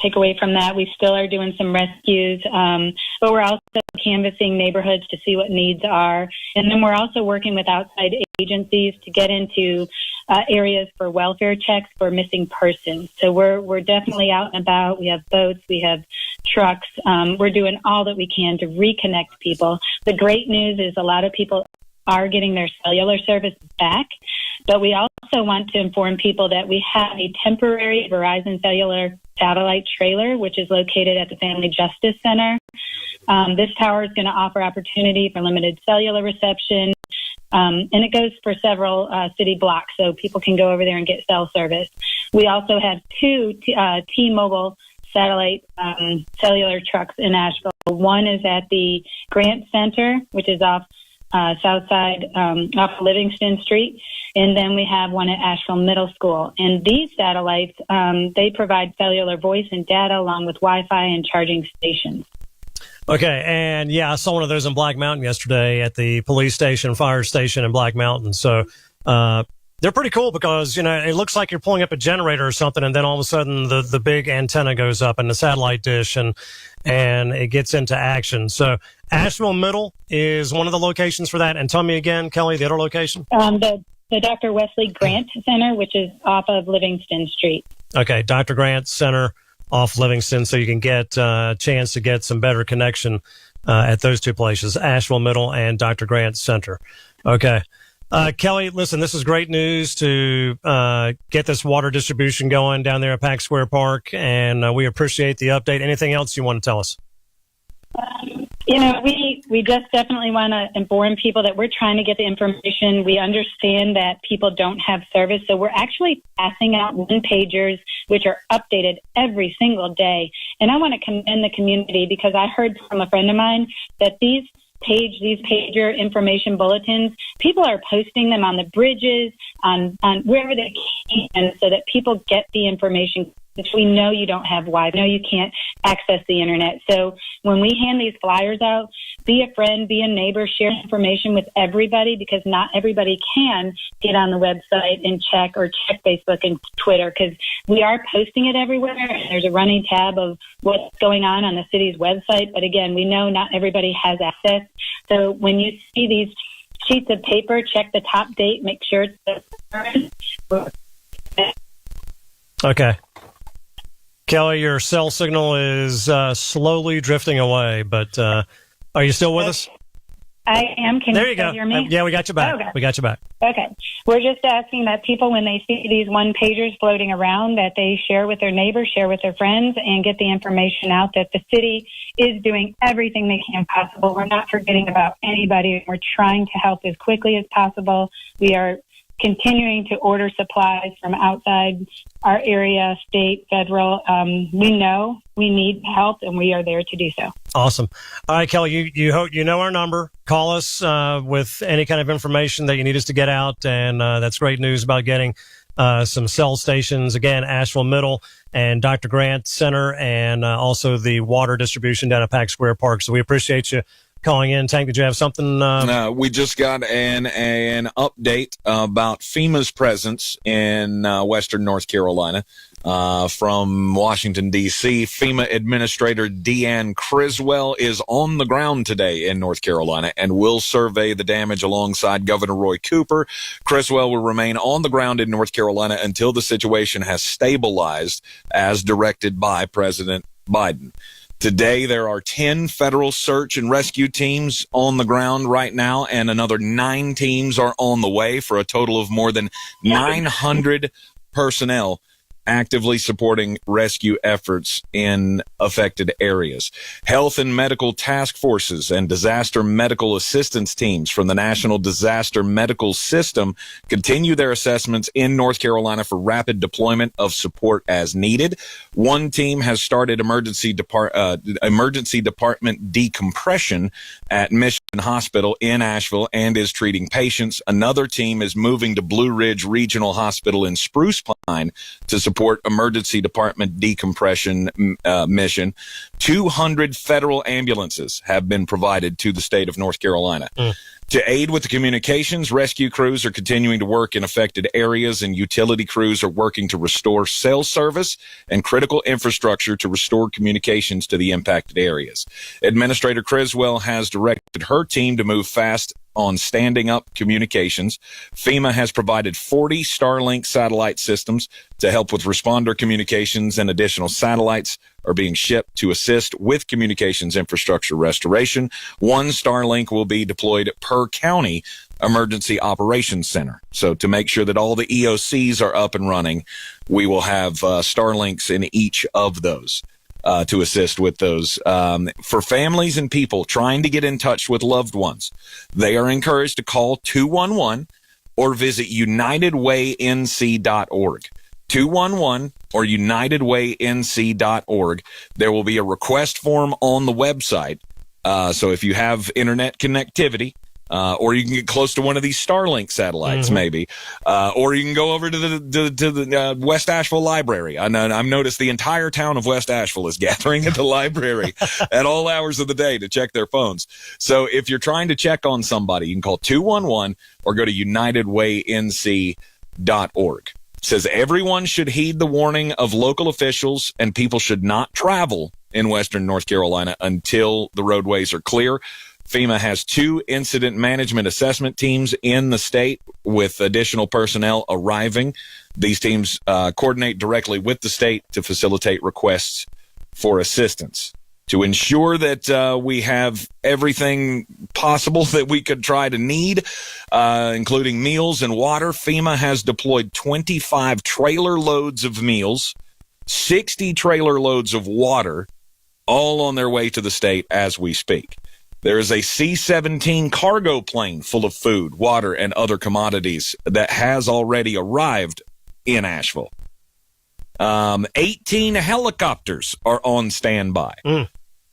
take away from that. We still are doing some rescues, but we're also canvassing neighborhoods to see what needs are. And then we're also working with outside agencies to get into areas for welfare checks for missing persons. So we're definitely out and about. We have boats, we have trucks. We're doing all that we can to reconnect people. The great news is a lot of people are getting their cellular service back, but we also want to inform people that we have a temporary Verizon cellular satellite trailer, which is located at the Family Justice Center. This tower is going to offer opportunity for limited cellular reception, and it goes for several city blocks, so people can go over there and get cell service. We also have two T-Mobile satellite cellular trucks in Asheville. One is at the Grant Center, which is off south side off Livingston Street, and then we have one at Asheville Middle School. And these satellites, they provide cellular voice and data along with Wi-Fi and charging stations. Okay, and yeah, I saw one of those in Black Mountain yesterday at the police station, fire station in Black Mountain. So they're pretty cool because, you know, it looks like you're pulling up a generator or something, and then all of a sudden the big antenna goes up and the satellite dish, and it gets into action. So Asheville Middle is one of the locations for that. And tell me again, Kelly, the other location? The Dr. Wesley Grant Center, which is off of Livingston Street. Okay, Dr. Grant Center off Livingston, so you can get a chance to get some better connection at those two places, Asheville Middle and Dr. Grant Center. Okay. Kelly, listen, this is great news to get this water distribution going down there at Pack Square Park, and we appreciate the update. Anything else you want to tell us? You know, we just definitely want to inform people that we're trying to get the information. We understand that people don't have service, so we're actually passing out one-pagers, which are updated every single day. And I want to commend the community because I heard from a friend of mine that these pager information bulletins, people are posting them on the bridges, on wherever they can, so that people get the information. Because we know you don't have Wi-Fi, we know you can't access the internet. So when we hand these flyers out, be a friend, be a neighbor, share information with everybody, because not everybody can get on the website and check Facebook and Twitter, because we are posting it everywhere. And there's a running tab of what's going on the city's website. But again, we know not everybody has access. So when you see these sheets of paper, check the top date, make sure it's the Okay. Kelly, your cell signal is slowly drifting away, but are you still with us? I am. Can there you you go. hear me? Yeah, we got you back. Okay. We got you back. Okay. We're just asking that people, when they see these one-pagers floating around, that they share with their neighbors, share with their friends, and get the information out that the city is doing everything they can possible. We're not forgetting about anybody. We're trying to help as quickly as possible. We are continuing to order supplies from outside our area, state, federal. We know we need help, and we are there to do so. Awesome. All right, Kelly, you know our number. Call us with any kind of information that you need us to get out, and that's great news about getting some cell stations. Again, Asheville Middle and Dr. Grant Center, and also the water distribution down at Pack Square Park. So we appreciate you calling in. Tank, did you have something? We just got an update about FEMA's presence in western North Carolina from Washington, D.C. FEMA Administrator Deanne Criswell is on the ground today in North Carolina and will survey the damage alongside Governor Roy Cooper. Criswell will remain on the ground in North Carolina until the situation has stabilized, as directed by President Biden. Today, there are 10 federal search and rescue teams on the ground right now, and another 9 teams are on the way, for a total of more than 900 personnel actively supporting rescue efforts in affected areas. Health and medical task forces and disaster medical assistance teams from the National Disaster Medical System continue their assessments in North Carolina for rapid deployment of support as needed. One team has started emergency department decompression at Mission Hospital in Asheville and is treating patients. Another team is moving to Blue Ridge Regional Hospital in Spruce Pine to support emergency department decompression mission. 200 federal ambulances have been provided to the state of North Carolina. To aid with the communications, rescue crews are continuing to work in affected areas, and utility crews are working to restore cell service and critical infrastructure to restore communications to the impacted areas. Administrator Criswell has directed her team to move fast on standing up communications. FEMA has provided 40 Starlink satellite systems to help with responder communications, and additional satellites are being shipped to assist with communications infrastructure restoration. One Starlink will be deployed per county emergency operations center. So to make sure that all the EOCs are up and running, we will have Starlinks in each of those. To assist with those. For families and people trying to get in touch with loved ones, they are encouraged to call 211 or visit UnitedWayNC.org. 211 or UnitedWayNC.org. There will be a request form on the website. So if you have internet connectivity, or you can get close to one of these Starlink satellites, maybe, or you can go over to the West Asheville Library. I've noticed the entire town of West Asheville is gathering at the library at all hours of the day to check their phones. So if you're trying to check on somebody, you can call 211 or go to UnitedWayNC.org. It says everyone should heed the warning of local officials, and people should not travel in Western North Carolina until the roadways are clear. FEMA has 2 incident management assessment teams in the state with additional personnel arriving. These teams coordinate directly with the state to facilitate requests for assistance. To ensure that we have everything possible that we could try to need, including meals and water, FEMA has deployed 25 trailer loads of meals, 60 trailer loads of water, all on their way to the state as we speak. There is a C-17 cargo plane full of food, water, and other commodities that has already arrived in Asheville. 18 helicopters are on standby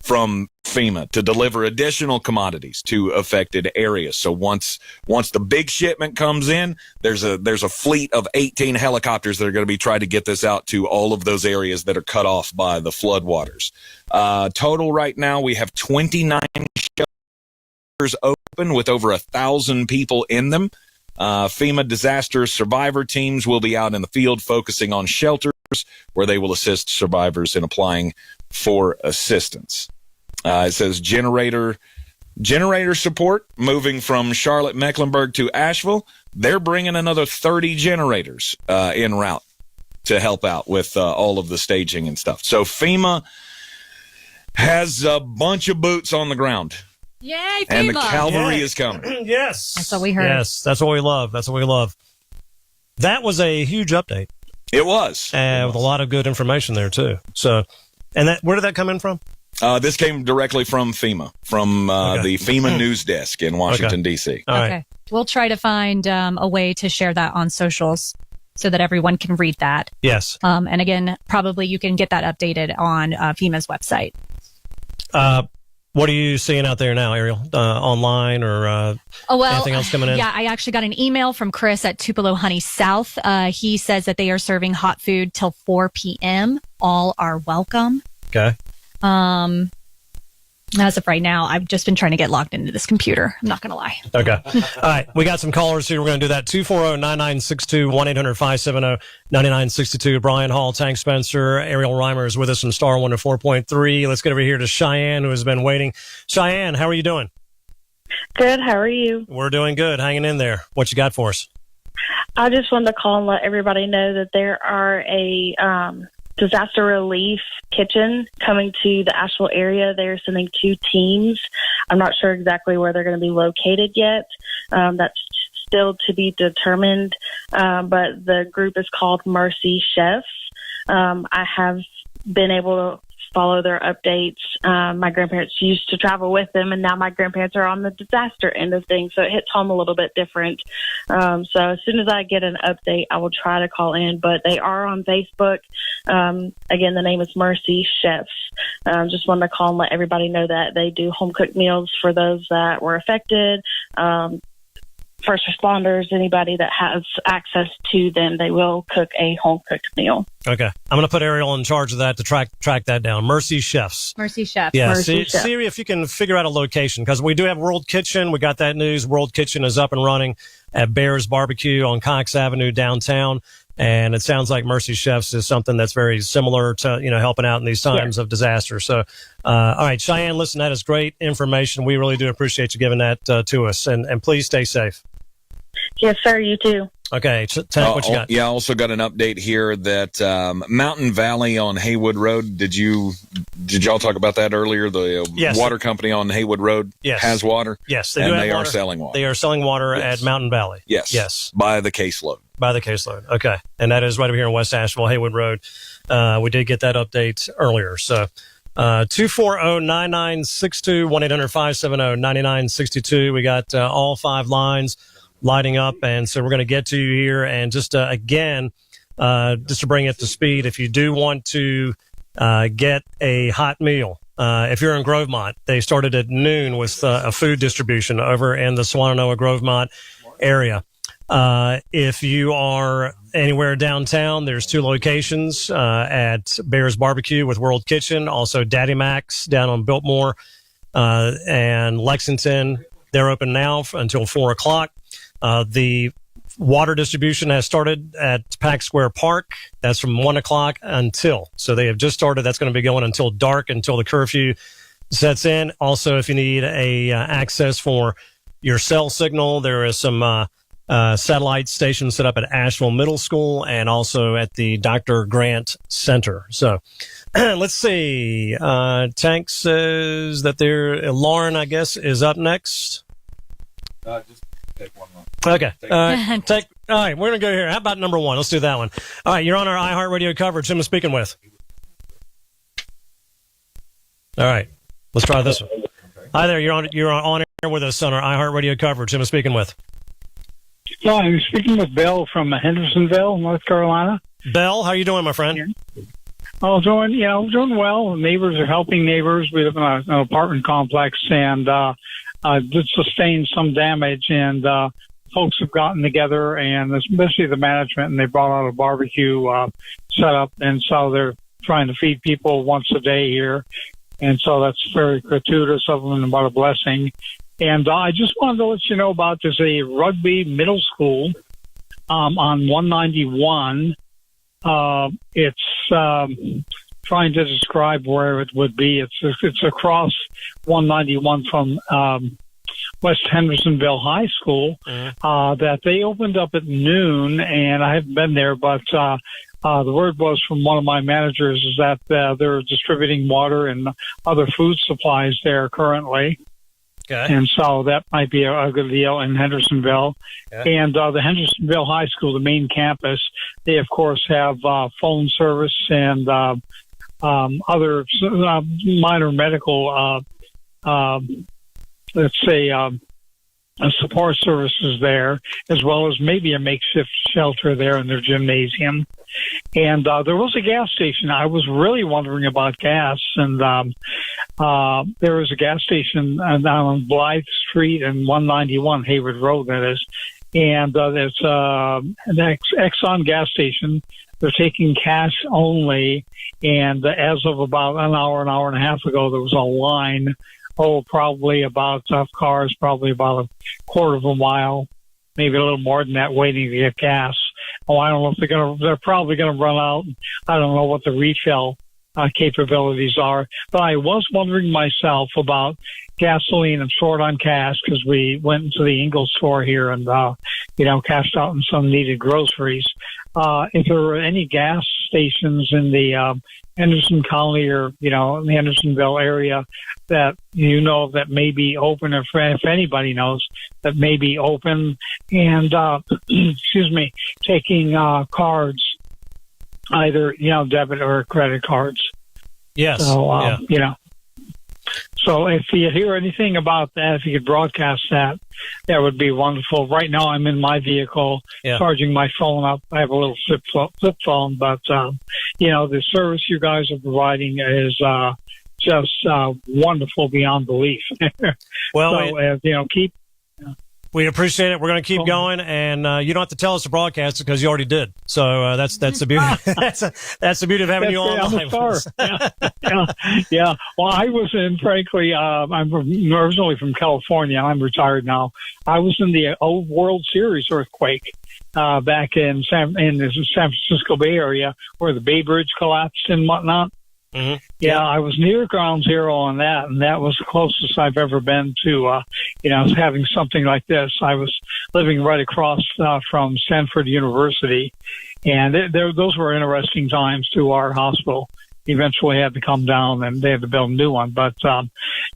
from FEMA to deliver additional commodities to affected areas. So once the big shipment comes in, there's a fleet of 18 helicopters that are going to be trying to get this out to all of those areas that are cut off by the floodwaters. Total right now, we have 29 shelters open with over 1,000 people in them. FEMA disaster survivor teams will be out in the field focusing on shelters where they will assist survivors in applying for assistance. It says generator support moving from Charlotte, Mecklenburg to Asheville. They're bringing another 30 generators en route to help out with all of the staging and stuff. So FEMA has a bunch of boots on the ground. Yay, FEMA! And the cavalry is coming. Yes. That's what we heard. Yes, that's what we love. That's what we love. That was a huge update. It was. With a lot of good information there, too. So, and where did that come in from? This came directly from FEMA, from the FEMA news desk in Washington, D.C. All right. Okay. We'll try to find a way to share that on socials so that everyone can read that. Yes. And again, probably you can get that updated on FEMA's website. What are you seeing out there now, Ariel? Online or anything else coming in? Yeah, I actually got an email from Chris at Tupelo Honey South. He says that they are serving hot food till 4 p.m. All are welcome. Okay. As of right now, I've just been trying to get logged into this computer. I'm not going to lie. Okay. All right. We got some callers here. We're going to do that. 240-9962, 1-800-570-9962. Brian Hall, Tank Spencer, Ariel Reimer is with us from Star 104.3. Let's get over here to Cheyenne, who has been waiting. Cheyenne, how are you doing? Good. How are you? We're doing good. Hanging in there. What you got for us? I just wanted to call and let everybody know that there are a disaster relief kitchen coming to the Asheville area. They're sending 2 teams. I'm not sure exactly where they're going to be located yet. That's still to be determined. But the group is called Mercy Chefs. I have been able to follow their updates. My grandparents used to travel with them, and now my grandparents are on the disaster end of things, so it hits home a little bit different. So as soon as I get an update, I will try to call in, but they are on Facebook. Again, the name is Mercy Chefs. Just wanted to call and let everybody know that they do home-cooked meals for those that were affected. first responders, anybody that has access to them, they will cook a home-cooked meal. Okay. I'm going to put Ariel in charge of that to track that down. Mercy Chefs. Mercy Chef. Yeah, Mercy Chef. see if you can figure out a location, because we do have World Kitchen. We got that news. World Kitchen is up and running at Bear's Barbecue on Cox Avenue downtown. And it sounds like Mercy Chefs is something that's very similar to, helping out in these times of disaster. So, all right, Cheyenne, listen, that is great information. We really do appreciate you giving that to us. And please stay safe. Yes, sir. You too. Okay, Tank, what you got? Yeah, I also got an update here that Mountain Valley on Haywood Road. Did y'all talk about that earlier? The water company on Haywood Road has water. Yes, they are selling water. They are selling water at Mountain Valley. Yes, by the caseload. By the caseload. Okay, and that is right over here in West Asheville, Haywood Road. We did get that update earlier. So 240-9962, 1-800-570-9962. We got all 5 lines lighting up, and so we're going to get to you here. And just again, just to bring it to speed, if you do want to get a hot meal, if you're in Grovemont, they started at noon with a food distribution over in the Swannanoa Grovemont area. If you are anywhere downtown, there's 2 locations at Bear's Barbecue with World Kitchen, also Daddy Mac's down on Biltmore and Lexington. They're open now until 4 o'clock. The water distribution has started at Pack Square Park. That's from 1 o'clock until. So they have just started. That's going to be going until dark, until the curfew sets in. Also, if you need a access for your cell signal, there is some satellite stations set up at Asheville Middle School and also at the Dr. Grant Center. So let's see. Tank says that Lauren, I guess, is up next. Just take one more. Okay. All right, we're going to go here. How about number 1? Let's do that one. All right, you're on our iHeart Radio coverage. Who am I speaking with? All right, let's try this one. Hi there, you're on air with us on our iHeart Radio coverage. Who am I speaking with? Well, I'm speaking with Bill from Hendersonville, North Carolina. Bill, how you doing, my friend? Oh, doing well. Neighbors are helping neighbors. We live in an apartment complex, and did sustain some damage, and folks have gotten together, and especially the management, and they brought out a barbecue setup, and so they're trying to feed people once a day here, and so that's very gratuitous of them and what a blessing. And I just wanted to let you know about there's a rugby middle school on 191. It's trying to describe where it would be. It's across 191 from West Hendersonville High School. That they opened up at noon, and I haven't been there, but the word was from one of my managers is that they're distributing water and other food supplies there currently. Okay. And so that might be a good deal in Hendersonville. Okay. And the Hendersonville High School, the main campus, they, of course, have phone service and other minor medical, let's say, support services there, as well as maybe a makeshift shelter there in their gymnasium. And there was a gas station. I was really wondering about gas, and there was a gas station down on Blythe Street and 191 Hayward Road, that is. And there's an Exxon gas station. They're taking cash only. And as of about an hour and a half ago, there was a line, probably about cars, probably about a quarter of a mile, maybe a little more than that, waiting to get gas. I don't know if they're probably going to run out. I don't know what the refill capabilities are. But I was wondering myself about gasoline. I'm short on cash because we went into the Ingalls store here and, cashed out on some needed groceries. If there are any gas stations in the Henderson County or, in the Hendersonville area that that may be open, if anybody knows that may be open, and taking cards, either debit or credit cards. Yes. So So if you hear anything about that, if you could broadcast that, that would be wonderful. Right now, I'm in my vehicle charging my phone up. I have a little flip phone, but the service you guys are providing is just wonderful beyond belief. Well, so keep. We appreciate it. We're going to keep going, and you don't have to tell us to broadcast it because you already did. So that's the beauty. that's the beauty of having you on. I'm a star. Yeah. Well, I was in, frankly, I'm originally from California. I'm retired now. I was in the old World Series earthquake back in the San Francisco Bay Area where the Bay Bridge collapsed and whatnot. Mm-hmm. Yeah, I was near ground zero on that, and that was the closest I've ever been to, having something like this. I was living right across from Stanford University, and those were interesting times to our hospital. Eventually had to come down, and they had to build a new one. But,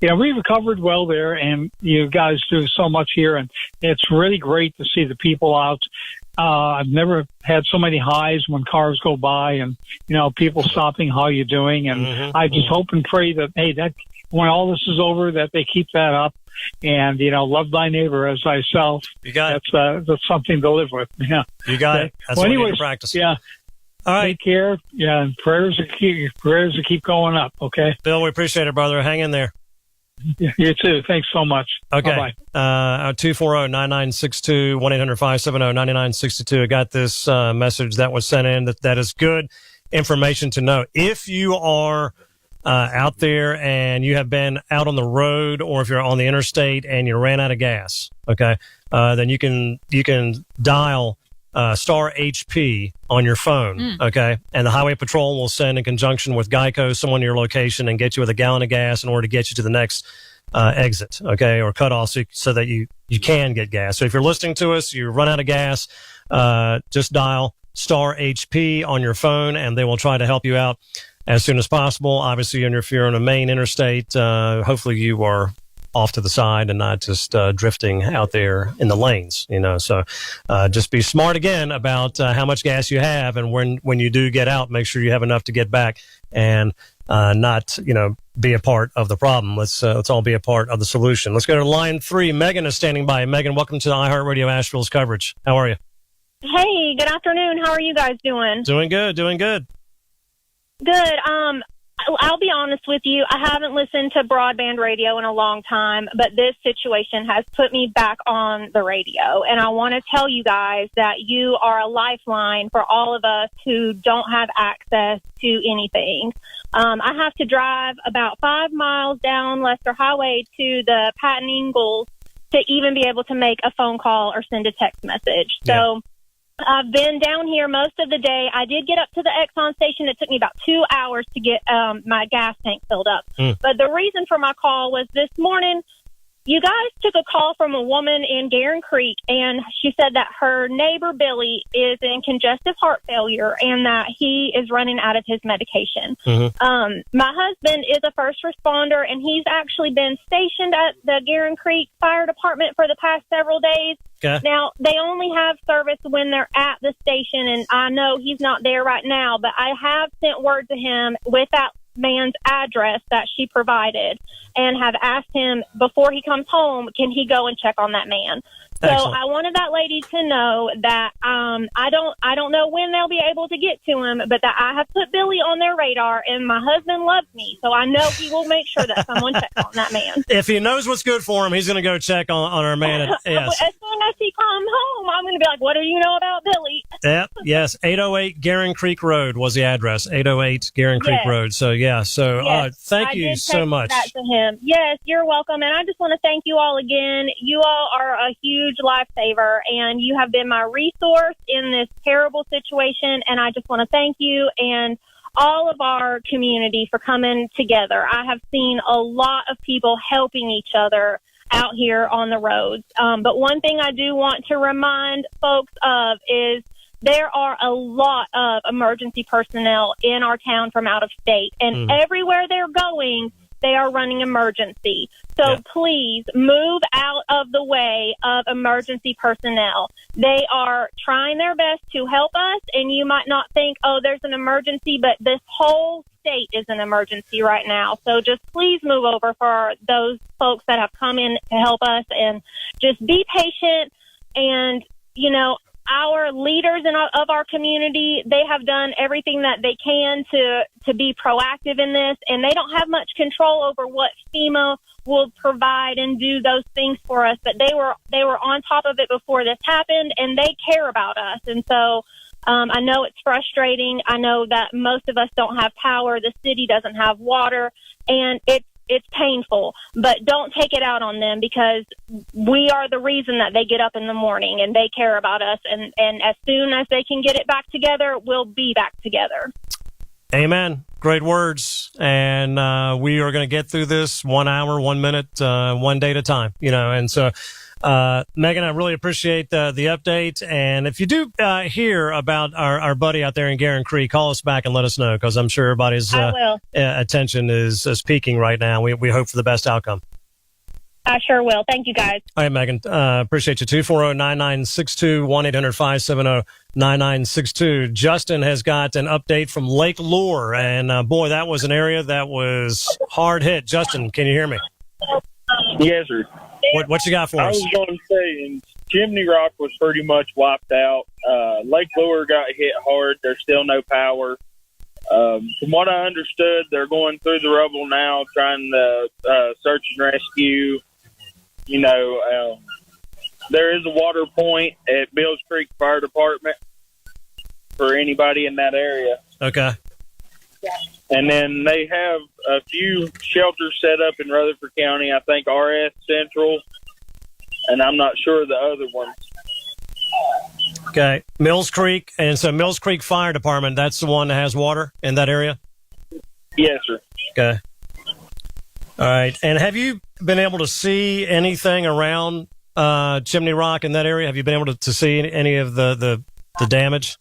we recovered well there, and you guys do so much here, and it's really great to see the people out. I've never had so many highs when cars go by and, people stopping, how you doing? And I just hope and pray that, that when all this is over, that they keep that up and, love thy neighbor as thyself. You got it. That's something to live with. Yeah. You got it. That's what you need to practice. Yeah. All right. Take care. Yeah. And prayers to keep going up. Okay. Bill, we appreciate it, brother. Hang in there. You too. Thanks so much. Okay. Bye-bye. 240-9962, 1-800-570-9962. I got this message that was sent in. That is good information to know. If you are out there and you have been out on the road, or if you're on the interstate and you ran out of gas, okay, then you can dial star HP on your phone, okay? And the Highway Patrol will send, in conjunction with Geico, someone to your location and get you with a gallon of gas in order to get you to the next exit, okay, or cutoff so that you can get gas. So if you're listening to us, you run out of gas, just dial star HP on your phone, and they will try to help you out as soon as possible. Obviously, if you're on a main interstate, hopefully you are off to the side and not just drifting out there in the lanes, So just be smart again about how much gas you have, and when you do get out, make sure you have enough to get back and not be a part of the problem. Let's all be a part of the solution. Let's go to line 3. Megan is standing by. Megan, welcome to the iHeart Radio Asheville's coverage. How are you? Hey, good afternoon. How are you guys doing? Doing good. Good. I'll be honest with you. I haven't listened to broadband radio in a long time, but this situation has put me back on the radio. And I want to tell you guys that you are a lifeline for all of us who don't have access to anything. I have to drive about 5 miles down Lester Highway to the Patton Ingalls to even be able to make a phone call or send a text message. So I've been down here most of the day. I did get up to the Exxon station. It took me about 2 hours to get my gas tank filled up. But the reason for my call was this morning, you guys took a call from a woman in Guerin Creek, and she said that her neighbor, Billy, is in congestive heart failure and that he is running out of his medication. My husband is a first responder, and he's actually been stationed at the Guerin Creek Fire Department for the past several days. Okay. Now, they only have service when they're at the station, and I know he's not there right now, but I have sent word to him with that man's address that she provided and have asked him before he comes home, can he go and check on that man? So Excellent. I wanted that lady to know that I don't know when they'll be able to get to him, but that I have put Billy on their radar, and my husband loves me, so I know he will make sure that someone checks on that man. If he knows what's good for him, he's going to go check on our man. Yes. As soon as he comes home, I'm going to be like, what do you know about Billy? Yes, 808 Guerin Creek Road was the address, 808 Guerin Creek Road. So, thank you so much. That to him. Yes, you're welcome, and I just want to thank you all again. You all are a huge lifesaver, and you have been my resource in this terrible situation, and I just want to thank you and all of our community for coming together. I have seen a lot of people helping each other out here on the roads. But one thing I do want to remind folks of is there are a lot of emergency personnel in our town from out of state, and everywhere they're going, they are running emergency. So please move out of the way of emergency personnel. They are trying their best to help us, and you might not think, oh, there's an emergency, but this whole state is an emergency right now. So just please move over for those folks that have come in to help us, and just be patient. And, our leaders of our community, they have done everything that they can to be proactive in this, and they don't have much control over what FEMA will provide and do those things for us. But they were on top of it before this happened, and they care about us. And so I know it's frustrating. I know that most of us don't have power. The city doesn't have water, and it's painful, but don't take it out on them, because we are the reason that they get up in the morning and they care about us. And as soon as they can get it back together, we'll be back together. Amen. Great words. And we are going to get through this 1 hour, 1 minute, 1 day at a time, and so Megan, I really appreciate the update. And if you do hear about our buddy out there in Guerin Creek, call us back and let us know, because I'm sure everybody's attention is peaking right now. We hope for the best outcome. I sure will. Thank you, guys. All right, Megan. Appreciate you. 240-9962, 1-800-570-9962. Justin has got an update from Lake Lure. And, boy, that was an area that was hard hit. Justin, can you hear me? Yes, sir. What you got for us? I was going to say, Chimney Rock was pretty much wiped out. Lake Lure got hit hard. There's still no power. From what I understood, they're going through the rubble now, trying to search and rescue. There is a water point at Bills Creek Fire Department for anybody in that area. Okay. And then they have a few shelters set up in Rutherford County. I think RS Central, and I'm not sure of the other ones. Okay. Mills Creek. And so Mills Creek Fire Department, that's the one that has water in that area? Yes, sir. Okay. All right. And have you been able to see anything around Chimney Rock in that area? Have you been able to see any of the damage?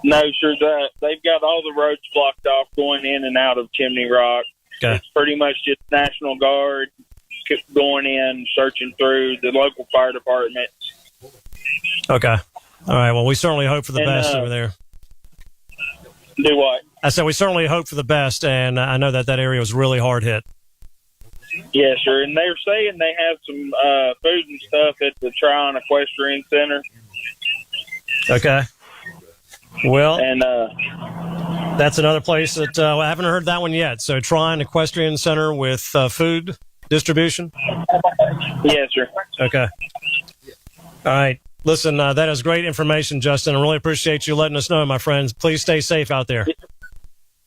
No, sir. They've got all the roads blocked off going in and out of Chimney Rock. Okay. It's pretty much just National Guard going in, searching through the local fire department. Okay. All right. Well, we certainly hope for the best over there. Do what? I said we certainly hope for the best, and I know that area was really hard hit. Yes, sir. And they're saying they have some food and stuff at the Tryon Equestrian Center. Okay. Well, and that's another place that I haven't heard that one yet. So Tryon Equestrian Center with food distribution? Yes, sir. Okay. All right. Listen, that is great information, Justin. I really appreciate you letting us know, my friends. Please stay safe out there.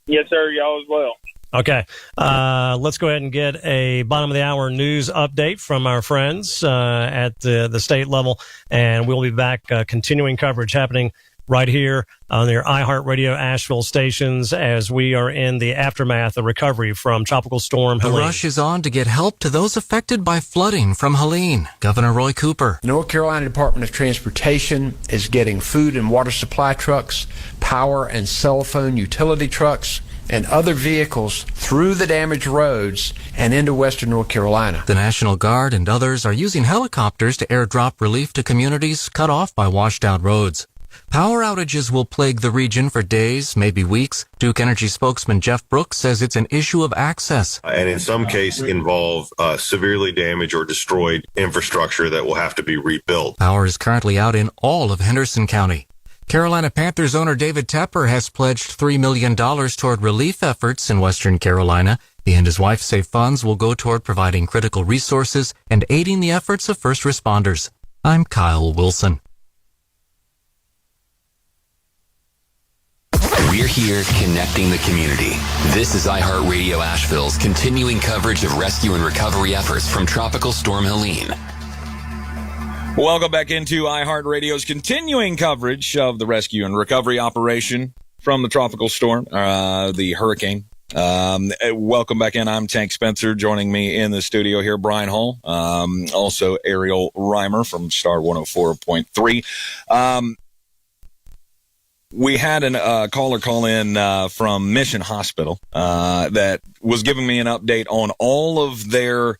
Yes, sir. Y'all as well. Okay. Let's go ahead and get a bottom of the hour news update from our friends at the state level, and we'll be back continuing coverage happening right here on their iHeart Radio Asheville stations as we are in the aftermath of recovery from Tropical Storm Helene. The rush is on to get help to those affected by flooding from Helene. Governor Roy Cooper. The North Carolina Department of Transportation is getting food and water supply trucks, power and cell phone utility trucks, and other vehicles through the damaged roads and into western North Carolina. The National Guard and others are using helicopters to airdrop relief to communities cut off by washed-out roads. Power outages will plague the region for days, maybe weeks. Duke Energy spokesman Jeff Brooks says it's an issue of access. And in some cases involve severely damaged or destroyed infrastructure that will have to be rebuilt. Power is currently out in all of Henderson County. Carolina Panthers owner David Tepper has pledged $3 million toward relief efforts in Western Carolina. He and his wife say funds will go toward providing critical resources and aiding the efforts of first responders. I'm Kyle Wilson. We're here connecting the community. This is iHeart Radio Asheville's continuing coverage of rescue and recovery efforts from Tropical Storm Helene. Welcome back into iHeart Radio's continuing coverage of the rescue and recovery operation from the tropical storm, the hurricane. Welcome back in. I'm Tank Spencer. Joining me in the studio here, Brian Hall, also Ariel Reimer from Star 104.3. We had a caller call in from Mission Hospital that was giving me an update on all of their,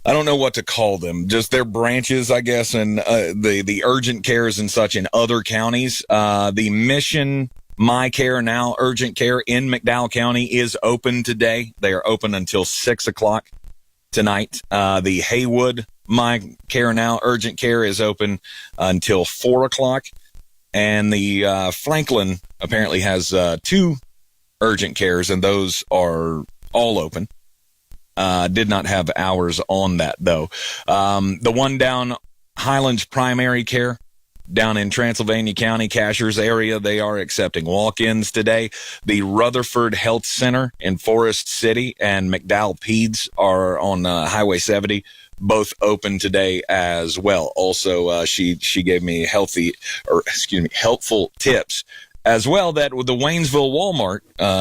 I don't know what to call them, just their branches, I guess, and the urgent cares and such in other counties. The Mission My Care Now urgent care in McDowell County is open today. They are open until 6 o'clock tonight. The Haywood My Care Now urgent care is open until 4 o'clock. And the Franklin apparently has 2 urgent cares, and those are all open. Did not have hours on that, though. The one down Highlands Primary Care down in Transylvania County, Cashiers area, they are accepting walk-ins today. The Rutherford Health Center in Forest City and McDowell Peds are on Highway 70, both open today as well. Also, she gave me helpful tips as well, that the Waynesville Walmart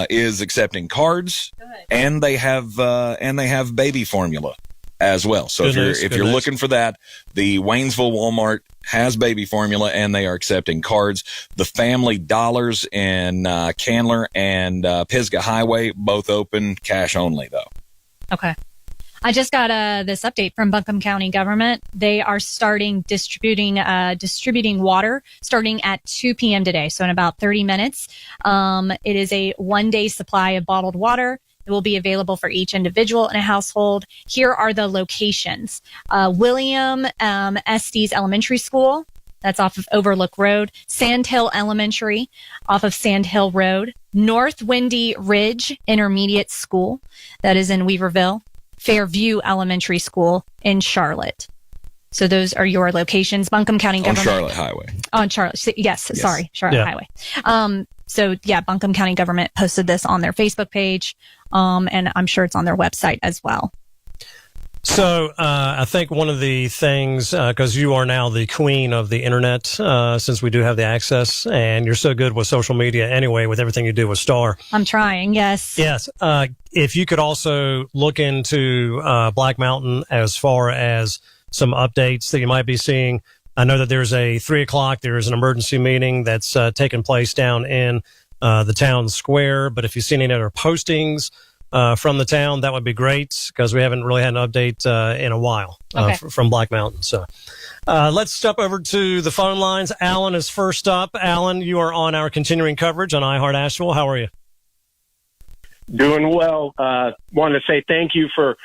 is accepting cards. Good. and they have baby formula as well. So if you're looking for that, the Waynesville Walmart has baby formula, and they are accepting cards. The Family Dollars in Candler and Pisgah Highway, both open, cash only though. Okay. I just got this update from Buncombe County government. They are starting distributing water starting at 2 p.m. today, so in about 30 minutes. It is a one-day supply of bottled water. It will be available for each individual in a household. Here are the locations. William Estes Elementary School, that's off of Overlook Road. Sandhill Elementary, off of Sandhill Road. North Windy Ridge Intermediate School, that is in Weaverville. Fairview Elementary School in Charlotte. So those are your locations. Buncombe County government. On Charlotte Highway. On Charlotte. Yes. Sorry. Charlotte Highway. So yeah, Buncombe County government posted this on their Facebook page. And I'm sure it's on their website as well. So I think one of the things, because you are now the queen of the internet, since we do have the access, and you're so good with social media anyway, with everything you do with Star. I'm trying, yes. Yes. If you could also look into Black Mountain as far as some updates that you might be seeing. I know that there's a 3 o'clock, there is an emergency meeting that's taking place down in the town square. But if you've seen any other postings from the town, that would be great, because we haven't really had an update in a while from Black Mountain. So let's step over to the phone lines. Alan is first up. Alan, you are on our continuing coverage on iHeart Asheville. How are you? Doing well. Wanted to say thank you for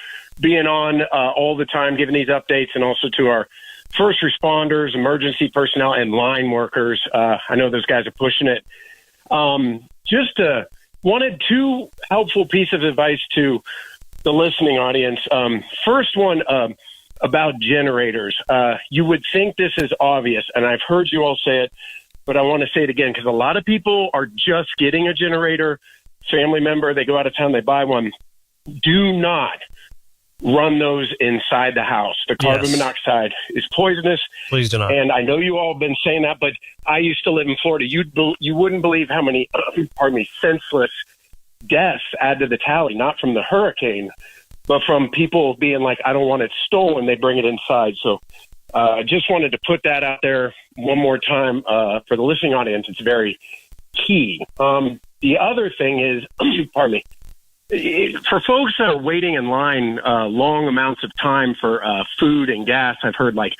being on all the time, giving these updates, and also to our first responders, emergency personnel, and line workers. I know those guys are pushing it. Wanted 2 helpful pieces of advice to the listening audience. First one about generators. You would think this is obvious, and I've heard you all say it, but I want to say it again, because a lot of people are just getting a generator, family member, they go out of town, they buy one. Do not run those inside the house. The carbon monoxide is poisonous. Please do not. And I know you all have been saying that, but I used to live in Florida. You wouldn't believe how many, senseless deaths add to the tally, not from the hurricane, but from people being like, I don't want it stolen. They bring it inside. So I just wanted to put that out there one more time for the listening audience. It's very key. The other thing is, for folks that are waiting in line long amounts of time for food and gas, I've heard like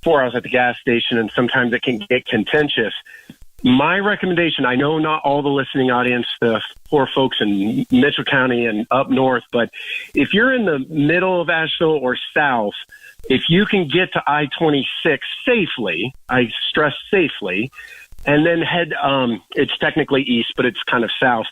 4 hours at the gas station, and sometimes it can get contentious. My recommendation, I know not all the listening audience, the poor folks in Mitchell County and up north, but if you're in the middle of Asheville or south, if you can get to I-26 safely, I stress safely, and then head, it's technically east, but it's kind of south,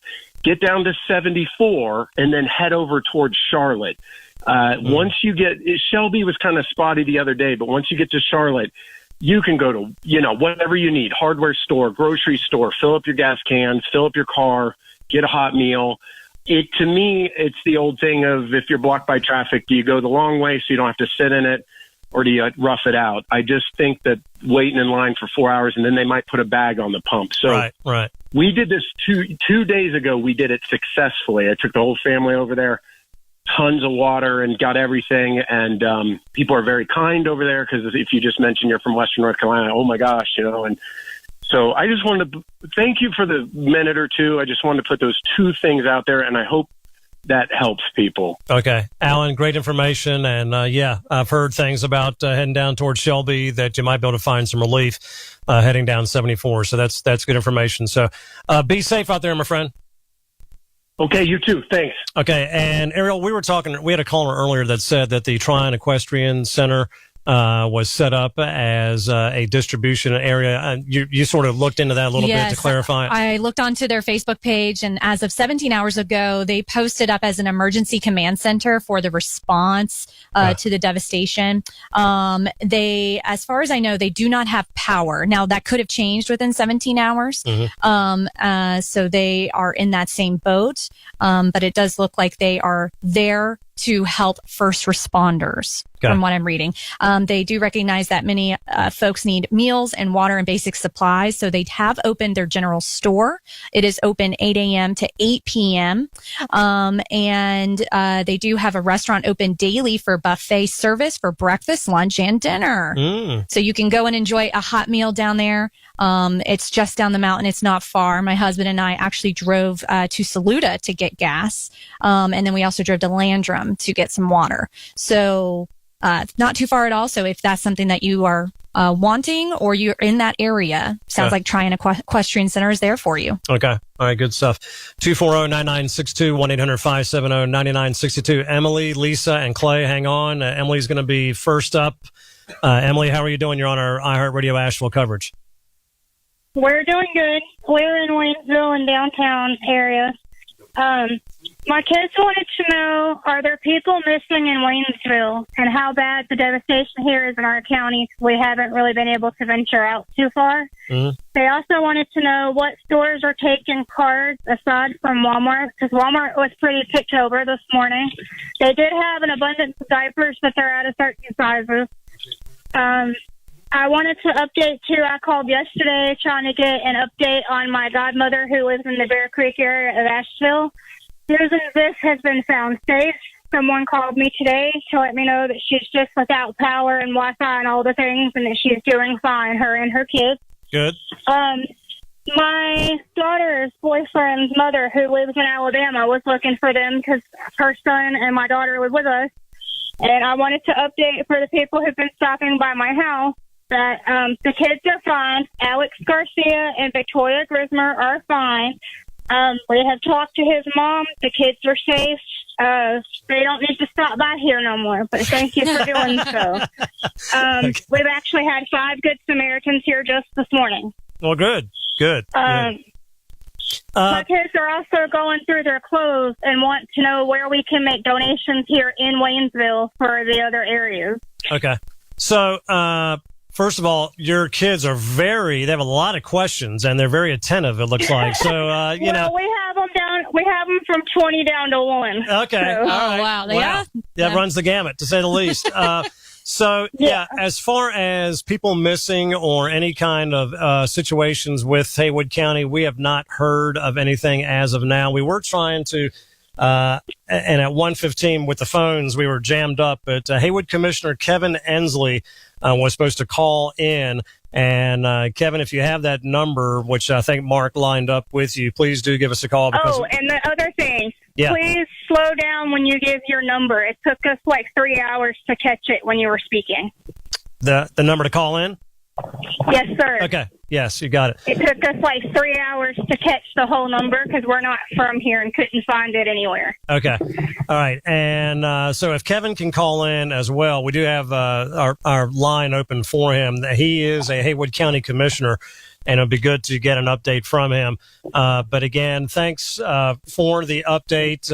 get down to 74 and then head over towards Charlotte. Once you get, Shelby was kind of spotty the other day, but once you get to Charlotte, you can go to, whatever you need, hardware store, grocery store, fill up your gas cans, fill up your car, get a hot meal. To me, it's the old thing of, if you're blocked by traffic, do you go the long way so you don't have to sit in it, or do you rough it out? I just think that waiting in line for 4 hours, and then they might put a bag on the pump. So right. We did this two days ago. We did it successfully. I took the whole family over there, tons of water, and got everything. And people are very kind over there, because if you just mention you're from Western North Carolina, oh my gosh, and so I just wanted to thank you for the minute or two. I just wanted to put those 2 things out there, and I hope that helps people. Okay. Alan, great information. And I've heard things about heading down towards Shelby, that you might be able to find some relief heading down 74. So that's good information. So be safe out there, my friend. Okay, you too. Thanks. Okay. And Ariel, we had a caller earlier that said that the Tryon Equestrian Center was set up as a distribution area. You sort of looked into that a little bit to clarify. I looked onto their Facebook page, and as of 17 hours ago, they posted up as an emergency command center for the response to the devastation. They, as far as I know, they do not have power. Now, that could have changed within 17 hours. So they are in that same boat. But it does look like they are there to help first responders, from what I'm reading. They do recognize that many folks need meals and water and basic supplies, so they have opened their general store. It is open 8 a.m. to 8 p.m. And they do have a restaurant open daily for buffet service for breakfast, lunch, and dinner. So you can go and enjoy a hot meal down there. It's just down the mountain. It's not far. My husband and I actually drove to Saluda to get gas. And then we also drove to Landrum to get some water. So not too far at all. So if that's something that you are wanting or you're in that area, sounds like Tryon Equestrian Center is there for you. Okay. All right. Good stuff. 240-9962, 1-800-570-9962. Emily, Lisa, and Clay, hang on. Emily's going to be first up. Emily, how are you doing? You're on our iHeart Radio Asheville coverage. We're doing good. We're in Waynesville and downtown area. My kids wanted to know, are there people missing in Waynesville and how bad the devastation here is in our county? We haven't really been able to venture out too far. They also wanted to know what stores are taking cards aside from Walmart, because Walmart was pretty picked over this morning. They did have an abundance of diapers, but they're out of certain sizes. I wanted to update, too. I called yesterday trying to get an update on my godmother who lives in the Bear Creek area of Asheville. Susan Viss has been found safe. Someone called me today to let me know that she's just without power and Wi-Fi and all the things and that she's doing fine, her and her kids. Good. My daughter's boyfriend's mother, who lives in Alabama, was looking for them because her son and my daughter live with us. And I wanted to update for the people who've been stopping by my house that the kids are fine. Alex Garcia and Victoria Grismer are fine. We have talked to his mom. The kids are safe. They don't need to stop by here no more, but thank you for doing so. We've actually had 5 Good Samaritans here just this morning. Well, good. My kids are also going through their clothes and want to know where we can make donations here in Waynesville for the other areas. Okay. So, first of all, your kids are they have a lot of questions and they're very attentive, it looks like. So, you know. We have them from 20 down to 1. Okay. So. All right. Wow. That runs the gamut, to say the least. So, as far as people missing or any kind of situations with Haywood County, we have not heard of anything as of now. We were trying to, and at 1:15 with the phones, we were jammed up, but Haywood Commissioner Kevin Ensley was supposed to call in. And Kevin, if you have that number, which I think Mark lined up with you, please do give us a call. Because and the other thing, please slow down when you give your number. It took us like 3 hours to catch it when you were speaking. The number to call in? Yes, sir. Okay. Yes, you got it. It took us like 3 hours to catch the whole number because we're not from here and couldn't find it anywhere. Okay. All right. And so if Kevin can call in as well, we do have our line open for him. He is a Haywood County Commissioner, and it'll be good to get an update from him. But again, thanks for the update,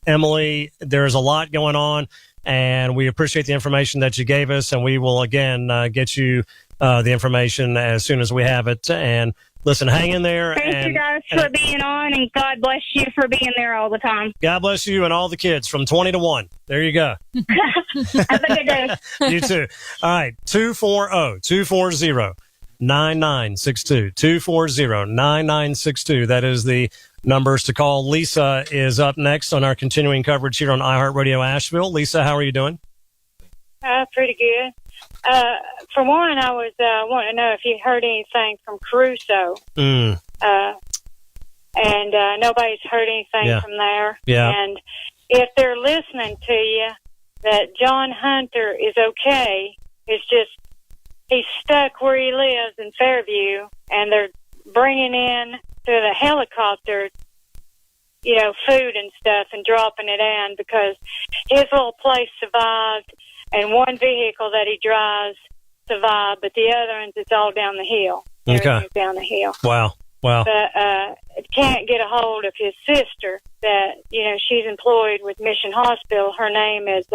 Emily. There's a lot going on, and we appreciate the information that you gave us, and we will, again, get you the information as soon as we have it. And listen, hang in there. Thank you guys for being on, and God bless you for being there all the time. God bless you and all the kids from 20 to 1. There you go. Have a good day. You too. All right. 240-240-9962. 240-9962. That is the numbers to call. Lisa is up next on our continuing coverage here on iHeart Radio Asheville. Lisa, how are you doing? Pretty good. For one, I was wanting to know if you heard anything from Caruso. And nobody's heard anything from there. Yeah. And if they're listening to you, that John Hunter is okay. It's just he's stuck where he lives in Fairview, and they're bringing in through the helicopter, food and stuff and dropping it in because his little place survived and one vehicle that he drives survived, but the other ones, it's all down the hill. Okay. Everything's down the hill. Wow. But can't get a hold of his sister that, she's employed with Mission Hospital. Her name is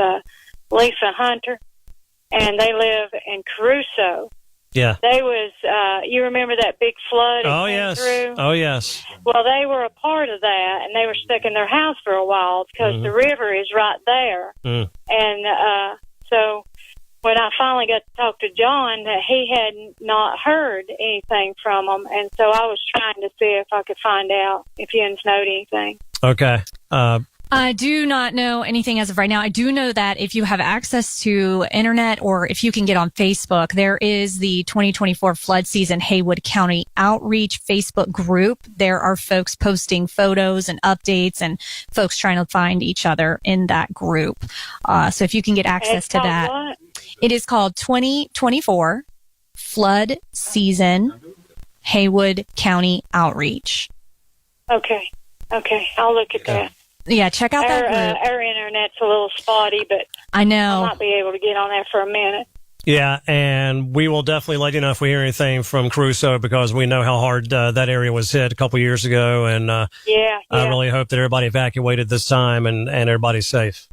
Lisa Hunter, and they live in Caruso. Yeah. They was, you remember that big flood? Oh, yes. Through? Oh, yes. Well, they were a part of that, and they were stuck in their house for a while because the river is right there. And so when I finally got to talk to John, that he had not heard anything from them, and so I was trying to see if I could find out if you hadn't snowed anything. Okay. I do not know anything as of right now. I do know that if you have access to internet or if you can get on Facebook, there is the 2024 flood season Haywood County Outreach Facebook group. There are folks posting photos and updates and folks trying to find each other in that group. So if you can get access to that, what? It is called 2024 Flood Season Haywood County Outreach. Okay, I'll look at that. Yeah, check out that group. Our internet's a little spotty, but I know. I might be able to get on there for a minute. Yeah, and we will definitely let you know if we hear anything from Caruso because we know how hard that area was hit a couple years ago, and I really hope that everybody evacuated this time and everybody's safe.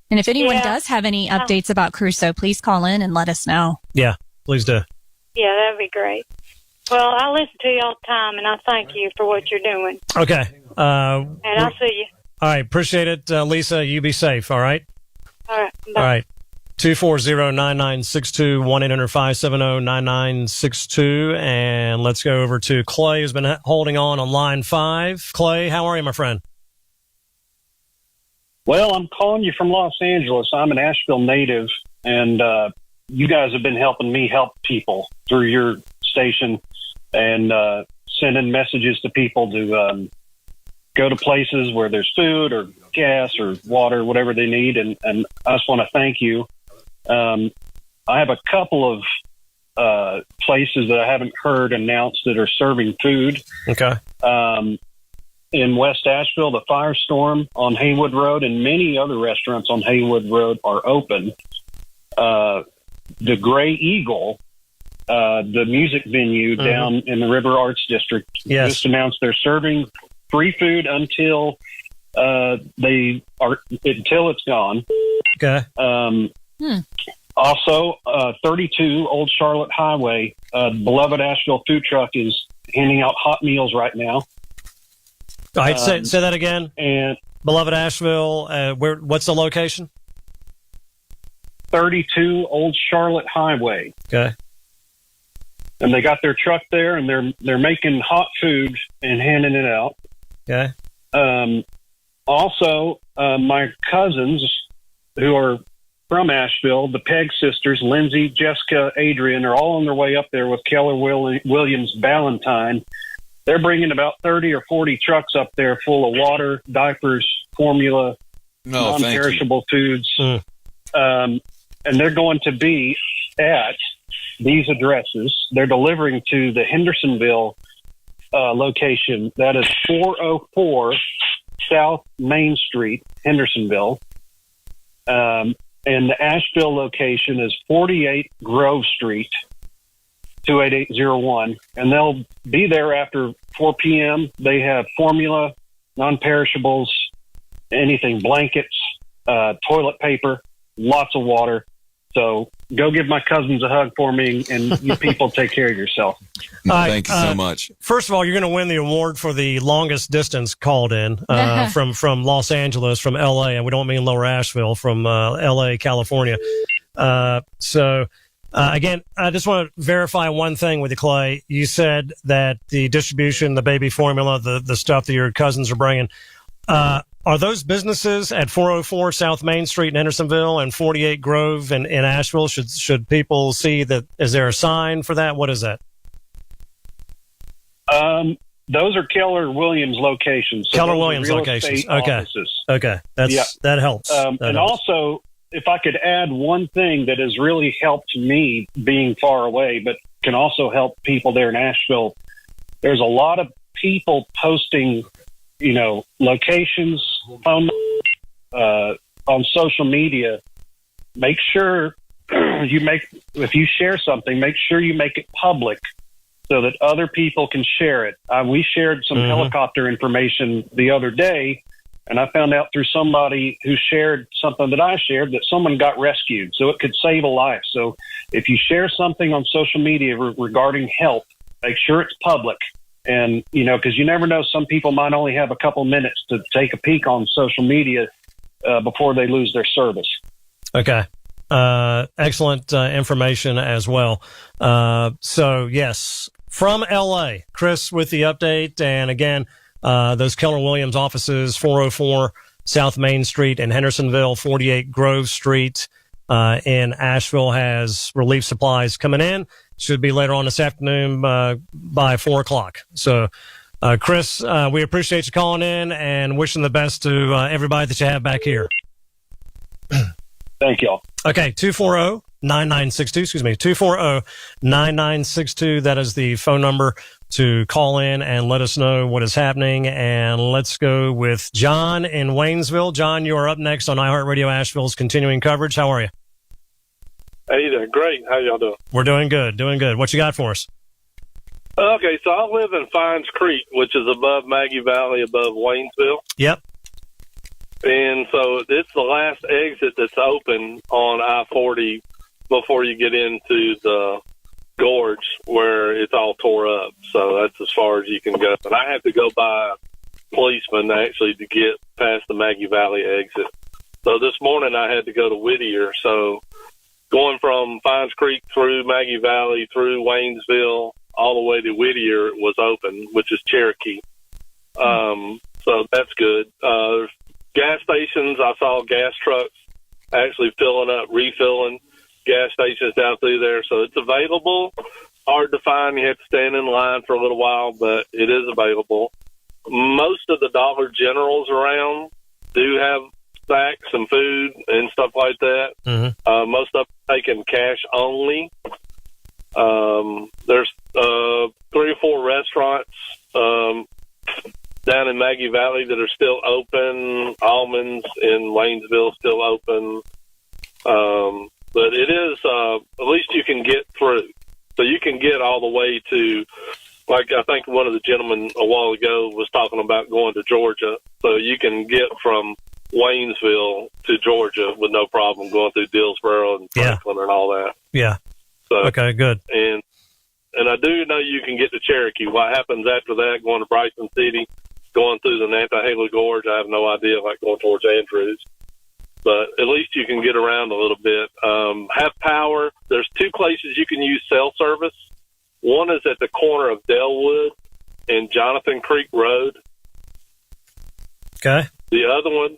And if anyone does have any updates about Caruso, please call in and let us know. Yeah, please do. Yeah, that'd be great. Well, I listen to you all the time, and I thank you for what you're doing. Okay. And I'll see you. All right. Appreciate it, Lisa. You be safe. All right. All right. Bye. All right. 240-9962, 1-800-570-9962. And let's go over to Clay, who's been holding on line 5. Clay, how are you, my friend? Well, I'm calling you from Los Angeles. I'm an Asheville native, and you guys have been helping me help people through your station and sending messages to people to go to places where there's food or gas or water, whatever they need. And I just want to thank you. I have a couple of places that I haven't heard announced that are serving food. Okay. In West Asheville, the Firestorm on Haywood Road and many other restaurants on Haywood Road are open. The Gray Eagle, the music venue down in the River Arts District, just announced they're serving free food until it's gone. Okay. Also, 32 Old Charlotte Highway, beloved Asheville food truck is handing out hot meals right now. All right, say that again. And beloved Asheville, what's the location? 32 Old Charlotte Highway. Okay. And they got their truck there, and they're making hot food and handing it out. Okay. Also, my cousins who are from Asheville, the Peg sisters, Lindsay, Jessica, Adrian, are all on their way up there with Keller Williams Ballantyne. They're bringing about 30 or 40 trucks up there full of water, diapers, formula, non-perishable foods. And they're going to be at these addresses. They're delivering to the Hendersonville location. That is 404 South Main Street, Hendersonville. And the Asheville location is 48 Grove Street, 28801. And they'll be there after 4 p.m. They have formula, non-perishables, anything, blankets, toilet paper, lots of water. So go give my cousins a hug for me, and you people take care of yourself. Thank you so much. First of all, you're going to win the award for the longest distance called in from Los Angeles, from L.A., and we don't mean Lower Asheville, from L.A., California. Again, I just want to verify one thing with you, Clay. You said that the distribution, the baby formula, the stuff that your cousins are bringing, are those businesses at 404 South Main Street in Hendersonville and 48 Grove in Asheville? Should people see that? Is there a sign for that? What is that? Those are Keller Williams locations. So Keller Williams locations. Okay. Offices. Okay. That helps. Also, if I could add one thing that has really helped me being far away, but can also help people there in Asheville, there's a lot of people posting, locations, phone on social media make sure if you share something, make sure you make it public so that other people can share it. We shared some helicopter information the other day, and I found out through somebody who shared something that I shared that someone got rescued, so it could save a life. So if you share something on social media regarding help, make sure it's public. And, because you never know, some people might only have a couple minutes to take a peek on social media before they lose their service. Okay. Excellent information as well. So, yes, from L.A., Chris with the update. And again, those Keller Williams offices, 404 South Main Street in Hendersonville, 48 Grove Street in Asheville has relief supplies coming in. Should be later on this afternoon by 4 o'clock. So, Chris, we appreciate you calling in and wishing the best to everybody that you have back here. Thank y'all. Okay, 240-9962, 240-9962. That is the phone number to call in and let us know what is happening. And let's go with John in Waynesville. John, you are up next on iHeart Radio Asheville's continuing coverage. How are you? Hey there. Great. How y'all doing? We're doing good, doing good. What you got for us? Okay, so I live in Fines Creek, which is above Maggie Valley, above Waynesville. Yep. And so it's the last exit that's open on I-40 before you get into the gorge where it's all tore up. So that's as far as you can go. And I have to go by a policeman actually to get past the Maggie Valley exit. So this morning I had to go to Whittier. So going from Fines Creek through Maggie Valley, through Waynesville, all the way to Whittier was open, which is Cherokee. So that's good. Gas stations, I saw gas trucks actually filling up, refilling gas stations down through there. So it's available. Hard to find. You have to stand in line for a little while, but it is available. Most of the Dollar Generals around do have snacks and food and stuff like that. Most of them taking cash only. There's 3 or 4 restaurants down in Maggie Valley that are still open. Almonds in Waynesville still open. But it is, at least you can get through. So you can get all the way to, like I think one of the gentlemen a while ago was talking about going to Georgia. So you can get from Waynesville to Georgia with no problem going through Dillsboro and Franklin and all that. Yeah. So, okay, good. And I do know you can get to Cherokee. What happens after that, going to Bryson City, going through the Nantahala Gorge, I have no idea, like going towards Andrews. But at least you can get around a little bit. Have power. There's 2 places you can use cell service. One is at the corner of Delwood and Jonathan Creek Road. Okay. The other one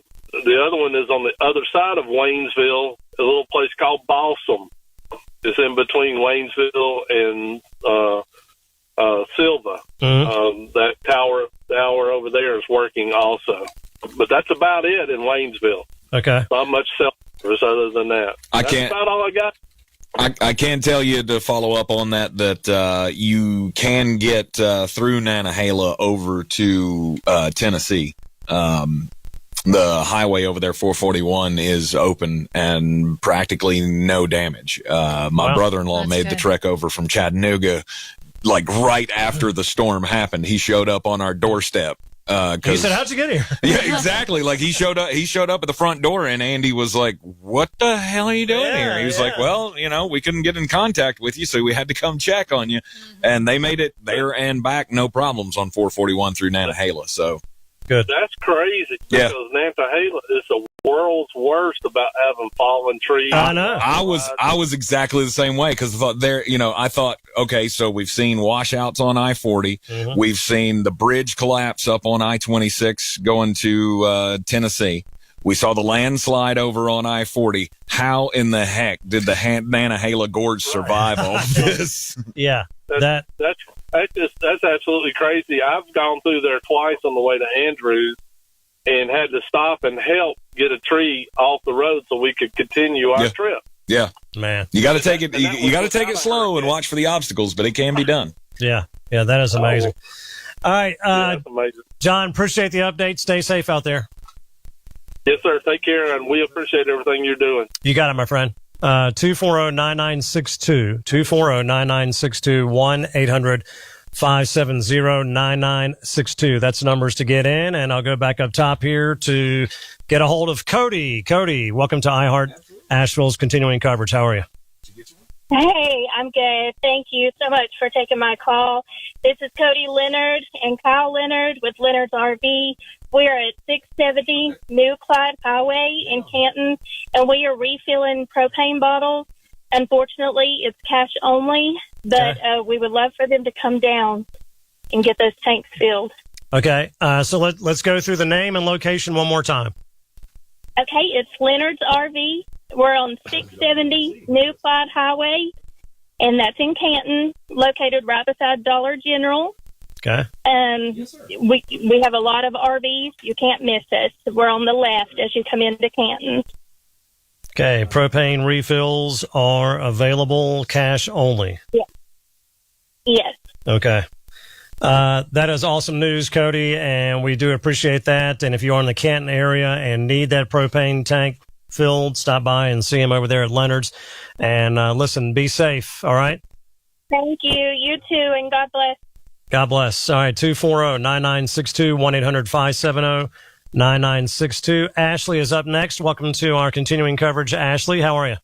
is on the other side of Waynesville, a little place called Balsam. It's in between Waynesville and Silva. That tower over there is working also. But that's about it in Waynesville. Okay. Not much cell service other than that. That's about all I got. I can tell you to follow up on that you can get through Nantahala over to Tennessee. The highway over there, 441, is open and practically no damage. My brother-in-law made the trek over from Chattanooga, like right after the storm happened. He showed up on our doorstep. He said, "How'd you get here?" Yeah, exactly. Like he showed up at the front door, and Andy was like, "What the hell are you doing here?" He was like, "Well, we couldn't get in contact with you, so we had to come check on you." And they made it there and back, no problems on 441 through Nantahala. So. Good. That's crazy because Nantahala is the world's worst about having fallen trees. I know. I was exactly the same way because I thought, okay, so we've seen washouts on I-40. We've seen the bridge collapse up on I-26 going to Tennessee. We saw the landslide over on I-40. How in the heck did the Nantahala Gorge survive all this? Yeah. That's absolutely crazy. I've gone through there twice on the way to Andrews and had to stop and help get a tree off the road so we could continue our trip. Yeah, man, you got to take it. You got to take it slow and watch for the obstacles, but it can be done. Yeah, that is amazing. All right, that's amazing. John, appreciate the update. Stay safe out there. Yes, sir. Take care, and we appreciate everything you're doing. You got it, my friend. 240-9962, 240-9962, 1-800-570-9962. That's the numbers to get in, and I'll go back up top here to get a hold of Cody. Cody, welcome to iHeart Asheville's continuing coverage. How are you? Hey, I'm good. Thank you so much for taking my call. This is Cody Leonard and Kyle Leonard with Leonard's RV. We are at 670 New Clyde Highway in Canton, and we are refilling propane bottles. Unfortunately, it's cash only, but we would love for them to come down and get those tanks filled. Okay, so let's go through the name and location one more time. Okay, it's Leonard's RV. We're on 670 New Clyde Highway, and that's in Canton, located right beside Dollar General. Okay. We have a lot of RVs. You can't miss us. We're on the left as you come into Canton. Okay, propane refills are available, cash only. Yeah. Yes. Okay. That is awesome news, Cody, and we do appreciate that. And if you are in the Canton area and need that propane tank filled, stop by and see him over there at Leonard's. And listen, be safe, all right? Thank you. You too, and God bless. God bless. All right, 240-9962, 1-800-570-9962. Ashley is up next. Welcome to our continuing coverage. Ashley, how are you?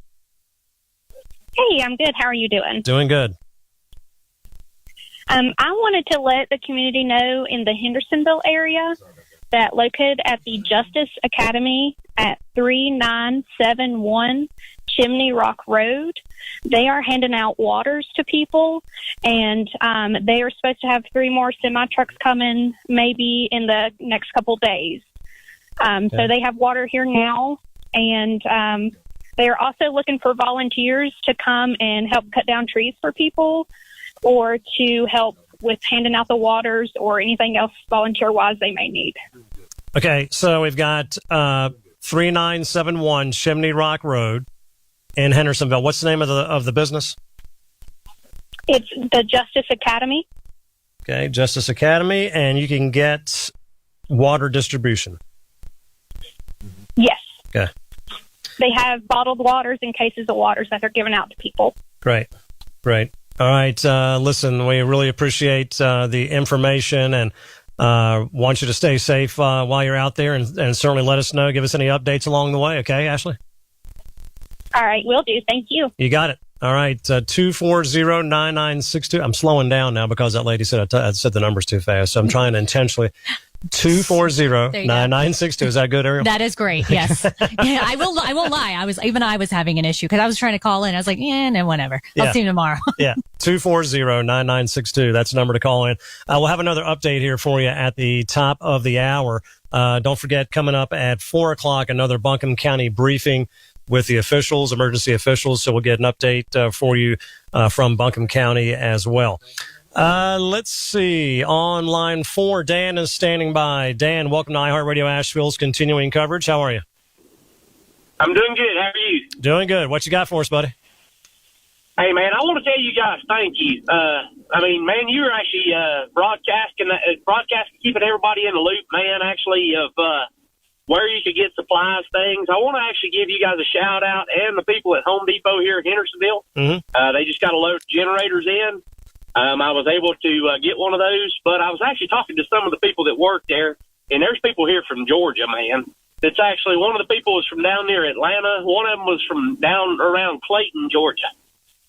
Hey, I'm good. How are you doing? Doing good. I wanted to let the community know in the Hendersonville area that located at the Justice Academy at 3971 Chimney Rock Road, they are handing out waters to people, and they are supposed to have 3 more semi-trucks coming maybe in the next couple days. So they have water here now, and they are also looking for volunteers to come and help cut down trees for people or to help with handing out the waters or anything else volunteer-wise they may need. Okay, so we've got 3971 Chimney Rock Road in Hendersonville. What's the name of the business? It's the Justice Academy. Okay, Justice Academy, and you can get water distribution. Yes. Okay. They have bottled waters and cases of waters that they're giving out to people. Great. All right, listen, we really appreciate the information and want you to stay safe while you're out there, and certainly let us know. Give us any updates along the way, okay, Ashley? All right, will do. Thank you. You got it. All right, 240-9962. I'm slowing down now because that lady said I said the numbers too fast, so I'm trying to intentionally. 240-9962. Is that good, Ariel? That is great. Yes. Yeah, I won't lie. I was having an issue because I was trying to call in. I was like, no, whatever. I'll see you tomorrow. Yeah. 240-9962. That's the number to call in. We'll have another update here for you at the top of the hour. Don't forget, coming up at 4:00, another Buncombe County briefing with the officials, emergency officials. So we'll get an update for you from Buncombe County as well. Let's see. On line 4, Dan is standing by. Dan, welcome to iHeartRadio Asheville's continuing coverage. How are you? I'm doing good. How are you? Doing good. What you got for us, buddy? Hey, man, I want to tell you guys thank you. Man, you were actually broadcasting, keeping everybody in the loop, man, actually, of where you could get supplies, things. I want to actually give you guys a shout-out and the people at Home Depot here in Hendersonville. Mm-hmm. They just got a load of generators in. I was able to get one of those, but I was actually talking to some of the people that work there, and there's people here from Georgia, man. It's actually, one of the people was from down near Atlanta. One of them was from down around Clayton, Georgia.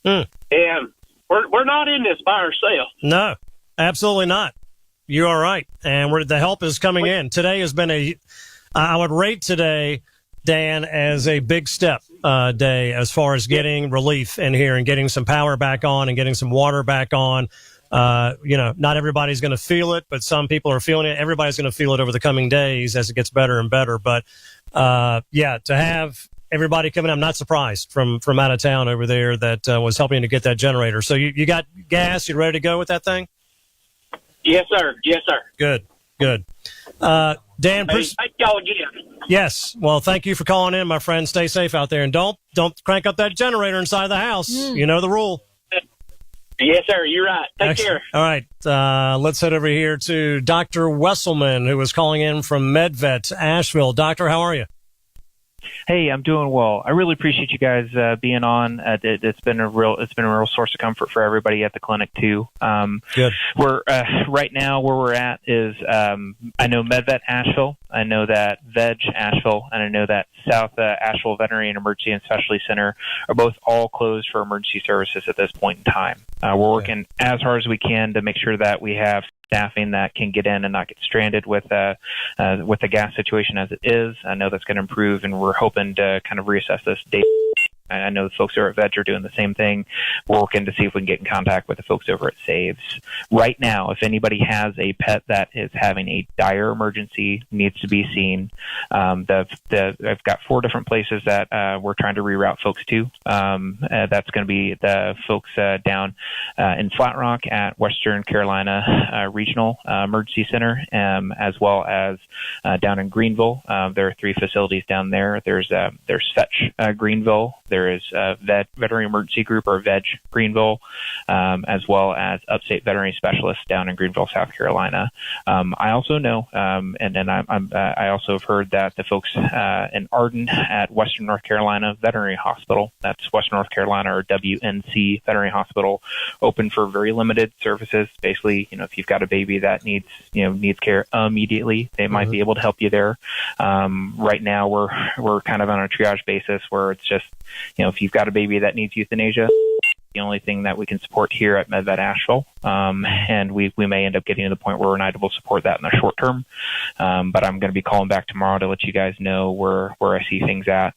And we're not in this by ourselves. No, absolutely not. You are right. And the help is coming in. Today has been I would rate today, Dan, as a big step day as far as getting relief in here and getting some power back on and getting some water back on. Not everybody's going to feel it, but some people are feeling it. Everybody's going to feel it over the coming days as it gets better and better. But, to have everybody coming, I'm not surprised from out of town over there that was helping to get that generator. So you got gas, you ready to go with that thing? Yes, sir. Yes, sir. Good. Dan, thank y'all again. Yes. Well, thank you for calling in, my friend. Stay safe out there, and don't crank up that generator inside the house. You know the rule. Yes, sir. You're right. Take care. All right. Let's head over here to Dr. Wesselman, who is calling in from MedVet, Asheville. Doctor, how are you? Hey, I'm doing well. I really appreciate you guys being on. It's been a real source of comfort for everybody at the clinic too. Good. We're right now where we're at is I know MedVet Asheville, I know that Veg Asheville, and I know that South Asheville Veterinary and Emergency and Specialty Center are both all closed for emergency services at this point in time. We're working as hard as we can to make sure that we have staffing that can get in and not get stranded with the gas situation as it is. I know that's going to improve, and we're hoping to kind of reassess this date. I know the folks over at Veg are doing the same thing. We're working to see if we can get in contact with the folks over at Saves. Right now, if anybody has a pet that is having a dire emergency, needs to be seen, I've got 4 different places that we're trying to reroute folks to. That's going to be the folks down in Flat Rock at Western Carolina Regional Emergency Center, as well as down in Greenville. There are 3 facilities down there. There's Fetch Greenville. There is Veterinary Emergency Group, or Veg Greenville, as well as Upstate Veterinary Specialists down in Greenville, South Carolina. I also know, I also have heard that the folks in Arden at Western North Carolina Veterinary Hospital, that's Western North Carolina, or WNC Veterinary Hospital, open for very limited services. Basically, if you've got a baby that needs care immediately, they might be able to help you there. Right now, we're kind of on a triage basis where it's just, if you've got a baby that needs euthanasia, the only thing that we can support here at MedVet Asheville. And we may end up getting to the point where we're not able to support that in the short term. But I'm going to be calling back tomorrow to let you guys know where I see things at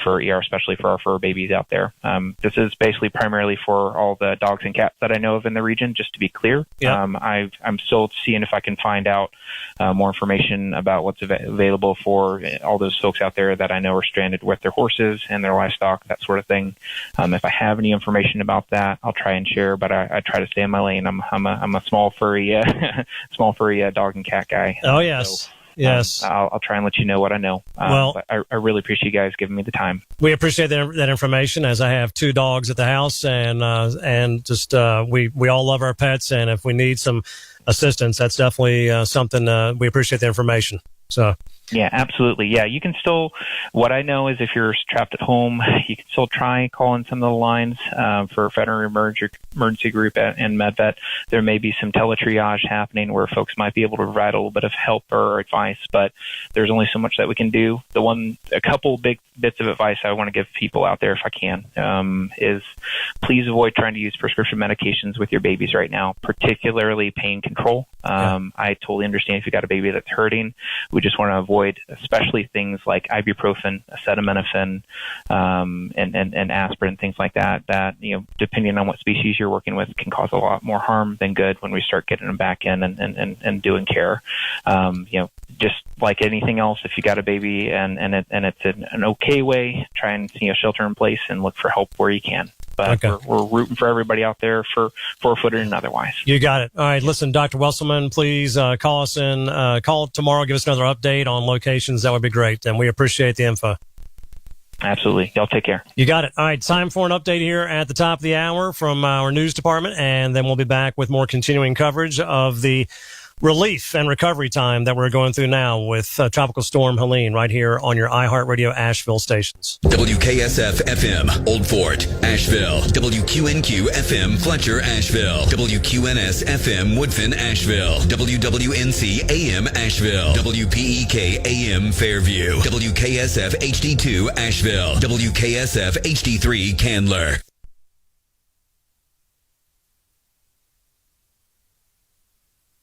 for ER, especially for our fur babies out there. This is basically primarily for all the dogs and cats that I know of in the region, just to be clear. Yeah. I'm still seeing if I can find out more information about what's available for all those folks out there that I know are stranded with their horses and their livestock, that sort of thing. If I have any information about that, I'll try and share, but I try to stay in my lane. I'm a small furry dog and cat guy. Oh yes. So, yes. I'll try and let you know what I know. But I really appreciate you guys giving me the time. We appreciate that information, as I have 2 dogs at the house, and just we all love our pets, and if we need some assistance, that's definitely something we appreciate the information. So. Yeah, absolutely. Yeah, you can still, what I know is if you're trapped at home, you can still try calling some of the lines for Veterinary Emergency Group and MedVet. There may be some teletriage happening where folks might be able to provide a little bit of help or advice, but there's only so much that we can do. A couple big bits of advice I want to give people out there, if I can, is please avoid trying to use prescription medications with your babies right now, particularly pain control. I totally understand if you've got a baby that's hurting. We just want to avoid especially things like ibuprofen, acetaminophen, and aspirin, things like that, depending on what species you're working with, can cause a lot more harm than good when we start getting them back in and doing care. Just like anything else, if you got a baby and it's an okay way, try and shelter in place and look for help where you can. But we're rooting for everybody out there for 4-footed and otherwise. You got it. All right. Listen, Dr. Wesselman, please call us call tomorrow. Give us another update on locations. That would be great. And we appreciate the info. Absolutely. Y'all take care. You got it. All right. Time for an update here at the top of the hour from our news department. And then we'll be back with more continuing coverage of the relief and recovery time that we're going through now with Tropical Storm Helene right here on your iHeart Radio Asheville stations. WKSF FM, Old Fort, Asheville. WQNQ FM, Fletcher, Asheville. WQNS FM, Woodfin, Asheville. WWNC AM, Asheville. WPEK AM, Fairview. WKSF HD2, Asheville. WKSF HD3, Candler.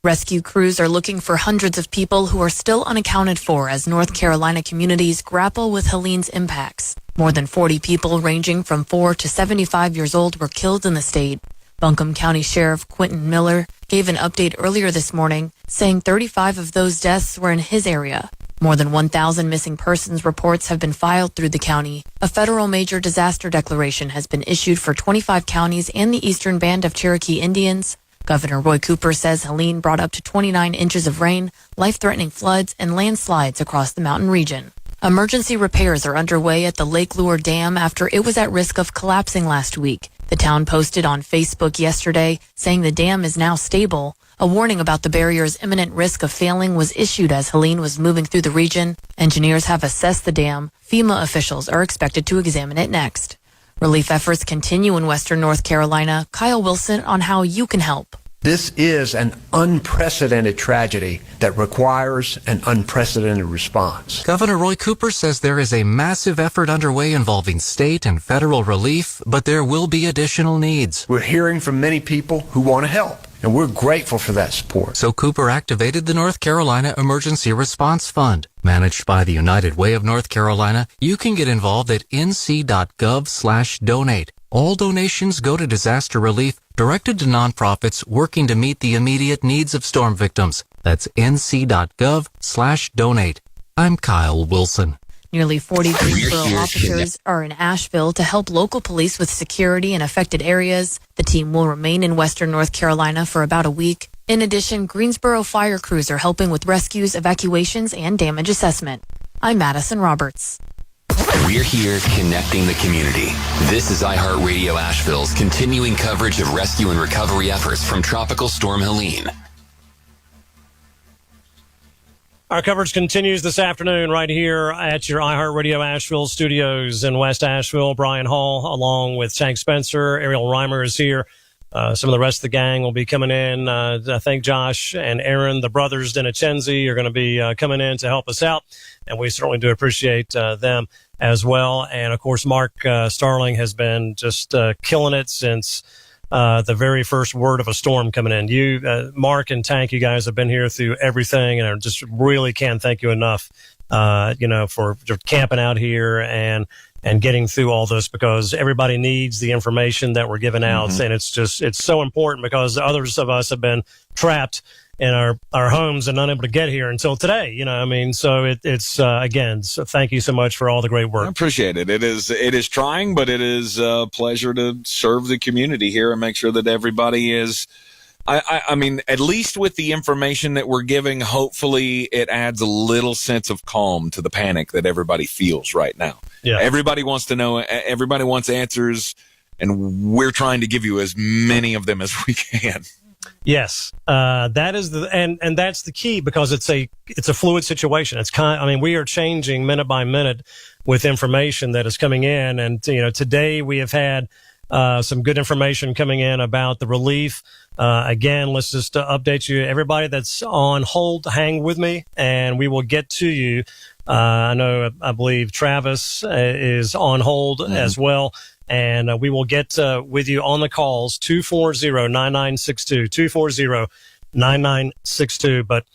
Rescue crews are looking for hundreds of people who are still unaccounted for as North Carolina communities grapple with Helene's impacts. More than 40 people ranging from 4 to 75 years old were killed in the state. Buncombe County Sheriff Quentin Miller gave an update earlier this morning, saying 35 of those deaths were in his area. More than 1,000 missing persons reports have been filed through the county. A federal major disaster declaration has been issued for 25 counties and the Eastern Band of Cherokee Indians. Governor Roy Cooper says Helene brought up to 29 inches of rain, life-threatening floods, and landslides across the mountain region. Emergency repairs are underway at the Lake Lure Dam after it was at risk of collapsing last week. The town posted on Facebook yesterday saying the dam is now stable. A warning about the barrier's imminent risk of failing was issued as Helene was moving through the region. Engineers have assessed the dam. FEMA officials are expected to examine it next. Relief efforts continue in western North Carolina. Kyle Wilson on how you can help. This is an unprecedented tragedy that requires an unprecedented response. Governor Roy Cooper says there is a massive effort underway involving state and federal relief, but there will be additional needs. We're hearing from many people who want to help, and we're grateful for that support. So Cooper activated the North Carolina Emergency Response Fund. Managed by the United Way of North Carolina, you can get involved at nc.gov/donate. All donations go to disaster relief directed to nonprofits working to meet the immediate needs of storm victims. That's nc.gov/donate. I'm Kyle Wilson. Nearly 40 Greensboro officers are in Asheville to help local police with security in affected areas. The team will remain in western North Carolina for about a week. In addition, Greensboro fire crews are helping with rescues, evacuations, and damage assessment. I'm Madison Roberts. We're here connecting the community. This is iHeart Radio Asheville's continuing coverage of rescue and recovery efforts from Tropical Storm Helene. Our coverage continues this afternoon right here at your iHeart Radio Asheville studios in West Asheville. Brian Hall, along with Tank Spencer, Ariel Reimer is here. Some of the rest of the gang will be coming in. I think Josh and Aaron, the brothers DiNicenzi, are going to be coming in to help us out, and we certainly do appreciate them as well. And of course, Mark Starling has been just killing it since the very first word of a storm coming in. You, Mark and Tank, you guys have been here through everything, and I just really can't thank you enough, for camping out here and getting through all this, because everybody needs the information that we're giving out. Mm-hmm. And it's so important, because others of us have been trapped in our homes and unable to get here until today, so again, so thank you so much for all the great work. I appreciate it. It is trying, but it is a pleasure to serve the community here and make sure that everybody is, I mean, at least with the information that we're giving, hopefully it adds a little sense of calm to the panic that everybody feels right now. Yeah. Everybody wants to know, everybody wants answers, and we're trying to give you as many of them as we can. Yes, that is and that's the key, because it's a fluid situation. We are changing minute by minute with information that is coming in, and today we have had some good information coming in about the relief. Again, let's just update you, everybody that's on hold. Hang with me, and we will get to you. I believe Travis is on hold as well. And we will get with you on the calls, 240-9962, 240-9962. But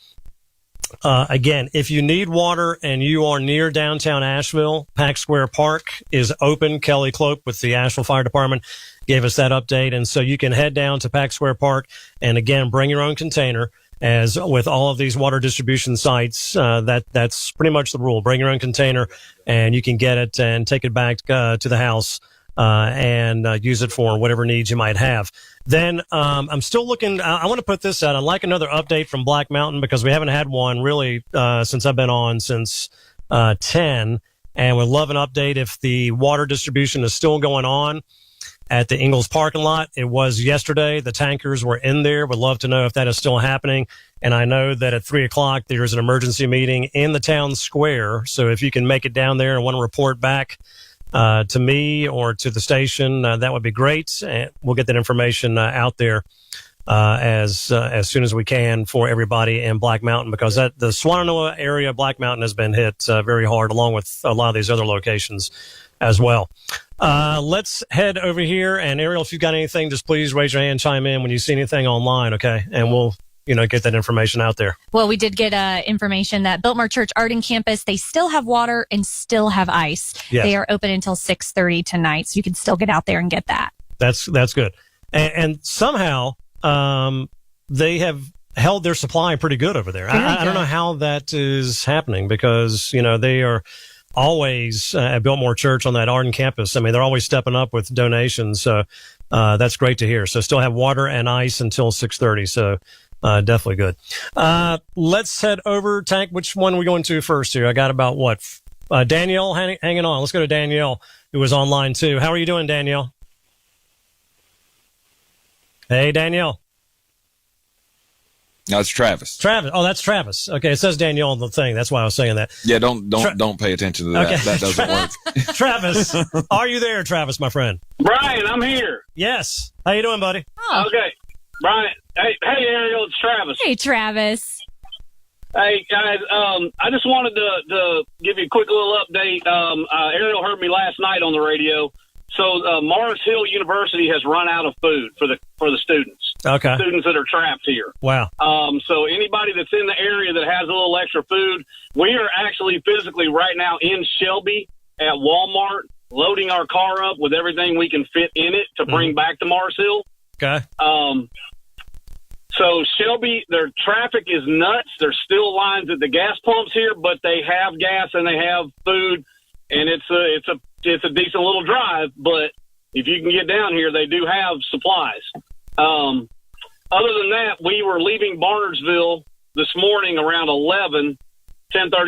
again, if you need water and you are near downtown Asheville, Pack Square Park is open. Kelly Cloak with the Asheville Fire Department gave us that update. And so you can head down to Pack Square Park and, again, bring your own container. As with all of these water distribution sites, that's pretty much the rule. Bring your own container, and you can get it and take it back to the house. And use it for whatever needs you might have. Then I'm still looking. I want to put this out. I'd like another update from Black Mountain, because we haven't had one really since I've been on since 10. And would love an update if the water distribution is still going on at the Ingalls parking lot. It was yesterday. The tankers were in there. Would love to know if that is still happening. And I know that at 3:00 there's an emergency meeting in the town square. So if you can make it down there and want to report back to me or to the station, that would be great. And we'll get that information out there as soon as we can for everybody in Black Mountain, because the Swannanoa area, Black Mountain, has been hit very hard, along with a lot of these other locations as well. Let's head over here. And Ariel, if you've got anything, just please raise your hand, chime in when you see anything online, okay? And we'll get that information out there. Well, we did get information that Biltmore Church Arden campus, they still have water and still have ice. Yes. They are open until 6:30 tonight, so you can still get out there and get that. That's good. And somehow they have held their supply pretty good over there. I don't know how that is happening, because they are always at Biltmore Church on that Arden campus. I mean, they're always stepping up with donations, so that's great to hear. So still have water and ice until 6:30. So definitely good. Let's head over. Tank, which one are we going to first here? I got about Danielle hanging on. Let's go to Danielle, who was online too. How are you doing, Danielle? Hey, Danielle. No, it's Travis. Travis. Oh, that's Travis. Okay, it says Danielle on the thing. That's why I was saying that. Yeah, don't pay attention to that. Okay. That doesn't work. Travis, are you there, Travis, my friend? Brian, I'm here. Yes. How you doing, buddy? Okay. Brian, hey, Ariel, it's Travis. Hey, Travis. Hey, guys, I just wanted to give you a quick little update. Ariel heard me last night on the radio. So Morris Hill University has run out of food for the students. Okay. Students that are trapped here. Wow. So anybody that's in the area that has a little extra food, we are actually physically right now in Shelby at Walmart, loading our car up with everything we can fit in it to bring back to Morris Hill. Okay. So Shelby, their traffic is nuts. There's still lines at the gas pumps here, but they have gas and they have food, and it's a decent little drive. But if you can get down here, they do have supplies. Other than that, we were leaving Barnersville this morning around 10:30,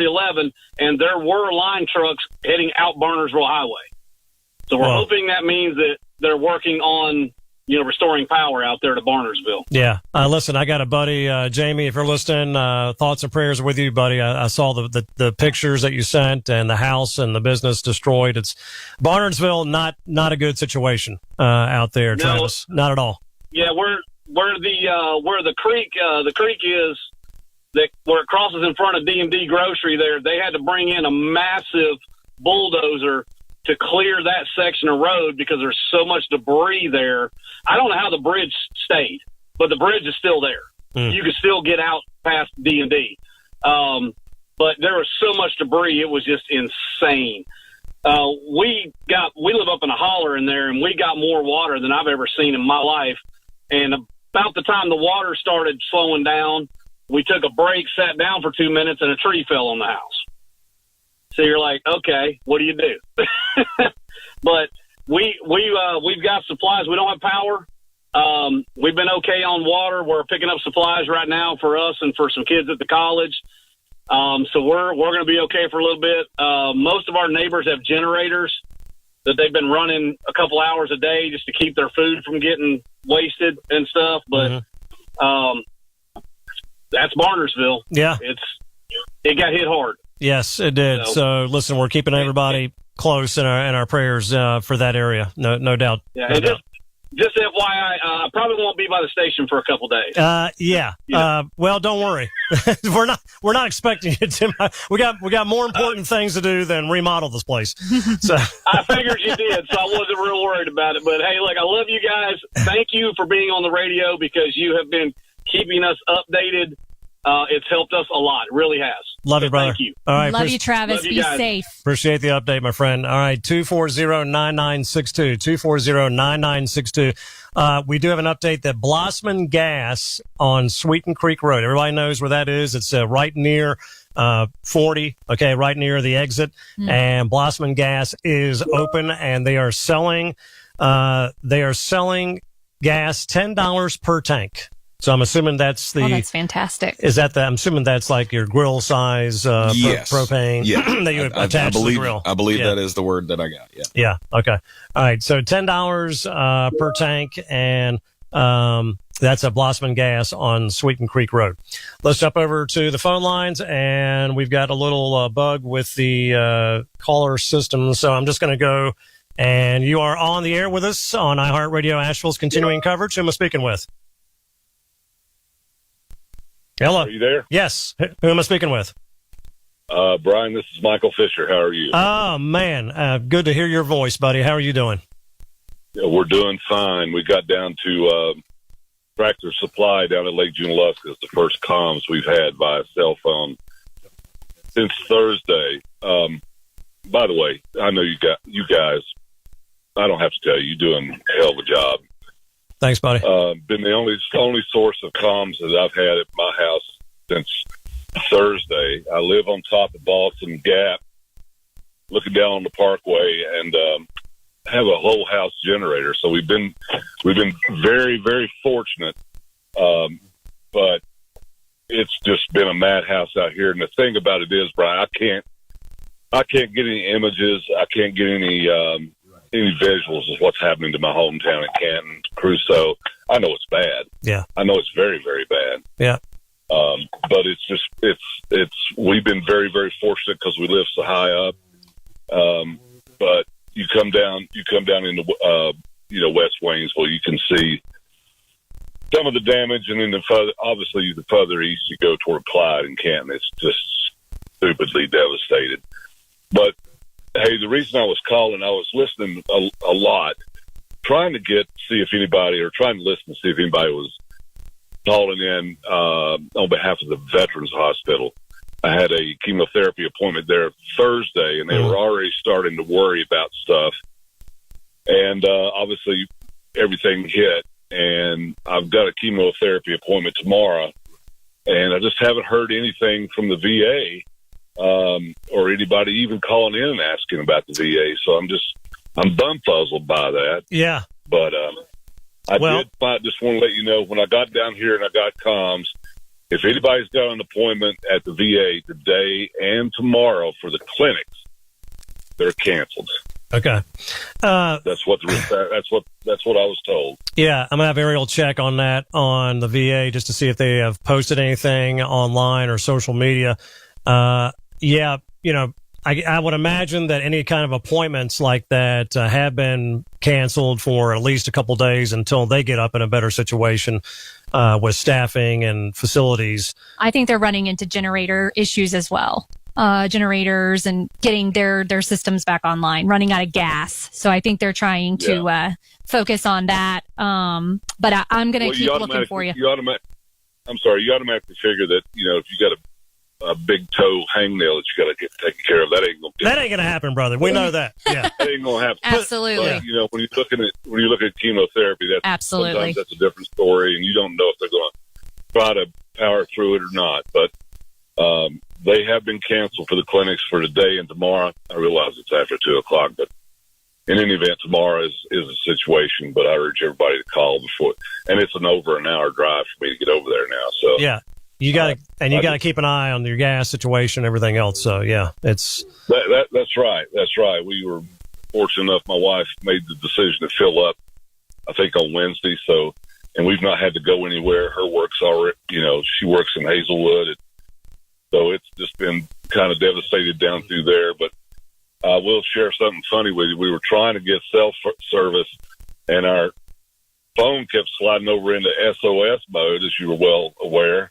11, and there were line trucks heading out Barnersville Highway. So we're hoping that means that they're working on, restoring power out there to Barnersville. Yeah. Listen, I got a buddy, Jamie, if you're listening, thoughts and prayers with you, buddy. I saw the pictures that you sent and the house and the business destroyed. It's Barnersville, not a good situation, out there, Travis. Not at all. Yeah. Where the creek is, where it crosses in front of D&D Grocery there, they had to bring in a massive bulldozer to clear that section of road because there's so much debris there. I don't know how the bridge stayed, but the bridge is still there. You can still get out past D&D. But there was so much debris, it was just insane. We live up in a holler in there, and we got more water than I've ever seen in my life. And about the time the water started slowing down, we took a break, sat down for 2 minutes, and a tree fell on the house. So you're like, okay, what do you do? But we've got supplies. We don't have power. We've been okay on water. We're picking up supplies right now for us and for some kids at the college. So we're going to be okay for a little bit. Most of our neighbors have generators that they've been running a couple hours a day just to keep their food from getting wasted and stuff. But that's Barnersville. Yeah, it got hit hard. Yes, it did. So listen, we're keeping everybody close in our prayers for that area. No doubt. Yeah, no doubt. Just FYI, I probably won't be by the station for a couple days. Well, don't worry. we're not expecting you to. We got more important things to do than remodel this place. So I figured you did, so I wasn't real worried about it. But hey, look, I love you guys. Thank you for being on the radio because you have been keeping us updated. It's helped us a lot. It really has. Love you, brother. Thank you. All right. Love you, Travis. Love you Be guys. safe. Appreciate the update, my friend. All right. 240-9962. 240-9962. We do have an update that Blossman Gas on Sweeten Creek Road. Everybody knows where that is. It's right near 40. Okay. Right near the exit. And Blossman Gas is open and they are selling gas $10 per tank. So I'm assuming that's that's fantastic. I'm assuming that's like your grill size, Yes. propane that you attach to the grill. I believe that is the word that I got. Yeah. Yeah. Okay. All right. So $10 per tank, and that's a Blossman Gas on Sweeten Creek Road. Let's jump over to the phone lines, and we've got a little bug with the caller system. So I'm just going to go, and you are on the air with us on iHeart Radio Asheville's continuing coverage. Who am I speaking with? Hello. Are you there? Yes. Who am I speaking with? Brian, this is Michael Fisher. How are you? Oh, man. Good to hear your voice, buddy. How are you doing? Yeah, we're doing fine. We got down to Tractor Supply down at Lake Junaluska. It's the first comms we've had via cell phone since Thursday. By the way, I know you guys, I don't have to tell you, you're doing a hell of a job. Thanks, buddy. Been the only source of comms that I've had at my house since Thursday. I live on top of Balsam Gap, looking down on the Parkway, and have a whole house generator. So we've been very, very fortunate, but it's just been a madhouse out here. And the thing about it is, Brian, I can't get any images. I can't get any visuals of what's happening to my hometown in Canton, Crusoe. I know it's bad. Yeah. I know it's very, very bad. Yeah. But we've been very, very fortunate because we live so high up. But you come down into, West Waynesville, you can see some of the damage. And then the further east you go toward Clyde and Canton, it's just stupidly devastated. But hey, the reason I was calling, I was listening a lot, trying to listen to see if anybody was calling in on behalf of the Veterans Hospital. I had a chemotherapy appointment there Thursday, and they were already starting to worry about stuff. And obviously, everything hit, and I've got a chemotherapy appointment tomorrow, and I just haven't heard anything from the VA or anybody even calling in and asking about the VA. So I'm bumfuzzled by that. Yeah. But I just want to let you know, when I got down here and I got comms, if anybody's got an appointment at the VA today and tomorrow for the clinics, they're canceled. Okay. That's what I was told. Yeah, I'm gonna have Ariel check on that on the VA just to see if they have posted anything online or social media. I would imagine that any kind of appointments like that have been canceled for at least a couple days until they get up in a better situation with staffing and facilities. I think they're running into generator issues as well. Generators and getting their systems back online, running out of gas. So I think they're trying to focus on that. But I'm going to keep looking for you. You automatically figure that, if you got a big toe hangnail that you got to get taken care of, that ain't going to happen, brother. We know that. Yeah, that ain't going to happen. Absolutely. But, when you look at chemotherapy, sometimes that's a different story, and you don't know if they're going to try to power through it or not. But they have been canceled for the clinics for today and tomorrow. I realize it's after 2:00, but in any event, tomorrow is a situation. But I urge everybody to call before, and it's an over an hour drive for me to get over there now. So yeah. You got to keep an eye on your gas situation and everything else. So yeah, it's that's right. That's right. We were fortunate enough. My wife made the decision to fill up, I think, on Wednesday. So, and we've not had to go anywhere. Her work's already, she works in Hazelwood. So it's just been kind of devastated down through there. But I will share something funny with you. We were trying to get cell service, and our phone kept sliding over into SOS mode, as you were well aware.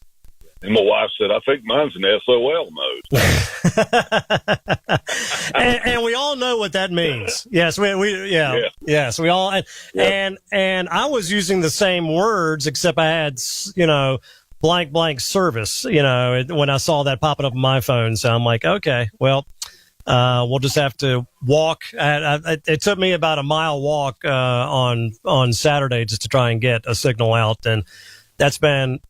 And my wife said, I think mine's in SOL mode. and we all know what that means. Yes, yes, we all, and I was using the same words, except I had, blank service, when I saw that popping up on my phone. So I'm like, okay, well, we'll just have to walk. It took me about a mile walk, on Saturday just to try and get a signal out. And that's been,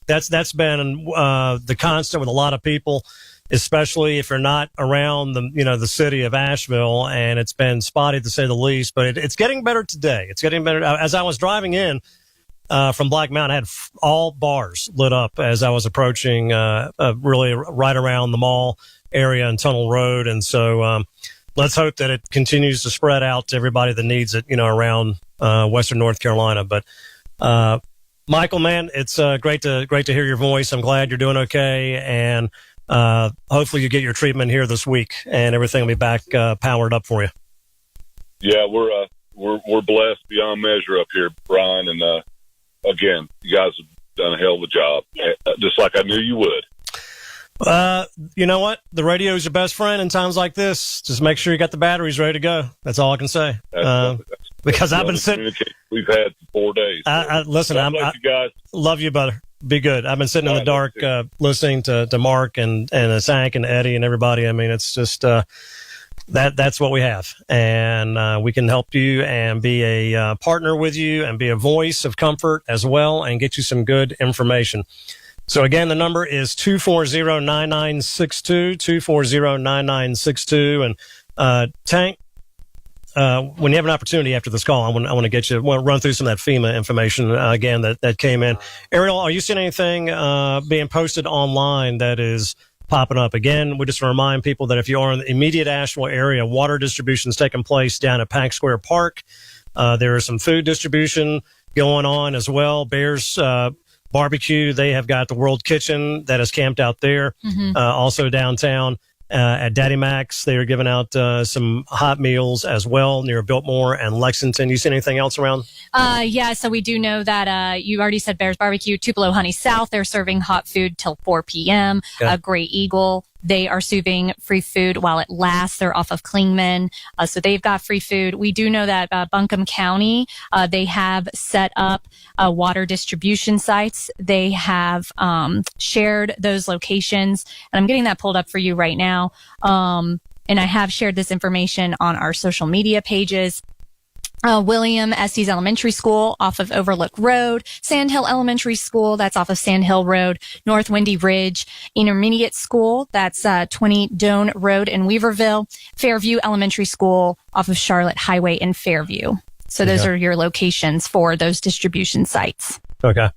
that's been the constant with a lot of people, especially if you're not around the city of Asheville, and it's been spotty to say the least. But it's getting better today. It's getting better. As I was driving in from Black Mountain, I had all bars lit up as I was approaching, really right around the mall area and Tunnel Road, and so let's hope that it continues to spread out to everybody that needs it, around Western North Carolina. But Michael, man, it's great to hear your voice. I'm glad you're doing okay, and hopefully you get your treatment here this week, and everything will be back powered up for you. Yeah, we're blessed beyond measure up here, Brian, and again, you guys have done a hell of a job, just like I knew you would. You know what? The radio is your best friend in times like this. Just make sure you got the batteries ready to go. That's all I can say. Because I've been sitting. We've had 4 days. Listen, I you guys. Love you, brother. Be good. I've been sitting in the dark, listening to Mark and Sank and Eddie and everybody. I mean, it's just that's what we have, and we can help you and be a partner with you and be a voice of comfort as well, and get you some good information. So again, the number is 240-9962, 240-9962. And Tank, when you have an opportunity after this call, I want to get you, run through some of that FEMA information again that came in. Ariel, are you seeing anything being posted online that is popping up? Again, we just remind people that if you are in the immediate Asheville area, water distribution is taking place down at Pack Square Park. There is some food distribution going on as well. Bears barbecue. They have got the World Kitchen that is camped out there, also downtown. At Daddy Mac's, they are giving out some hot meals as well near Biltmore and Lexington. You see anything else around? Yeah, so we do know that you already said Bears Barbecue, Tupelo Honey South. They're serving hot food till 4 p.m. Okay. Great Eagle, they are serving free food while it lasts. They're off of Klingman, so they've got free food. We do know that Buncombe County, they have set up water distribution sites. They have shared those locations, and I'm getting that pulled up for you right now. And I have shared this information on our social media pages. William Estes Elementary School off of Overlook Road, Sandhill Elementary School, that's off of Sandhill Road, North Windy Ridge Intermediate School, that's 20 Doane Road in Weaverville, Fairview Elementary School off of Charlotte Highway in Fairview. So those are your locations for those distribution sites. Okay.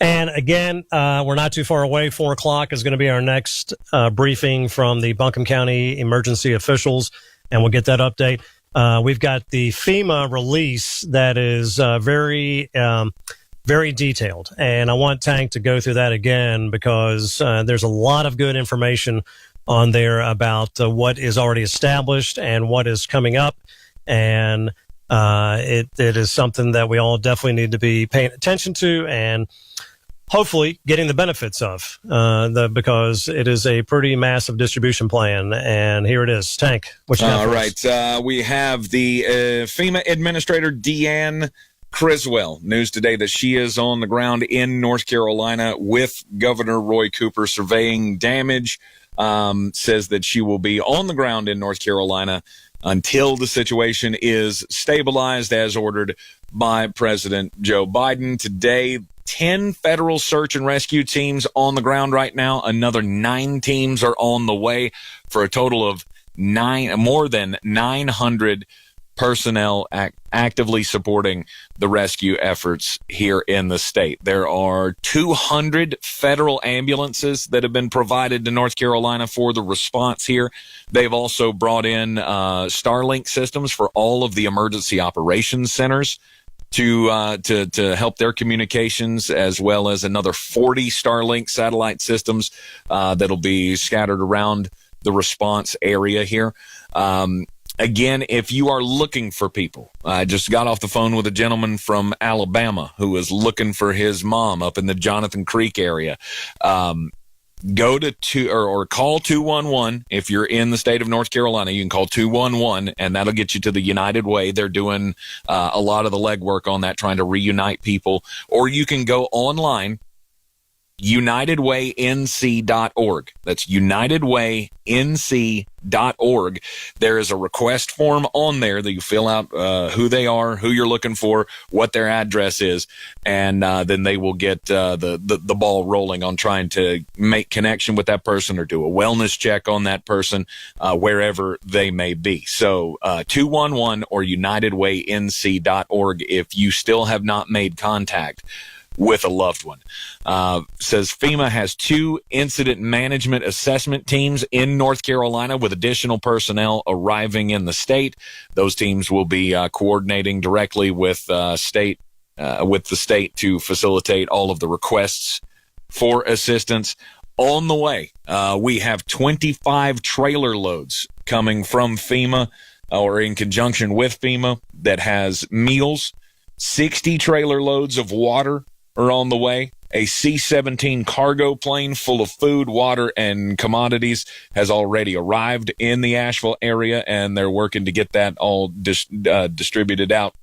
And again, we're not too far away. 4 o'clock is going to be our next briefing from the Buncombe County emergency officials, and we'll get that update. We've got the FEMA release that is very detailed, and I want Tank to go through that again because there's a lot of good information on there about what is already established and what is coming up, and it is something that we all definitely need to be paying attention to and hopefully getting the benefits of because it is a pretty massive distribution plan. And here it is. Tank, what you got all for right. us? We have the FEMA Administrator Deanne Criswell. News today that she is on the ground in North Carolina with Governor Roy Cooper surveying damage. Says that she will be on the ground in North Carolina until the situation is stabilized as ordered by President Joe Biden. Today, 10 federal search and rescue teams on the ground right now. Another 9 teams are on the way for a total of more than 900 personnel actively supporting the rescue efforts here in the state. There are 200 federal ambulances that have been provided to North Carolina for the response here. They've also brought in Starlink systems for all of the emergency operations centers to help their communications, as well as another 40 Starlink satellite systems that'll be scattered around the response area here. Again, if you are looking for people, I just got off the phone with a gentleman from Alabama who is looking for his mom up in the Jonathan Creek area. Go to or call 211 if you're in the state of North Carolina. You can call 211, and that'll get you to the United Way. They're doing a lot of the legwork on that, trying to reunite people. Or you can go online, UnitedWayNC.org. That's UnitedWayNC.org. There is a request form on there that you fill out who they are, who you're looking for, what their address is, and then they will get the ball rolling on trying to make connection with that person or do a wellness check on that person wherever they may be. So 211 or UnitedWayNC.org if you still have not made contact with a loved one. Says FEMA has 2 incident management assessment teams in North Carolina with additional personnel arriving in the state. Those teams will be coordinating directly with the state to facilitate all of the requests for assistance. On the way, we have 25 trailer loads coming from FEMA or in conjunction with FEMA that has meals. 60 trailer loads of water are on the way. A C-17 cargo plane full of food, water, and commodities has already arrived in the Asheville area, and they're working to get that all distributed out.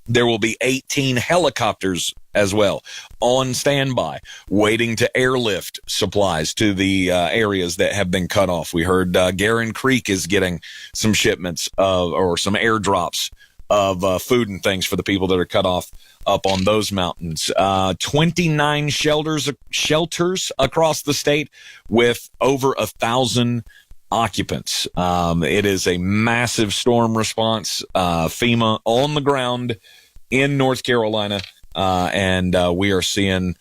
There will be 18 helicopters as well on standby, waiting to airlift supplies to the areas that have been cut off. We heard Garin Creek is getting some shipments or some airdrops of food and things for the people that are cut off up on those mountains. 29 shelters across the state with over 1,000 occupants. It is a massive storm response. FEMA on the ground in North Carolina, and we are seeing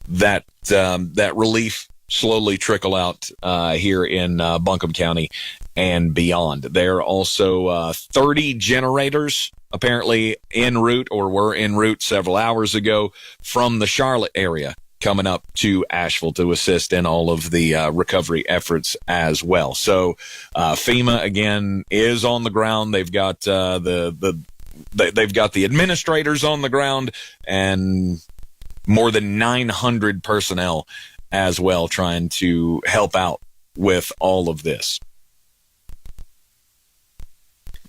that relief slowly trickle out here in Buncombe County and beyond. There are also 30 generators apparently en route or were en route several hours ago from the Charlotte area coming up to Asheville to assist in all of the recovery efforts as well. So FEMA again is on the ground. They've got they've got the administrators on the ground and more than 900 personnel as well trying to help out with all of this.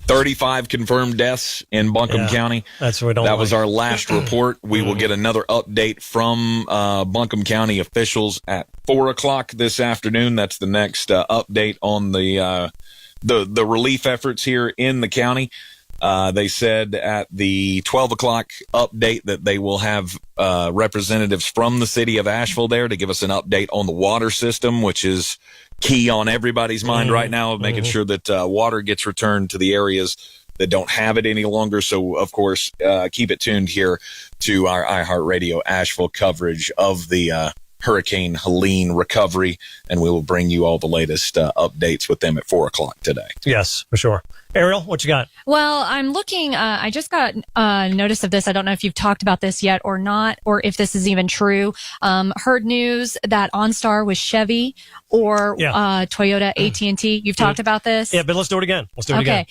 35 confirmed deaths in Buncombe County. That's what we don't. That was our last report. We will get another update from Buncombe County officials at 4:00 this afternoon. That's the next update on the relief efforts here in the county. They said at the 12:00 update that they will have representatives from the city of Asheville there to give us an update on the water system, which is key on everybody's mind right now, of making sure that water gets returned to the areas that don't have it any longer. So, of course, keep it tuned here to our iHeart Radio Asheville coverage of the Hurricane Helene recovery, and we will bring you all the latest updates with them at 4:00 today. Yes, for sure. Ariel, what you got? Well, I'm looking, I just got notice of this. I don't know if you've talked about this yet or not, or if this is even true. Heard news that OnStar was Chevy or Toyota AT&T. You've talked about this? Yeah, but let's do it again. Okay.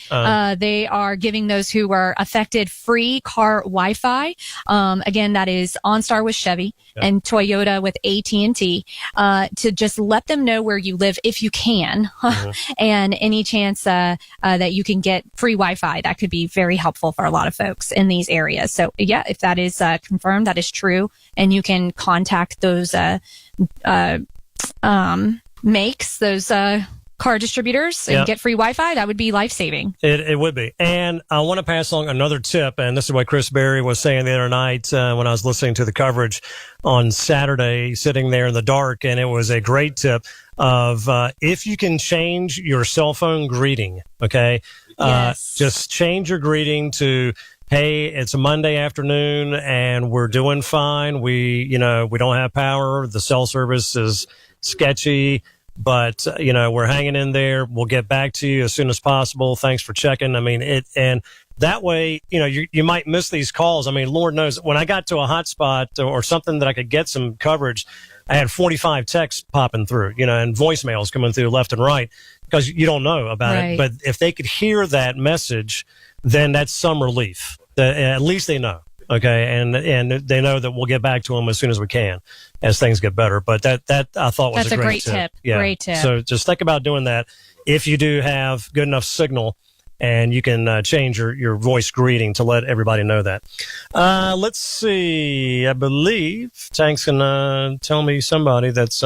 They are giving those who were affected free car Wi-Fi. Again, that is OnStar with Chevy and Toyota with AT&T, to just let them know where you live if you can, and any chance that you can get free Wi-Fi. That could be very helpful for a lot of folks in these areas. So yeah, if that is confirmed, that is true, and you can contact those makes, those car distributors, and get free Wi-Fi, that would be life-saving. It would be. And I want to pass along another tip, and this is what Chris Berry was saying the other night when I was listening to the coverage on Saturday, sitting there in the dark, and it was a great tip of if you can change your cell phone greeting, okay? Just change your greeting to, hey, it's a Monday afternoon and we're doing fine. We don't have power. The cell service is sketchy, but, we're hanging in there. We'll get back to you as soon as possible. Thanks for checking. I mean, and that way, you might miss these calls. I mean, Lord knows, when I got to a hotspot or something that I could get some coverage, I had 45 texts popping through, and voicemails coming through left and right, because you don't know about it. But if they could hear that message, then that's some relief. At least they know. Okay. And they know that we'll get back to them as soon as we can, as things get better. But that I thought was a great tip. Yeah. Great tip. So just think about doing that if you do have good enough signal, and you can change your voice greeting to let everybody know that. Let's see. I believe Tank's going to tell me somebody that's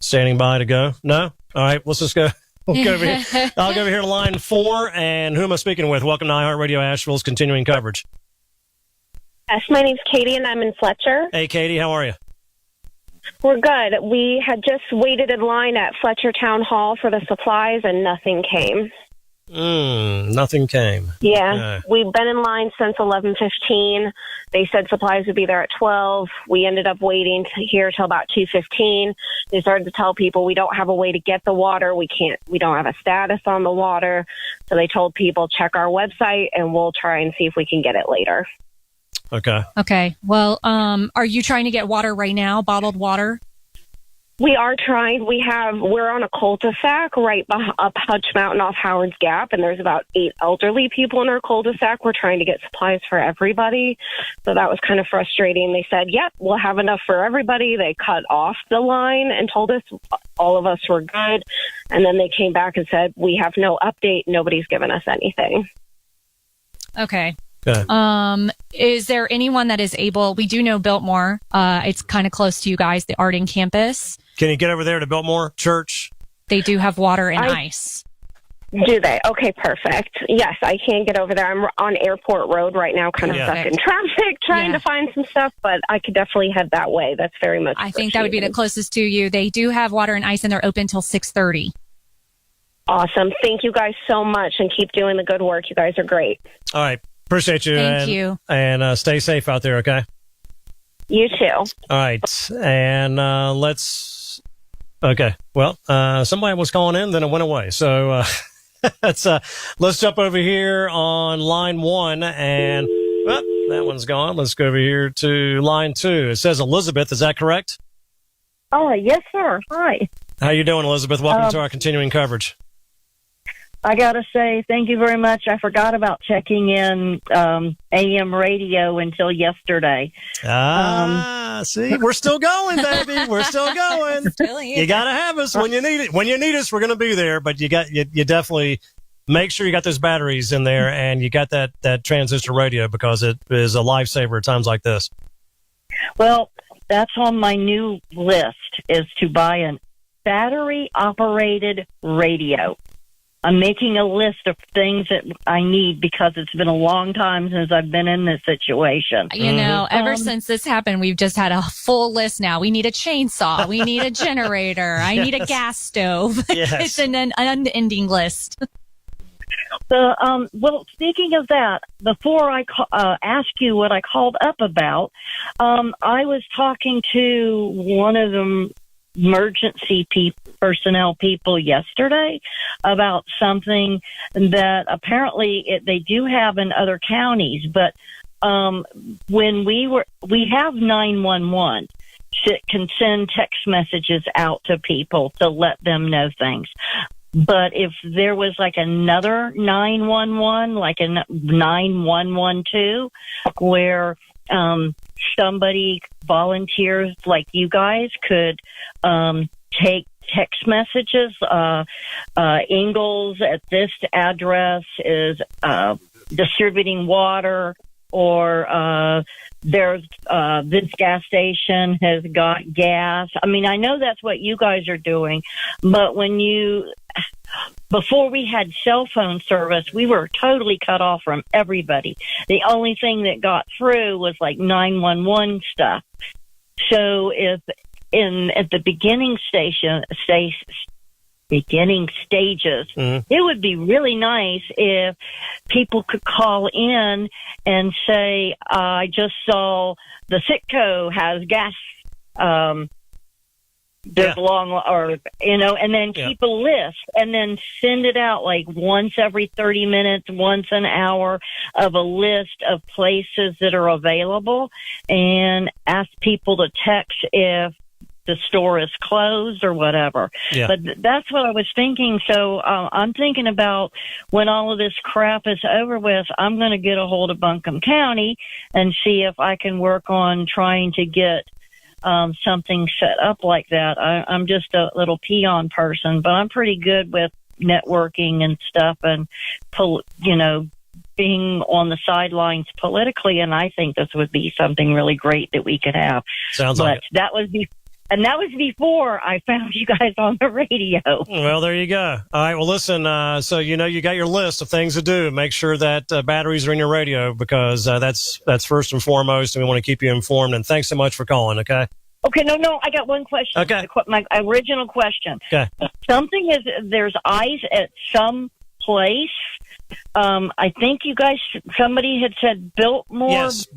standing by to go. No? All right. Let's just go. We'll go over here. I'll go over here to line 4. And who am I speaking with? Welcome to iHeart Radio Asheville's continuing coverage. Yes, my name's Katie, and I'm in Fletcher. Hey, Katie. How are you? We're good. We had just waited in line at Fletcher Town Hall for the supplies, and nothing came. Nothing came. Yeah, we've been in line since 11:15. They said supplies would be there at 12. We ended up waiting here till about 2:15. They started to tell people we don't have a way to get the water. We don't have a status on the water. So they told people check our website and we'll try and see if we can get it later. Okay. Well, are you trying to get water right now? Bottled water? We are trying. We're on a cul-de-sac right up Hutch Mountain off Howard's Gap, and there's about 8 elderly people in our cul-de-sac. We're trying to get supplies for everybody. So that was kind of frustrating. They said, yep, we'll have enough for everybody. They cut off the line and told us all of us were good. And then they came back and said, we have no update. Nobody's given us anything. Okay. Is there anyone that is able? We do know Biltmore. It's kind of close to you guys, the Arden campus. Can you get over there to Biltmore Church? They do have water and ice. Do they? Okay, perfect. Yes, I can get over there. I'm on Airport Road right now, kind of stuck in traffic, trying to find some stuff, but I could definitely head that way. That's very much I think that would be the closest to you. They do have water and ice, and they're open till 6:30. Awesome. Thank you guys so much, and keep doing the good work. You guys are great. All right. Appreciate you. Thank you. And stay safe out there, okay? You too. All right. And okay. Well, somebody was calling in, then it went away. So let's jump over here on line 1. And that one's gone. Let's go over here to line 2. It says Elizabeth. Is that correct? Oh, yes, sir. Hi. How you doing, Elizabeth? Welcome to our continuing coverage. I got to say thank you very much. I forgot about checking in AM radio until yesterday. See, we're still going, baby. We're still going. You got to have us when you need it. When you need us, we're going to be there. But you definitely make sure you got those batteries in there and you got that transistor radio, because it is a lifesaver at times like this. Well, that's on my new list, is to buy a battery-operated radio. I'm making a list of things that I need because it's been a long time since I've been in this situation. You know, ever since this happened, we've just had a full list now. We need a chainsaw. We need a generator. I need a gas stove. Yes. It's an unending list. Well, speaking of that, before I ask you what I called up about, I was talking to one of the emergency personnel people yesterday about something that apparently they do have in other counties. But when we have 911 that can send text messages out to people to let them know things. But if there was like another 911, like a 9112, where somebody, volunteers like you guys, could take text messages, Ingalls at this address is distributing water, or there's this gas station has got gas. I mean, I know that's what you guys are doing, but before we had cell phone service, we were totally cut off from everybody. The only thing that got through was like 911 stuff. So if at the beginning stages, it would be really nice if people could call in and say, I just saw the Sitco has gas, and then keep a list and then send it out like once every 30 minutes, once an hour, of a list of places that are available, and ask people to text if the store is closed or whatever. Yeah. But that's what I was thinking. So I'm thinking about when all of this crap is over with, I'm going to get a hold of Buncombe County and see if I can work on trying to get something set up like that. I'm just a little peon person, but I'm pretty good with networking and stuff and, being on the sidelines politically. And I think this would be something really great that we could have. Sounds like it. And that was before I found you guys on the radio. Well, there you go. All right. Well, listen, so you got your list of things to do. Make sure that batteries are in your radio, because that's first and foremost, and we want to keep you informed. And thanks so much for calling, okay? Okay, no, I got one question. Okay. My original question. Okay. There's ice at some place. I think somebody had said Biltmore. Yes,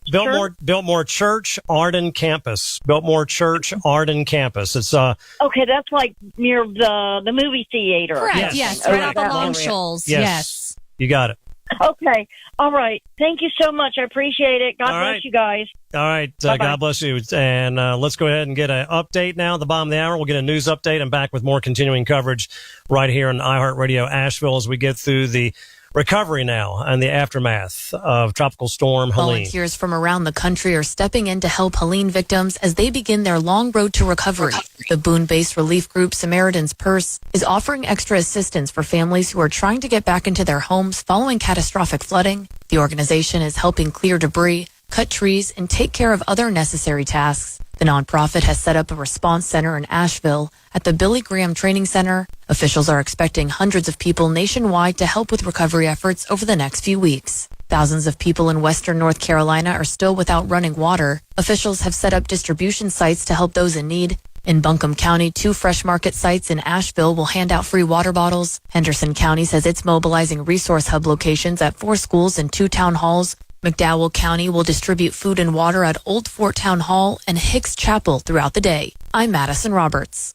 Biltmore Church, Arden Campus. Biltmore Church, Arden Campus. It's okay, that's like near the movie theater. Correct. Yes, right off of Long Shoals. Yes. You got it. Okay. All right. Thank you so much. I appreciate it. God bless you guys. All right. God bless you. And let's go ahead and get an update now at the bottom of the hour. We'll get a news update and back with more continuing coverage right here on iHeart Radio Asheville as we get through the recovery now and the aftermath of Tropical Storm Helene. Volunteers from around the country are stepping in to help Helene victims as they begin their long road to recovery. The Boone-based relief group Samaritan's Purse is offering extra assistance for families who are trying to get back into their homes following catastrophic flooding. The organization is helping clear debris, cut trees, and take care of other necessary tasks. The nonprofit has set up a response center in Asheville at the Billy Graham Training Center. Officials are expecting hundreds of people nationwide to help with recovery efforts over the next few weeks. Thousands of people in western North Carolina are still without running water. Officials have set up distribution sites to help those in need. In Buncombe County, 2 Fresh Market sites in Asheville will hand out free water bottles. Henderson County says it's mobilizing resource hub locations at 4 schools and 2 town halls. McDowell County will distribute food and water at Old Fort Town Hall and Hicks Chapel throughout the day. I'm Madison Roberts.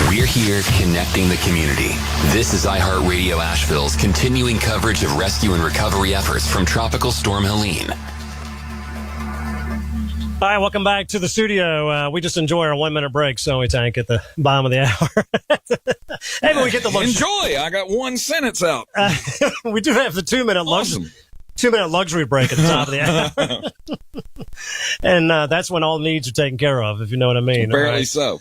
We're here connecting the community. This is iHeart Radio Asheville's continuing coverage of rescue and recovery efforts from Tropical Storm Helene. All right, welcome back to the studio. We just enjoy our 1 minute break, so we tank at the bottom of the hour. Hey, but we get the enjoy. I got one sentence out. We do have the 2 minute Awesome. 2 minute luxury break at the top of the hour. And that's when all needs are taken care of, if you know what I mean. Apparently so.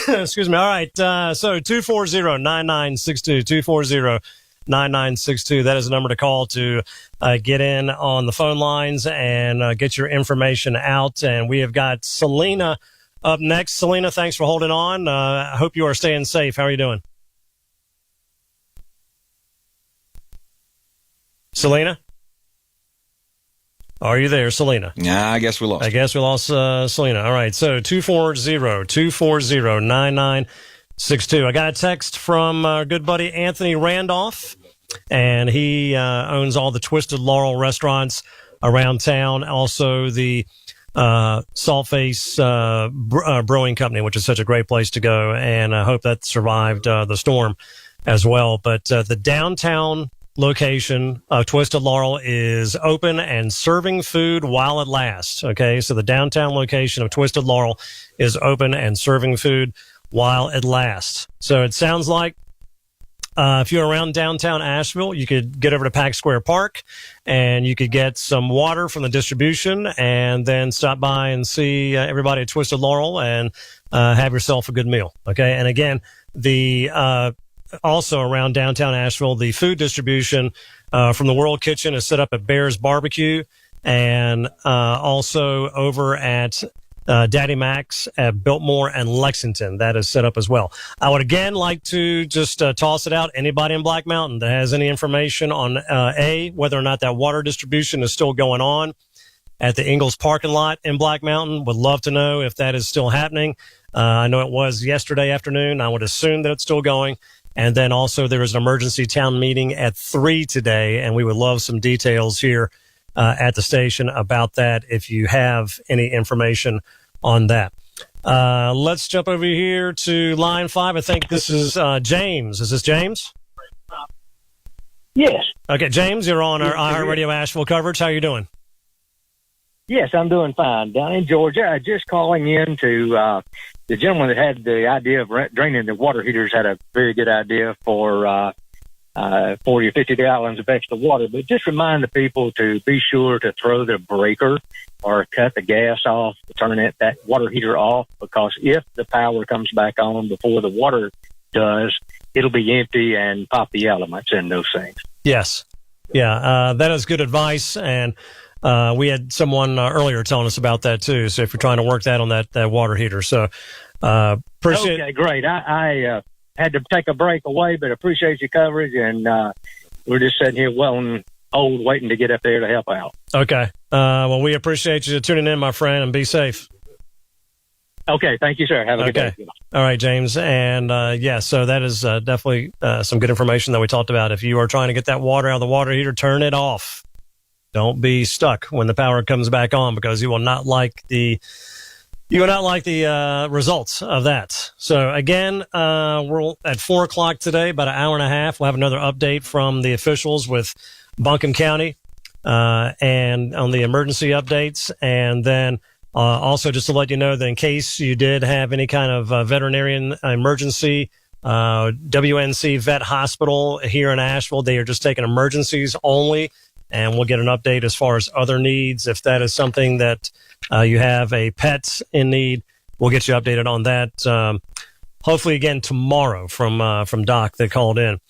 Excuse me. All right. So 240-9962, 240-9962. That is a number to call to get in on the phone lines and get your information out. And we have got Selena up next. Selena, thanks for holding on. I hope you are staying safe. How are you doing? Selena? Are you there, Selena? Yeah, I guess we lost. Selena. All right. So 240-240-9962. I got a text from our good buddy Anthony Randolph, and he owns all the Twisted Laurel restaurants around town. Also the Saltface Brewing Company, which is such a great place to go. And I hope that survived the storm as well. But the downtown location of Twisted Laurel is open and serving food while it lasts. Okay, so the downtown location of Twisted Laurel is open and serving food while it lasts. So it sounds like if you're around downtown Asheville, you could get over to Pack Square Park and you could get some water from the distribution and then stop by and see everybody at Twisted Laurel and have yourself a good meal. Okay, and again, the also around downtown Asheville, the food distribution from the World Kitchen is set up at Bear's Barbecue, and also over at Daddy Mac's at Biltmore and Lexington. That is set up as well. I would again like to just toss it out. Anybody in Black Mountain that has any information on whether or not that water distribution is still going on at the Ingalls parking lot in Black Mountain, would love to know if that is still happening. I know it was yesterday afternoon. I would assume that it's still going. And then also there was an emergency town meeting at 3 today, and we would love some details here at the station about that if you have any information on that. Let's jump over here to line 5. I think this is James. Is this James? Yes. Okay, James, you're on our iHeart Radio Asheville coverage. How are you doing? Yes, I'm doing fine. Down in Georgia, just calling in to the gentleman that had the idea of draining the water heaters had a very good idea for 40 or 50 gallons of extra water. But just remind the people to be sure to throw the breaker or cut the gas off, turn that water heater off, because if the power comes back on before the water does, it'll be empty and pop the elements in those things. Yes. Yeah, that is good advice. And we had someone earlier telling us about that too. So if you're trying to work that on that water heater, so appreciate. Okay, great. I had to take a break away, but appreciate your coverage, and we're just sitting here well and old, waiting to get up there to help out. Okay. Well, we appreciate you tuning in, my friend, and be safe. Okay, thank you, sir. Have a good day. All right, James. And so that is definitely some good information that we talked about. If you are trying to get that water out of the water heater, turn it off. Don't be stuck when the power comes back on, because you will not like the results of that. So again, we're at 4:00 today, about an hour and a half. We'll have another update from the officials with Buncombe County and on the emergency updates, and then also just to let you know that in case you did have any kind of veterinarian emergency, WNC Vet Hospital here in Asheville, they are just taking emergencies only. And we'll get an update as far as other needs. If that is something that you have a pet in need, we'll get you updated on that. Hopefully again tomorrow from Doc that called in.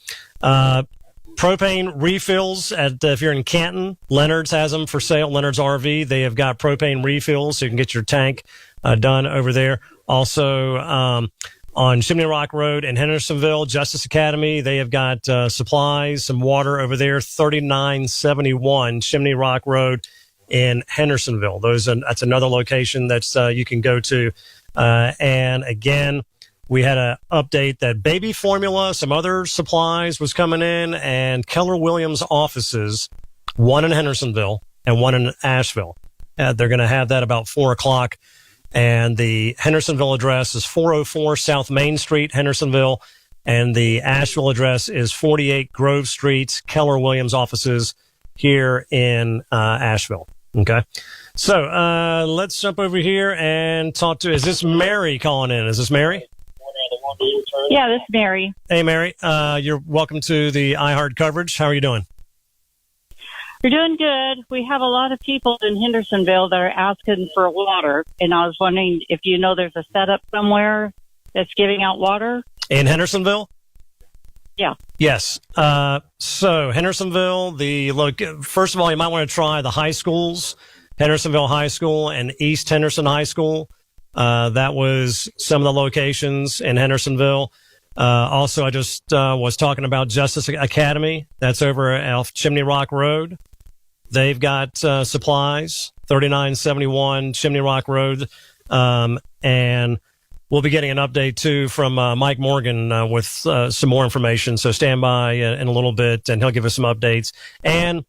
Propane refills if you're in Canton, Leonard's has them for sale. Leonard's RV, they have got propane refills, so you can get your tank done over there. Also, on Chimney Rock Road in Hendersonville, Justice Academy, they have got supplies, some water over there, 3971 Chimney Rock Road in Hendersonville. That's another location that's you can go to. And again, we had an update that baby formula, some other supplies was coming in, and Keller Williams offices, one in Hendersonville and one in Asheville. They're going to have that about 4:00 And the Hendersonville address is 404 South Main Street, Hendersonville. And the Asheville address is 48 Grove Street, Keller Williams offices here in Asheville. Okay. So let's jump over here and talk to, is this Mary calling in? Is this Mary? Yeah, this is Mary. Hey, Mary. You're welcome to the iHeart coverage. How are you doing? You're doing good. We have a lot of people in Hendersonville that are asking for water, and I was wondering if you know there's a setup somewhere that's giving out water. In Hendersonville? Yeah. Yes. So Hendersonville, first of all, you might want to try the high schools, Hendersonville High School and East Henderson High School. That was some of the locations in Hendersonville. Also, I just was talking about Justice Academy. That's over off Chimney Rock Road. They've got supplies, 3971 Chimney Rock Road. And we'll be getting an update, too, from Mike Morgan with some more information. So stand by in a little bit, and he'll give us some updates. And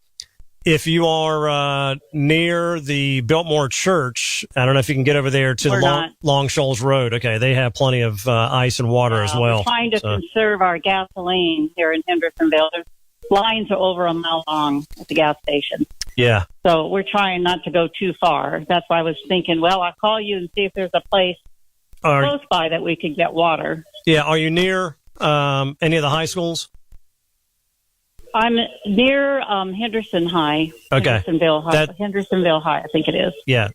if you are near the Biltmore Church, I don't know if you can get over there to the Long Shoals Road. Okay, they have plenty of ice and water as well. We're trying to conserve our gasoline here in Hendersonville. There's lines are over a mile long at the gas station. Yeah. So we're trying not to go too far. That's why I was thinking, well, I'll call you and see if there's a place close by that we could get water. Yeah. Are you near any of the high schools? I'm near Henderson High. Okay. Hendersonville High, I think it is. Yeah.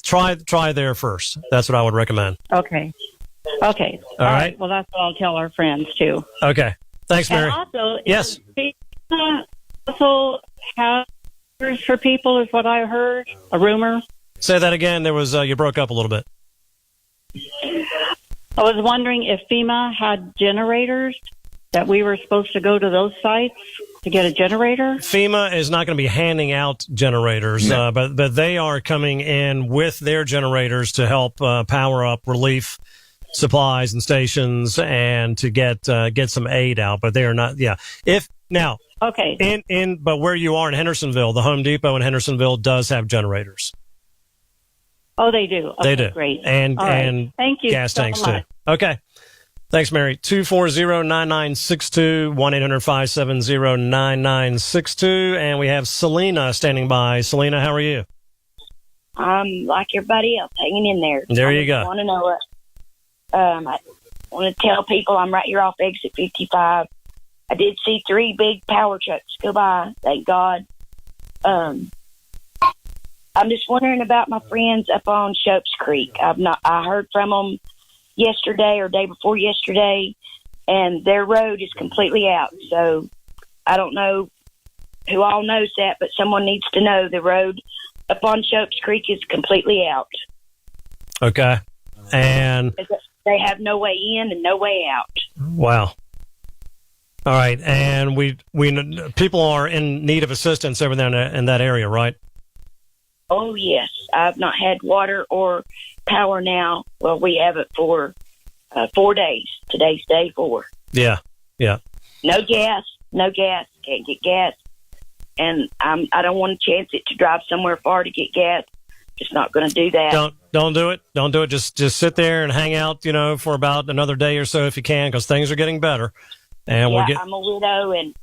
Try there first. That's what I would recommend. Okay. All right. Well, that's what I'll tell our friends, too. Okay. Thanks, Mary. And also, yes. Also have for people is what I heard. A rumor. Say that again. There was you broke up a little bit. I was wondering if FEMA had generators that we were supposed to go to those sites to get a generator. FEMA is not going to be handing out generators, but they are coming in with their generators to help power up relief supplies and stations and to get some aid out. But they are not. Yeah. Okay. But where you are in Hendersonville, the Home Depot in Hendersonville does have generators. Oh, they do. Okay, they do. Great. And thank you gas so tanks much. too. Okay. Thanks, Mary. 240-9962, 1-800-570-9962. And we have Selena standing by. Selena, how are you? I'm like everybody else, hanging in there. There you go. I want to know I want to tell people I'm right here off exit 55. I did see 3 big power trucks go by. Thank God. I'm just wondering about my friends up on Shopes Creek. I heard from them yesterday or day before yesterday, and their road is completely out. So I don't know who all knows that, but someone needs to know the road up on Shopes Creek is completely out. Okay. And they have no way in and no way out. Wow. All right. And we people are in need of assistance over there in that area, right? Oh, yes. I've not had water or power now. Well, we have it for 4 days. Today's day 4. Yeah. No gas. Can't get gas. And I don't want to chance it to drive somewhere far to get gas. Just not going to do that. Don't do it. Don't do it. Just sit there and hang out, for about another day or so if you can, because things are getting better. And I'm a widow, and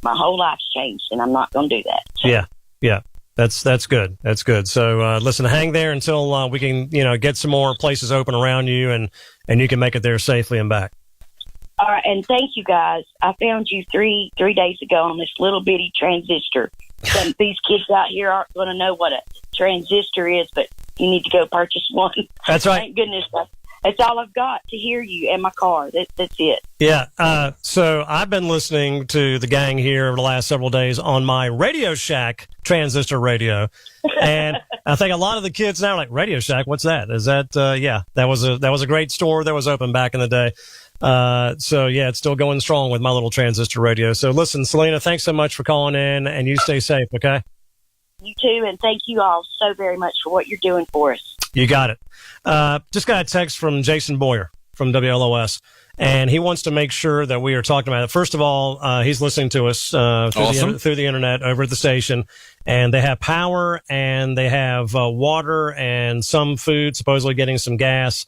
my whole life's changed, and I'm not going to do that. So. Yeah. That's good. That's good. So listen, hang there until we can get some more places open around you, and you can make it there safely and back. All right, and thank you guys. I found you three days ago on this little bitty transistor. These kids out here aren't going to know what a transistor is, but you need to go purchase one. That's right. Thank goodness. That's all I've got to hear you and my car. That's it. Yeah. So I've been listening to the gang here over the last several days on my Radio Shack transistor radio. And I think a lot of the kids now are like, Radio Shack, what's that? Is that, that was a great store that was open back in the day. So yeah, it's still going strong with my little transistor radio. So listen, Selena, thanks so much for calling in, and you stay safe. Okay. You too. And thank you all so very much for what you're doing for us. You got it. Just got a text from Jason Boyer from WLOS, and he wants to make sure that we are talking about it. First of all, he's listening to us through the internet over at the station, and they have power and they have water and some food, supposedly getting some gas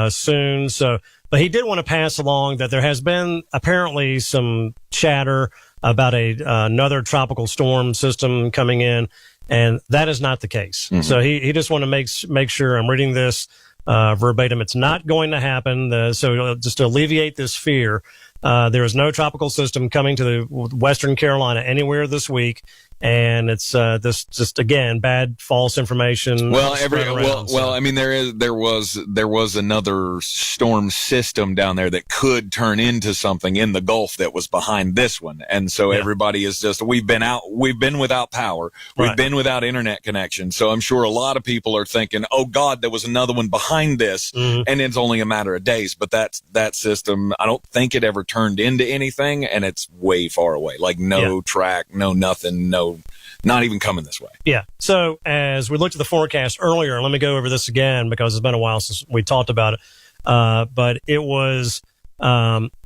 soon. So, but he did want to pass along that there has been apparently some chatter about another tropical storm system coming in, and that is not the case. Mm-hmm. So he just want to make sure I'm reading this verbatim. It's not going to happen. So just to alleviate this fear, there is no tropical system coming to the Western Carolina anywhere this week. And it's this just again bad false information. Well, I mean there was another storm system down there that could turn into something in the Gulf that was behind this one, and so everybody is just we've been without power, we've been without internet connection. So I'm sure a lot of people are thinking, oh God, there was another one behind this, and it's only a matter of days. But that system, I don't think it ever turned into anything, and it's way far away, like no track, no nothing, not even coming this way. Yeah. So as we looked at the forecast earlier, let me go over this again because it's been a while since we talked about it. But it was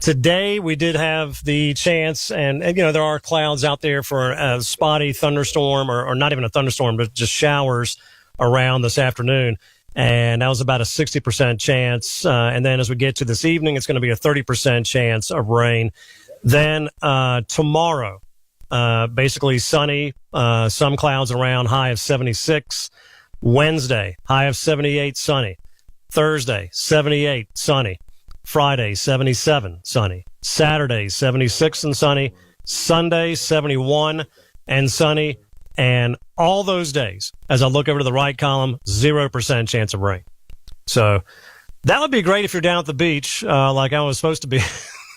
today we did have the chance, and there are clouds out there for a spotty thunderstorm, or not even a thunderstorm, but just showers around this afternoon. And that was about a 60% chance. And then as we get to this evening, it's going to be a 30% chance of rain. Then tomorrow, basically sunny, some clouds around, high of 76. Wednesday, high of 78, sunny. Thursday, 78, sunny. Friday, 77, sunny. Saturday, 76 and sunny. Sunday, 71 and sunny. And all those days, as I look over to the right column, 0% chance of rain. So that would be great if you're down at the beach, like I was supposed to be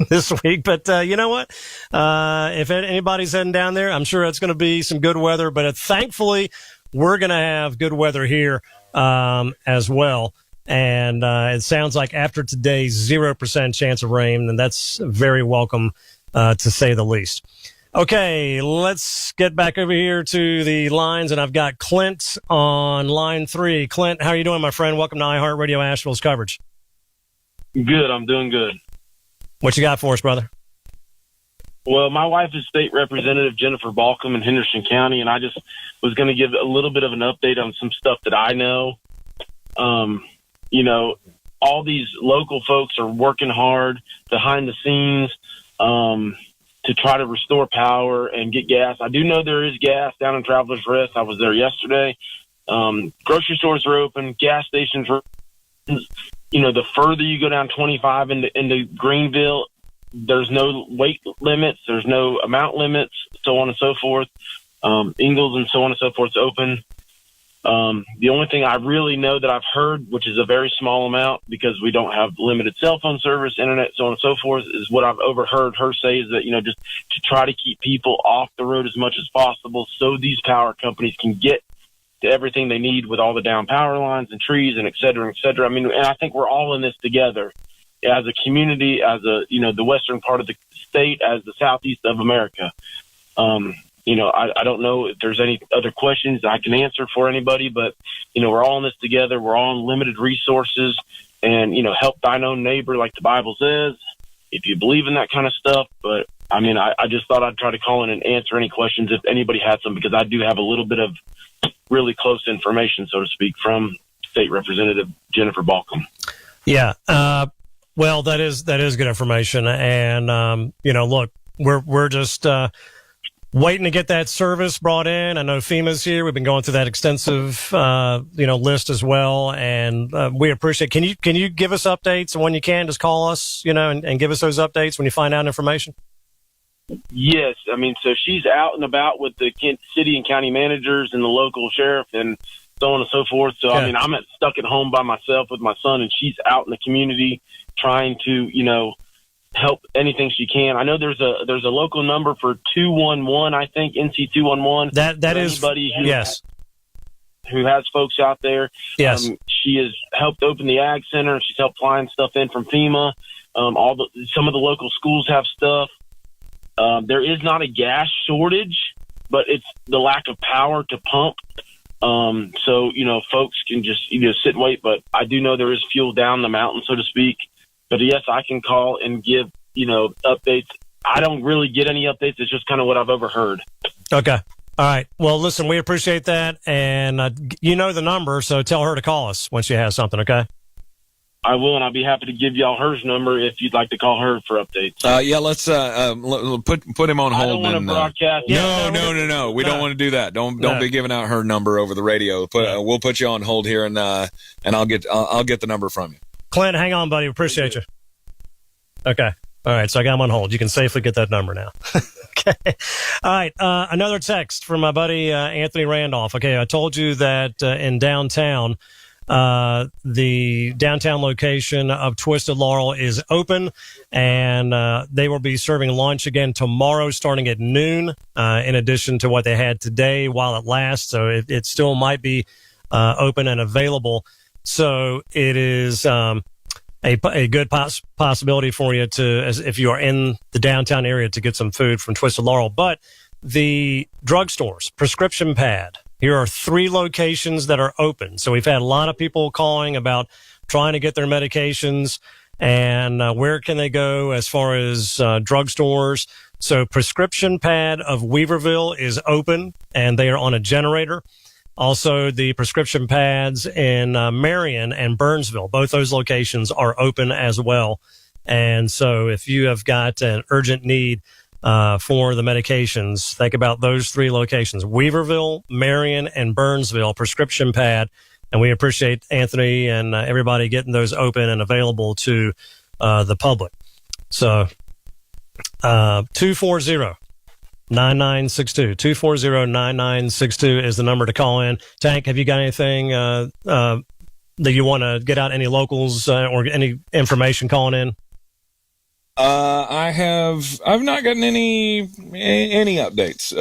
this week. But you know what? If anybody's heading down there, I'm sure it's going to be some good weather. But thankfully, we're going to have good weather here as well. And it sounds like after today's 0% chance of rain, and that's very welcome to say the least. Okay, let's get back over here to the lines, and I've got Clint on line 3. Clint, how are you doing, my friend? Welcome to iHeart Radio Asheville's coverage. Good, I'm doing good. What you got for us, brother? Well, my wife is State Representative Jennifer Balcom in Henderson County, and I just was going to give a little bit of an update on some stuff that I know. All these local folks are working hard behind the scenes to try to restore power and get gas. I do know there is gas down in Travelers Rest. I was there yesterday. Grocery stores are open. Gas stations are open. The further you go down 25 into Greenville, there's no weight limits. There's no amount limits, so on and so forth. Ingalls and so on and so forth is open. The only thing I really know that I've heard, which is a very small amount because we don't have limited cell phone service, internet, so on and so forth, is what I've overheard her say is that, just to try to keep people off the road as much as possible so these power companies can get to everything they need with all the down power lines and trees and et cetera, et cetera. I mean, and I think we're all in this together as a community, as the western part of the state, as the southeast of America. I don't know if there's any other questions I can answer for anybody, but, we're all in this together. We're all on limited resources and, help thine own neighbor, like the Bible says, if you believe in that kind of stuff. But I mean, I just thought I'd try to call in and answer any questions if anybody had some, because I do have a little bit of really close information, so to speak, from State Representative Jennifer Balcom. Yeah. Well, that is good information. And, look, we're just, waiting to get that service brought in. I know FEMA's here. We've been going through that extensive, list as well. And, we appreciate, can you give us updates? And when you can, just call us, and give us those updates when you find out information. Yes. I mean, so she's out and about with the city and county managers and the local sheriff and so on and so forth. So, I mean, I'm stuck at home by myself with my son, and she's out in the community trying to, help anything she can. I know there's a local number for 211, I think, NC 211. That is anybody who has folks out there. Yes. She has helped open the Ag Center. She's helped flying stuff in from FEMA. Some of the local schools have stuff. There is not a gas shortage, but it's the lack of power to pump. So, folks can just, sit and wait. But I do know there is fuel down the mountain, so to speak. But yes, I can call and give, updates. I don't really get any updates. It's just kind of what I've overheard. Okay. All right. Well, listen, we appreciate that. And you know the number, so tell her to call us when she has something, okay? I will, and I'll be happy to give y'all her number if you'd like to call her for updates. Yeah, let's put him on hold. I don't want to broadcast. No. We don't want to do that. Don't be giving out her number over the radio. We'll put you on hold here, and I'll get the number from you. Clint, hang on, buddy. Appreciate you. Okay. All right. So I got him on hold. You can safely get that number now. Okay. All right. Another text from my buddy Anthony Randolph. Okay. I told you that in downtown, the downtown location of Twisted Laurel is open, and they will be serving lunch again tomorrow starting at noon, in addition to what they had today while it lasts. So it still might be open and available. So it is a good possibility for you if you are in the downtown area, to get some food from Twisted Laurel. But the drugstores, Prescription Pad, here are 3 locations that are open. So we've had a lot of people calling about trying to get their medications and where can they go as far as drugstores. So Prescription Pad of Weaverville is open, and they are on a generator. Also, the Prescription Pads in Marion and Burnsville, both those locations are open as well. And so if you have got an urgent need for the medications, think about those 3 locations: Weaverville, Marion, and Burnsville, Prescription Pad. And we appreciate Anthony and everybody getting those open and available to the public. So 240-9962. 240-9962 is the number to call in. Tank, have you got anything that you want to get out? Any locals or any information calling in? I've not gotten any updates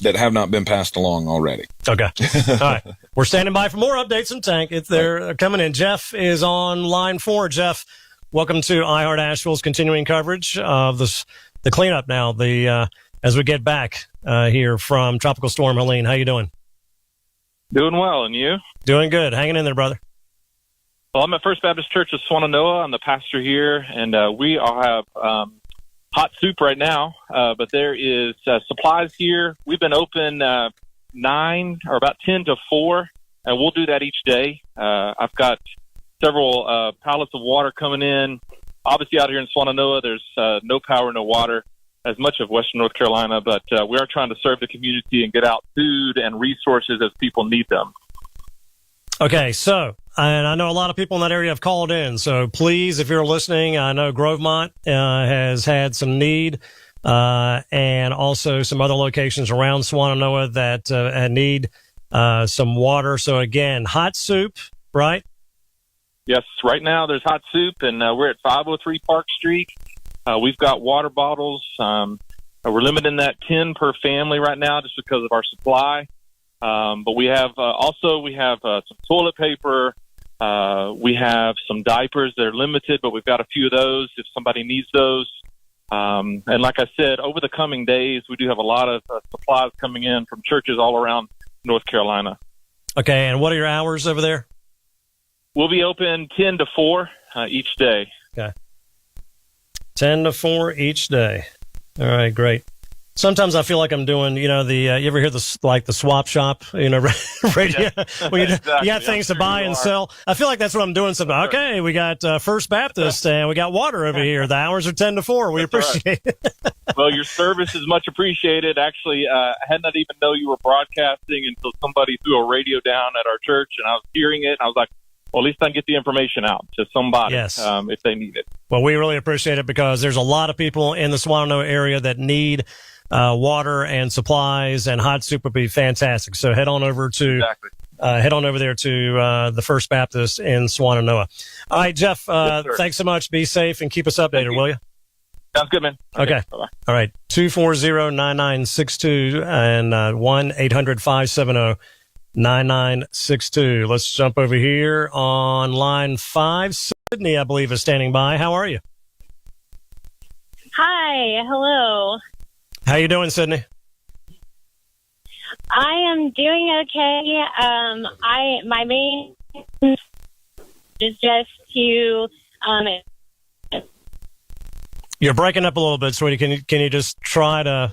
that have not been passed along already. Okay. All right. We're standing by for more updates in Tank. They're coming in. Jeff is on line 4. Jeff, welcome to iHeart Asheville's continuing coverage of the cleanup now. As we get back here from Tropical Storm Helene. How you doing? Doing well, and you? Doing good. Hanging in there, brother. Well, I'm at First Baptist Church of Swannanoa. I'm the pastor here, and we all have hot soup right now, but there is supplies here. We've been open 9 or about 10 to 4, and we'll do that each day. I've got several pallets of water coming in. Obviously, out here in Swannanoa, there's no power, no water, as much of Western North Carolina, but we are trying to serve the community and get out food and resources as people need them. Okay, so, and I know a lot of people in that area have called in, so please, if you're listening, I know Grovemont has had some need, and also some other locations around Swannanoa that need some water. So again, hot soup, right? Yes, right now there's hot soup, and we're at 503 Park Street. We've got water bottles. We're limiting that 10 per family right now just because of our supply. But we have some toilet paper. We have some diapers. They're limited, but we've got a few of those if somebody needs those. And like I said, over the coming days, we do have a lot of supplies coming in from churches all around North Carolina. Okay, and what are your hours over there? We'll be open 10 to 4 each day. Okay. 10 to 4 each day. All right, great. Sometimes I feel like I'm doing, you ever hear the swap shop, radio? Yeah, Well, exactly. you have things to buy and sell. I feel like that's what I'm doing. Sometimes. Okay, we got First Baptist and we got water over here. The hours are 10 to 4. We appreciate it. Well, your service is much appreciated. Actually, I had not even know you were broadcasting until somebody threw a radio down at our church, and I was hearing it, and I was like, well, at least I can get the information out to somebody if they need it. Well, we really appreciate it because there's a lot of people in the Swannanoa area that need water and supplies, and hot soup would be fantastic. So head on over there to the First Baptist in Swannanoa. All right, Jeff, thanks so much. Be safe and keep us updated, will you? Sounds good, man. Okay. Bye-bye. All right. 240-9962 and 1-800-570-9962. Let's jump over here on line 5. Sydney, I believe, is standing by. How are you? Hi. Hello. How you doing, Sydney? I am doing okay. My main is just to You're breaking up a little bit, sweetie. Can you just try to?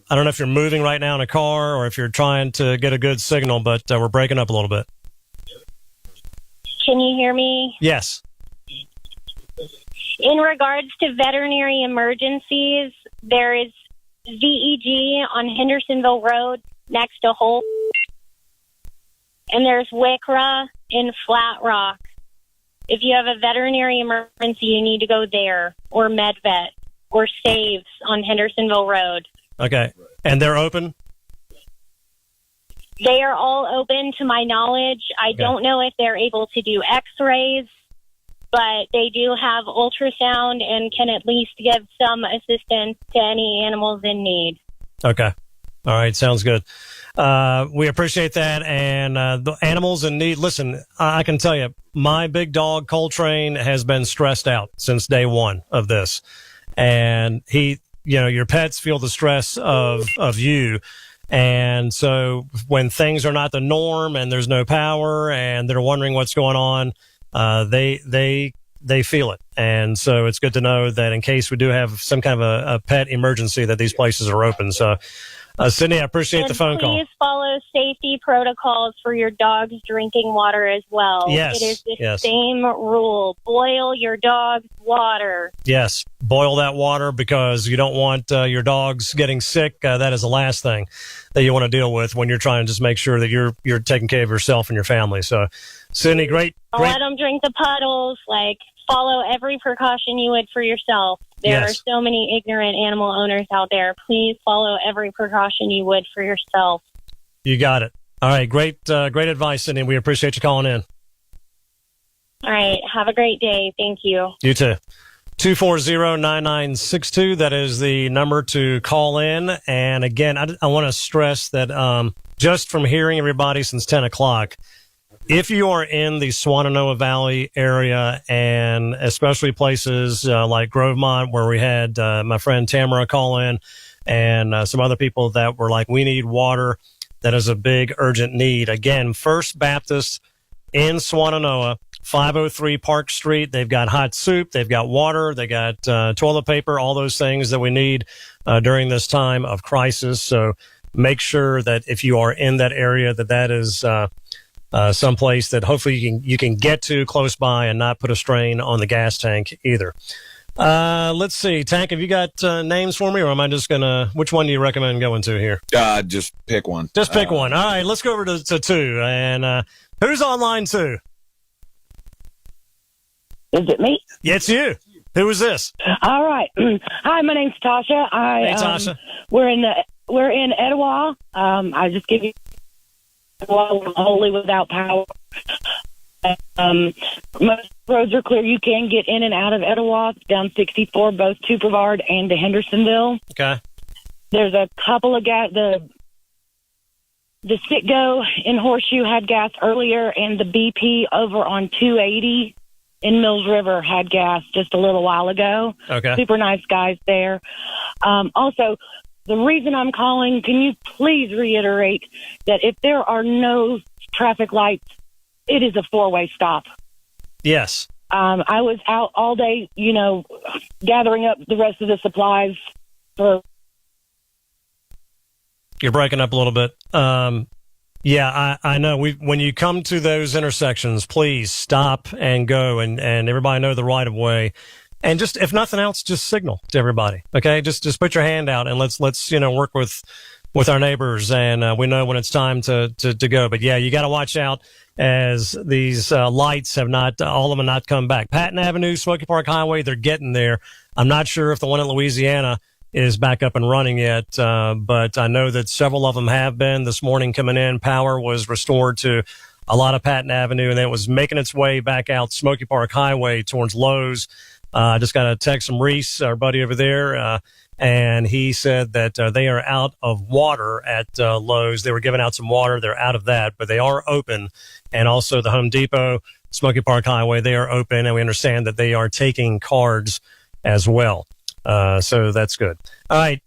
I don't know if you're moving right now in a car or if you're trying to get a good signal, but we're breaking up a little bit. Can you hear me? Yes. In regards to veterinary emergencies, there is VEG on Hendersonville Road next to Holt, and there's WICRA in Flat Rock. If you have a veterinary emergency, you need to go there, or MedVet, or Saves on Hendersonville Road. Okay. And they're open? They are all open to my knowledge. I don't know if they're able to do x-rays, but they do have ultrasound and can at least give some assistance to any animals in need. Okay. All right. Sounds good. We appreciate that. And the animals in need, listen, I can tell you, my big dog, Coltrane, has been stressed out since day one of this. And your pets feel the stress of you. And so when things are not the norm and there's no power and they're wondering what's going on, they feel it. And so it's good to know that in case we do have some kind of a pet emergency, that these places are open. So, Sydney, I appreciate the phone call. Please follow safety protocols for your dog's drinking water as well. Yes. It is the same rule. Boil your dog's water. Yes. Boil that water because you don't want your dogs getting sick. That is the last thing that you want to deal with when you're trying to just make sure that you're taking care of yourself and your family. So, Sydney, great. Let them drink the puddles. Follow every precaution you would for yourself. There are so many ignorant animal owners out there. Please follow every precaution you would for yourself. You got it. All right. Great advice, Sydney. We appreciate you calling in. All right. Have a great day. Thank you. You too. 240-9962. That is the number to call in. And again, I want to stress that just from hearing everybody since 10 o'clock, if you are in the Swannanoa Valley area, and especially places like Grovemont, where we had my friend Tamara call in, and some other people that were like, we need water, that is a big urgent need. Again, First Baptist in Swannanoa, 503 Park Street. They've got hot soup, they've got water, they got toilet paper, all those things that we need during this time of crisis. So make sure that if you are in that area, that is someplace that hopefully you can get to close by and not put a strain on the gas tank either. Let's see. Tank, have you got names for me, or am I just which one do you recommend going to here? Just pick one. Just pick one. All right, let's go over to two. And who's on line two? Is it me? Yeah, it's you. Who is this? All right. Hi, my name's Tasha. Hey, Tasha. We're in Etowah. I just give you wholly without power. Most roads are clear. You can get in and out of Etowah down 64, both to Brevard and to Hendersonville. Okay. There's a couple of gas. The Citgo in Horseshoe had gas earlier, and the BP over on 280 in Mills River had gas just a little while ago. Okay. Super nice guys there. Also, the reason I'm calling, can you please reiterate that if there are no traffic lights, it is a four-way stop. Yes. I was out all day, gathering up the rest of the supplies for. You're breaking up a little bit. Yeah, I know. When you come to those intersections, please stop and go, and everybody know the right of way. And just, if nothing else, just signal to everybody. Okay, just put your hand out and let's work with our neighbors, and we know when it's time to go. But yeah, you got to watch out as these lights have not, all of them have not come back. Patton Avenue, Smoky Park Highway, they're getting there. I'm not sure if the one in Louisiana is back up and running yet, but I know that several of them have been. This morning coming in, power was restored to a lot of Patton Avenue, and then it was making its way back out Smoky Park Highway towards Lowe's. I just got a text from Reese, our buddy over there, and he said that they are out of water at Lowe's. They were giving out some water. They're out of that, but they are open. And also the Home Depot, Smoky Park Highway, they are open, and we understand that they are taking cards as well. So that's good. All right.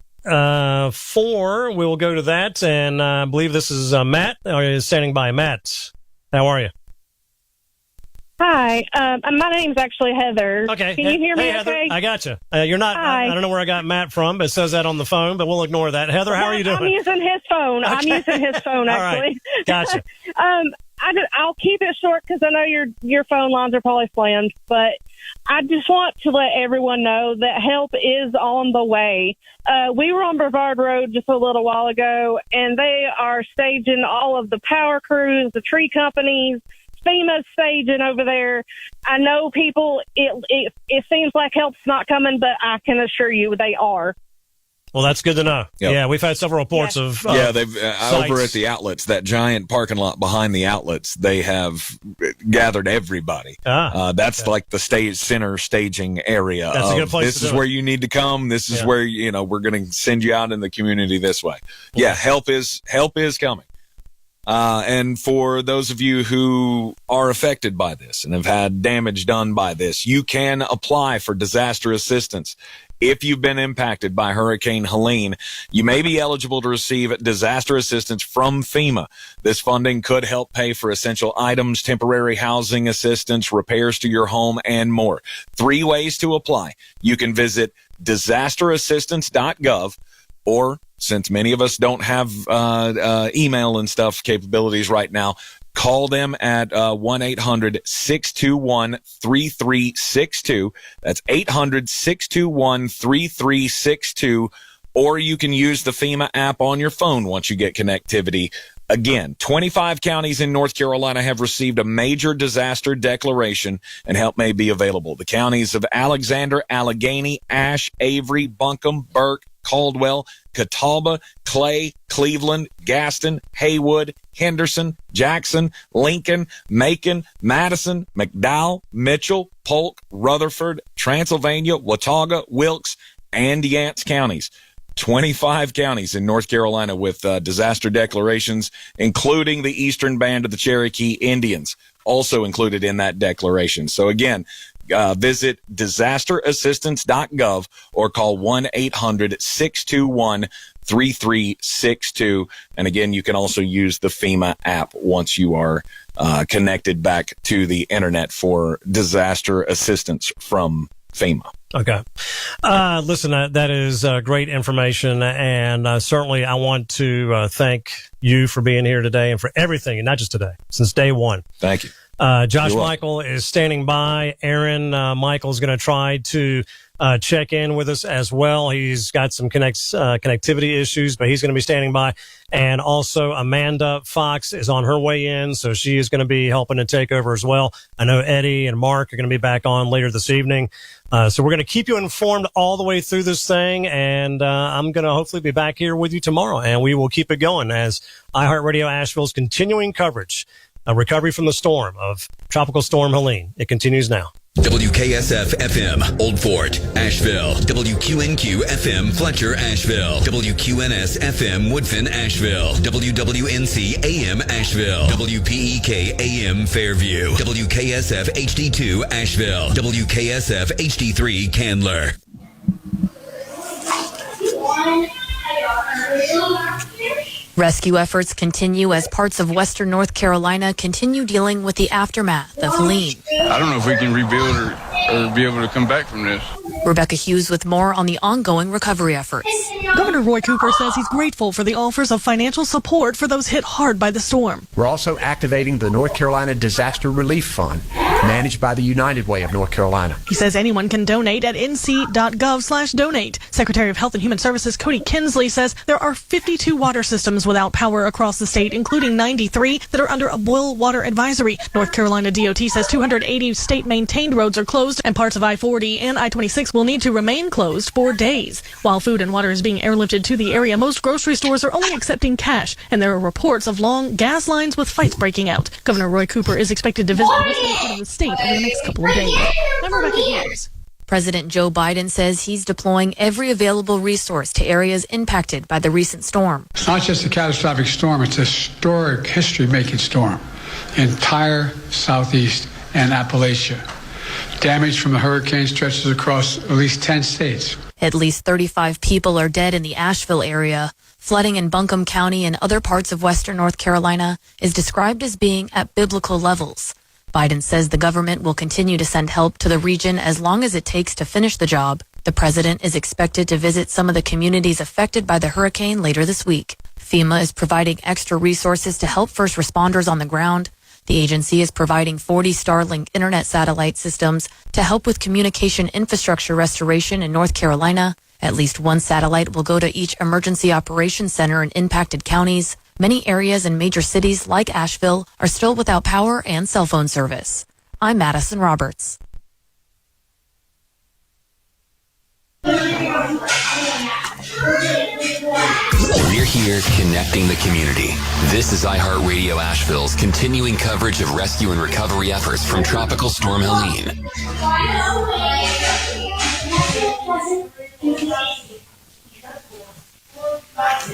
4, we will go to that, and I believe this is Matt, or is standing by. Matt, how are you? Hi, my name's actually Heather. Okay. Can you hear me? Hey, Heather, okay? I got you. You're not. Hi. I don't know where I got Matt from, but it says that on the phone. But we'll ignore that. Heather, how are you doing? I'm using his phone. Okay. I'm using his phone All actually. right. Gotcha. I'll keep it short because I know your phone lines are probably slammed, but I just want to let everyone know that help is on the way. We were on Brevard Road just a little while ago, and they are staging all of the power crews, the tree companies. FEMA's staging over there. I know people, it seems like help's not coming, but I can assure you they are. Well, that's good to know. Yep. Yeah, we've had several reports of they've over at the outlets, that giant parking lot behind the outlets, they have gathered everybody. That's like the center staging area. That's a good place This to is do where it. you need to come. This is where we're going to send you out in the community this way. Yeah, help is coming. And for those of you who are affected by this and have had damage done by this, you can apply for disaster assistance. If you've been impacted by Hurricane Helene, you may be eligible to receive disaster assistance from FEMA. This funding could help pay for essential items, temporary housing assistance, repairs to your home, and more. 3 ways to apply. You can visit disasterassistance.gov, or since many of us don't have email and stuff capabilities right now, call them at 1-800-621-3362. That's 800-621-3362. Or you can use the FEMA app on your phone once you get connectivity. Again, 25 counties in North Carolina have received a major disaster declaration, and help may be available. The counties of Alexander, Allegheny, Ashe, Avery, Buncombe, Burke, Caldwell, Catawba, Clay, Cleveland, Gaston, Haywood, Henderson, Jackson, Lincoln, Macon, Madison, McDowell, Mitchell, Polk, Rutherford, Transylvania, Watauga, Wilkes, and Yance counties. 25 counties in North Carolina with disaster declarations, including the Eastern Band of the Cherokee Indians, also included in that declaration. So again, visit disasterassistance.gov or call 1-800-621-3362. And again, you can also use the FEMA app once you are connected back to the internet for disaster assistance from FEMA. Okay. Listen, that is great information. And certainly I want to thank you for being here today and for everything, and not just today, since day one. Thank you. Josh Michael is standing by. Aaron Michael is going to try to check in with us as well. He's got some connectivity issues, but he's going to be standing by. And also Amanda Fox is on her way in, so she is going to be helping to take over as well. I know Eddie and Mark are going to be back on later this evening. So we're going to keep you informed all the way through this thing, and I'm going to hopefully be back here with you tomorrow, and we will keep it going as iHeartRadio Asheville's continuing coverage, recovery from the storm of Tropical Storm Helene. It continues now. WKSF FM, Old Fort, Asheville. WQNQ FM, Fletcher, Asheville. WQNS FM, Woodfin, Asheville. WWNC AM, Asheville. WPEK AM, Fairview. WKSF HD2, Asheville. WKSF HD3, Candler. Rescue efforts continue as parts of western North Carolina continue dealing with the aftermath of Helene. I don't know if we can rebuild or be able to come back from this. Rebecca Hughes with more on the ongoing recovery efforts. Governor Roy Cooper says he's grateful for the offers of financial support for those hit hard by the storm. We're also activating the North Carolina Disaster Relief Fund, managed by the United Way of North Carolina. He says anyone can donate at nc.gov/donate. Secretary of Health and Human Services Cody Kinsley says there are 52 water systems without power across the state, including 93 that are under a boil water advisory. North Carolina DOT says 280 state-maintained roads are closed, and parts of I-40 and I-26 will need to remain closed for days. While food and water is being airlifted to the area, most grocery stores are only accepting cash, and there are reports of long gas lines with fights breaking out. Governor Roy Cooper is expected to visit the western part of the state over the next couple of days. I'm Rebecca Hughes. President Joe Biden says he's deploying every available resource to areas impacted by the recent storm. It's not just a catastrophic storm, it's a historic, history-making storm. The entire Southeast and Appalachia. Damage from the hurricane stretches across at least 10 states. At least 35 people are dead in the Asheville area. Flooding in Buncombe County and other parts of western North Carolina is described as being at biblical levels. Biden says the government will continue to send help to the region as long as it takes to finish the job. The president is expected to visit some of the communities affected by the hurricane later this week. FEMA is providing extra resources to help first responders on the ground. The agency is providing 40 Starlink internet satellite systems to help with communication infrastructure restoration in North Carolina. At least one satellite will go to each emergency operations center in impacted counties. Many areas in major cities like Asheville are still without power and cell phone service. I'm Madison Roberts. We're here connecting the community. This is iHeart Radio Asheville's continuing coverage of rescue and recovery efforts from Tropical Storm Helene.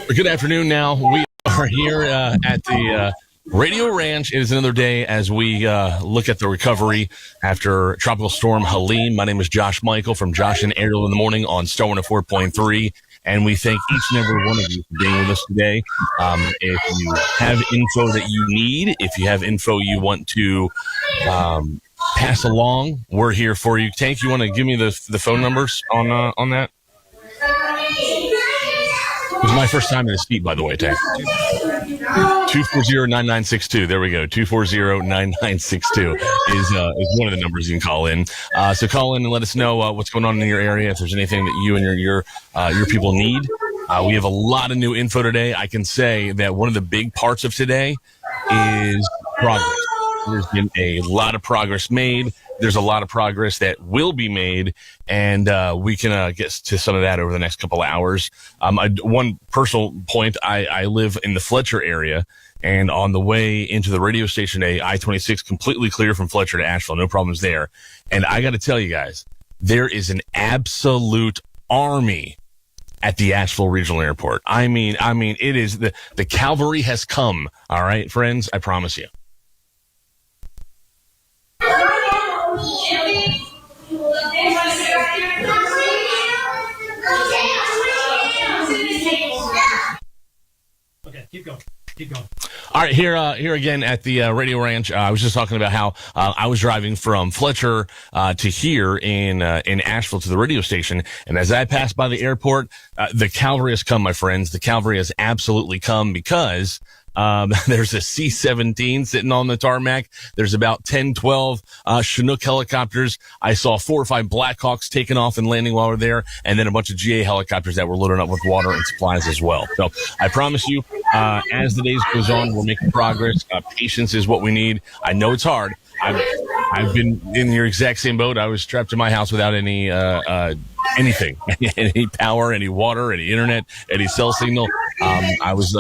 Good afternoon now. We are here at the Radio Ranch. It is another day as we look at the recovery after Tropical Storm Helene. My name is Josh Michael from Josh and Ariel in the Morning on Star 104.3. And we thank each and every one of you for being with us today. If you have info that you need, if you have info you want to pass along, we're here for you. Tank, you want to give me the phone numbers on that? It was my first time in the seat, by the way, Tank. 240-9962. There we go. 240-9962 is one of the numbers you can call in. So call in and let us know what's going on in your area. If there's anything that you and your people need. We have a lot of new info today. I can say that one of the big parts of today is progress. There's been a lot of progress made. There's a lot of progress that will be made, and we can get to some of that over the next couple of hours. One personal point, I live in the Fletcher area, and on the way into the radio station today, I-26 completely clear from Fletcher to Asheville. No problems there. And I got to tell you guys, there is an absolute army at the Asheville Regional Airport. I mean, it is the cavalry has come. All right, friends, I promise you. Okay, keep going. All right, here again at the Radio Ranch. I was just talking about how I was driving from Fletcher to here in Asheville to the radio station, and as I passed by the airport, the cavalry has come, my friends. The cavalry has absolutely come because there's a C-17 sitting on the tarmac. There's about 10, 12 Chinook helicopters. I saw 4 or 5 Blackhawks taking off and landing while we're there, and then a bunch of GA helicopters that were loaded up with water and supplies as well. So I promise you, as the days goes on, we're making progress. Patience is what we need. I know it's hard. I've been in your exact same boat. I was trapped in my house without any anything, any power, any water, any internet, any cell signal. I was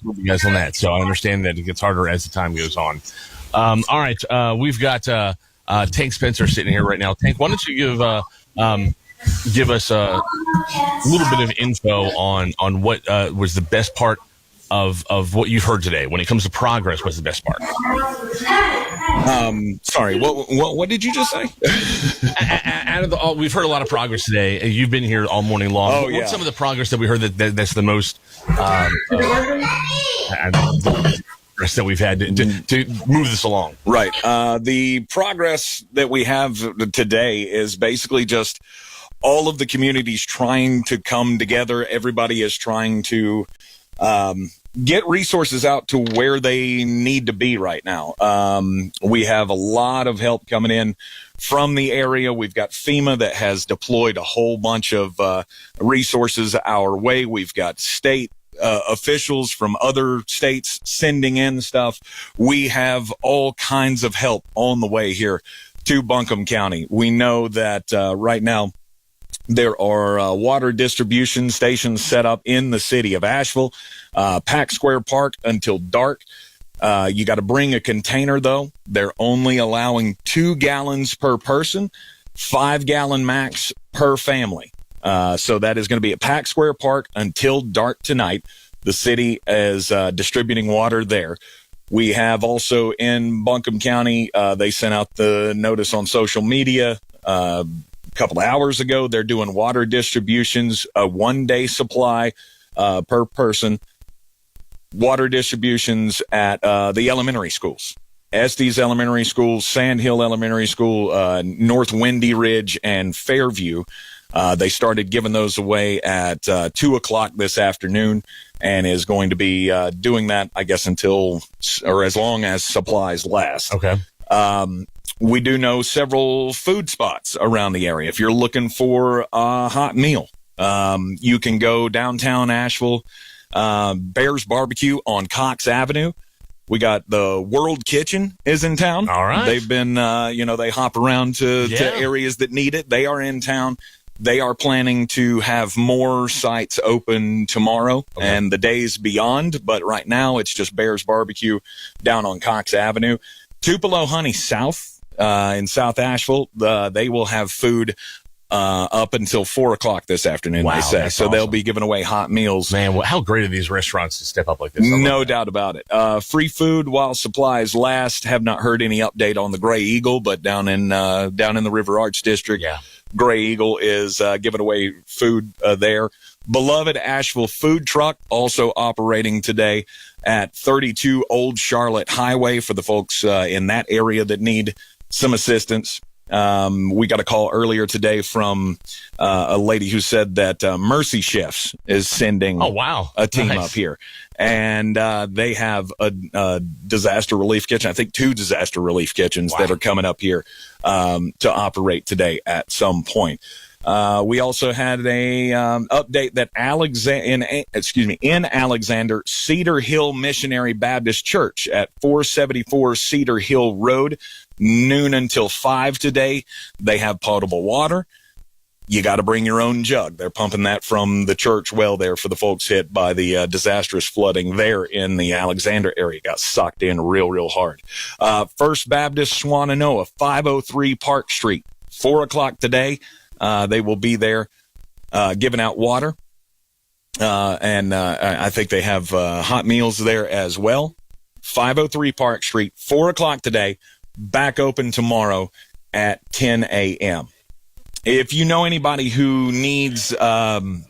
with you guys on that, so I understand that it gets harder as the time goes on. All right, we've got Tank Spencer sitting here right now. Tank, why don't you give us a little bit of info on what was the best part of what you've heard today when it comes to progress? What's the best part? Sorry, what did you just say? Out of we've heard a lot of progress today. You've been here all morning long. Oh, yeah. What's some of the progress that we heard that's the most that we've had to move this along? Right. The progress that we have today is basically just all of the communities trying to come together. Everybody is trying to get resources out to where they need to be right now. We have a lot of help coming in from the area. We've got FEMA that has deployed a whole bunch of resources our way. We've got state officials from other states sending in stuff. We have all kinds of help on the way here to Buncombe County. We know that right now there are water distribution stations set up in the city of Asheville, Pack Square Park until dark. You got to bring a container, though. They're only allowing 2 gallons per person, 5-gallon max per family. So that is going to be at Pack Square Park until dark tonight. The city is distributing water there. We have also in Buncombe County, they sent out the notice on social media a couple of hours ago. They're doing water distributions, a 1-day supply per person, water distributions at the elementary schools. Estes Elementary School, Sand Hill Elementary School, North Windy Ridge, and Fairview. They started giving those away at 2 o'clock this afternoon, and is going to be doing that, I guess, until or as long as supplies last. Okay. We do know several food spots around the area. If you're looking for a hot meal, you can go downtown Asheville, Bear's Barbecue on Cox Avenue. We got the World Kitchen is in town. All right. They've been, they hop around to areas that need it. They are in town. They are planning to have more sites open tomorrow and the days beyond. But right now, it's just Bear's Barbecue down on Cox Avenue. Tupelo Honey South in South Asheville, they will have food up until 4 o'clock this afternoon, Wow, they say. that's So they'll awesome. be giving away hot meals. Man, how great are these restaurants to step up like this? No doubt about it. Free food while supplies last. Have not heard any update on the Gray Eagle, but down in the River Arch District, Gray Eagle is giving away food there. Beloved Asheville Food Truck also operating today at 32 Old Charlotte Highway for the folks in that area that need some assistance. We got a call earlier today from a lady who said that Mercy Chefs is sending a team up here. And they have a disaster relief kitchen. I think 2 disaster relief kitchens that are coming up here to operate today at some point. We also had a update that in Alexander, Cedar Hill Missionary Baptist Church at 474 Cedar Hill Road, noon until 5 today. They have potable water. You got to bring your own jug. They're pumping that from the church well there for the folks hit by the disastrous flooding there in the Alexander area. Got sucked in real hard. First Baptist Swannanoa, 503 Park Street, 4 o'clock today. They will be there giving out water. And I think they have hot meals there as well. 503 Park Street, 4 o'clock today. Back open tomorrow at 10 a.m. If you know anybody who needs oxygen,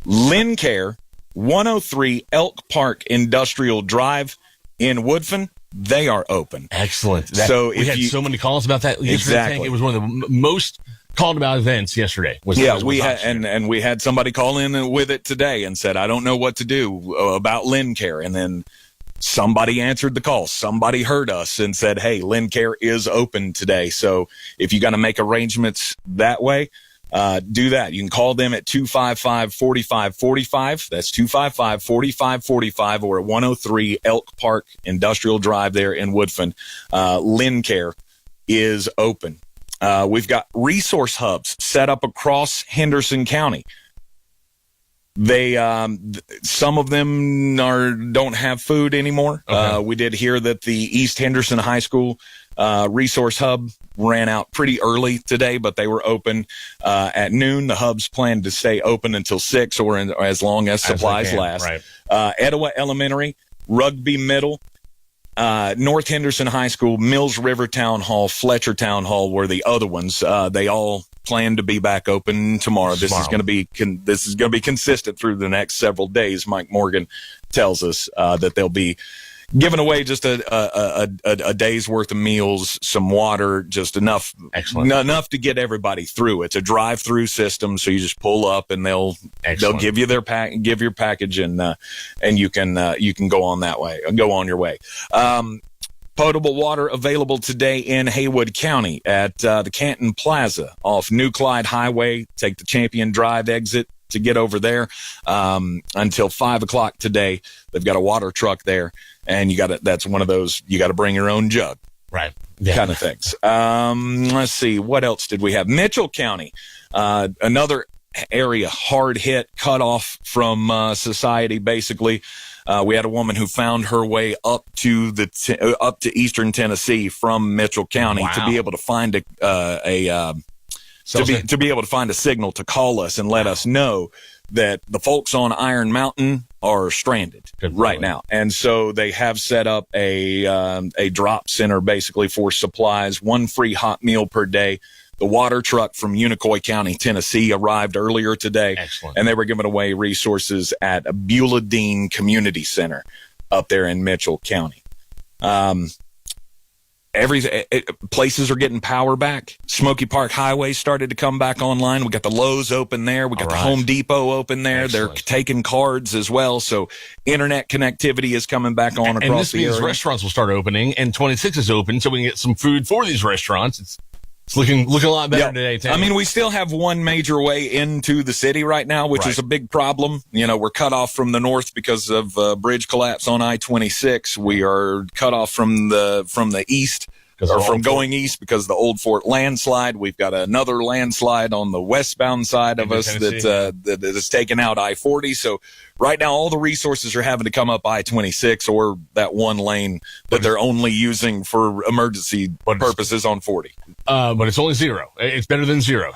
Lincare, 103 Elk Park Industrial Drive in Woodfin, they are open. Excellent. So we had so many calls about that yesterday. Exactly. It was one of the most called about events yesterday. We had and we had somebody call in with it today and said, I don't know what to do about Lincare. And then somebody answered the call. Somebody heard us and said, hey, Lincare is open today. So if you got to make arrangements that way, do that. You can call them at 255-4545. That's 255-4545 or at 103 Elk Park Industrial Drive there in Woodfin. Lincare is open. We've got resource hubs set up across Henderson County. They, some of them don't have food anymore. Okay. We did hear that the East Henderson High School, resource hub ran out pretty early today, but they were open, at noon. The hubs planned to stay open until 6 or as long as supplies last. Right. Etowah Elementary, Rugby Middle, North Henderson High School, Mills River Town Hall, Fletcher Town Hall were the other ones. They all plan to be back open tomorrow. This is going to be consistent through the next several days. Mike Morgan tells us that they'll be giving away just a day's worth of meals, some water, just enough to get everybody through. It's a drive-through system, so you just pull up and they'll give you give your package and you can go on your way. Potable water available today in Haywood County at the Canton Plaza off New Clyde Highway. Take the Champion Drive exit to get over there until 5 o'clock today. They've got a water truck there, and that's one of those you got to bring your own jug, right? Kind of things. Let's see, what else did we have? Mitchell County, another area hard hit, cut off from society, basically. We had a woman who found her way up to eastern Tennessee from Mitchell County to be able to find to be able to find a signal to call us and let us know that the folks on Iron Mountain are stranded right now. And so they have set up a drop center basically for supplies, 1 free hot meal per day. The water truck from Unicoi County, Tennessee arrived earlier today. Excellent. And they were giving away resources at Beulah Dean Community Center. up there in Mitchell County. Places are getting power back. Smoky Park Highway started to come back online. We got the Lowe's open there. We got the Home Depot open there. Excellent. They're taking cards as well. So internet connectivity is coming back on across and this the means area. restaurants will start opening, and 26 is open, so we can get some food for these restaurants. It's looking a lot better today, Tam. I mean, we still have one major way into the city right now, which is a big problem. You know, we're cut off from the north because of bridge collapse on I-26. We are cut off from the east, or from going east because of the Old Fort landslide. We've got another landslide on the westbound side of us that has taken out I-40. So right now, all the resources are having to come up I-26 or that one lane that they're only using for emergency purposes on 40. But it's only 0. It's better than 0.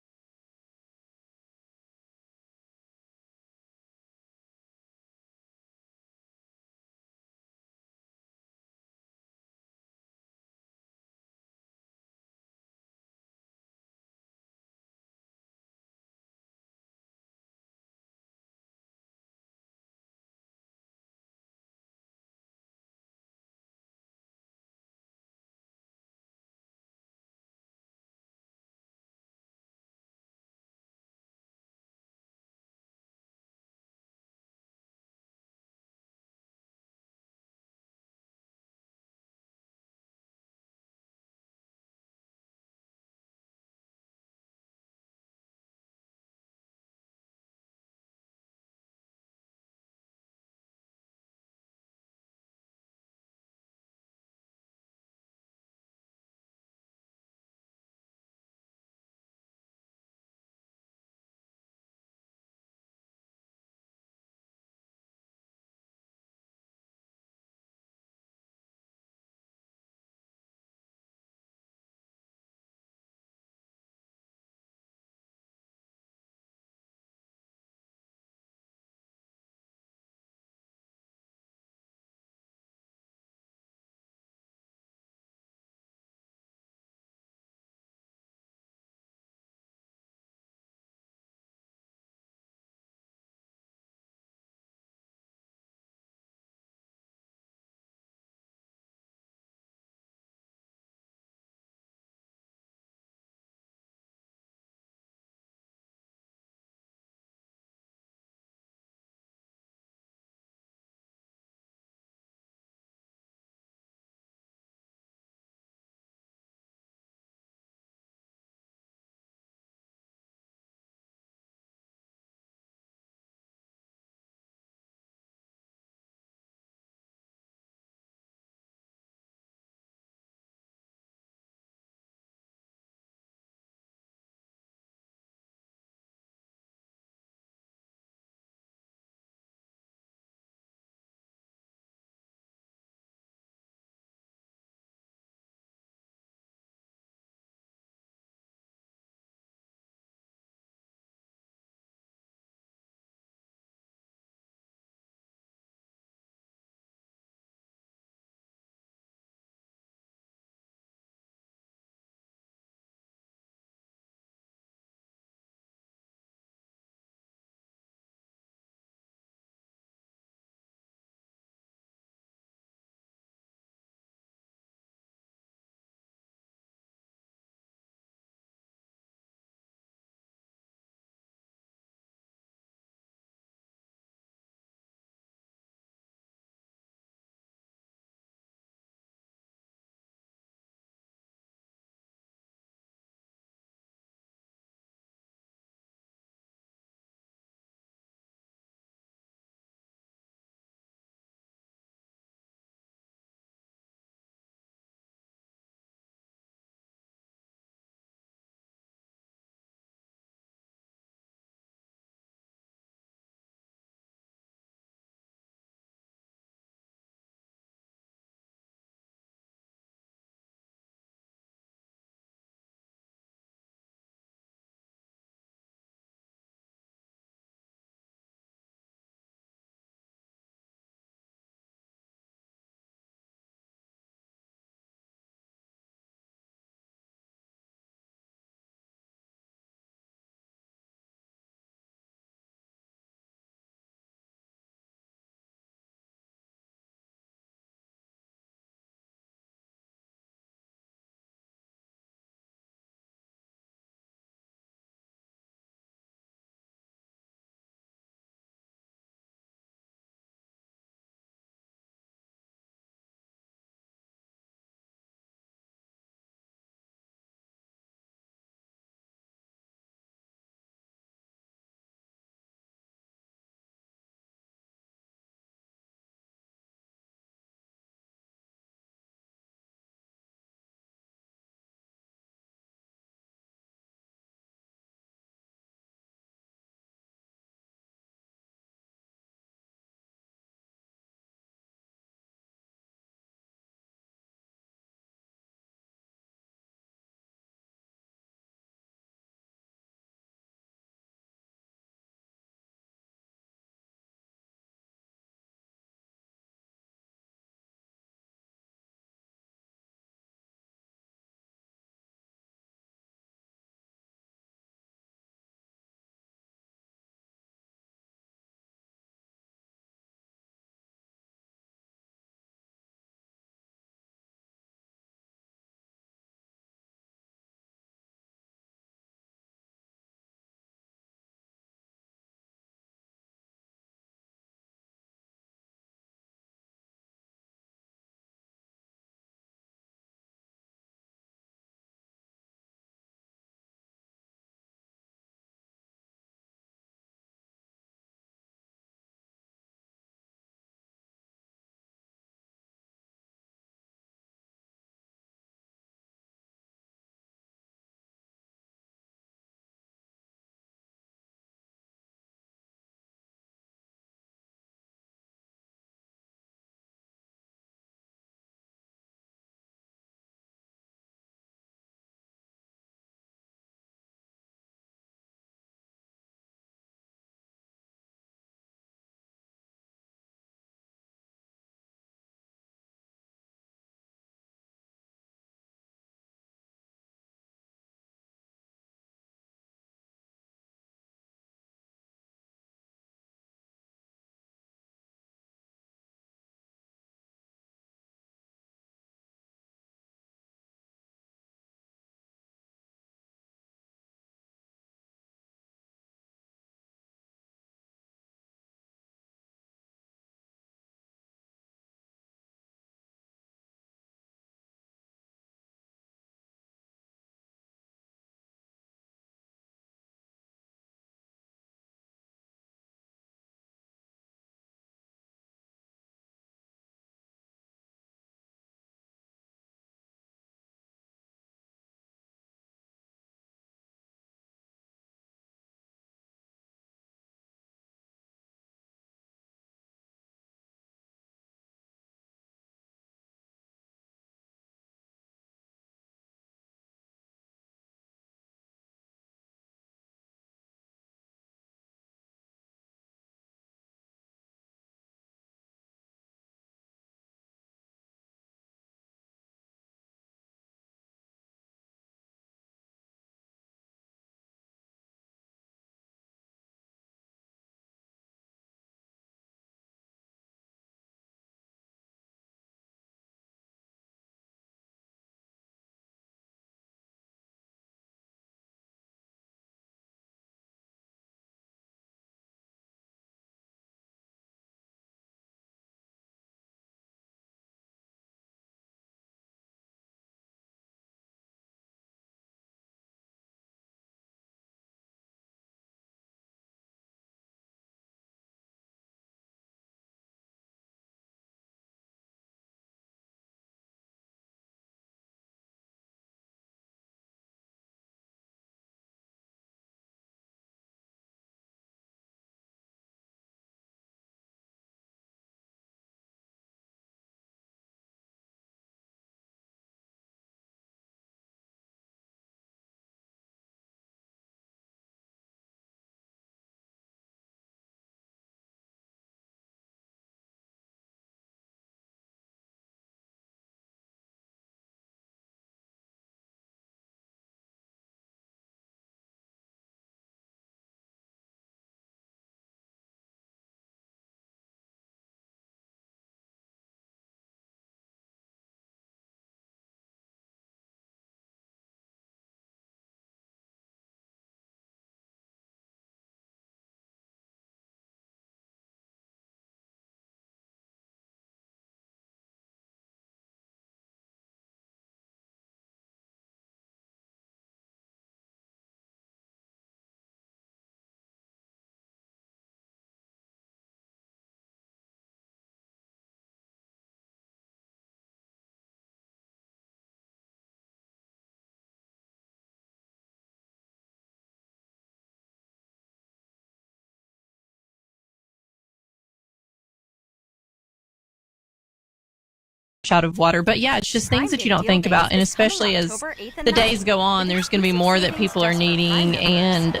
out of water. But yeah, it's just things that you don't think about. And especially as the days go on, there's going to be more that people are needing and,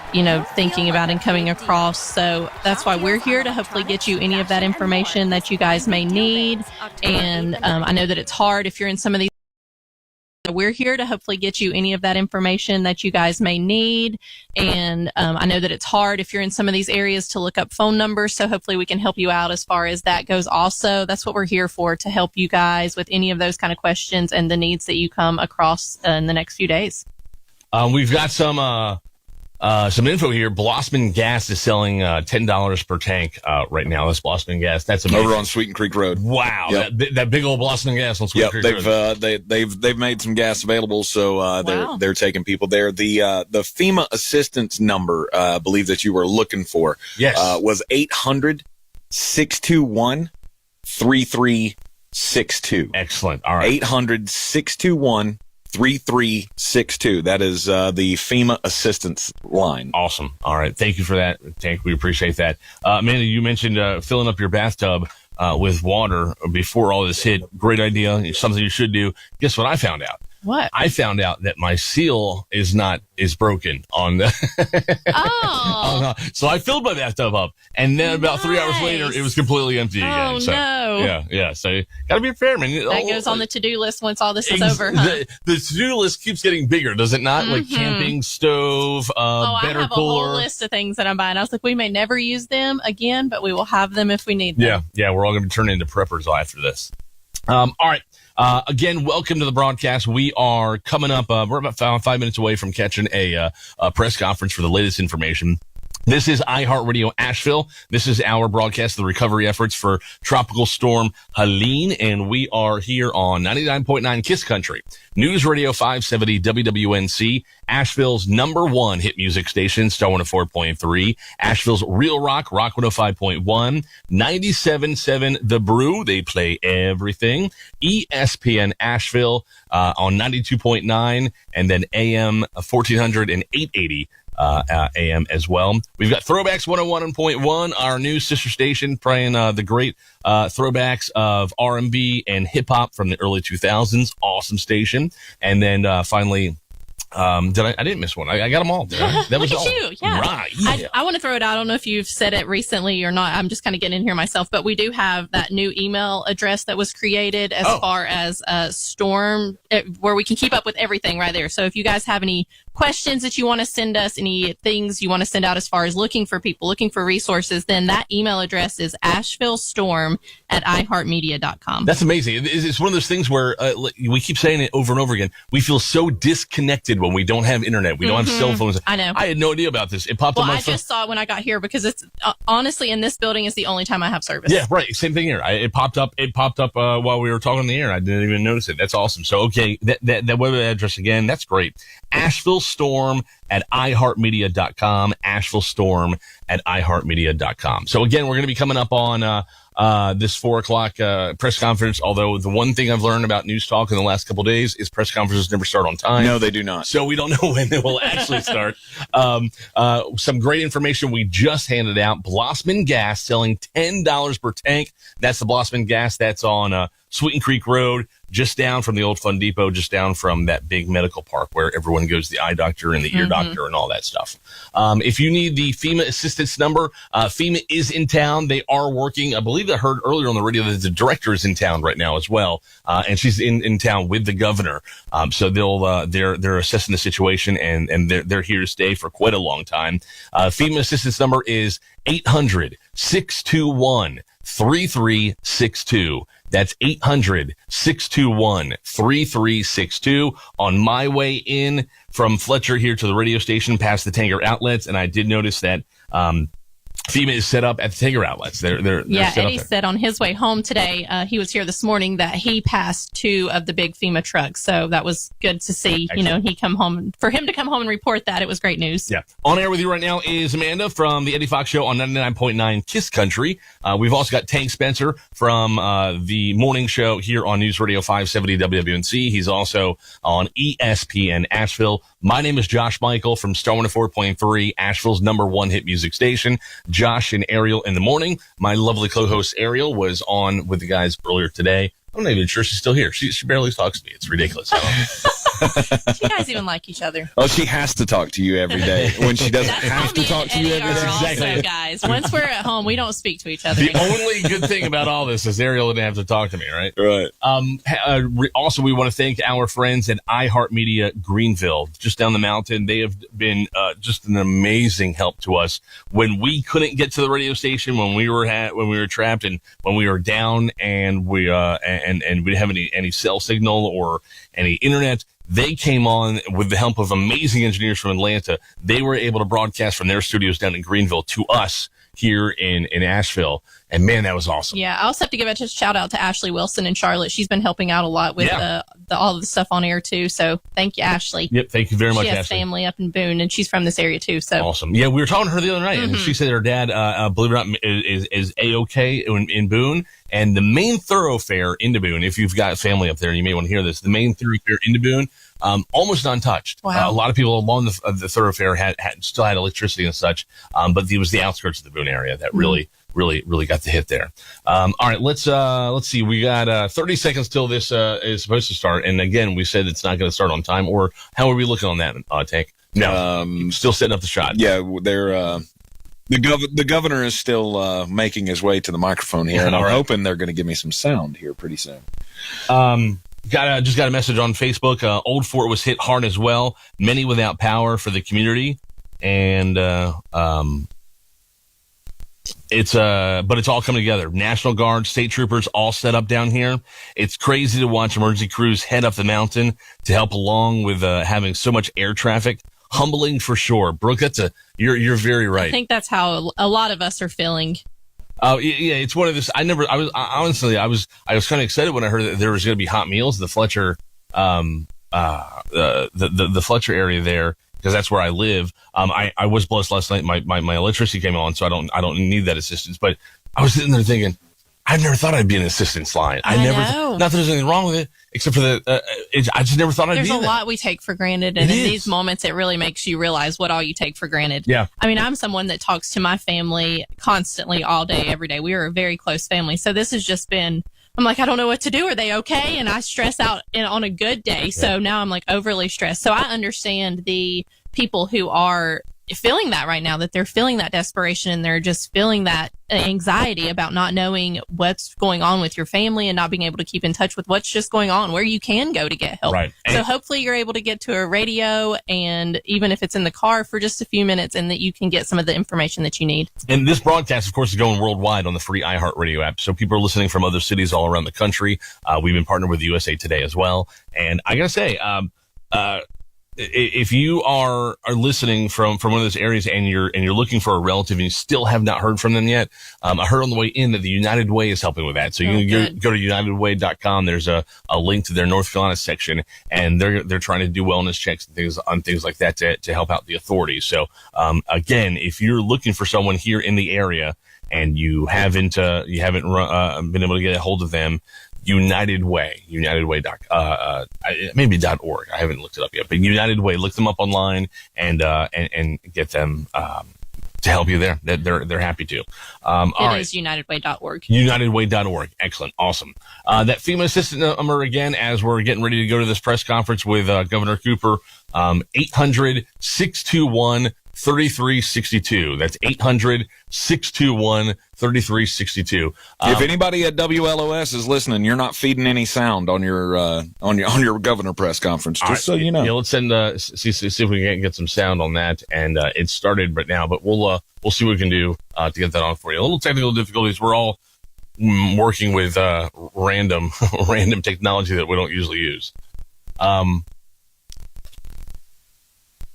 thinking about and coming across. So that's why we're here to hopefully get you any of that information that you guys may need. And I know that it's hard if you're in some of these. We're here to hopefully get you any of that information that you guys may need. And I know that it's hard if you're in some of these areas to look up phone numbers. So hopefully we can help you out as far as that goes also. That's what we're here for, to help you guys with any of those kind of questions and the needs that you come across in the next few days. We've got some info here. Blossman Gas is selling $10 per tank right now. That's Blossman Gas. That's amazing. Over on Sweeten Creek Road. Wow, yep. that big old Blossman Gas on Sweeten Creek Road. They've made some gas available, so they're taking people there. The FEMA assistance number, I believe that you were looking for, was 800-621-3362. Excellent. All right, 800-621-3362. 3362. That is the FEMA assistance line. Awesome. All right. Thank you for that, Tank. We appreciate that. Amanda, you mentioned filling up your bathtub with water before all this hit. Great idea. It's something you should do. Guess what I found out? What? I found out that my seal is broken on the. So I filled my bathtub up, and then about 3 hours later, it was completely empty again. So, no. Yeah. So gotta be fair, man. That goes on the to-do list once all this is over, huh? The to-do list keeps getting bigger, does it not? Like camping stove, better I have cooler. A whole list of things that I'm buying. I was like, we may never use them again, but we will have them if we need them. Yeah. We're all going to be turning into preppers after this. All right. Again, welcome to the broadcast. We are coming up. We're about 5 minutes away from catching a press conference for the latest information. This is iHeart Radio Asheville. This is our broadcast of the recovery efforts for Tropical Storm Helene, and we are here on 99.9 KISS Country, News Radio 570 WWNC, Asheville's #1 hit music station, Star 104.3, Asheville's Real Rock 105.1, 97.7 The Brew, they play everything, ESPN Asheville on 92.9, and then AM 1400 and 880 AM as well. We've got Throwbacks 101.1, our new sister station, playing the great throwbacks of R&B and hip hop from the early 2000s. Awesome station. And then finally, I didn't miss one. I got them all. That was Look at all. you. Yeah. Right. Yeah. I want to throw it out. I don't know if you've said it recently or not. I'm just kind of getting in here myself, but we do have that new email address that was created as far as Storm, where we can keep up with everything right there. So if you guys have any questions that you want to send us, any things you want to send out as far as looking for people, looking for resources, then that email address is ashevillestorm@iheartmedia.com. That's amazing. It's one of those things where we keep saying it over and over again. We feel so disconnected when we don't have internet. We don't have cell phones. I know. I had no idea about this. It popped up on my phone. I just saw it when I got here because it's honestly in this building is the only time I have service. Yeah, right. Same thing here. It popped up while we were talking on the air. I didn't even notice it. That's awesome. So, okay, that web address again, that's great. AshevilleStorm@iHeartMedia.com. AshevilleStorm@iHeartMedia.com. So again, we're going to be coming up on this 4:00 press conference. Although the one thing I've learned about News Talk in the last couple of days is press conferences never start on time. No, they do not. So we don't know when they will actually start. Some great information we just handed out. Blossman Gas selling $10 per tank. That's the Blossman Gas. That's on Sweeten Creek Road, just down from the old Fun Depot, just down from that big medical park where everyone goes to the eye doctor and the ear doctor and all that stuff. If you need the FEMA assistance number, FEMA is in town. They are working. I believe I heard earlier on the radio that the director is in town right now as well. And she's in town with the governor. So they're assessing the situation and they're here to stay for quite a long time. FEMA assistance number is 800-621-3362. That's 800-621-3362. On my way in from Fletcher here to the radio station past the Tanger outlets, and I did notice that FEMA is set up at the Tanger outlets. They're set Eddie up said on his way home today, he was here this morning, that he passed 2 of the big FEMA trucks. So that was good to see. Excellent. For him to come home and report that, it was great news. Yeah. On air with you right now is Amanda from the Eddie Fox Show on 99.9 KISS Country. We've also got Tank Spencer from the morning show here on News Radio 570 WWNC. He's also on ESPN Asheville. My name is Josh Michael from Star 104.3, Asheville's #1 hit music station. Josh and Ariel in the morning. My lovely co-host Ariel was on with the guys earlier today. I'm not even sure she's still here. She barely talks to me. It's ridiculous. You guys even like each other. Oh, she has to talk to you every day when she doesn't have to talk to you every day. Also, guys, once we're at home, we don't speak to each other. The only good thing about all this is Ariel didn't have to talk to me, right? Right. Also, we want to thank our friends at iHeart Media Greenville, just down the mountain. They have been just an amazing help to us when we couldn't get to the radio station, when we were trapped, and when we were down, and we didn't have any cell signal or any internet. They came on with the help of amazing engineers from Atlanta. They were able to broadcast from their studios down in Greenville to us here in Asheville. And man, that was awesome. Yeah, I also have to give a shout out to Ashley Wilson in Charlotte. She's been helping out a lot with all of the stuff on air too. So thank you, Ashley. Yep, thank you very much, She has Ashley. family up in Boone, and she's from this area too. So Awesome. Yeah, we were talking to her the other night, and she said her dad, believe it or not, is A-OK in Boone. And the main thoroughfare into Boone, if you've got family up there, you may want to hear this, the main thoroughfare into Boone, almost untouched. Wow. A lot of people along the thoroughfare still had electricity and such, but it was the outskirts of the Boone area that really got the hit there. All right, let's see. We got 30 seconds till this is supposed to start, and again, we said it's not going to start on time. Or how are we looking on that, Tank? No, still setting up the shot. Yeah, they're the governor is still making his way to the microphone here, and I'm hoping they're going to give me some sound here pretty soon. Just got a message on Facebook. Old Fort was hit hard as well. Many without power for the community, and it's all coming together. National Guard, state troopers, all set up down here. It's crazy to watch emergency crews head up the mountain to help along with having so much air traffic. Humbling for sure, Brooke. You're very right. I think that's how a lot of us are feeling. Oh yeah, it's one of this. I was kind of excited when I heard that there was going to be hot meals. The Fletcher, the Fletcher area there, because that's where I live. I was blessed last night. My electricity came on, so I don't need that assistance. But I was sitting there thinking, I've never thought I'd be an assistance line. I know. Not that there's anything wrong with it, except for I just never thought I'd be in There's a that. lot we take for granted, and in these moments, it really makes you realize what all you take for granted. Yeah. I mean, I'm someone that talks to my family constantly, all day, every day. We are a very close family, so this has just been. I'm like, I don't know what to do. Are they okay? And I stress out on a good day. So now I'm like overly stressed. So I understand the people who are feeling that right now, that they're feeling that desperation and they're just feeling that anxiety about not knowing what's going on with your family and not being able to keep in touch with what's just going on, where you can go to get help. Right. So hopefully you're able to get to a radio, and even if it's in the car for just a few minutes, and that you can get some of the information that you need. And this broadcast, of course, is going worldwide on the free iHeart Radio app. So people are listening from other cities all around the country. We've been partnered with USA Today as well. And I got to say, if you are listening from one of those areas and you're looking for a relative and you still have not heard from them yet, I heard on the way in that the United Way is helping with that. So you can go to unitedway.com. There's a link to their North Carolina section, and they're trying to do wellness checks and things like that to help out the authorities. So again, if you're looking for someone here in the area and you haven't been able to get a hold of them, United Way, maybe .org. I haven't looked it up yet, but United Way, look them up online and get them to help you there. They're happy to. It is unitedway.org. Unitedway.org. Excellent. Awesome. That FEMA assistant number again, as we're getting ready to go to this press conference with Governor Cooper, 800-621-3362. That's 800-621-3362. If anybody at WLOS is listening, you're not feeding any sound on your governor press conference. Just so you know. Yeah, let's send see if we can get some sound on that. And it started right now, but we'll see what we can do to get that on for you. A little technical difficulties. We're all working with random technology that we don't usually use.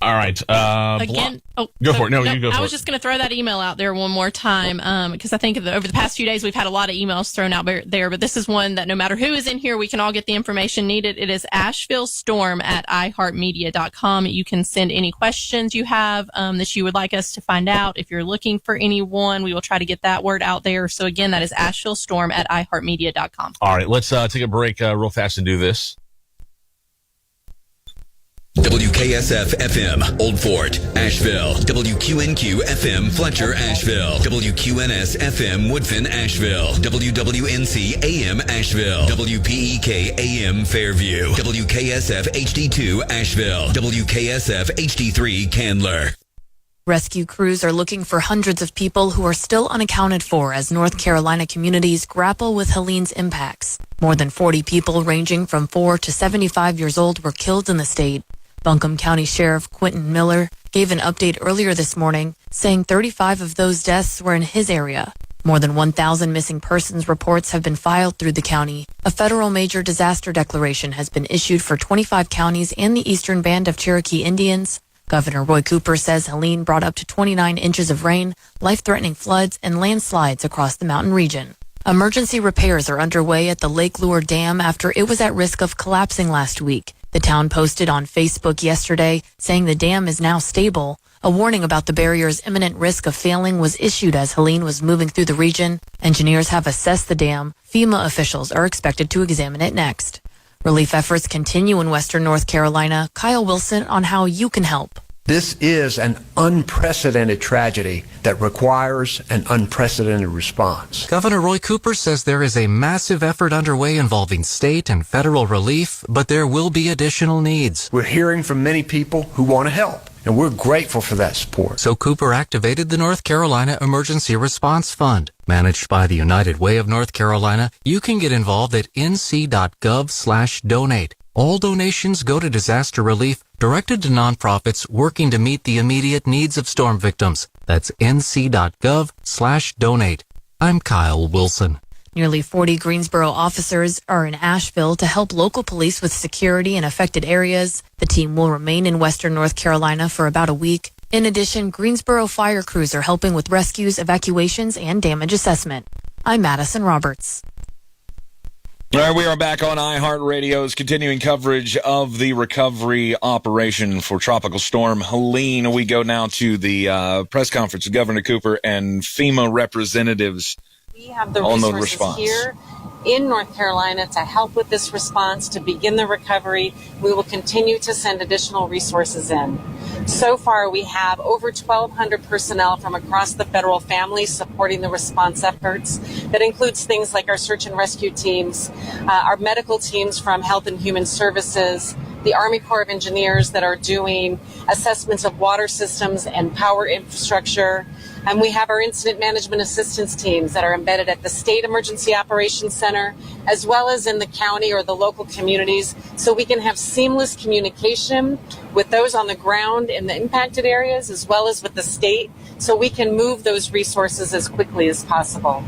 All right. Again, go for it. No, you go for it. I was just going to throw that email out there one more time because I think over the past few days we've had a lot of emails thrown out there, but this is one that no matter who is in here, we can all get the information needed. It is ashevillestorm@iheartmedia.com. You can send any questions you have that you would like us to find out. If you're looking for anyone, we will try to get that word out there. So again, that is ashevillestorm@iheartmedia.com. All right. Let's take a break real fast and do this. WKSF FM, Old Fort, Asheville. WQNQ FM, Fletcher, Asheville. WQNS FM, Woodfin, Asheville. WWNC AM, Asheville. WPEK AM, Fairview. WKSF HD2, Asheville. WKSF HD3, Candler. Rescue crews are looking for hundreds of people who are still unaccounted for as North Carolina communities grapple with Helene's impacts. More than 40 people ranging from 4 to 75 years old were killed in the state. Buncombe County Sheriff Quentin Miller gave an update earlier this morning, saying 35 of those deaths were in his area. More than 1,000 missing persons reports have been filed through the county. A federal major disaster declaration has been issued for 25 counties and the Eastern Band of Cherokee Indians. Governor Roy Cooper says Helene brought up to 29 inches of rain, life-threatening floods, and landslides across the mountain region. Emergency repairs are underway at the Lake Lure Dam after it was at risk of collapsing last week. The town posted on Facebook yesterday saying the dam is now stable. A warning about the barrier's imminent risk of failing was issued as Helene was moving through the region. Engineers have assessed the dam. FEMA officials are expected to examine it next. Relief efforts continue in western North Carolina. Kyle Wilson on how you can help. This is an unprecedented tragedy that requires an unprecedented response. Governor Roy Cooper says there is a massive effort underway involving state and federal relief, but there will be additional needs. We're hearing from many people who want to help, and we're grateful for that support. So Cooper activated the North Carolina Emergency Response Fund. Managed by the United Way of North Carolina, you can get involved at nc.gov/donate. All donations go to disaster relief directed to nonprofits working to meet the immediate needs of storm victims. That's nc.gov/donate. I'm Kyle Wilson. Nearly 40 Greensboro officers are in Asheville to help local police with security in affected areas. The team will remain in western North Carolina for about a week. In addition, Greensboro fire crews are helping with rescues, evacuations, and damage assessment. I'm Madison Roberts. All right, we are back on iHeart Radio's continuing coverage of the recovery operation for Tropical Storm Helene. We go now to the press conference of Governor Cooper and FEMA representatives. We have the on resources response here in North Carolina to help with this response, to begin the recovery. We will continue to send additional resources in. So far, we have over 1,200 personnel from across the federal family supporting the response efforts. That includes things like our search and rescue teams, our medical teams from Health and Human Services, the Army Corps of Engineers that are doing assessments of water systems and power infrastructure. And we have our incident management assistance teams that are embedded at the State Emergency Operations Center, as well as in the county or the local communities, so we can have seamless communication with those on the ground in the impacted areas, as well as with the state, so we can move those resources as quickly as possible.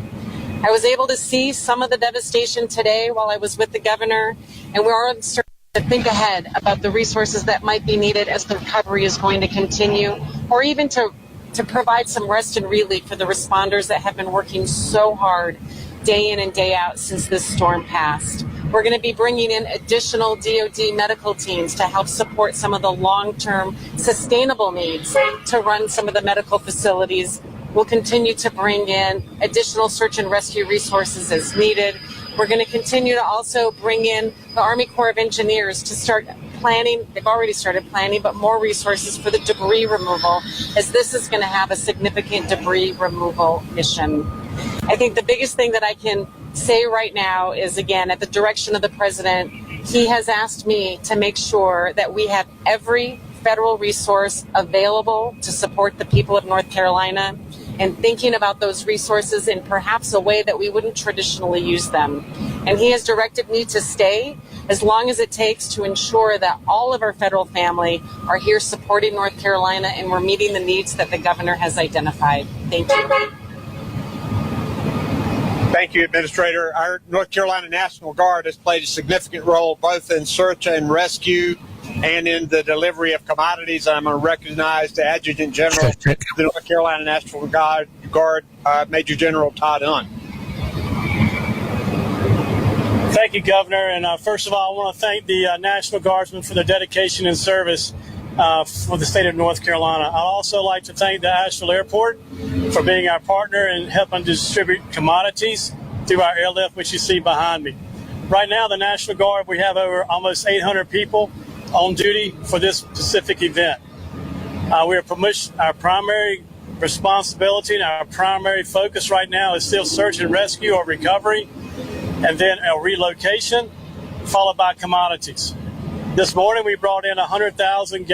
I was able to see some of the devastation today while I was with the governor, and we're already starting to think ahead about the resources that might be needed as the recovery is going to continue, or even to provide some rest and relief for the responders that have been working so hard day in and day out since this storm passed. We're going to be bringing in additional DoD medical teams to help support some of the long-term sustainable needs to run some of the medical facilities. We'll continue to bring in additional search and rescue resources as needed. We're going to continue to also bring in the Army Corps of Engineers to start planning. They've already started planning, but more resources for the debris removal, as this is going to have a significant debris removal mission. I think the biggest thing that I can say right now is, again, at the direction of the president, he has asked me to make sure that we have every federal resource available to support the people of North Carolina, and thinking about those resources in perhaps a way that we wouldn't traditionally use them. And he has directed me to stay as long as it takes to ensure that all of our federal family are here supporting North Carolina, and we're meeting the needs that the governor has identified. Thank you. Thank you, Administrator. Our North Carolina National Guard has played a significant role both in search and rescue and in the delivery of commodities. I'm going to recognize the Adjutant General of the North Carolina National Guard, Major General Todd Hunt. Thank you, Governor. And first of all, I want to thank the National Guardsmen for their dedication and service for the state of North Carolina. I'd also like to thank the Asheville Airport for being our partner in helping distribute commodities through our airlift, which you see behind me. Right now, the National Guard, we have over almost 800 people on duty for this specific event. Our primary responsibility and our primary focus right now is still search and rescue or recovery, and then a relocation, followed by commodities. This morning we brought in 100,000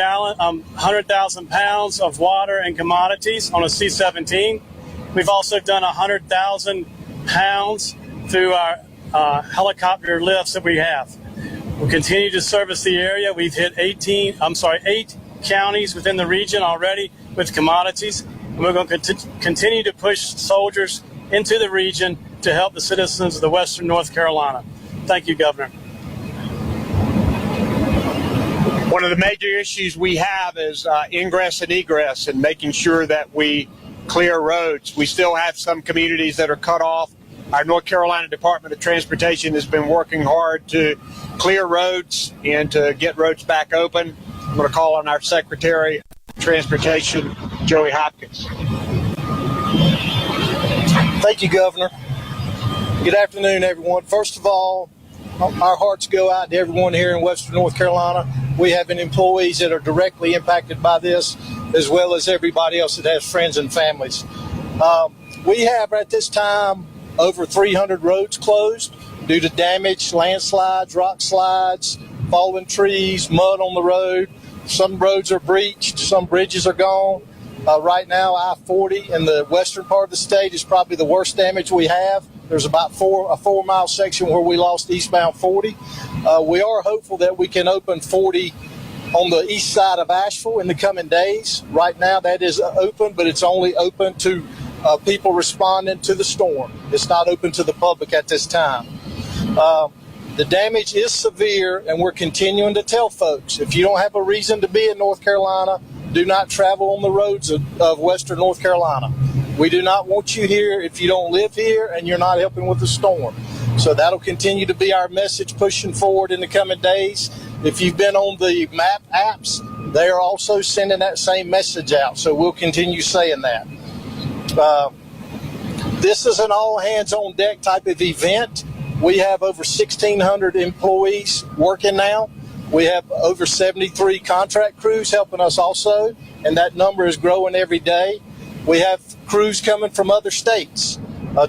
pounds of water and commodities on a C-17. We've also done 100,000 pounds through our helicopter lifts that we have. We'll continue to service the area. We've hit 8 counties within the region already with commodities. And we're going to continue to push soldiers into the region to help the citizens of the Western North Carolina. Thank you, Governor. One of the major issues we have is ingress and egress and making sure that we clear roads. We still have some communities that are cut off. Our North Carolina Department of Transportation has been working hard to clear roads and to get roads back open. I'm going to call on our Secretary of Transportation, Joey Hopkins. Thank you, Governor. Good afternoon, everyone. First of all, our hearts go out to everyone here in Western North Carolina. We have employees that are directly impacted by this, as well as everybody else that has friends and families. We have at this time over 300 roads closed due to damage, landslides, rock slides, fallen trees, mud on the road. Some roads are breached, some bridges are gone. Right now, I-40 in the western part of the state is probably the worst damage we have. There's about a 4-mile section where we lost eastbound 40. We are hopeful that we can open 40 on the east side of Asheville in the coming days. Right now, that is open, but it's only open to people responding to the storm. It's not open to the public at this time. The damage is severe, and we're continuing to tell folks, if you don't have a reason to be in North Carolina, do not travel on the roads of Western North Carolina. We do not want you here if you don't live here and you're not helping with the storm. So that'll continue to be our message pushing forward in the coming days. If you've been on the map apps, they are also sending that same message out. So we'll continue saying that. This is an all-hands-on-deck type of event. We have over 1,600 employees working now. We have over 73 contract crews helping us also, and that number is growing every day. We have crews coming from other states.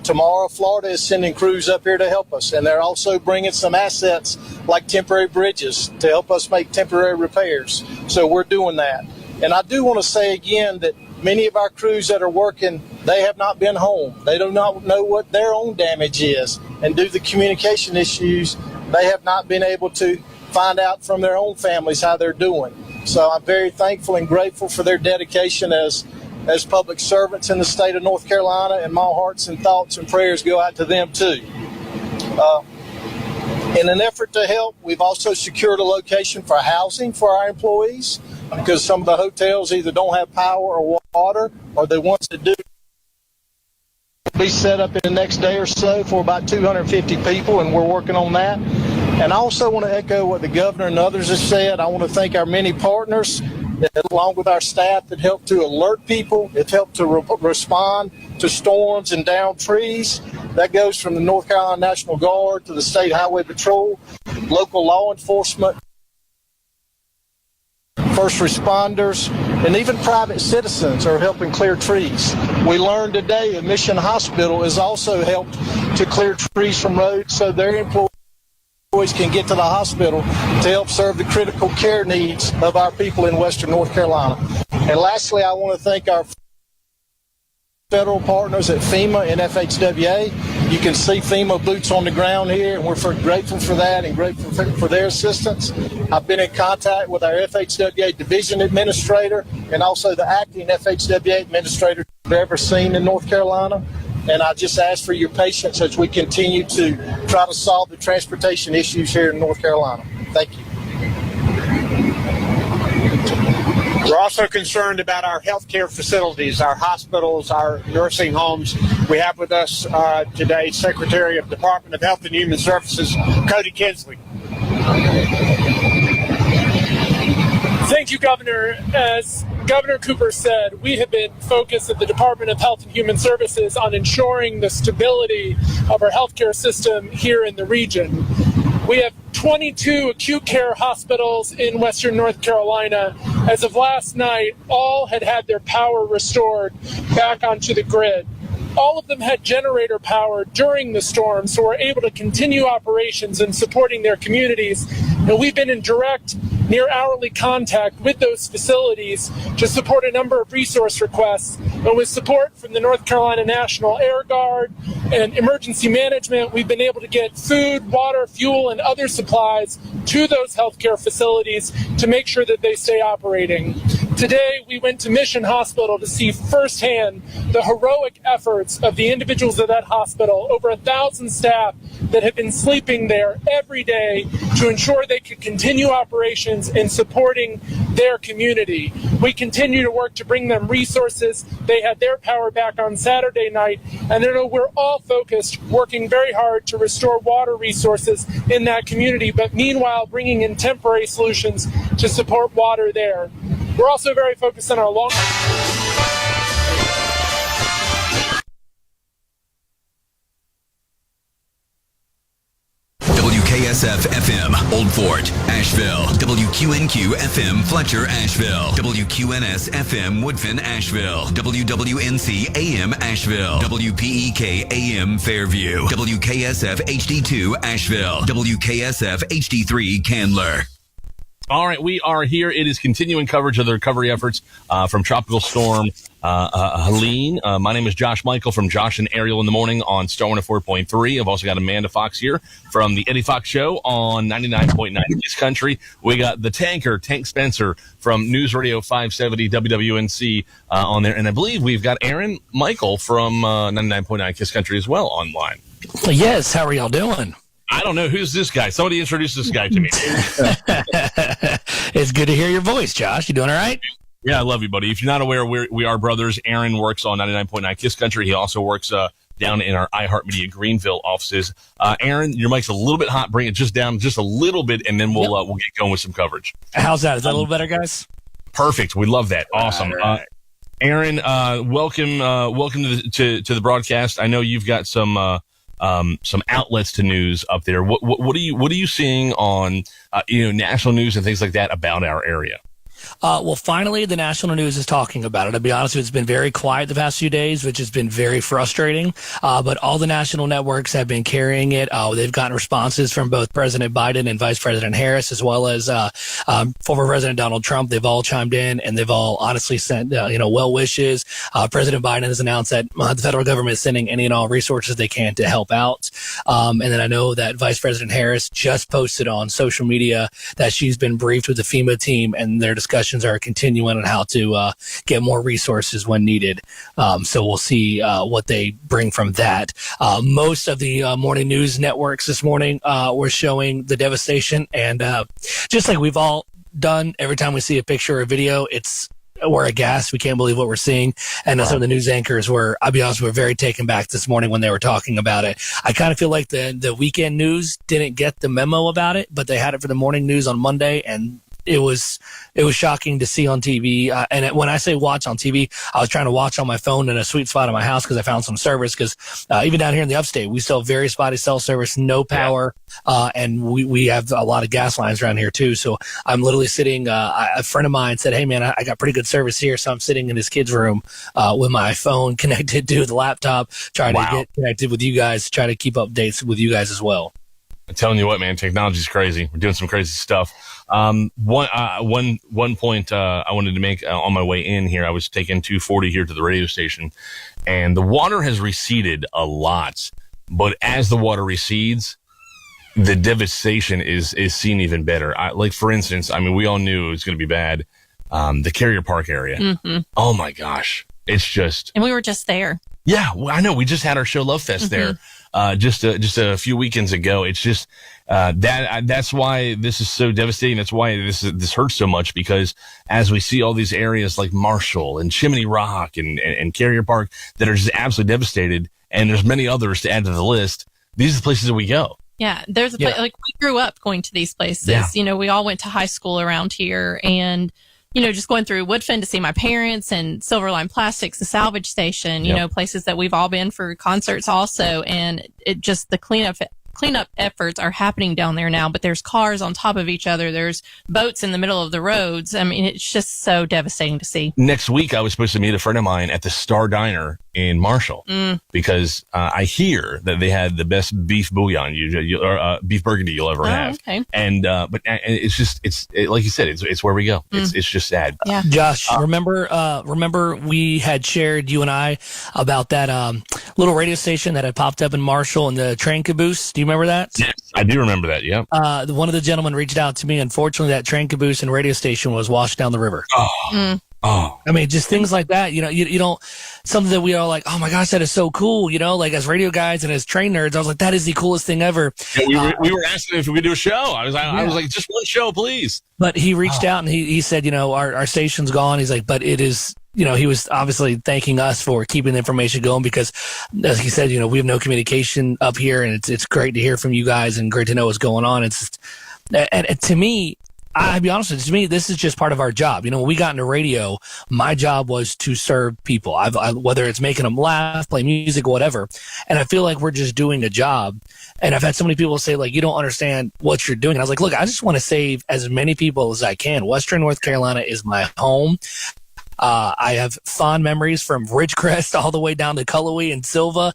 Tomorrow, Florida is sending crews up here to help us, and they're also bringing some assets like temporary bridges to help us make temporary repairs. So we're doing that. And I do want to say again that many of our crews that are working, they have not been home. They do not know what their own damage is. And due to the communication issues, they have not been able to find out from their own families how they're doing. So I'm very thankful and grateful for their dedication as public servants in the state of North Carolina, and my hearts and thoughts and prayers go out to them too. In an effort to help, we've also secured a location for housing for our employees, because some of the hotels either don't have power or water, or the ones that do be set up in the next day or so for about 250 people, and we're working on that. And I also want to echo what the governor and others have said. I want to thank our many partners, along with our staff, that helped to alert people. It helped to respond to storms and downed trees. That goes from the North Carolina National Guard to the State Highway Patrol, local law enforcement, first responders, and even private citizens are helping clear trees. We learned today that Mission Hospital has also helped to clear trees from roads so their employees can get to the hospital to help serve the critical care needs of our people in Western North Carolina. And lastly, I want to thank our federal partners at FEMA and FHWA. You can see FEMA boots on the ground here, and we're grateful for that and grateful for their assistance. I've been in contact with our FHWA division administrator and also the acting FHWA administrator we've ever seen in North Carolina. And I just ask for your patience as we continue to try to solve the transportation issues here in North Carolina. Thank you. We're also concerned about our healthcare facilities, our hospitals, our nursing homes. We have with us today Secretary of Department of Health and Human Services, Cody Kinsley. Thank you, Governor. As Governor Cooper said, we have been focused at the Department of Health and Human Services on ensuring the stability of our healthcare system here in the region. We have 22 acute care hospitals in Western North Carolina. As of last night, all had their power restored back onto the grid. All of them had generator power during the storm, so we're able to continue operations and supporting their communities. And we've been in direct, near hourly contact with those facilities to support a number of resource requests. And with support from the North Carolina National Air Guard and emergency management, we've been able to get food, water, fuel, and other supplies to those healthcare facilities to make sure that they stay operating. Today, we went to Mission Hospital to see firsthand the heroic efforts of the individuals at that hospital, over 1,000 staff that have been sleeping there every day to ensure they could continue operations and supporting their community. We continue to work to bring them resources. They had their power back on Saturday night, and I know we're all focused, working very hard to restore water resources in that community, but meanwhile bringing in temporary solutions to support water there. We're also very focused on our long. WKSF FM, Old Fort, Asheville. WQNQ FM, Fletcher, Asheville. WQNS FM, Woodfin, Asheville. WWNC AM, Asheville. WPEK AM, Fairview. WKSF HD2, Asheville. WKSF HD3, Candler. All right, we are here. It is continuing coverage of the recovery efforts from Tropical Storm Helene. My name is Josh Michael from Josh and Ariel in the Morning on Star 104.3. I've also got Amanda Fox here from the Eddie Fox Show on 99.9 Kiss Country. We got the tanker, Tank Spencer from News Radio 570 WWNC on there. And I believe we've got Aaron Michael from 99.9 Kiss Country as well online. Yes, how are y'all doing? I don't know. Who's this guy? Somebody introduce this guy to me. It's good to hear your voice, Josh. You doing all right? Yeah, I love you, buddy. If you're not aware, we are brothers. Aaron works on 99.9 Kiss Country. He also works down in our iHeart Media Greenville offices. Aaron, your mic's a little bit hot. Bring it just down just a little bit, and then we'll get going with some coverage. How's that? Is that a little better, guys? Perfect. We love that. Awesome. Right. Aaron, welcome to the broadcast. I know you've got some outlets to news up there. What are you seeing on national news and things like that about our area? Well, finally, the national news is talking about it. I'll be honest with you, it's been very quiet the past few days, which has been very frustrating. But all the national networks have been carrying it. They've gotten responses from both President Biden and Vice President Harris, as well as former President Donald Trump. They've all chimed in, and they've all honestly sent well wishes. President Biden has announced that the federal government is sending any and all resources they can to help out. And then I know that Vice President Harris just posted on social media that she's been briefed with the FEMA team, and their discussions are continuing on how to get more resources when needed. So we'll see what they bring from that. Most of the morning news networks this morning were showing the devastation, and just like we've all done, every time we see a picture or video, we're aghast. We can't believe what we're seeing. And some of the news anchors I'll be honest, were very taken back this morning when they were talking about it. I kind of feel like the weekend news didn't get the memo about it, but they had it for the morning news on Monday, and it was shocking to see on TV. And when I say watch on TV, I was trying to watch on my phone in a sweet spot in my house because I found some service. Because even down here in the upstate, we still have very spotty cell service, no power, and we have a lot of gas lines around here too. So I'm literally sitting. A friend of mine said, "Hey man, I got pretty good service here." So I'm sitting in his kid's room with my phone connected to the laptop, trying to get connected with you guys, try to keep updates with you guys as well. I'm telling you what, man, technology's crazy. We're doing some crazy stuff. One point I wanted to make on my way in here. I was taking 240 here to the radio station, and the water has receded a lot. But as the water recedes, the devastation is seen even better. Like for instance, I mean, we all knew it was going to be bad. The Carrier Park area. Mm-hmm. Oh my gosh, it's just. And we were just there. Yeah, I know. We just had our show Love Fest there. Just a few weekends ago. It's just that's why this is so devastating. That's why this hurts so much, because as we see all these areas like Marshall and Chimney Rock and Carrier Park that are just absolutely devastated, and there's many others to add to the list, these are the places that we go. Yeah, there's a place, like we grew up going to these places. Yeah. We all went to high school around here, and just going through Woodfin to see my parents, and Silverline Plastics, the salvage station, places that we've all been for concerts also. And it just, the cleanup cleanup efforts are happening down there now, but there's cars on top of each other. There's boats in the middle of the roads. I mean, it's just so devastating to see. Next week, I was supposed to meet a friend of mine at the Star Diner in Marshall because I hear that they had the best beef bouillon or beef burgundy you'll ever have. Okay. And but it's just like you said, it's where we go. It's just sad. Yeah. Josh, remember we had shared, you and I, about that little radio station that had popped up in Marshall and the train caboose. Do you remember that? Yes, I do remember that. Yeah. One of the gentlemen reached out to me. Unfortunately, that train caboose and radio station was washed down the river. Oh, I mean, just things like that. You know, you don't, something that we are like, oh my gosh, that is so cool. You know, like as radio guys and as train nerds, I was like, that is the coolest thing ever. Yeah, we were asking if we could do a show. I was like, just one show, please. But he reached out and he said, you know, our station's gone. He's like, but it is, you know, he was obviously thanking us for keeping the information going because, as he said, you know, we have no communication up here, and it's great to hear from you guys and great to know what's going on. It's just, and to me, I'll be honest with you, to me, this is just part of our job. You know, when we got into radio, my job was to serve people, whether it's making them laugh, play music, whatever. And I feel like we're just doing a job. And I've had so many people say, like, you don't understand what you're doing. And I was like, look, I just want to save as many people as I can. Western North Carolina is my home. I have fond memories from Ridgecrest all the way down to Cullowhee and Silva.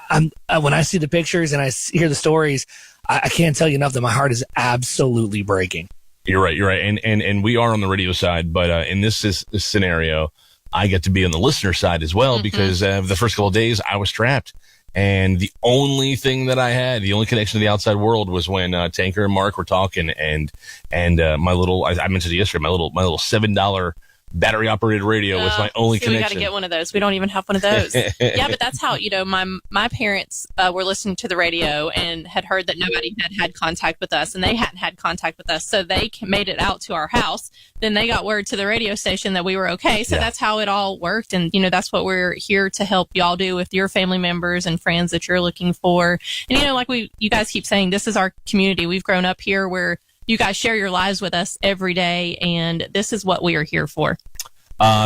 When I see the pictures and I hear the stories, I can't tell you enough that my heart is absolutely breaking. You're right. And we are on the radio side, but in this scenario, I get to be on the listener side as well because the first couple of days I was trapped. And the only thing that I had, the only connection to the outside world was when Tanker and Mark were talking and my little, I mentioned it yesterday, my little $7 battery operated radio was my only connection. We got to get one of those. We don't even have one of those. Yeah, but that's how, you know, my parents were listening to the radio and had heard that nobody had contact with us, and they hadn't had contact with us. So they made it out to our house. Then they got word to the radio station that we were okay. So that's how it all worked. And, you know, that's what we're here to help y'all do with your family members and friends that you're looking for. And, you know, like you guys keep saying, this is our community. We've grown up here where you guys share your lives with us every day, and this is what we are here for.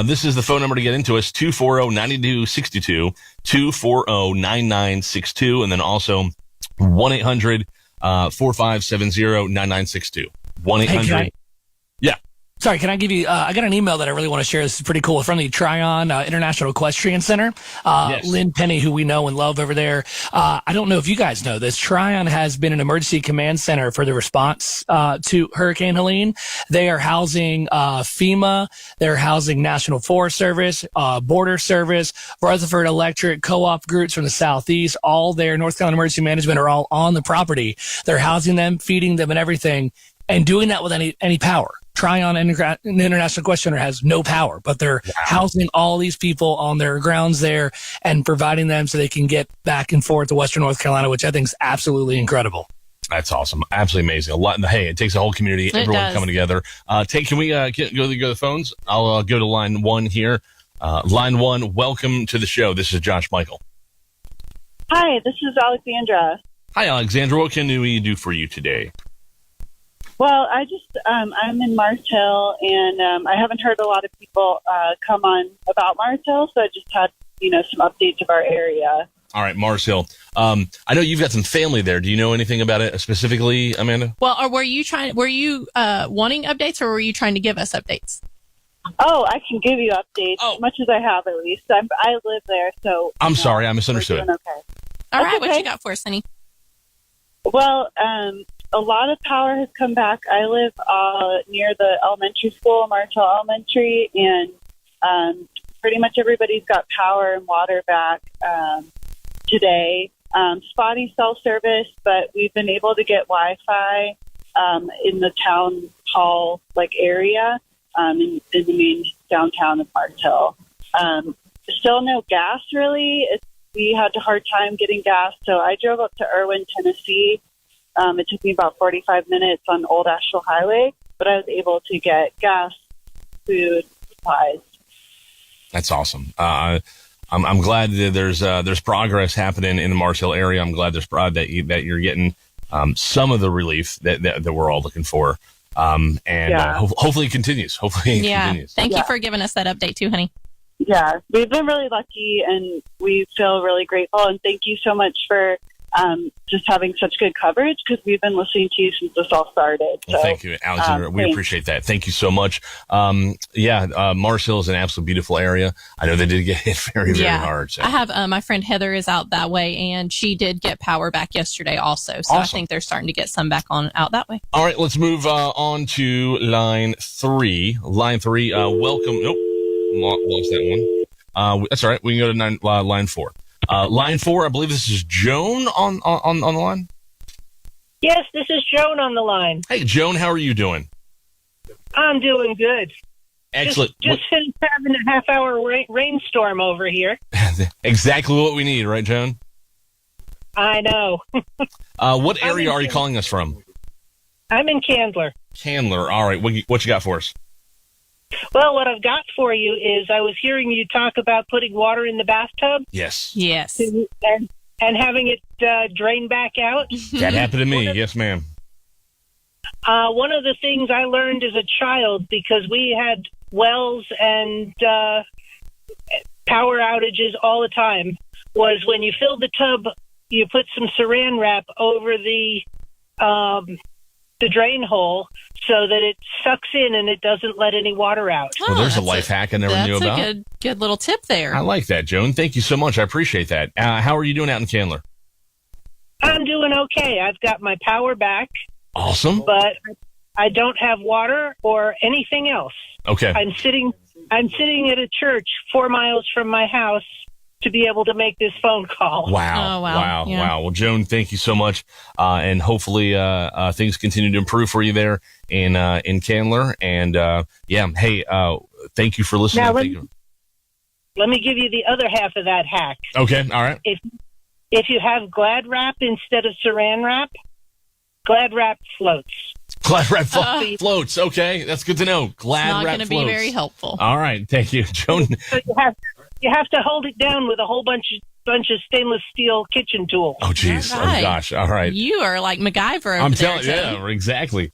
This is the phone number to get into us, 240-9262, 240-9962, and then also 1-800-4570-9962. 1-800. Yeah. Sorry, can I give you, I got an email that I really want to share. This is pretty cool. From the Tryon International Equestrian Center. Yes. Lynn Penny, who we know and love over there. I don't know if you guys know this. Tryon has been an emergency command center for the response to Hurricane Helene. They are housing FEMA. They're housing National Forest Service, Border Service, Rutherford Electric, co-op groups from the Southeast. All their North Carolina Emergency Management are all on the property. They're housing them, feeding them, and everything, and doing that with any power. Tryon International Equestrian Center has no power, but they're housing all these people on their grounds there and providing them so they can get back and forth to Western North Carolina, which I think is absolutely incredible. That's awesome. Absolutely amazing. A lot. Hey, it takes a whole community, everyone coming together. Can we go to the phones? I'll go to line one here. Line one, welcome to the show. This is Josh Michael. Hi, this is Alexandra. Hi, Alexandra. What can we do for you today? Well, I just, I'm in Martell, and I haven't heard a lot of people come on about Martell, so I just had, some updates of our area. All right, Mars Hill. I know you've got some family there. Do you know anything about it specifically, Amanda? Well, or were you wanting updates, or were you trying to give us updates? Oh, I can give you updates, as much as I have at least. I live there, so... I'm sorry, I misunderstood. We're doing okay. All right, what you got for us, honey? Well, a lot of power has come back. I live near the elementary school, Martell Elementary, and pretty much everybody's got power and water back today. Spotty cell service, but we've been able to get Wi-Fi in the town hall area in the main downtown of Martell. Still no gas, really. We had a hard time getting gas, so I drove up to Irwin, Tennessee. It took me about 45 minutes on Old Asheville Highway, but I was able to get gas, food, supplies. That's awesome. I'm glad that there's progress happening in the Martell area. I'm glad that you're getting some of the relief that we're all looking for. Hopefully it continues. Continues. Thank you for giving us that update too, honey. Yeah, we've been really lucky, and we feel really grateful. And thank you so much for just having such good coverage, because we've been listening to you since this all started. So, Well, thank you, Alexander. We appreciate that. Thank you so much. Mars Hill is an absolutely beautiful area. I know they did get hit very, very hard. So. I have my friend Heather is out that way, and she did get power back yesterday also. So Awesome. I think they're starting to get some back on out that way. All right, let's move on to line 3. Line 3, welcome. Nope, lost that one. That's all right. We can go to line 4. Line 4, I believe this is Joan on the line. Yes, this is Joan on the line. Hey, Joan, how are you doing? I'm doing good. Excellent. Just finished having a half-hour rainstorm over here. Exactly what we need, right, Joan? I know. What area are you calling us from? I'm in Candler. Candler. All right. What you got for us? Well, what I've got for you is I was hearing you talk about putting water in the bathtub. Yes. Yes. And having it drain back out. That happened to me. Yes, ma'am. One of the things I learned as a child, because we had wells and power outages all the time, was when you filled the tub, you put some saran wrap over the drain hole so that it sucks in and it doesn't let any water out. Well, there's a life hack I never knew about. That's a good little tip there. I like that, Joan. Thank you so much. I appreciate that. How are you doing out in Candler? I'm doing okay. I've got my power back. Awesome. But I don't have water or anything else. Okay. I'm sitting at a church 4 miles from my house to be able to make this phone call. Wow. Wow. Well, Joan, thank you so much. And hopefully things continue to improve for you there in Candler. And hey, thank you for listening. Now, let me give you the other half of that hack. Okay. All right. If you have Glad Wrap instead of Saran Wrap, Glad Wrap floats. Glad Wrap floats. Okay, that's good to know. Glad Not Wrap going to floats. be very helpful. All right, thank you, Joan. So you have to hold it down with a whole bunch of stainless steel kitchen tools. Oh, geez. Right. Oh, gosh. All right. You are like MacGyver over I'm there. telling you, yeah, exactly.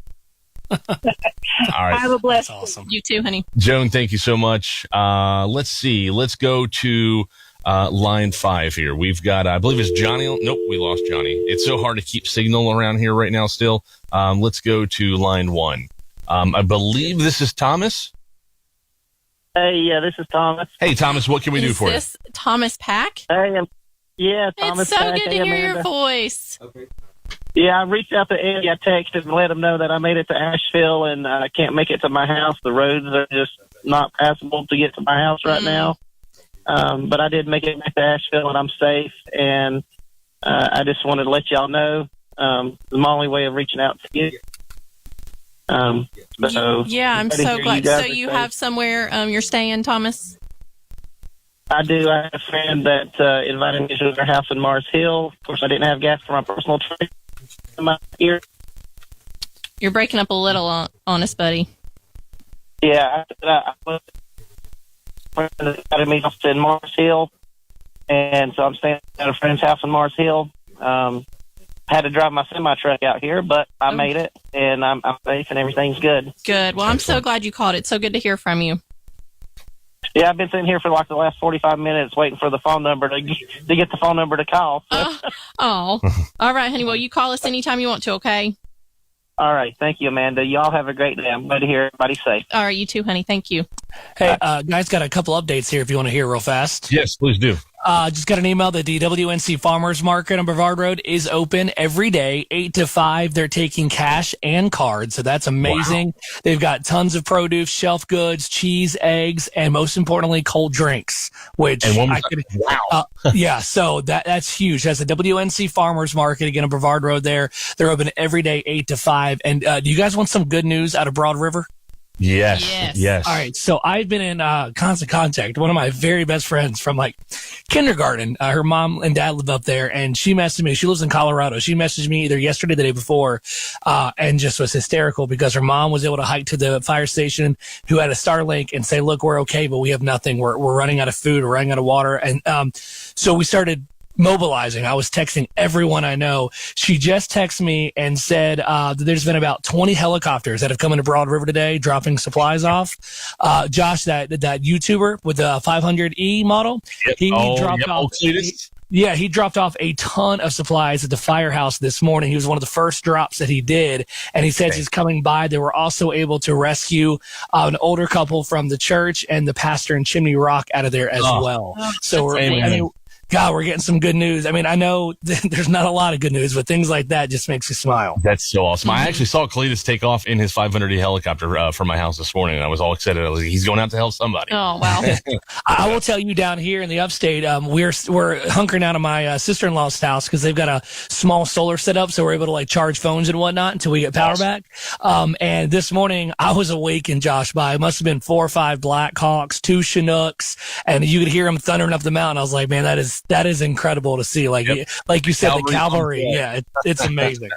All right. Have a blessed Awesome. You too, honey. Joan, thank you so much. Let's see. Let's go to line 5 here. We've got, I believe it's Johnny. Nope, we lost Johnny. It's so hard to keep signal around here right now still. Let's go to line 1. I believe this is Thomas. Hey, yeah, this is Thomas. Hey, Thomas, what can we do for you? Is this Thomas Pack? Hey, Thomas. It's so Pack. good to Hey, hear your Amanda. voice. Okay. Yeah, I reached out to Eddie. I texted and let him know that I made it to Asheville and I can't make it to my house. The roads are just not passable to get to my house right now. But I did make it back to Asheville and I'm safe. And I just wanted to let y'all know my only way of reaching out to you. Yeah, I'm so glad. So you have somewhere you're staying, Thomas? I do. I have a friend that invited me to their house in Mars Hill. Of course, I didn't have gas for my personal trip. You're breaking up a little on us, buddy. Yeah, I invited me to Mars Hill, and so I'm staying at a friend's house in Mars Hill. Had to drive my semi-truck out here, but I made it, and I'm safe, and everything's good. Good. Well, I'm so glad you called. It's so good to hear from you. Yeah, I've been sitting here for like the last 45 minutes waiting for the phone number to get the phone number to call. So. Oh. All right, honey. Well, you call us anytime you want to, okay? All right. Thank you, Amanda. Y'all have a great day. I'm glad to hear everybody's safe. All right, you too, honey. Thank you. Hey, guys, got a couple updates here if you want to hear real fast. Yes, please do. Just got an email that the WNC Farmers Market on Brevard Road is open every day, 8 to 5. They're taking cash and cards, so that's amazing. Wow. They've got tons of produce, shelf goods, cheese, eggs, and most importantly, cold drinks, which wow. Yeah, so that's huge. That's the WNC Farmers Market, again, on Brevard Road there. They're open every day, 8 to 5. And do you guys want some good news out of Broad River? Yes. All right. So I've been in constant contact. One of my very best friends from like kindergarten, her mom and dad live up there, and she messaged me. She lives in Colorado. She messaged me either yesterday or the day before, and just was hysterical because her mom was able to hike to the fire station who had a Starlink and say, look, we're okay, but we have nothing. We're running out of food. We're running out of water. And so we started mobilizing. I was texting everyone I know. She just texted me and said that there's been about 20 helicopters that have come into Broad River today dropping supplies off. Josh, that YouTuber with the 500E model, he dropped off. Yeah, he dropped off a ton of supplies at the firehouse this morning. He was one of the first drops that he did, and he says he's coming by. They were also able to rescue an older couple from the church and the pastor in Chimney Rock out of there as well. So we're getting some good news. I mean, I know there's not a lot of good news, but things like that just makes you smile. That's so awesome. I actually saw Cletus take off in his 500D helicopter from my house this morning, and I was all excited. I was like, he's going out to help somebody. Oh, wow. I will tell you, down here in the upstate, we're hunkering out of my sister-in-law's house because they've got a small solar setup, so we're able to like charge phones and whatnot until we get power back. And this morning, I was awakened, Josh, by it must have been 4 or 5 Blackhawks, 2 Chinooks, and you could hear them thundering up the mountain. I was like, man, that is incredible to see. Like you said, the cavalry. Yeah, it's amazing.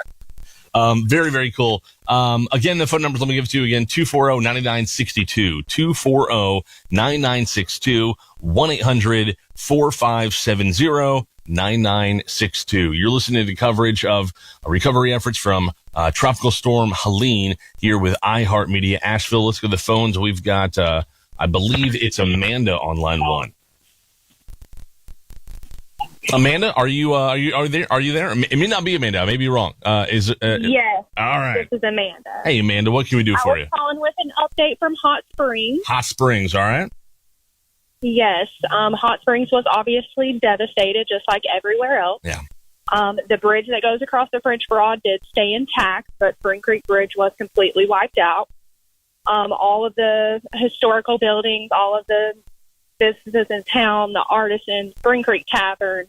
Very, very cool. Again, the phone numbers, let me give it to you again, 240-9962, 240-9962, 1-800-4570-9962. You're listening to coverage of recovery efforts from Tropical Storm Helene here with iHeart Media Asheville. Let's go to the phones. We've got, I believe it's Amanda on line 1. Amanda, are you there? It may not be Amanda. I may be wrong. Yes. All right. This is Amanda. Hey, Amanda, what can we do for you? I was calling with an update from Hot Springs. Hot Springs, all right. Yes. Hot Springs was obviously devastated, just like everywhere else. Yeah. The bridge that goes across the French Broad did stay intact, but Spring Creek Bridge was completely wiped out. All of the historical buildings, all of the businesses in town, the Artisan, Spring Creek Tavern,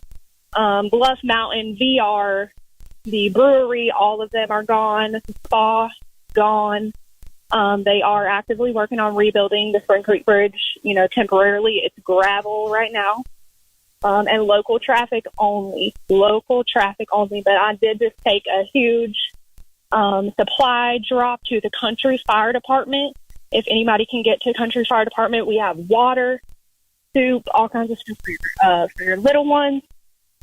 Bluff Mountain, VR, the brewery, all of them are gone. The spa, gone. They are actively working on rebuilding the Spring Creek Bridge, temporarily. It's gravel right now. And local traffic only. But I did just take a huge supply drop to the Country Fire Department. If anybody can get to Country Fire Department, we have water, soup, all kinds of stuff for your little ones.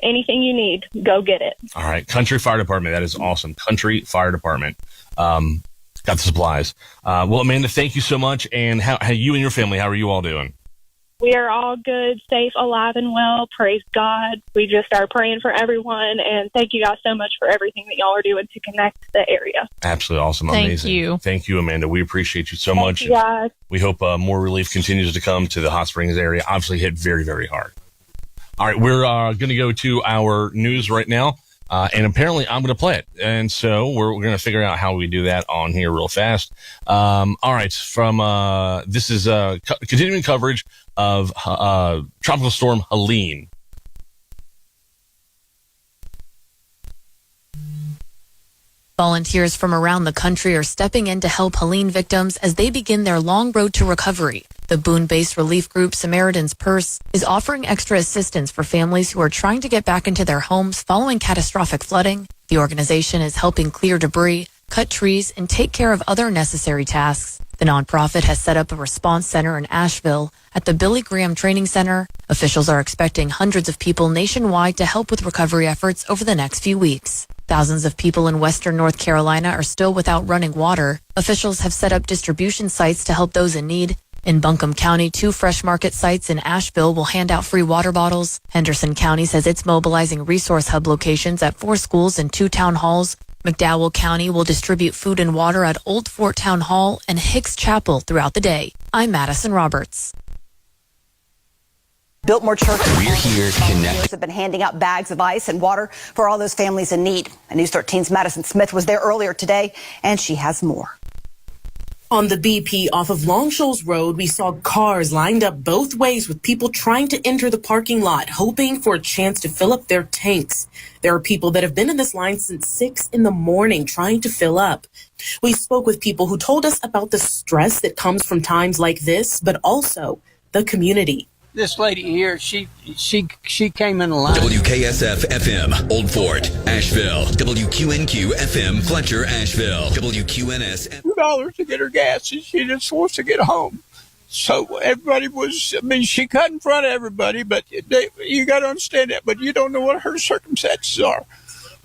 Anything you need, go get it. All right. Country Fire Department. That is awesome. Country Fire Department. Got the supplies. Well, Amanda, thank you so much. And how you and your family, how are you all doing? We are all good, safe, alive, and well. Praise God. We just are praying for everyone. And thank you guys so much for everything that y'all are doing to connect the area. Absolutely awesome. Thank Amazing. you. Thank you, Amanda. We appreciate you so much. You guys. We hope more relief continues to come to the Hot Springs area. Obviously hit very, very hard. All right. We're going to go to our news right now. And apparently I'm going to play it. And so we're going to figure out how we do that on here real fast. All right. This is continuing coverage of Tropical Storm Helene. Volunteers from around the country are stepping in to help Helene victims as they begin their long road to recovery. The Boone-based relief group Samaritan's Purse is offering extra assistance for families who are trying to get back into their homes following catastrophic flooding. The organization is helping clear debris, cut trees, and take care of other necessary tasks. The nonprofit has set up a response center in Asheville at the Billy Graham Training Center. Officials are expecting hundreds of people nationwide to help with recovery efforts over the next few weeks. Thousands of people in western North Carolina are still without running water. Officials have set up distribution sites to help those in need. In Buncombe County, 2 Fresh Market sites in Asheville will hand out free water bottles. Henderson County says it's mobilizing resource hub locations at 4 schools and 2 town halls. McDowell County will distribute food and water at Old Fort Town Hall and Hicks Chapel throughout the day. I'm Madison Roberts. Biltmore Church. We're here connected. Have been handing out bags of ice and water for all those families in need. And News 13's Madison Smith was there earlier today, and she has more. On the BP off of Long Shoals Road, we saw cars lined up both ways with people trying to enter the parking lot, hoping for a chance to fill up their tanks. There are people that have been in this line since 6 a.m. trying to fill up. We spoke with people who told us about the stress that comes from times like this, but also the community. This lady here, she came in line. WKSF FM, Old Fort, Asheville. WQNQ FM, Fletcher, Asheville. WQNS. $2 to get her gas, and she just wants to get home. So everybody she cut in front of everybody, but you got to understand that. But you don't know what her circumstances are.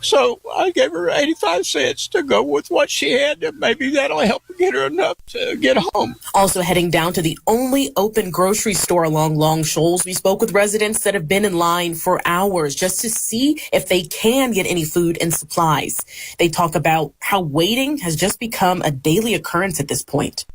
So I gave her 85 cents to go with what she had, and maybe that'll help get her enough to get home. Also heading down to the only open grocery store along Long Shoals, we spoke with residents that have been in line for hours just to see if they can get any food and supplies. They talk about how waiting has just become a daily occurrence at this point.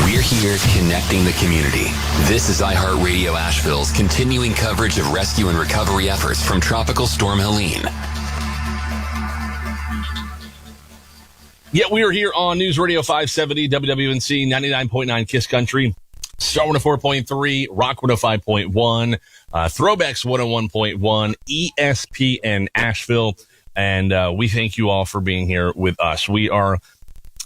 We're here connecting the community. This is iHeart Radio Asheville's continuing coverage of rescue and recovery efforts from Tropical Storm Helene. Yeah, we are here on News Radio 570, WWNC 99.9 Kiss Country, Star 104.3, Rock 105.1, Throwbacks 101.1, ESPN Asheville. And we thank you all for being here with us. We are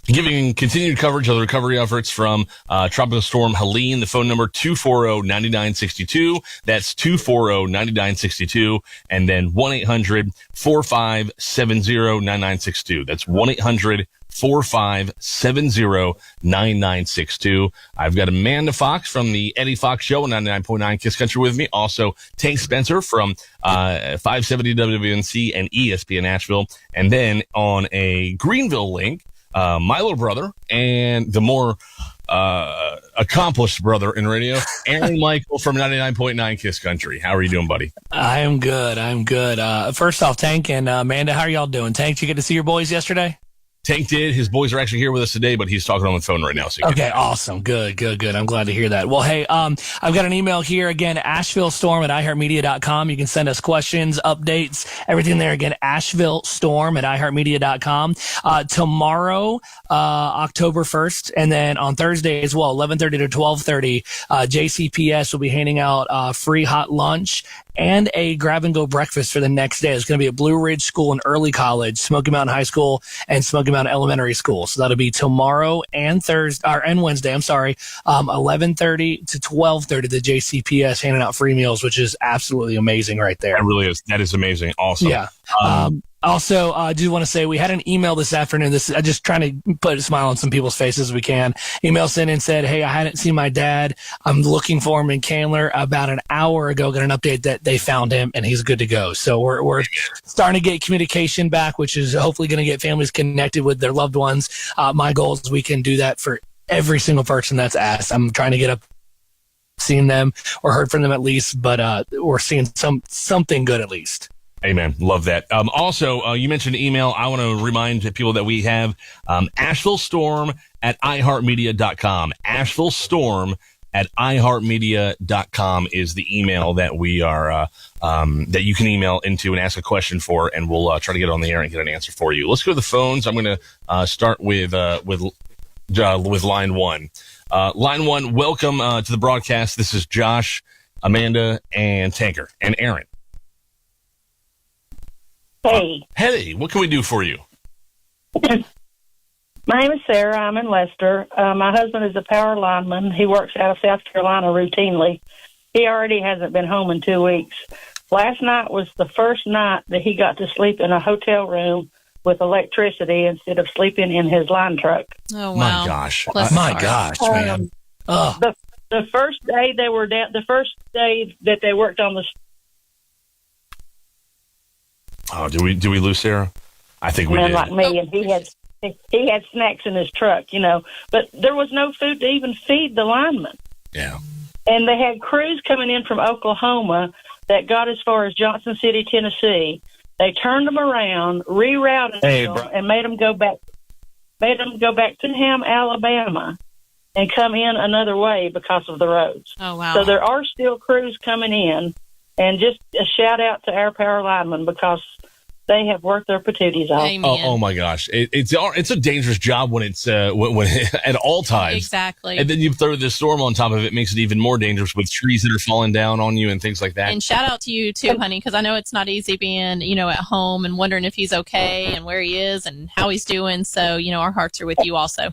giving continued coverage of the recovery efforts from Tropical Storm Helene. The phone number 240-9962. That's 240-9962. And then 1-800-4570-9962. That's 1-800-4570-9962. I've got Amanda Fox from the Eddie Fox Show on 99.9 Kiss Country with me. Also, Tank Spencer from 570 WWNC and ESPN Asheville. And then on a Greenville link, my little brother and the more accomplished brother in radio, Aaron Michael from 99.9 Kiss Country. How are you doing, buddy? I am good. First off, Tank and Amanda, how are y'all doing? Tank, did you get to see your boys yesterday? Tank did. His boys are actually here with us today, but he's talking on the phone right now. So okay, awesome. Good. I'm glad to hear that. Well, hey, I've got an email here again, AshevilleStorm@iHeartMedia.com. You can send us questions, updates, everything there. Again, AshevilleStorm@iHeartMedia.com. Tomorrow, October 1st, and then on Thursday as well, 11:30 to 12:30, JCPS will be handing out free hot lunch and a grab-and-go breakfast for the next day. It's going to be at Blue Ridge School and Early College, Smoky Mountain High School, and Smoky Mountain Elementary School. So that'll be tomorrow and Wednesday. 11:30 to 12:30. The JCPS handing out free meals, which is absolutely amazing, right there. That really is. That is amazing. Awesome. Yeah. Also, I do want to say we had an email this afternoon. I'm just trying to put a smile on some people's faces as we can. Email sent in said, hey, I hadn't seen my dad. I'm looking for him in Candler. About an hour ago, got an update that they found him and he's good to go. So we're starting to get communication back, which is hopefully going to get families connected with their loved ones. My goal is we can do that for every single person that's asked. I'm trying to get up, seeing them or heard from them at least, but we're seeing something good at least. Amen. Love that. Also, you mentioned email. I want to remind people that we have AshevilleStorm@iHeartMedia.com. AshevilleStorm@iHeartMedia.com is the email that we are that you can email into and ask a question for, and we'll try to get on the air and get an answer for you. Let's go to the phones. I'm going to start with line one. Line one, welcome to the broadcast. This is Josh, Amanda, and Tanker, and Aaron. Hey, what can we do for you? My name is Sarah. I'm in Leicester. My husband is a power lineman. He works out of South Carolina routinely. He already hasn't been home in 2 weeks. Last night was the first night that he got to sleep in a hotel room with electricity instead of sleeping in his line truck. Oh, wow. My gosh, man. The first day they were down, the first day that they worked on the. Oh, do we lose Sarah? I think we did. Like me, and he had snacks in his truck, but there was no food to even feed the linemen. Yeah. And they had crews coming in from Oklahoma that got as far as Johnson City, Tennessee. They turned them around, rerouted them, and made them go back to Ham, Alabama, and come in another way because of the roads. Oh, wow. So there are still crews coming in, and just a shout out to our power linemen because they have worked their patooties off. Oh my gosh, it's a dangerous job when it's when at all times. Exactly. And then you throw this storm on top of it, makes it even more dangerous with trees that are falling down on you and things like that. And shout out to you too, honey, because I know it's not easy being at home and wondering if he's okay and where he is and how he's doing. So our hearts are with you also.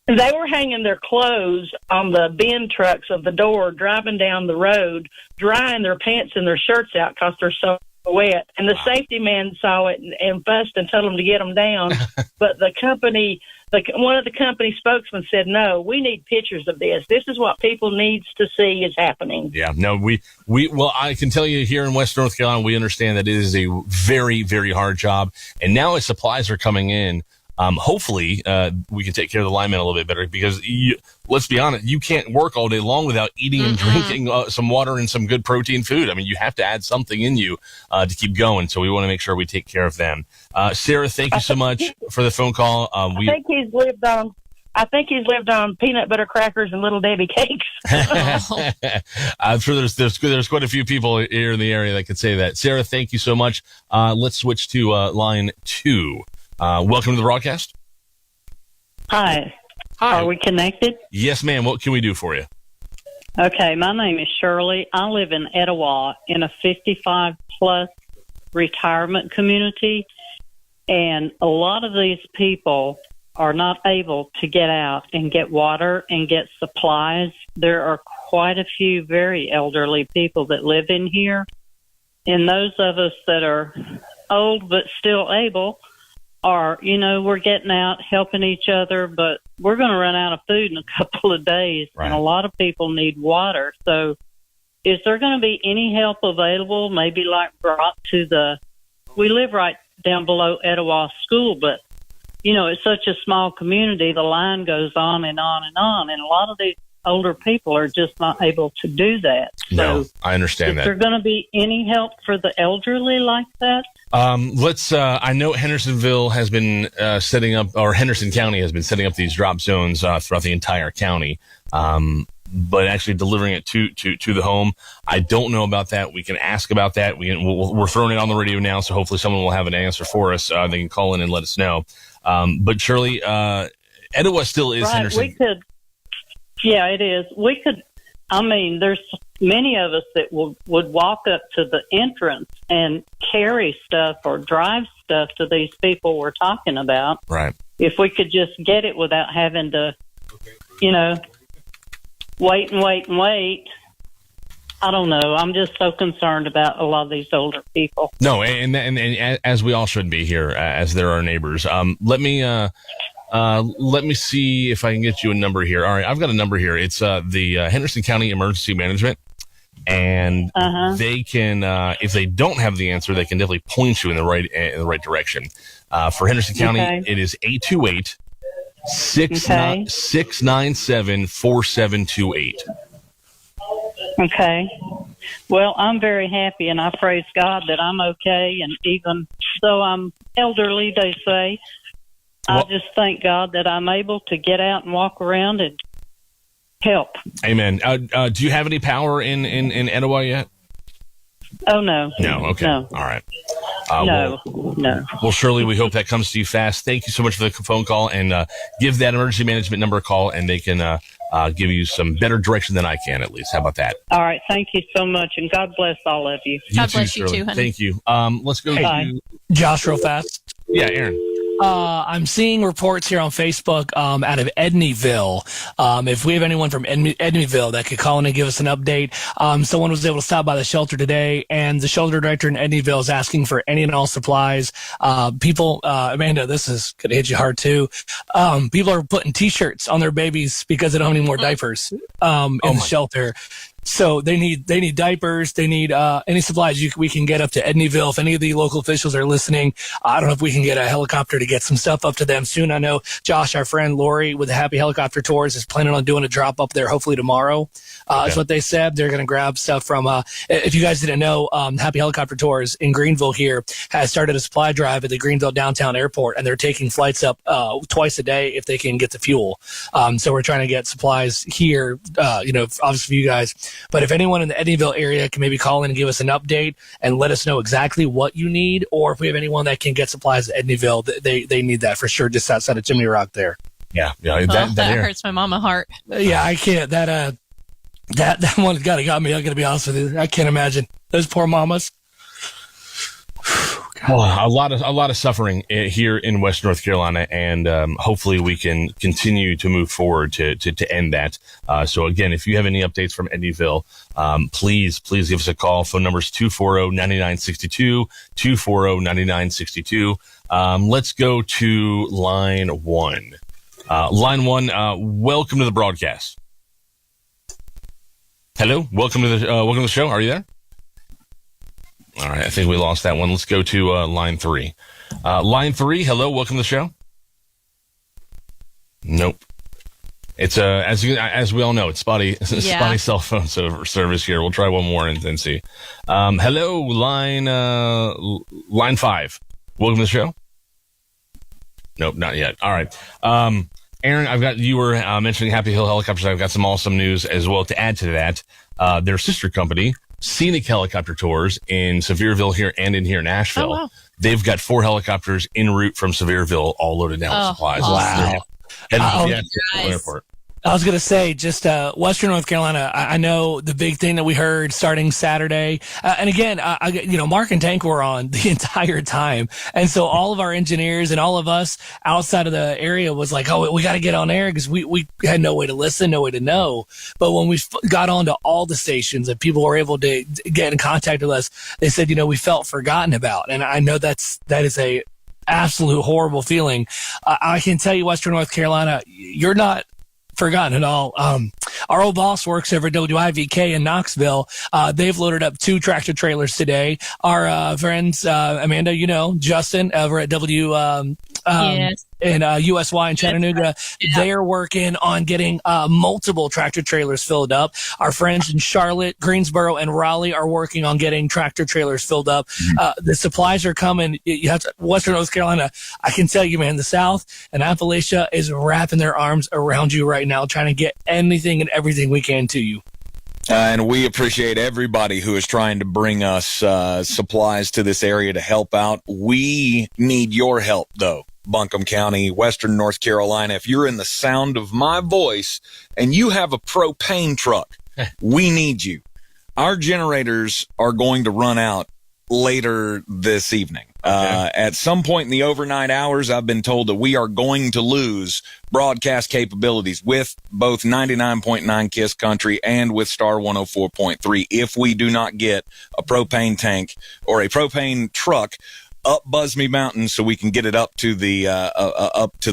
They were hanging their clothes on the bin trucks of the door, driving down the road, drying their pants and their shirts out because they're so wet. And the safety man saw it and fussed and told them to get them down. But the company one of the company spokesmen said, no, we need pictures of this. This is what people needs to see is happening. Yeah, no, well, I can tell you here in West North Carolina, we understand that it is a very, very hard job. And now as supplies are coming in, hopefully, we can take care of the linemen a little bit better because let's be honest, you can't work all day long without eating and drinking some water and some good protein food. I mean, you have to add something in you to keep going. So we want to make sure we take care of them. Sarah, thank you so much for the phone call. I think he's lived on peanut butter crackers and Little Debbie cakes. I'm sure there's quite a few people here in the area that could say that. Sarah, thank you so much. Let's switch to line 2. Welcome to the broadcast. Hi. Are we connected? Yes, ma'am. What can we do for you? Okay, my name is Shirley. I live in Etowah in a 55-plus retirement community, and a lot of these people are not able to get out and get water and get supplies. There are quite a few very elderly people that live in here, and those of us that are old but still able are, we're getting out, helping each other, but we're going to run out of food in a couple of days, and a lot of people need water. So is there going to be any help available, maybe like brought to we live right down below Etowah School, but, it's such a small community, the line goes on and on and on, and a lot of these older people are just not able to do that. No, I understand that. Is there going to be any help for the elderly like that? I know Hendersonville has been setting up, or Henderson County has been setting up these drop zones throughout the entire county, but actually delivering it to the home. I don't know about that. We can ask about that. We're throwing it on the radio now, so hopefully someone will have an answer for us. They can call in and let us know. But Shirley, Etowah still is Henderson. Yeah, it is. There's many of us that would walk up to the entrance and carry stuff or drive stuff to these people we're talking about. Right. If we could just get it without having to, wait and wait and wait. I don't know. I'm just so concerned about a lot of these older people. No, and as we all should be here, as they're our neighbors. Let me see if I can get you a number here. All right, I've got a number here. It's the Henderson County Emergency Management, and they can, if they don't have the answer, they can definitely point you in the right direction. For Henderson County, it is 828-697-4728. Okay. Well, I'm very happy, and I praise God that I'm okay, and even though I'm elderly, they say, I just thank God that I'm able to get out and walk around and help. Amen. Do you have any power in Etowah yet? Oh, no. No, okay. No. All right. No. Well, Shirley, we hope that comes to you fast. Thank you so much for the phone call, and give that emergency management number a call, and they can give you some better direction than I can, at least. How about that? All right. Thank you so much, and God bless all of you. God bless you too, honey. Thank you. Let's go to Josh real fast. Yeah, Aaron. I'm seeing reports here on Facebook out of Edneyville. If we have anyone from Edneyville that could call in and give us an update. Someone was able to stop by the shelter today, and the shelter director in Edneyville is asking for any and all supplies. People, Amanda, this is going to hit you hard too. People are putting T-shirts on their babies because they don't have any more diapers in the shelter. So they need diapers. They need any supplies we can get up to Edneyville. If any of the local officials are listening, I don't know if we can get a helicopter to get some stuff up to them soon. I know Josh, our friend Lori with the Happy Helicopter Tours, is planning on doing a drop up there hopefully tomorrow. That's what they said. They're going to grab stuff from, if you guys didn't know, Happy Helicopter Tours in Greenville here has started a supply drive at the Greenville downtown airport, and they're taking flights up twice a day if they can get the fuel. So we're trying to get supplies here, obviously for you guys. But if anyone in the Edneyville area can maybe call in and give us an update and let us know exactly what you need, or if we have anyone that can get supplies at Edneyville, they need that for sure, just outside of Chimney Rock there. Yeah. That hurts my mama heart. Yeah, I can't. That one got me. I'm going to be honest with you. I can't imagine those poor mamas. Well, a lot of suffering here in West North Carolina, and hopefully we can continue to move forward to end that. So again, if you have any updates from Edneyville, please give us a call. Phone number is 240-9962, 240-9962. Let's go to line 1. Line 1, welcome to the broadcast. Hello, welcome to the show. Are you there? All right, I think we lost that one. Let's go to line 3. Line 3, hello, welcome to the show. Nope. It's as we all know, it's spotty cell phone service here. We'll try one more and then see. Hello, line 5. Welcome to the show. Nope, not yet. All right. Aaron, you were mentioning Happy Hill Helicopters. I've got some awesome news as well to add to that. Their sister company, Scenic Helicopter Tours in Sevierville here and in Asheville. Oh, wow. They've got 4 helicopters en route from Sevierville, all loaded down with supplies. Wow. Airport. I was going to say, just Western North Carolina, I know the big thing that we heard starting Saturday. And again, Mark and Tank were on the entire time. And so all of our engineers and all of us outside of the area was like, oh, we got to get on air because we had no way to listen, no way to know. But when we got onto all the stations and people were able to get in contact with us, they said, we felt forgotten about. And I know that is a absolute horrible feeling. I can tell you, Western North Carolina, you're not forgotten at all. Our old boss works over at WIVK in Knoxville. They've loaded up 2 tractor trailers today. Our friends, Amanda, Justin over at Yes. and USY in Chattanooga, they're working on getting multiple tractor trailers filled up. Our friends in Charlotte, Greensboro, and Raleigh are working on getting tractor trailers filled up. The supplies are coming. You have to, Western North Carolina, I can tell you, man, the South and Appalachia is wrapping their arms around you right now, trying to get anything and everything we can to you. And we appreciate everybody who is trying to bring us supplies to this area to help out. We need your help, though. Buncombe County, Western North Carolina. If you're in the sound of my voice and you have a propane truck, we need you. Our generators are going to run out later this evening. At some point in the overnight hours, I've been told that we are going to lose broadcast capabilities with both 99.9 KISS Country and with Star 104.3 if we do not get a propane tank or a propane truck up Busby Mountain so we can get it up to the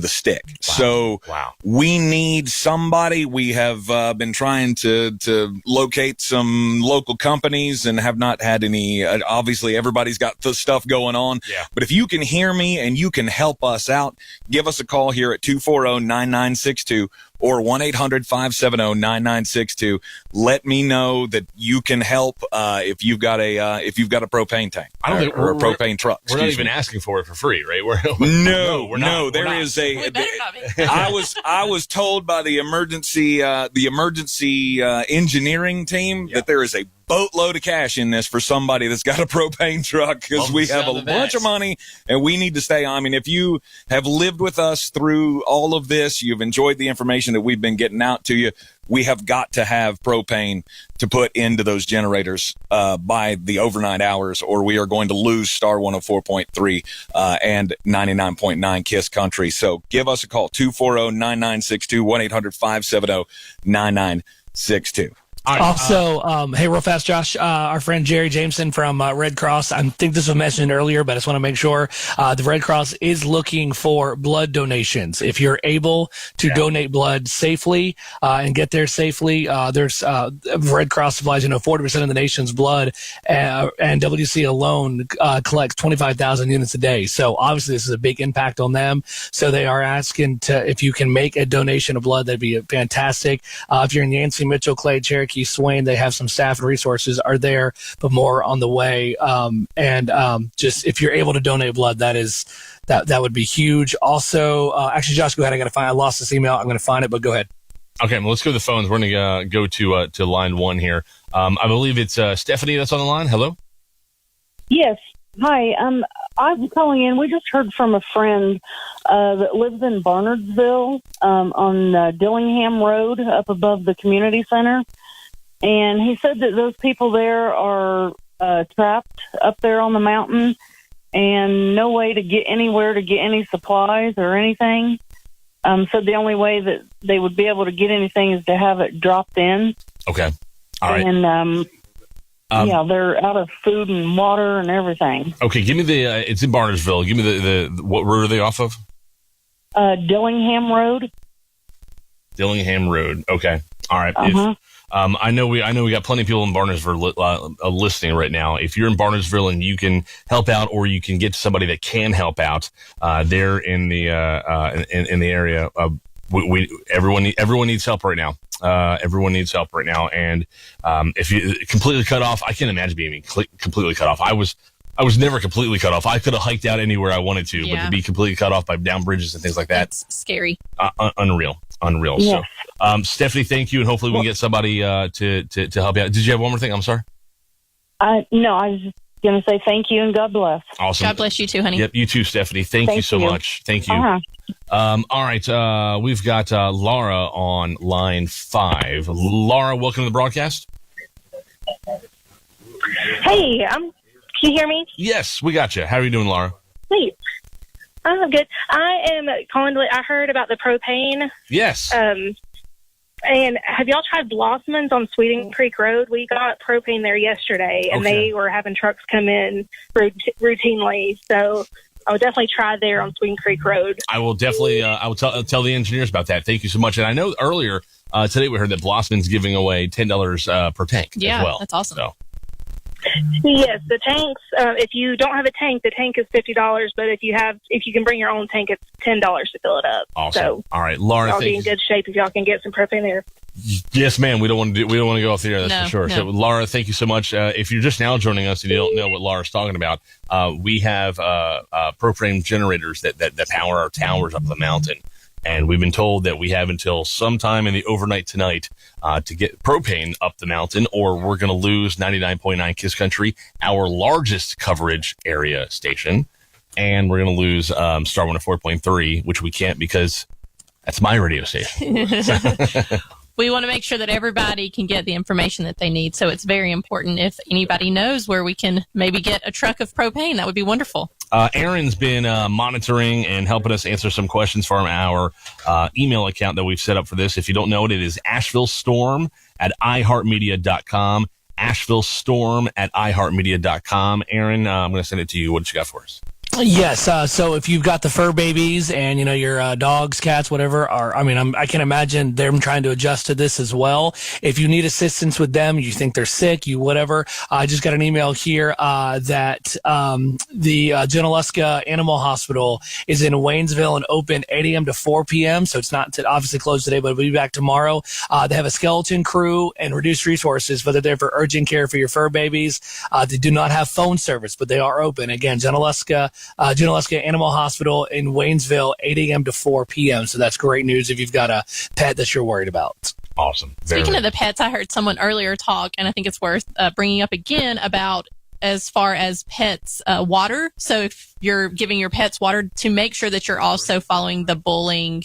stick. Wow. So we need somebody. We have been trying to locate some local companies and have not had any. Obviously, everybody's got the stuff going on. Yeah. But if you can hear me and you can help us out, give us a call here at 240-9962 or 1-800-570-9962. Let me know that you can help if you've got a propane tank or a propane truck. We're not even asking for it for free, right? No. There is a. I was told by the emergency engineering team that there is a boatload of cash in this for somebody that's got a propane truck because we have a bunch of money and we need to stay on. I mean, if you have lived with us through all of this, you've enjoyed the information that we've been getting out to you, we have got to have propane to put into those generators by the overnight hours, or we are going to lose Star 104.3 and 99.9 KISS Country. So give us a call, 240-9962, 1-800-570-9962. Right, also, hey, real fast, Josh, our friend Jerry Jameson from Red Cross, I think this was mentioned earlier, but I just want to make sure the Red Cross is looking for blood donations. If you're able to donate blood safely and get there safely, there's Red Cross supplies 40% of the nation's blood, and WC alone collects 25,000 units a day. So obviously this is a big impact on them. So they are asking if you can make a donation of blood, that'd be fantastic. If you're in Yancey, Mitchell, Clay, Cherokee, Swain, they have some staff and resources are there, but more on the way. Just if you're able to donate blood, that would be huge. Also, actually, Josh, go ahead. I lost this email. I'm going to find it, but go ahead. Okay, well, let's go to the phones. We're going to go to line 1 here. I believe it's Stephanie that's on the line. Hello. Yes. Hi. I'm calling in. We just heard from a friend that lives in Barnardsville on Dillingham Road up above the community center. And he said that those people there are trapped up there on the mountain and no way to get anywhere to get any supplies or anything. So the only way that they would be able to get anything is to have it dropped in. Okay. All right. And, they're out of food and water and everything. Okay, give me it's in Barnardsville. Give me the what road are they off of? Dillingham Road. Dillingham Road. Okay. All right. If, I know we got plenty of people in Barnesville listening right now. If you're in Barnesville and you can help out, or you can get to somebody that can help out, there in the area, everyone needs help right now. Everyone needs help right now. And if you completely cut off, I can't imagine being completely cut off. I was never completely cut off. I could have hiked out anywhere I wanted to, but to be completely cut off by down bridges and things like that, it's scary. Unreal. Yeah. So, Stephanie, thank you, and hopefully we can get somebody to help you out. Did you have one more thing? I'm sorry. No, I was just going to say thank you and God bless. Awesome. God bless you too, honey. Yep, you too, Stephanie. Thank you so much. Thank you. All right, we've got Laura on line 5. Laura, welcome to the broadcast. Hey, can you hear me? Yes, we got you. How are you doing, Laura? Sweet. I'm good. I am calling I heard about the propane. Yes. And have y'all tried Blossman's on Sweeting Creek Road? We got propane there yesterday, and they were having trucks come in routinely. So I would definitely try there on Sweeting Creek Road. I will definitely. I will tell the engineers about that. Thank you so much. And I know earlier today we heard that Blossman's giving away $10 per tank. Yeah, as well. That's awesome. So. Yes, the tanks. If you don't have a tank, the tank is $50. But if you can bring your own tank, it's $10 to fill it up. Awesome. So all right, Laura. I'll be in good shape if y'all can get some propane there. Yes, ma'am. We don't want to go off the air. That's for sure. No. So, Laura, thank you so much. If you're just now joining us and you don't know what Laura's talking about, we have propane generators that power our towers up the mountain. And we've been told that we have until sometime in the overnight tonight to get propane up the mountain, or we're going to lose 99.9 Kiss Country, our largest coverage area station. And we're going to lose Star 104.3, which we can't because that's my radio station. We want to make sure that everybody can get the information that they need. So it's very important. If anybody knows where we can maybe get a truck of propane, that would be wonderful. Aaron's been monitoring and helping us answer some questions from our email account that we've set up for this. If you don't know it, it is AshevilleStorm at iHeartMedia.com. AshevilleStorm at iHeartMedia.com. Aaron, I'm going to send it to you. What you got for us? Yes. So if you've got the fur babies and, your dogs, cats, whatever, I can imagine them trying to adjust to this as well. If you need assistance with them, you think they're sick, whatever. I just got an email here that the Junaluska Animal Hospital is in Waynesville and open 8 a.m. to 4 p.m. So it's not obviously closed today, but it'll be back tomorrow. They have a skeleton crew and reduced resources, but they're there for urgent care for your fur babies. They do not have phone service, but they are open. Again, Junaluska Animal Hospital in Waynesville, 8 a.m. to 4 p.m. So that's great news if you've got a pet that you're worried about. Awesome. Speaking of the pets, I heard someone earlier talk, and I think it's worth bringing up again about as far as pets water. So if you're giving your pets water, to make sure that you're also following the bulling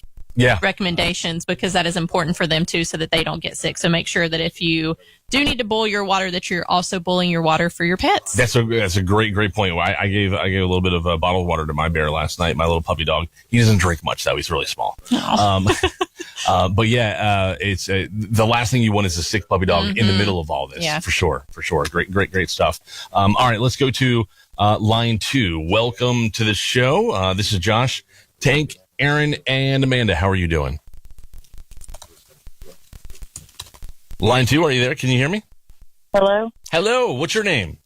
recommendations, because that is important for them too, so that they don't get sick. So make sure that if you do need to boil your water, that you're also boiling your water for your pets. That's a great point. I gave a little bit of bottled water to my bear last night, my little puppy dog. He doesn't drink much though. He's really small. But yeah, it's the last thing you want is a sick puppy dog in the middle of all this. Yeah. For sure. Great stuff. All right, let's go to line 2. Welcome to the show. This is Josh, Tank, Aaron, and Amanda. How are you doing? Line 2, are you there? Can you hear me? Hello. Hello. What's your name?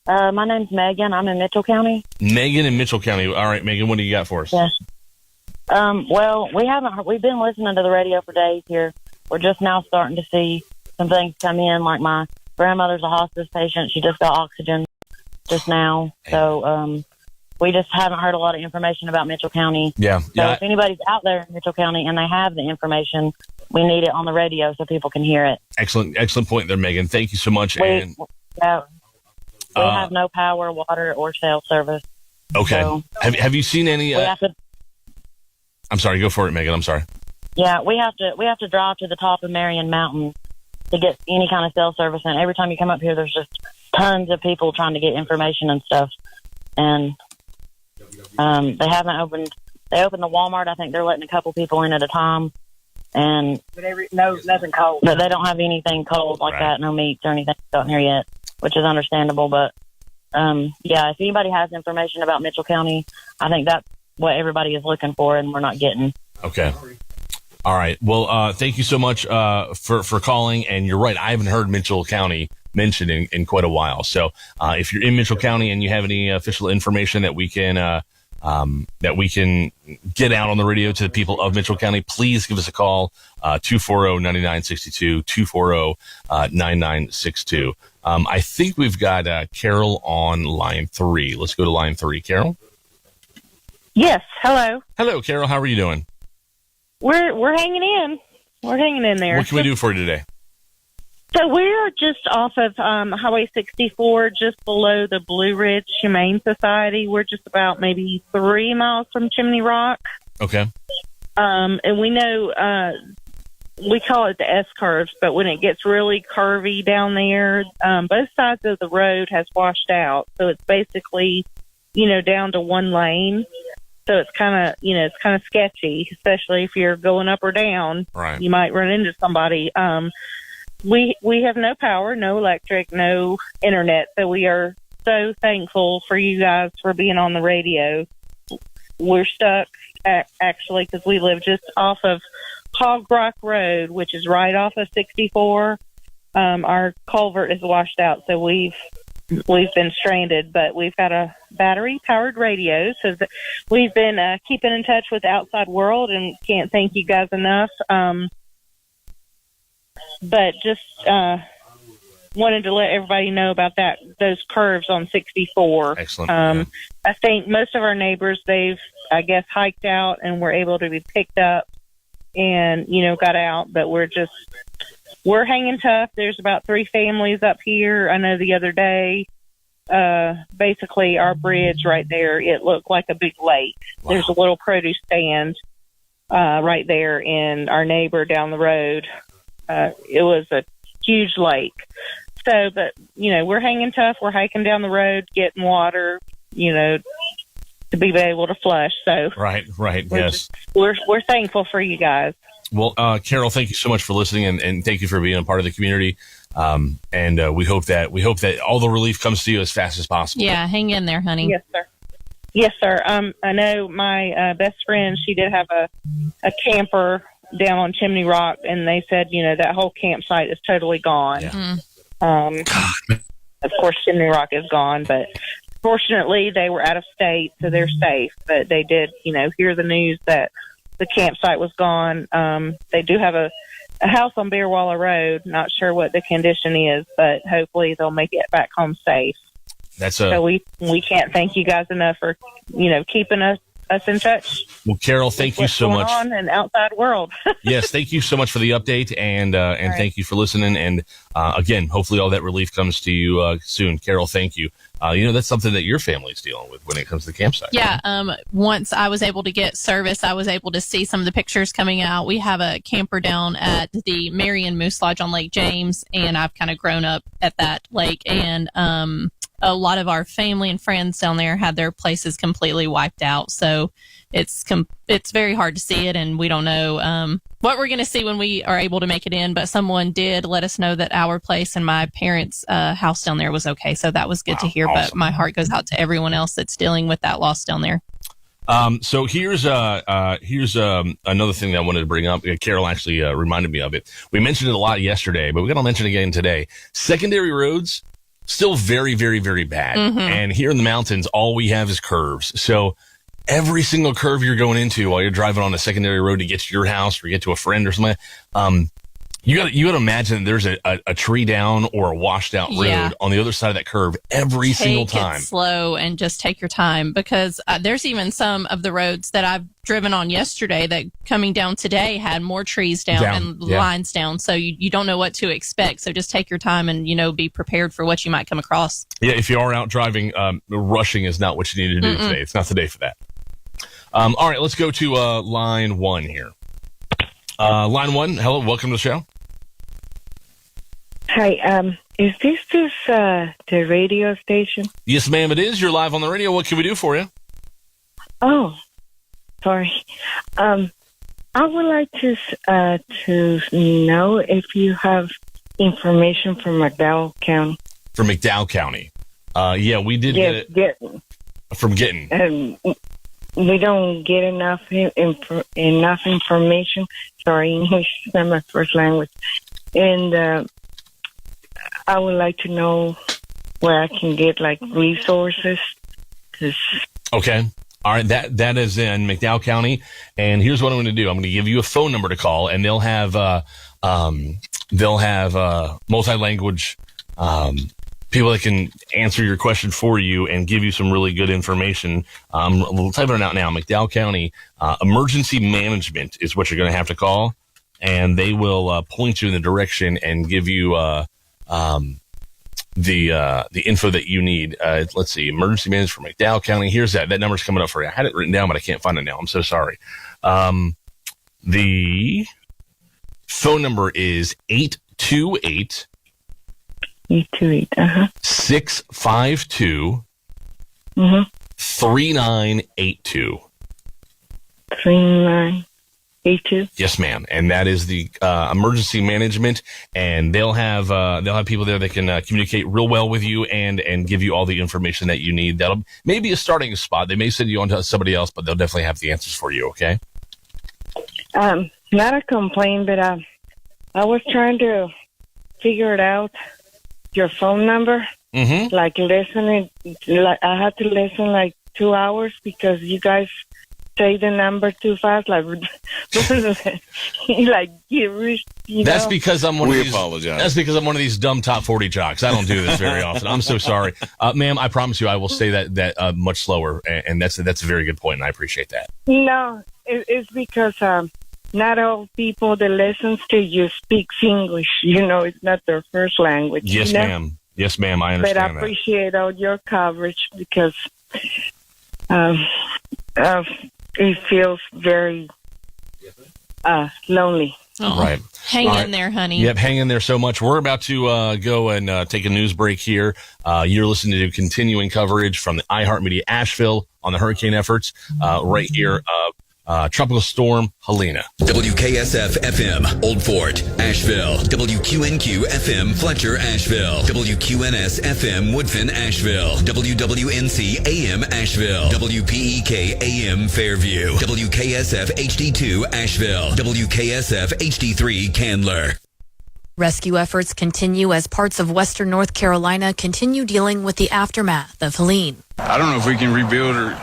My name's Megan. I'm in Mitchell County. Megan in Mitchell County. All right, Megan, what do you got for us? Yes. Well, we've been listening to the radio for days here. We're just now starting to see some things come in, like my grandmother's a hospice patient. She just got oxygen just now. So, we just haven't heard a lot of information about Mitchell County. Yeah. So if anybody's out there in Mitchell County and they have the information, we need it on the radio so people can hear it. Excellent point there, Megan. Thank you so much. We have no power, water, or cell service. Okay. So have you seen any? I'm sorry. Go for it, Megan. I'm sorry. Yeah, we have to drive to the top of Marion Mountain to get any kind of cell service. And every time you come up here, there's just tons of people trying to get information and stuff. And they haven't opened. They opened the Walmart. I think they're letting a couple people in at a time, and nothing cold. But they don't have anything cold like that. No meats or anything out here yet, which is understandable. But if anybody has information about Mitchell County, I think that's what everybody is looking for, and we're not getting. Okay. All right. Well, thank you so much for calling. And you're right. I haven't heard Mitchell County mentioned in quite a while. So if you're in Mitchell County and you have any official information that we can get out on the radio to the people of Mitchell County, please give us a call, 240-9962, 240-9962. I think we've got Carol on line 3. Let's go to line 3. Carol? Yes. Hello. Hello, Carol. How are you doing? We're hanging in. We're hanging in there. What can we do for you today? So we're just off of Highway 64, just below the Blue Ridge Humane Society. We're just about maybe 3 miles from Chimney Rock. Okay. And we know we call it the S curves, but when it gets really curvy down there, both sides of the road has washed out. So it's basically, down to one lane. So it's kind of, it's kind of sketchy, especially if you're going up or down. Right. You might run into somebody. We have no power, no electric, no internet. So we are so thankful for you guys for being on the radio. We're stuck, actually, because we live just off of Hog Rock Road, which is right off of 64. Our culvert is washed out, so we've been stranded, but we've got a battery-powered radio, so we've been keeping in touch with the outside world, and can't thank you guys enough. But just wanted to let everybody know about those curves on 64. Excellent. I think most of our neighbors, they've, I guess, hiked out and were able to be picked up and, got out, but we're hanging tough. There's about 3 families up here. I know the other day, basically our bridge right there, it looked like a big lake. Wow. There's a little produce stand right there, and our neighbor down the road, it was a huge lake. So, but, we're hanging tough. We're hiking down the road, getting water, to be able to flush. So Right. Yes. We're thankful for you guys. Well, Carol, thank you so much for listening, and thank you for being a part of the community. And we hope that all the relief comes to you as fast as possible. Yeah, hang in there, honey. Yes, sir. Yes, sir. I know my best friend, she did have a camper down on Chimney Rock, and they said, that whole campsite is totally gone. Yeah. Of course, Chimney Rock is gone, but fortunately they were out of state, so they're safe. But they did, hear the news that the campsite was gone. They do have a house on Beerwaller Road. Not sure what the condition is, but hopefully they'll make it back home safe. So we can't thank you guys enough for, keeping us in touch. Well, Carol, thank you so much. What's going on in the outside world. Yes, thank you so much for the update, and right. Thank you for listening. And again, hopefully all that relief comes to you soon. Carol, thank you. That's something that your family's dealing with when it comes to the campsite. Yeah. Once I was able to get service, I was able to see some of the pictures coming out. We have a camper down at the Marion Moose Lodge on Lake James, and I've kind of grown up at that lake. And a lot of our family and friends down there had their places completely wiped out. So it's very hard to see it, and we don't know what we're going to see when we are able to make it in. But someone did let us know that our place and my parents' house down there was okay. So that was good to hear. Awesome. But my heart goes out to everyone else that's dealing with that loss down there. So here's another thing that I wanted to bring up. Carol actually reminded me of it. We mentioned it a lot yesterday, but we're going to mention it again today. Secondary roads, still very, very, very bad. Mm-hmm. And here in the mountains, all we have is curves. So every single curve you're going into while you're driving on a secondary road to get to your house or get to a friend or something, you got to imagine there's a tree down or a washed out road on the other side of that curve every single time. Take it slow and just take your time, because there's even some of the roads that I've driven on yesterday that coming down today had more trees down and lines down. So you don't know what to expect. So just take your time and, be prepared for what you might come across. Yeah. If you are out driving, rushing is not what you need to do today. It's not the day for that. All right, let's go to line 1 here. Line 1, hello, welcome to the show. Hi, is this the radio station? Yes, ma'am, it is. You're live on the radio. What can we do for you? Oh, sorry. I would like to know if you have information from McDowell County. From McDowell County. Yeah, we did get it from Getting. we don't get enough information. Sorry, English is not my first language. And I would like to know where I can get, like, resources. Okay. All right, that is in McDowell County, and here's what I'm going to do. I'm going to give you a phone number to call, and they'll have multi-language people that can answer your question for you and give you some really good information. We'll type it out now. McDowell County Emergency Management is what you're going to have to call, and they will point you in the direction and give you the info that you need. Let's see, emergency management for McDowell County. Here's that number's coming up for you. I had it written down, but I can't find it now. I'm so sorry. The phone number is 828 652 3982. 3982. Yes, ma'am. And that is the emergency management, and they'll have people there that can communicate real well with you and give you all the information that you need. That'll maybe a starting spot. They may send you on to somebody else, but they'll definitely have the answers for you. Okay. Not a complaint, but I was trying to figure it out. Your phone number, like listening, like I had to listen like 2 hours because you guys say the number too fast, like That's because I'm one of these. Apologize. That's because I'm one of these dumb top 40 jocks. I don't do this very often. I'm so sorry, ma'am. I promise you, I will say that much slower, and that's a very good point, and I appreciate that. No, it's because not all people that listens to you speak English. It's not their first language. Yes, ma'am. Yes, ma'am. I understand that. But I appreciate all your coverage because it feels very lonely. Oh, right. Hang in there, honey. Yep, hang in there so much. We're about to go and take a news break here. You're listening to continuing coverage from the iHeart Media Asheville on the hurricane efforts right here. Tropical Storm Helena. WKSF FM, Old Fort, Asheville. WQNQ FM, Fletcher, Asheville. WQNS FM, Woodfin, Asheville. WWNC AM, Asheville. WPEK AM, Fairview. WKSF HD2, Asheville. WKSF HD3, Candler. Rescue efforts continue as parts of western North Carolina continue dealing with the aftermath of Helene. I don't know if we can rebuild or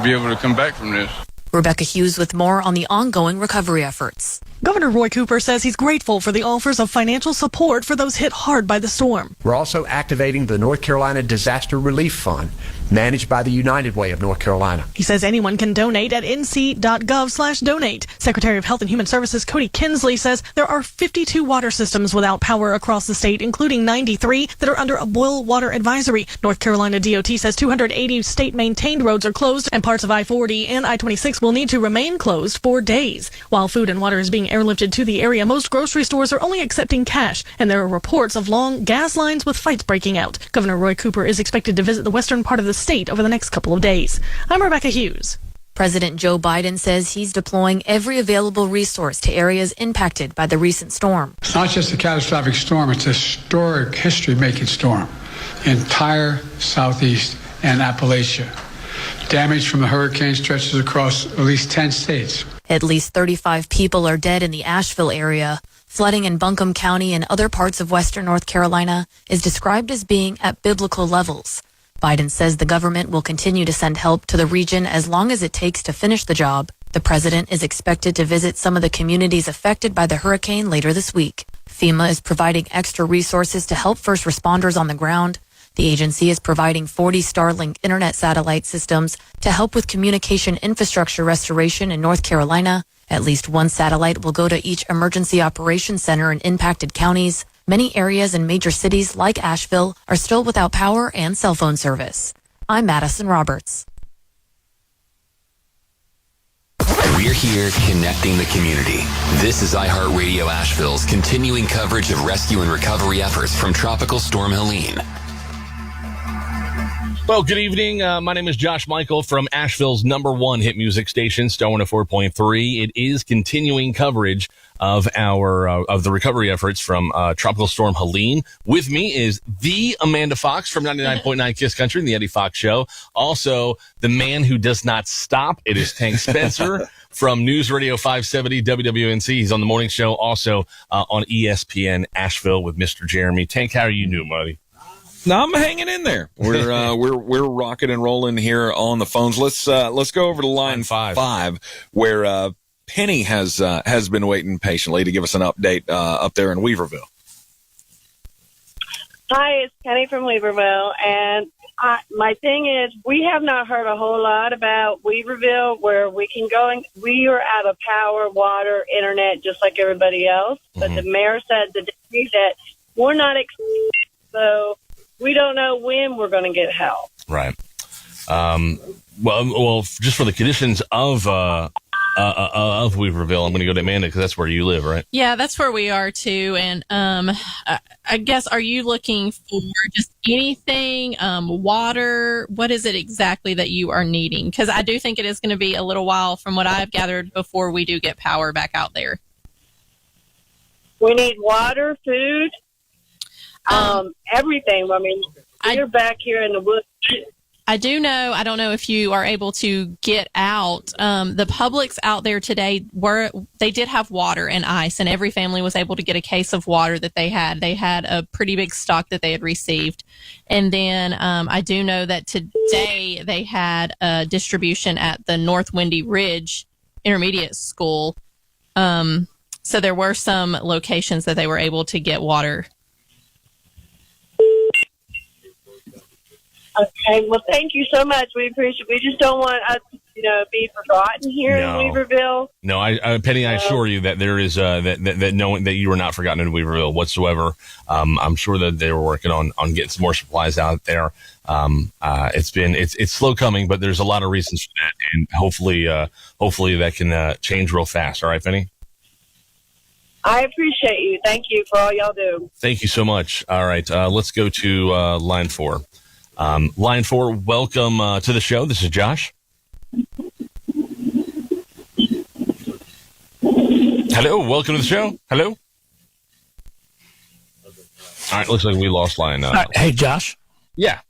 be able to come back from this. Rebecca Hughes with more on the ongoing recovery efforts. Governor Roy Cooper says he's grateful for the offers of financial support for those hit hard by the storm. We're also activating the North Carolina Disaster Relief Fund, managed by the United Way of North Carolina. He says anyone can donate at nc.gov/donate. Secretary of Health and Human Services Cody Kinsley says there are 52 water systems without power across the state, including 93 that are under a boil water advisory. North Carolina DOT says 280 state-maintained roads are closed, and parts of I-40 and I-26 will need to remain closed for days. While food and water is being airlifted to the area, most grocery stores are only accepting cash, and there are reports of long gas lines with fights breaking out. Governor Roy Cooper is expected to visit the western part of the state over the next couple of days. I'm Rebecca Hughes. President Joe Biden says he's deploying every available resource to areas impacted by the recent storm. It's not just a catastrophic storm, it's a historic, history-making storm. Entire Southeast and Appalachia. Damage from the hurricane stretches across at least 10 states. At least 35 people are dead in the Asheville area. Flooding in Buncombe County and other parts of western North Carolina is described as being at biblical levels. Biden says the government will continue to send help to the region as long as it takes to finish the job. The president is expected to visit some of the communities affected by the hurricane later this week. FEMA is providing extra resources to help first responders on the ground. The agency is providing 40 Starlink internet satellite systems to help with communication infrastructure restoration in North Carolina. At least one satellite will go to each emergency operations center in impacted counties. Many areas in major cities like Asheville are still without power and cell phone service. I'm Madison Roberts. We're here connecting the community. This is iHeart Radio Asheville's continuing coverage of rescue and recovery efforts from Tropical Storm Helene. Well, good evening. My name is Josh Michael from Asheville's #1 hit music station, Star 104.3. It is continuing coverage of the recovery efforts from Tropical Storm Helene. With me is the Amanda Fox from 99.9 Kiss Country and the Eddie Fox Show. Also, the man who does not stop. It is Tank Spencer from News Radio 570 WWNC. He's on the morning show, also on ESPN Asheville with Mr. Jeremy. Tank, how are you doing, buddy? No, I'm hanging in there. We're rocking and rolling here on the phones. Let's go over to line five where Penny has been waiting patiently to give us an update up there in Weaverville. Hi, it's Penny from Weaverville, and my thing is we have not heard a whole lot about Weaverville where we can go and we are out of power, water, internet, just like everybody else. But the mayor said today that we're not so we don't know when we're going to get help. Right. Well, just for the conditions of Weaverville, I'm going to go to Amanda because that's where you live, right? Yeah, that's where we are too. And I guess, are you looking for just anything, water? What is it exactly that you are needing? Because I do think it is going to be a little while from what I've gathered before we do get power back out there. We need water, food, everything. I mean, you're back here in the woods. I do know, I don't know if you are able to get out. The Publix out there today they did have water and ice, and every family was able to get a case of water that they had. They had a pretty big stock that they had received. And then I do know that today they had a distribution at the North Windy Ridge Intermediate School. So there were some locations that they were able to get water. Okay, well, thank you so much. We appreciate. We just don't want us, to be forgotten here in Weaverville. No, Penny, I assure you that there is that you were not forgotten in Weaverville whatsoever. I'm sure that they were working on getting some more supplies out there. It's slow coming, but there's a lot of reasons for that, and hopefully that can change real fast. All right, Penny. I appreciate you. Thank you for all y'all do. Thank you so much. All right, let's go to line 4. Line 4, welcome to the show. This is Josh. Hello, welcome to the show. Hello. All right, looks like we lost line. Hey, Josh. Yeah.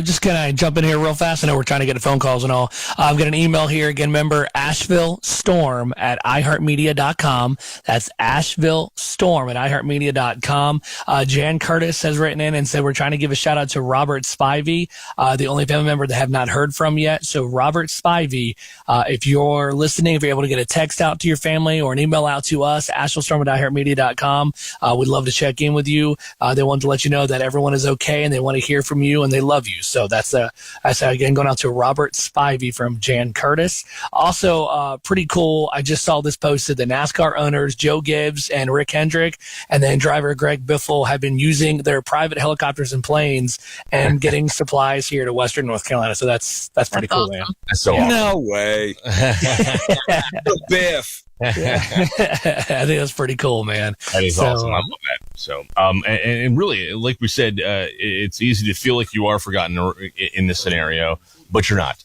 Just can I jump in here real fast? I know we're trying to get phone calls and all. I've got an email here. Again, remember Asheville Storm at iHeartMedia.com. That's Asheville Storm at iHeartMedia.com. Jan Curtis has written in and said we're trying to give a shout out to Robert Spivey, the only family member that have not heard from yet. So Robert Spivey, if you're listening, if you're able to get a text out to your family or an email out to us, Asheville Storm at iHeartMedia.com, we'd love to check in with you. They want to let you know that everyone is okay and they want to hear from you and they love you. So that's I say again, going out to Robert Spivey from Jan Curtis. Also, pretty cool. I just saw this posted. The NASCAR owners, Joe Gibbs and Rick Hendrick, and then driver Greg Biffle have been using their private helicopters and planes and getting supplies here to Western North Carolina. So that's pretty cool, awesome. man. That's so awesome. No way. Biff. Yeah. I think that's pretty cool, man. That is awesome. I love that. So, and really, like we said, it's easy to feel like you are forgotten in this scenario, but you're not.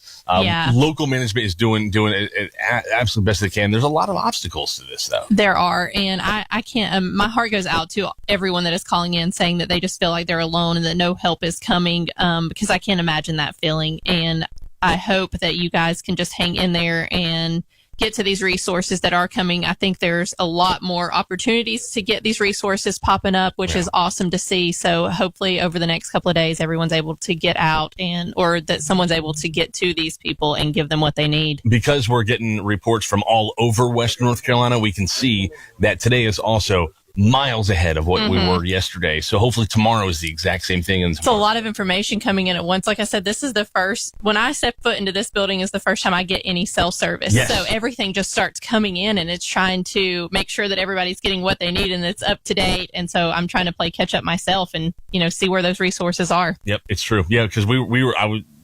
Local management is doing it absolute best they can. There's a lot of obstacles to this, though. There are, and I can't. My heart goes out to everyone that is calling in saying that they just feel like they're alone and that no help is coming. Because I can't imagine that feeling, and I hope that you guys can just hang in there and get to these resources that are coming. I think there's a lot more opportunities to get these resources popping up, which is awesome to see. So hopefully over the next couple of days, everyone's able to get out or that someone's able to get to these people and give them what they need. Because we're getting reports from all over Western North Carolina, we can see that today is also miles ahead of what we were yesterday. So hopefully tomorrow is the exact same thing. And it's a lot of information coming in at once. Like I said, this is the first, when I step foot into this building is the first time I get any cell service. Yes. So everything just starts coming in and it's trying to make sure that everybody's getting what they need and it's up to date. And so I'm trying to play catch up myself and, see where those resources are. Yep, it's true. Yeah, because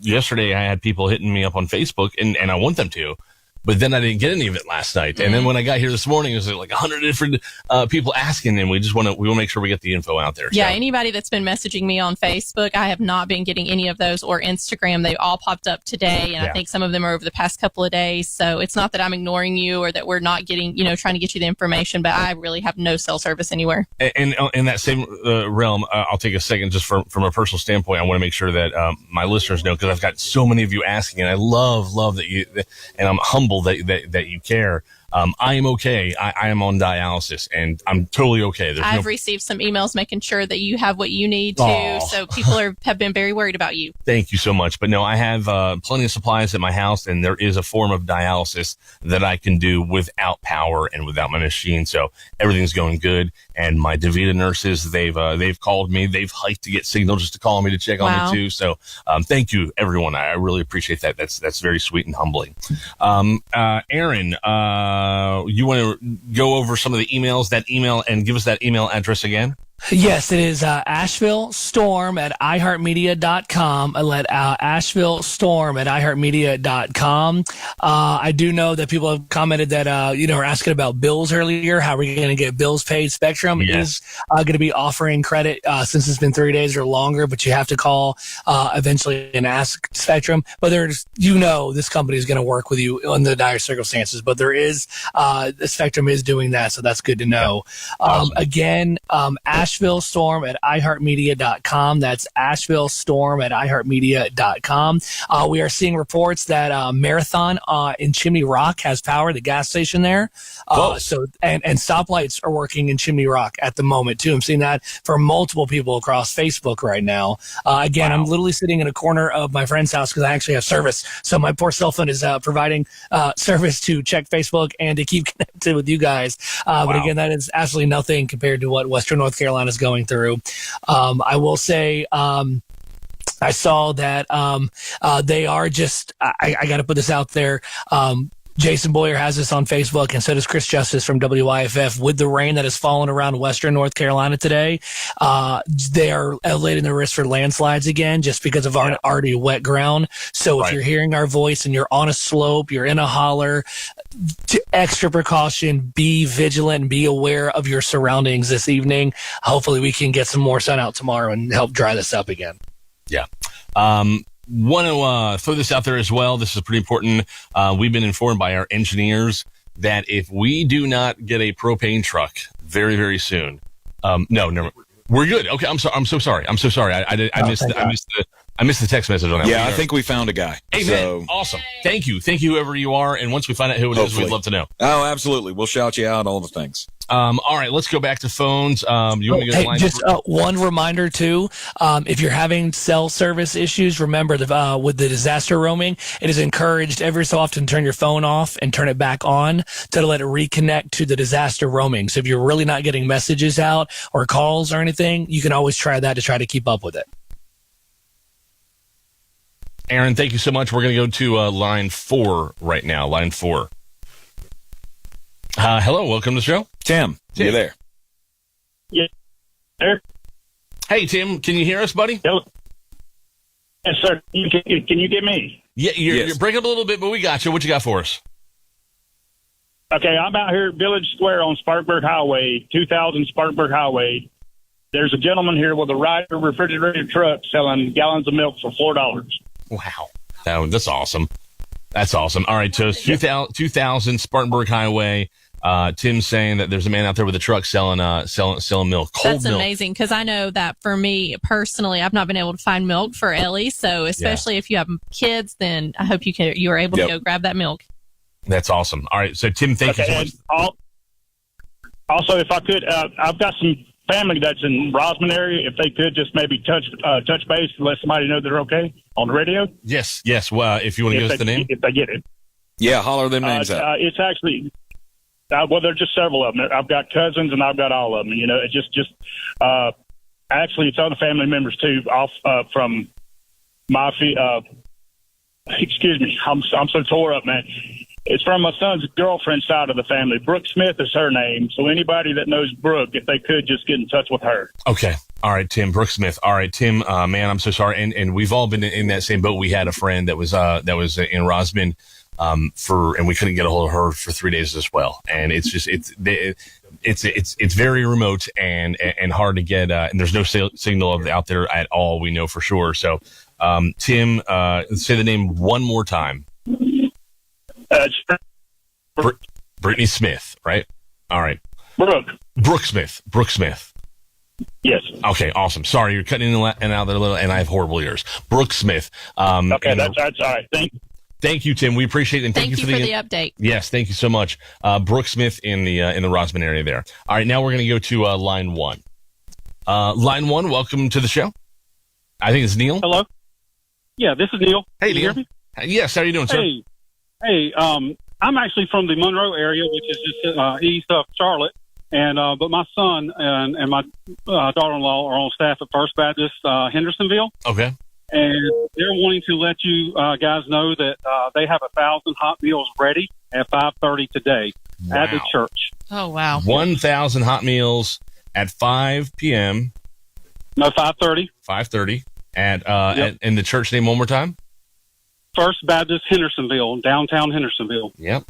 yesterday I had people hitting me up on Facebook and I want them to. but then I didn't get any of it last night. And then when I got here this morning, it was like 100 different people asking, and we want to make sure we get the info out there. Yeah, so. Anybody that's been messaging me on Facebook, I have not been getting any of those, or Instagram. They all popped up today, and I think some of them are over the past couple of days. So it's not that I'm ignoring you or that we're not getting, trying to get you the information, but I really have no cell service anywhere. And in that same realm, I'll take a second just from a personal standpoint. I want to make sure that my listeners know, because I've got so many of you asking, and I love that you, and I'm humble that you care. I am okay. I am on dialysis, and I'm totally okay. I've received some emails making sure that you have what you need to. Aww. So people have been very worried about you. Thank you so much. But no, I have plenty of supplies at my house, and there is a form of dialysis that I can do without power and without my machine. So everything's going good. And my DaVita nurses, they've called me. They've hiked to get signal just to call me to check on me too. So thank you, everyone. I really appreciate that. That's very sweet and humbling. Aaron, you want to go over some of the emails, that email, and give us that email address again? Yes, it is Asheville Storm at iHeartMedia.com. Asheville Storm at iHeartMedia.com. I do know that people have commented that, are asking about bills earlier. How are we going to get bills paid? Spectrum is going to be offering credit since it's been 3 days or longer, but you have to call eventually and ask Spectrum. But this company is going to work with you in the dire circumstances. But there is, the Spectrum is doing that, so that's good to know. Again, Asheville Storm at iHeartMedia.com. That's Asheville Storm at iHeartMedia.com. We are seeing reports that Marathon in Chimney Rock has power, the gas station there. So stoplights are working in Chimney Rock at the moment too. I'm seeing that for multiple people across Facebook right now. I'm literally sitting in a corner of my friend's house because I actually have service. So my poor cell phone is providing service to check Facebook and to keep connected with you guys. But again, that is absolutely nothing compared to what Western North Carolina is going through. I will say, I saw that they are just, I got to put this out there. Jason Boyer has this on Facebook, and so does Chris Justice from WIFF. With the rain that has fallen around Western North Carolina today, they are elevating the risk for landslides again just because of our already wet ground. So if you're hearing our voice and you're on a slope, you're in a holler, extra precaution, be vigilant and be aware of your surroundings this evening. Hopefully we can get some more sun out tomorrow and help dry this up again. Yeah. Want to throw this out there as well. This is pretty important. We've been informed by our engineers that if we do not get a propane truck very, very soon, no, we're good. Okay, I'm so sorry. I missed the text message on that. Yeah, I think we found a guy. Amen. So. Awesome. Thank you, whoever you are. And once we find out who it is, we'd love to know. Oh, absolutely. We'll shout you out, all the things. All right, let's go back to phones. You want to go to line? Just one reminder too. If you're having cell service issues, remember with the disaster roaming, it is encouraged every so often to turn your phone off and turn it back on to let it reconnect to the disaster roaming. So if you're really not getting messages out or calls or anything, you can always try that to try to keep up with it. Aaron, thank you so much. We're going to go to line 4 right now. Line 4. Hello, welcome to the show. Tim, you there? Yeah. There. Hey, Tim, can you hear us, buddy? Hello. Yes, sir. Can you get me? Yeah, you're breaking up a little bit, but we got you. What you got for us? Okay, I'm out here at Village Square on Spartanburg Highway, 2000 Spartanburg Highway. There's a gentleman here with a Ryder refrigerated truck selling gallons of milk for $4. Wow. That's awesome. That's awesome. All right, so 2000 Spartanburg Highway. Tim's saying that there's a man out there with a truck selling milk. That's amazing, because I know that for me personally, I've not been able to find milk for Ellie. So especially if you have kids, then I hope you are able to go grab that milk. That's awesome. All right, so Tim, thank you so much. Also, if I could, I've got some family that's in Rosman area. If they could just maybe touch base and let somebody know they're okay on the radio. Yes. Well, if you want to give us the name, if they get it. Yeah, holler them names out. It's actually. Well, there are just several of them. I've got cousins and I've got all of them. You know, it's just actually it's other family members too. Off from my excuse me, I'm so tore up, man. It's from my son's girlfriend side of the family. Brooke Smith is her name. So anybody that knows Brooke, if they could just get in touch with her. Okay. All right, Tim. Brooke Smith. All right, Tim. Man, I'm so sorry. And we've all been in that same boat. We had a friend that was in Rosman. and we couldn't get a hold of her for 3 days as well. And it's just it's very remote and hard to get. And there's no signal out there at all. We know for sure. So, Tim, say the name one more time. Brittany Smith, right? All right. Brooke Smith. Yes. Okay, awesome. Sorry, you're cutting in and out there a little, and I have horrible ears. Brooke Smith. Okay, that's all right. Thank you, Tim. We appreciate it. And thank you for the update. Yes, thank you so much. Brooke Smith in the Rosman area there. All right, now we're going to go to line one. Line one, welcome to the show. I think it's Neil. Hello. Yeah, this is Neil. Hey, Can you Neil. hear me? Yes, how are you doing, sir? Hey, I'm actually from the Monroe area, which is just east of Charlotte. And but my son and my daughter-in-law are on staff at First Baptist Hendersonville. Okay. And they're wanting to let you guys know that they have 1,000 hot meals ready at 5:30 today at the church. Oh, wow. 1,000 hot meals at 5 p.m. No, 5:30. 5:30 at in the church name one more time? First Baptist Hendersonville, downtown Hendersonville. Yep.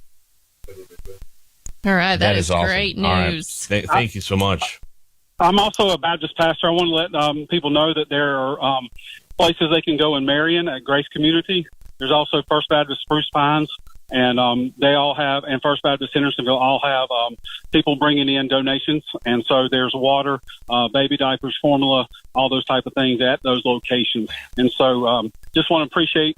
All right, that is awesome. great All right. news. Thank you so much. I'm also a Baptist pastor. I want to let people know that there are places they can go in Marion at Grace Community. There's also First Baptist Spruce Pines, and they all have, and First Baptist Hendersonville all have people bringing in donations. And so there's water, baby diapers, formula, all those type of things at those locations. And so just want to appreciate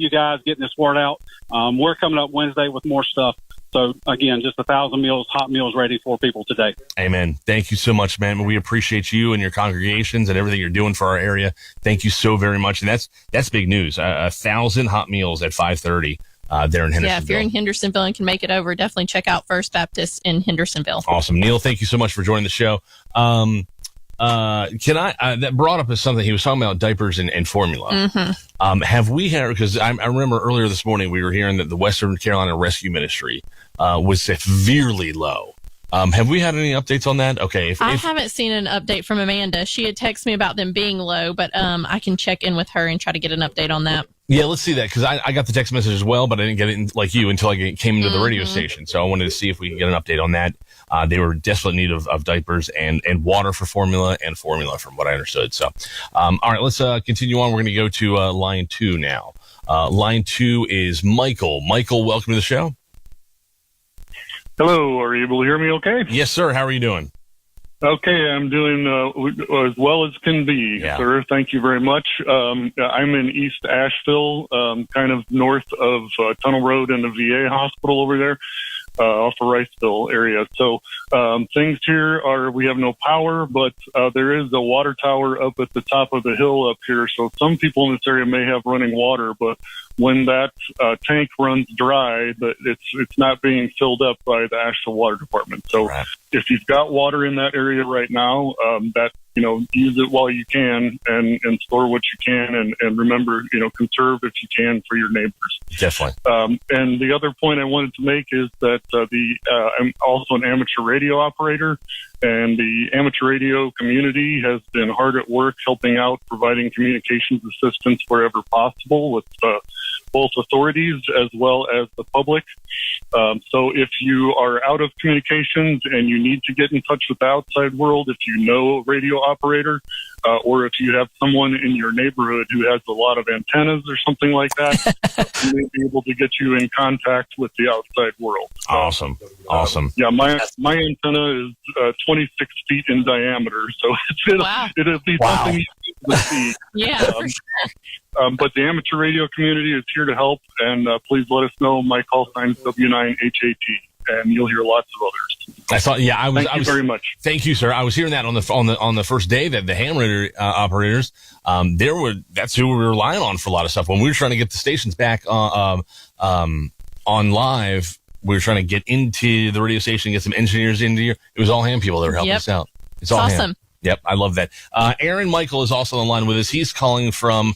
you guys getting this word out. We're coming up Wednesday with more stuff. So, again, just 1,000 meals, hot meals ready for people today. Amen. Thank you so much, man. We appreciate you and your congregations and everything you're doing for our area. Thank you so very much. And that's big news. 1,000 hot meals at 5:30 there in Hendersonville. Yeah, if you're in Hendersonville and can make it over, definitely check out First Baptist in Hendersonville. Awesome. Neil, thank you so much for joining the show. That brought up something he was talking about, diapers and formula. Mm-hmm. Have we had, because I remember earlier this morning we were hearing that the Western Carolina Rescue Ministry was severely low. Have we had any updates on that? Okay. I haven't seen an update from Amanda. She had texted me about them being low, but I can check in with her and try to get an update on that. Yeah, let's see that, because I got the text message as well, but I didn't get it like you until I came into the radio station. So I wanted to see if we could get an update on that. They were desperate in need of diapers and water for formula and formula, from what I understood. So, all right, let's continue on. We're going to go to line two now. Line two is Michael. Michael, welcome to the show. Hello, are you able to hear me okay? Yes, sir. How are you doing? Okay, I'm doing as well as can be, sir. Thank you very much. I'm in East Asheville, kind of north of Tunnel Road and the VA hospital over there, off of Riceville area. So things here are, we have no power, but there is a water tower up at the top of the hill up here. So some people in this area may have running water, but when that tank runs dry, it's not being filled up by the Asheville Water Department. So if you've got water in that area right now, use it while you can and store what you can and remember, conserve if you can for your neighbors. Definitely. And the other point I wanted to make is that I'm also an amateur radio operator, and the amateur radio community has been hard at work helping out, providing communications assistance wherever possible with both authorities as well as the public. So if you are out of communications and you need to get in touch with the outside world, if you know a radio operator, or if you have someone in your neighborhood who has a lot of antennas or something like that, we may be able to get you in contact with the outside world. Awesome. Yeah, my antenna is 26 feet in diameter, so it'll be something you can see. Yeah. But the amateur radio community is here to help, and please let us know. My call sign is W9HAT, and you'll hear lots of others. I thought, Thank you very much. Thank you, sir. I was hearing that on the first day that the ham radio operators, that's who we were relying on for a lot of stuff. When we were trying to get the stations back on live, we were trying to get into the radio station, get some engineers into here. It was all ham people that were helping us out. It's all awesome. ham. Yep, I love that. Aaron Michael is also on the line with us. He's calling from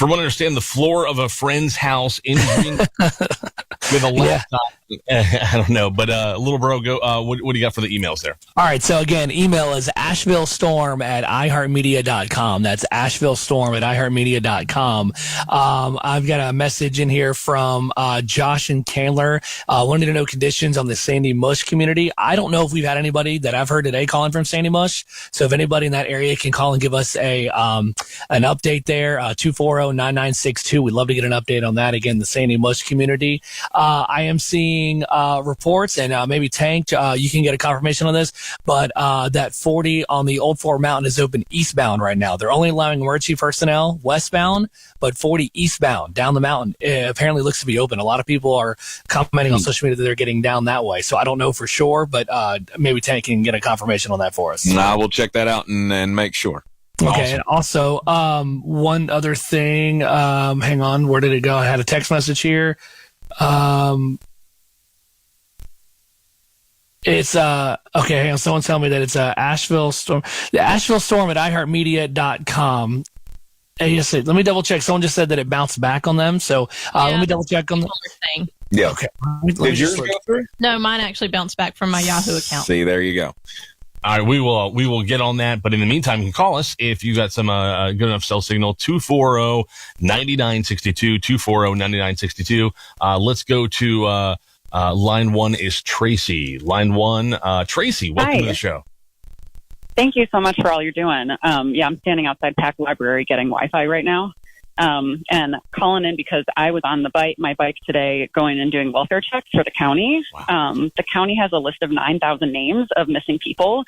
what I understand, the floor of a friend's house in with a laptop I don't know, but little bro, go. What do you got for the emails there? All right, so again, email is ashevillestorm@iheartmedia.com. That's ashevillestorm@iheartmedia.com. I've got a message in here from Josh and Candler. Wanted to know conditions on the Sandy Mush community. I don't know if we've had anybody that I've heard today calling from Sandy Mush. So if anybody in that area can call and give us an update there, 240-9962. We'd love to get an update on that. Again, the Sandy Mush community. I am seeing reports, and maybe Tank, you can get a confirmation on this, but that 40 on the Old Fort Mountain is open eastbound right now. They're only allowing emergency personnel westbound, but 40 eastbound down the mountain apparently looks to be open. A lot of people are commenting on social media that they're getting down that way. So I don't know for sure, but maybe Tank can get a confirmation on that for us. I will check that out and make sure. Okay, and also one other thing. Hang on, where did it go? I had a text message here. It's okay. Hang on. Someone tell me that it's Asheville Storm. The Asheville Storm at iHeartMedia.com. Yes, let me double check. Someone just said that it bounced back on them. So let me double check on the thing. Yeah. Okay. Did yours go through? No, mine actually bounced back from my Yahoo account. See, there you go. All right, we will get on that. But in the meantime, you can call us if you got some good enough cell signal. 240-9962. 240-9962. Let's go to line one is Tracy. Line one, Tracy, welcome to the show. Thank you so much for all you're doing. I'm standing outside Pack Library getting Wi-Fi right now. And calling in because I was on my bike today going and doing welfare checks for the county. Wow. The county has a list of 9,000 names of missing people,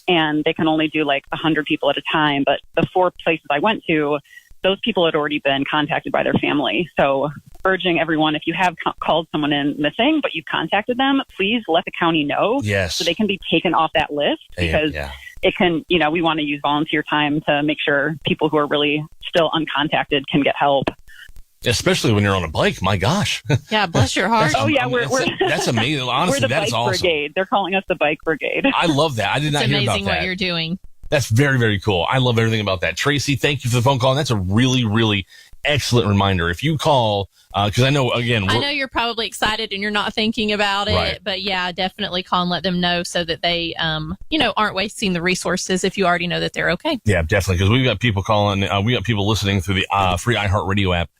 and they can only do like 100 people at a time. But the 4 places I went to, those people had already been contacted by their family. So urging everyone, if you have called someone in missing, but you've contacted them, please let the county know so they can be taken off that list because it can, we want to use volunteer time to make sure people who are really still uncontacted can get help. Especially when you're on a bike. My gosh. Yeah, bless your heart. That's amazing. Honestly, we're the that is bike awesome. Brigade. They're calling us the Bike Brigade. I love that. I did not hear about that. It's amazing what you're doing. That's very, very cool. I love everything about that. Tracy, thank you for the phone call. And that's a really, really excellent reminder. If you call, because I know you're probably excited and you're not thinking about it, right. But yeah, definitely call and let them know so that they, aren't wasting the resources if you already know that they're okay. Yeah, definitely. Because we've got people calling, we got people listening through the free iHeart Radio app.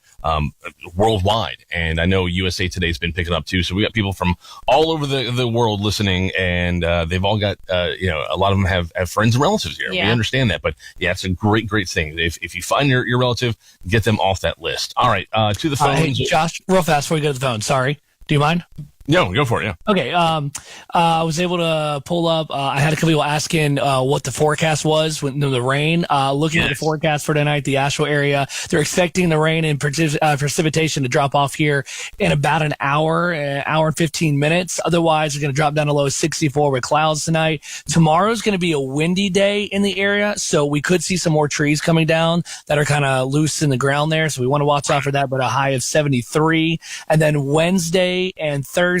Worldwide, and I know USA Today's been picking up too. So we got people from all over the world listening, and they've all got a lot of them have friends and relatives here. Yeah. We understand that, but yeah, it's a great thing. If you find your relative, get them off that list. All right, to the phone. Hey, Josh, real fast before we go to the phone. Sorry, do you mind? No, go for it. Yeah. Okay. I was able to pull up. I had a couple people asking what the forecast was with the rain. Looking at the forecast for tonight, the Asheville area, they're expecting the rain and precipitation to drop off here in about an hour and 15 minutes. Otherwise, it's going to drop down to low 64 with clouds tonight. Tomorrow's going to be a windy day in the area, so we could see some more trees coming down that are kind of loose in the ground there. So we want to watch out for that. But a high of 73, and then Wednesday and Thursday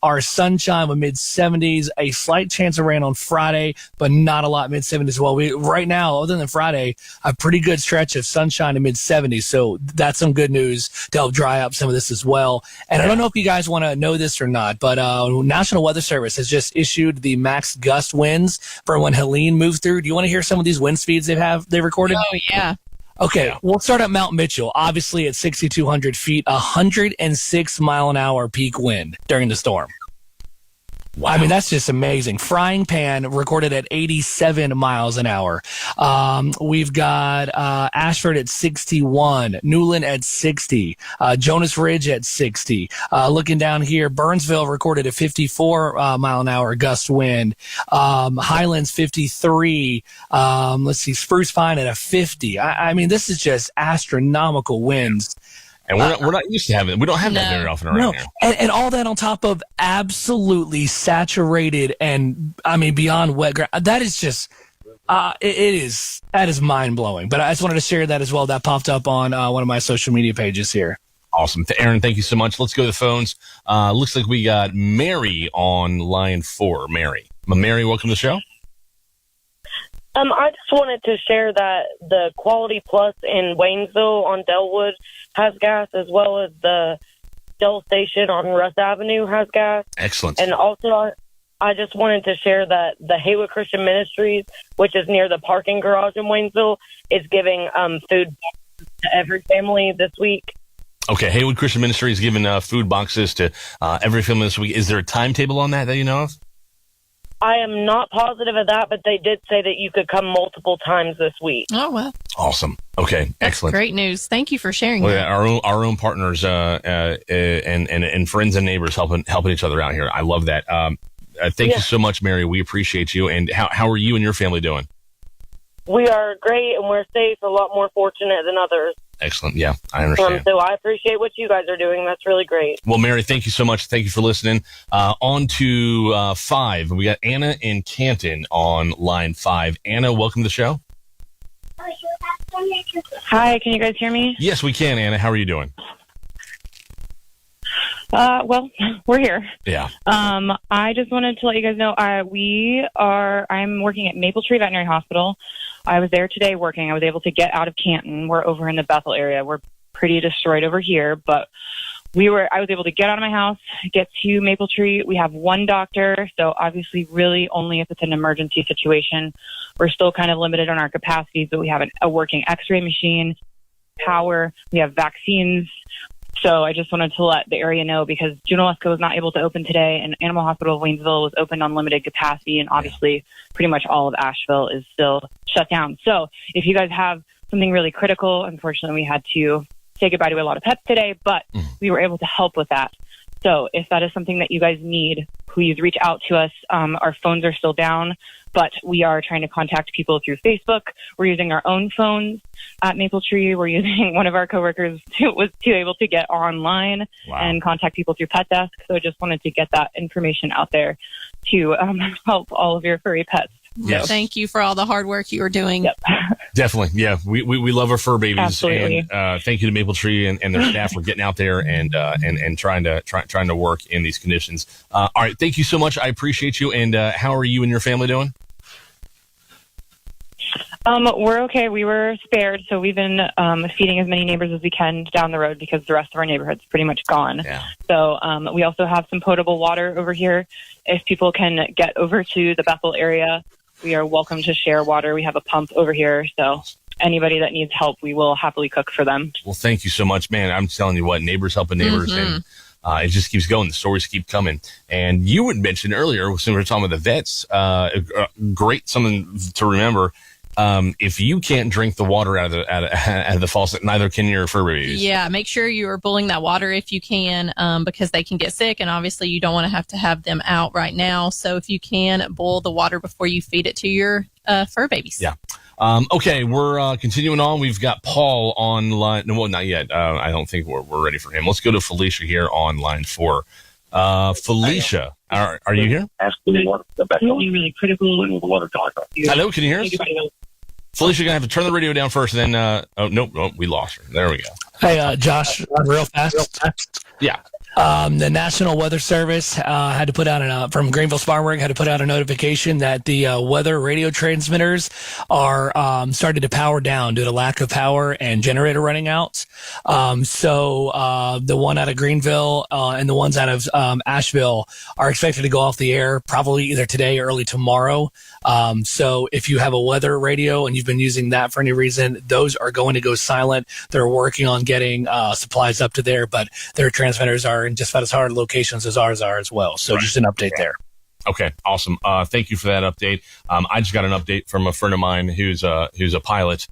are sunshine with mid-70s, a slight chance of rain on Friday, but not a lot mid-70s as well. Right now, other than Friday, a pretty good stretch of sunshine in mid-70s, so that's some good news to help dry up some of this as well. And I don't know if you guys want to know this or not, but National Weather Service has just issued the max gust winds for when Helene moves through. Do you want to hear some of these wind speeds they recorded? Oh, yeah. Okay, we'll start at Mount Mitchell, obviously at 6,200 feet, 106 mile an hour peak wind during the storm. Wow. I mean, that's just amazing. Frying Pan recorded at 87 miles an hour. We've got Ashford at 61, Newland at 60, Jonas Ridge at 60. Looking down here, Burnsville recorded a 54 mile an hour gust wind. Highlands 53. Let's see, Spruce Pine at a 50. I mean, this is just astronomical winds. And we're not used to having it. We don't have that very often around here. And all that on top of absolutely saturated and, I mean, beyond wet ground. That is just, that is mind-blowing. But I just wanted to share that as well. That popped up on one of my social media pages here. Awesome. Aaron, thank you so much. Let's go to the phones. Looks like we got Mary on line 4. Mary, welcome to the show. I just wanted to share that the Quality Plus in Waynesville on Delwood has gas, as well as the Shell station on Russ Avenue has gas. Excellent. And also, I just wanted to share that the Haywood Christian Ministries, which is near the parking garage in Waynesville, is giving food to every family this week. Okay, Haywood Christian Ministry is giving food boxes to every family this week. Is there a timetable on that you know of? I am not positive of that, but they did say that you could come multiple times this week. Oh, well. Awesome. Okay, That's excellent. Great news. Thank you for sharing Well, that. yeah, our own partners and friends and neighbors helping each other out here. I love that. Thank you so much, Mary. We appreciate you. And how are you and your family doing? We are great, and we're safe, a lot more fortunate than others. Excellent. Yeah, I understand. So I appreciate what you guys are doing. That's really great. Well, Mary, thank you so much. Thank you for listening. On to 5. We got Anna in Canton on line 5. Anna, welcome to the show. Hi, can you guys hear me? Yes, we can, Anna. How are you doing? Well, we're here. Yeah. I just wanted to let you guys know I'm working at Maple Tree Veterinary Hospital. I was there today working. I was able to get out of Canton. We're over in the Bethel area. We're pretty destroyed over here, but I was able to get out of my house, get to Maple Tree. We have one doctor, so obviously really only if it's an emergency situation. We're still kind of limited on our capacities, but we have a working x-ray machine, power, we have vaccines. So I just wanted to let the area know because Junaluska was not able to open today, and Animal Hospital of Waynesville was open on limited capacity, and obviously pretty much all of Asheville is still shut down. So if you guys have something really critical, unfortunately we had to say goodbye to a lot of pets today, but we were able to help with that. So if that is something that you guys need, please reach out to us. Our phones are still down, but we are trying to contact people through Facebook. We're using our own phones at Maple Tree. We're using one of our coworkers was able to get online and contact people through Pet Desk. So I just wanted to get that information out there to help all of your furry pets. Yes. Thank you for all the hard work you are doing. Yep. Definitely. Yeah. We love our fur babies. Absolutely. And thank you to Maple Tree and their staff for getting out there and trying to work in these conditions. All right. Thank you so much. I appreciate you. And how are you and your family doing? We're okay. We were spared, so we've been feeding as many neighbors as we can down the road because the rest of our neighborhood's pretty much gone. Yeah. So we also have some potable water over here. If people can get over to the Bethel area, we are welcome to share water. We have a pump over here, so anybody that needs help, we will happily cook for them. Well, thank you so much, man. I'm telling you what, neighbors helping neighbors, and it just keeps going. The stories keep coming. And you had mentioned earlier, when we were talking about the vets, great something to remember. If you can't drink the water out of the faucet, neither can your fur babies. Yeah, make sure you are boiling that water if you can, because they can get sick, and obviously you don't want to have them out right now. So if you can, boil the water before you feed it to your fur babies. Yeah. Okay, we're continuing on. We've got Paul on line. No, well, not yet. I don't think we're ready for him. Let's go to Felicia here on line 4. Felicia, are you here? Really critical and water talk. Hello, can you hear us? Felicia, you're going to have to turn the radio down first, and then, nope, we lost her. There we go. Hey, Josh, real fast. Yeah. The National Weather Service had to put out from Greenville Spartanburg had to put out a notification that the weather radio transmitters are started to power down due to lack of power and generator running out. So the one out of Greenville and the ones out of Asheville are expected to go off the air probably either today or early tomorrow. So if you have a weather radio and you've been using that for any reason, those are going to go silent. They're working on getting supplies up to there, but their transmitters are in just about as hard locations as ours are as well. So just an update there. Okay, awesome. Thank you for that update. I just got an update from a friend of mine who's a pilot.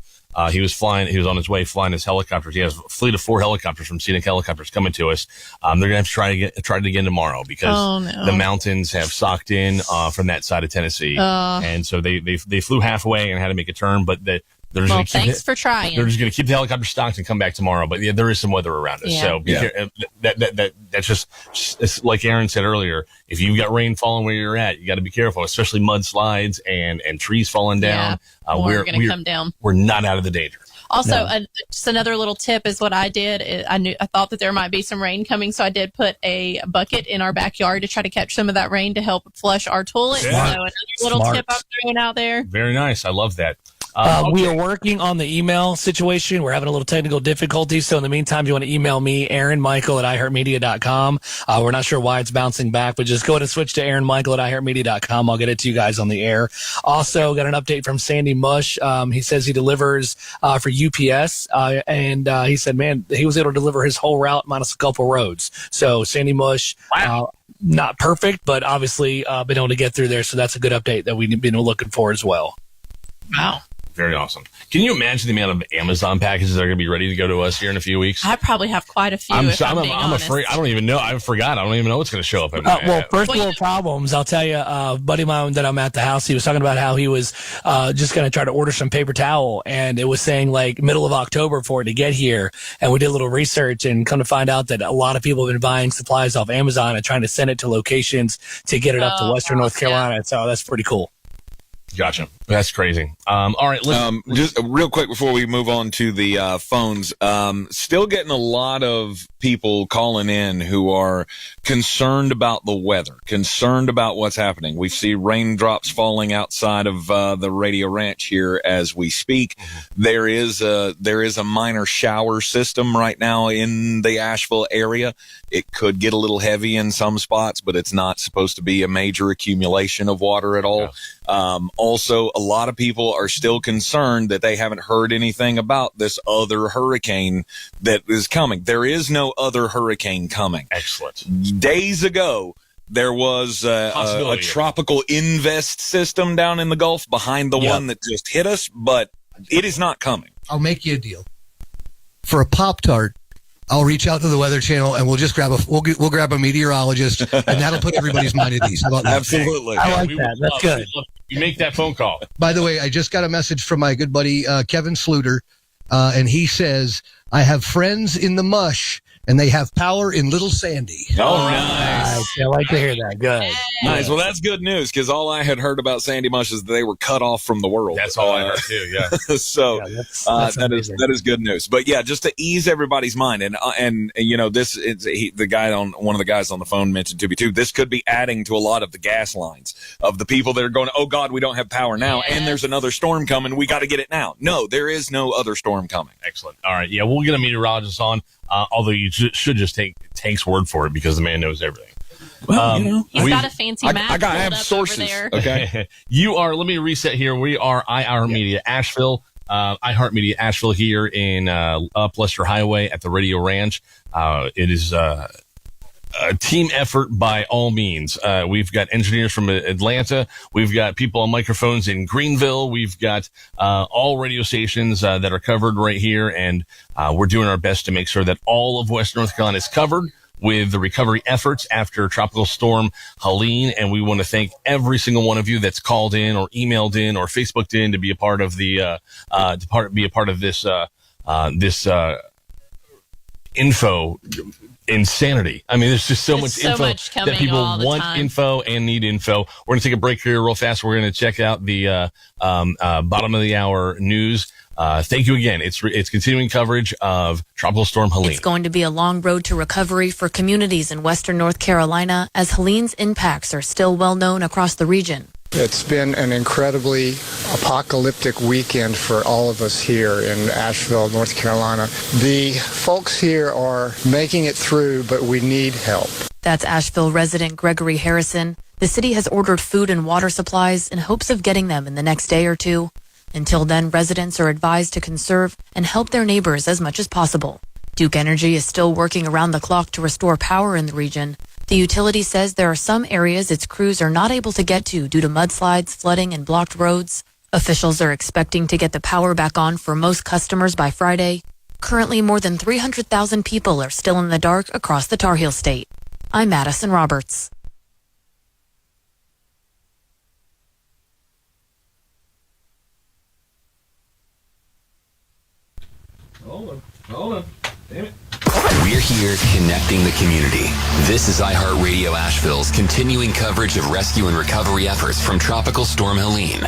He was on his way flying his helicopters. He has a fleet of 4 helicopters from Scenic Helicopters coming to us. They're going to have to try it again tomorrow because the mountains have socked in from that side of Tennessee. And so they flew halfway and had to make a turn, but thanks for trying. They're just going to keep the helicopter stocked and come back tomorrow. But yeah, there is some weather around us. Yeah. So that's just it's like Aaron said earlier. If you've got rain falling where you're at, you got to be careful, especially mudslides and trees falling down. Yeah, we're going to come down. We're not out of the danger. Also, just another little tip is what I did. I thought that there might be some rain coming, so I did put a bucket in our backyard to try to catch some of that rain to help flush our toilet. Smart. So another little tip I'm throwing out there. Very nice. I love that. We are working on the email situation. We're having a little technical difficulty. So in the meantime, you want to email me, AaronMichael@iHeartMedia.com. We're not sure why it's bouncing back, but just go ahead and switch to AaronMichael@iHeartMedia.com. I'll get it to you guys on the air. Also got an update from Sandy Mush. He says he delivers for UPS. And he said, man, he was able to deliver his whole route minus a couple roads. So Sandy Mush, not perfect, but obviously been able to get through there. So that's a good update that we've been looking for as well. Wow. Very awesome. Can you imagine the amount of Amazon packages that are going to be ready to go to us here in a few weeks? I probably have quite a few. I'm honest. afraid. I don't even know. I forgot. I don't even know what's going to show up. Well, first world problems. I'll tell you, buddy of mine that I'm at the house, he was talking about how he was just going to try to order some paper towel, and it was saying like middle of October for it to get here. And we did a little research and come to find out that a lot of people have been buying supplies off Amazon and trying to send it to locations to get it up to Western North Carolina. Yeah. So that's pretty cool. Gotcha. That's crazy. All right. Just real quick before we move on to the phones, still getting a lot of people calling in who are concerned about the weather, concerned about what's happening. We see raindrops falling outside of the Radio Ranch here as we speak. There is a minor shower system right now in the Asheville area. It could get a little heavy in some spots, but it's not supposed to be a major accumulation of water at all. Yeah. Also, a lot of people are still concerned that they haven't heard anything about this other hurricane that is coming. There is no other hurricane coming. Excellent. Days ago, there was a tropical invest system down in the Gulf behind the one that just hit us, but it is not coming. I'll make you a deal. For a Pop-Tart, I'll reach out to the Weather Channel and we'll just grab we'll grab a meteorologist, and that'll put everybody's mind at ease. How about that? Absolutely. I like that. That's good. You make that phone call. By the way, I just got a message from my good buddy Kevin Sluter, and he says, I have friends in the mush, and they have power in Little Sandy. Oh, nice. I like to hear that. Good. Nice. Well, that's good news, because all I had heard about Sandy Mush is that they were cut off from the world. That's all I heard too. Yeah. So that is good news. But yeah, just to ease everybody's mind, and you know, this is one of the guys on the phone mentioned to me too. This could be adding to a lot of the gas lines of the people that are going, oh God, we don't have power now, and there's another storm coming. We got to get it now. No, there is no other storm coming. Excellent. All right. Yeah, we'll get a meteorologist on. Although you should just take Tank's word for it, because the man knows everything. Well, he's got a fancy map. I have sources. Over there. Okay. You are. Let me reset here. We are iHeart Media Asheville. iHeart Media Asheville here in up Lester Highway at the Radio Ranch. It is a team effort by all means. We've got engineers from Atlanta. We've got people on microphones in Greenville. We've got all radio stations that are covered right here, and we're doing our best to make sure that all of Western North Carolina is covered with the recovery efforts after Tropical Storm Helene. And we want to thank every single one of you that's called in or emailed in or Facebooked in to be a part of the be a part of this info insanity. I mean, there's just so much info that people want info and need info. We're going to take a break here real fast. We're going to check out the bottom of the hour news. Thank you again. It's continuing coverage of Tropical Storm Helene. It's going to be a long road to recovery for communities in Western North Carolina, as Helene's impacts are still well known across the region. It's been an incredibly apocalyptic weekend for all of us here in Asheville, North Carolina. The folks here are making it through, but we need help. That's Asheville resident Gregory Harrison. The city has ordered food and water supplies in hopes of getting them in the next day or two. Until then, residents are advised to conserve and help their neighbors as much as possible. Duke Energy is still working around the clock to restore power in the region. The utility says there are some areas its crews are not able to get to due to mudslides, flooding, and blocked roads. Officials are expecting to get the power back on for most customers by Friday. Currently, more than 300,000 people are still in the dark across the Tar Heel State. I'm Madison Roberts. Hold on. Damn it. We're here connecting the community. This is iHeart Radio Asheville's continuing coverage of rescue and recovery efforts from Tropical Storm Helene.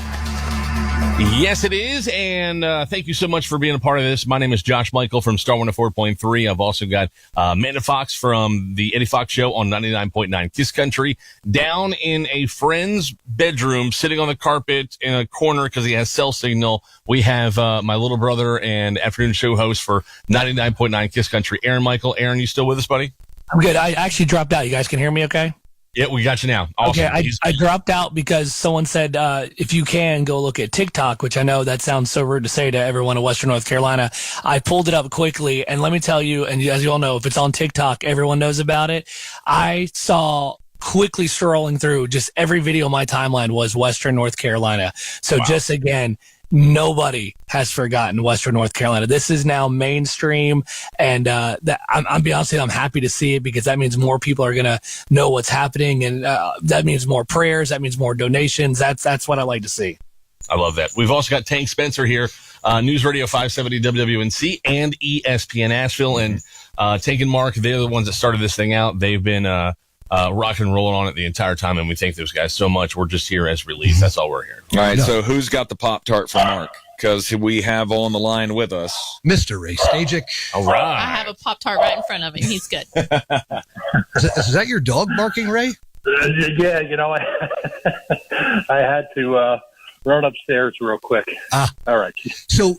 Yes, it is. And thank you so much for being a part of this. My name is Josh Michael from Star 104.3. I've also got Amanda Fox from the Eddie Fox Show on 99.9 Kiss Country down in a friend's bedroom, sitting on the carpet in a corner because he has cell signal. We have my little brother and afternoon show host for 99.9 Kiss Country, Aaron Michael. Aaron, you still with us, buddy? I'm good. I actually dropped out. You guys can hear me okay? Yeah, we got you now. Awesome. Okay, I dropped out because someone said, if you can, go look at TikTok, which I know that sounds so rude to say to everyone in Western North Carolina. I pulled it up quickly, and let me tell you, and as you all know, if it's on TikTok, everyone knows about it. I saw quickly scrolling through, just every video on my timeline was Western North Carolina. So just again, nobody has forgotten Western North Carolina. This is now mainstream, and I'm be honest with you, I'm happy to see it because that means more people are going to know what's happening, and that means more prayers. That means more donations. That's what I like to see. I love that. We've also got Tank Spencer here, News Radio 570 WWNC and ESPN Asheville, and Tank and Mark, they're the ones that started this thing out. They've been rock and rolling on it the entire time, and we thank those guys so much. We're just here as relief. That's all we're here. All right, so who's got the Pop-Tart for Mark? Because we have on the line with us Mr. Ray Stajic. All right. I have a Pop-Tart right in front of him. He's good. Is that your dog barking, Ray? Yeah, I had to run upstairs real quick. All right. So,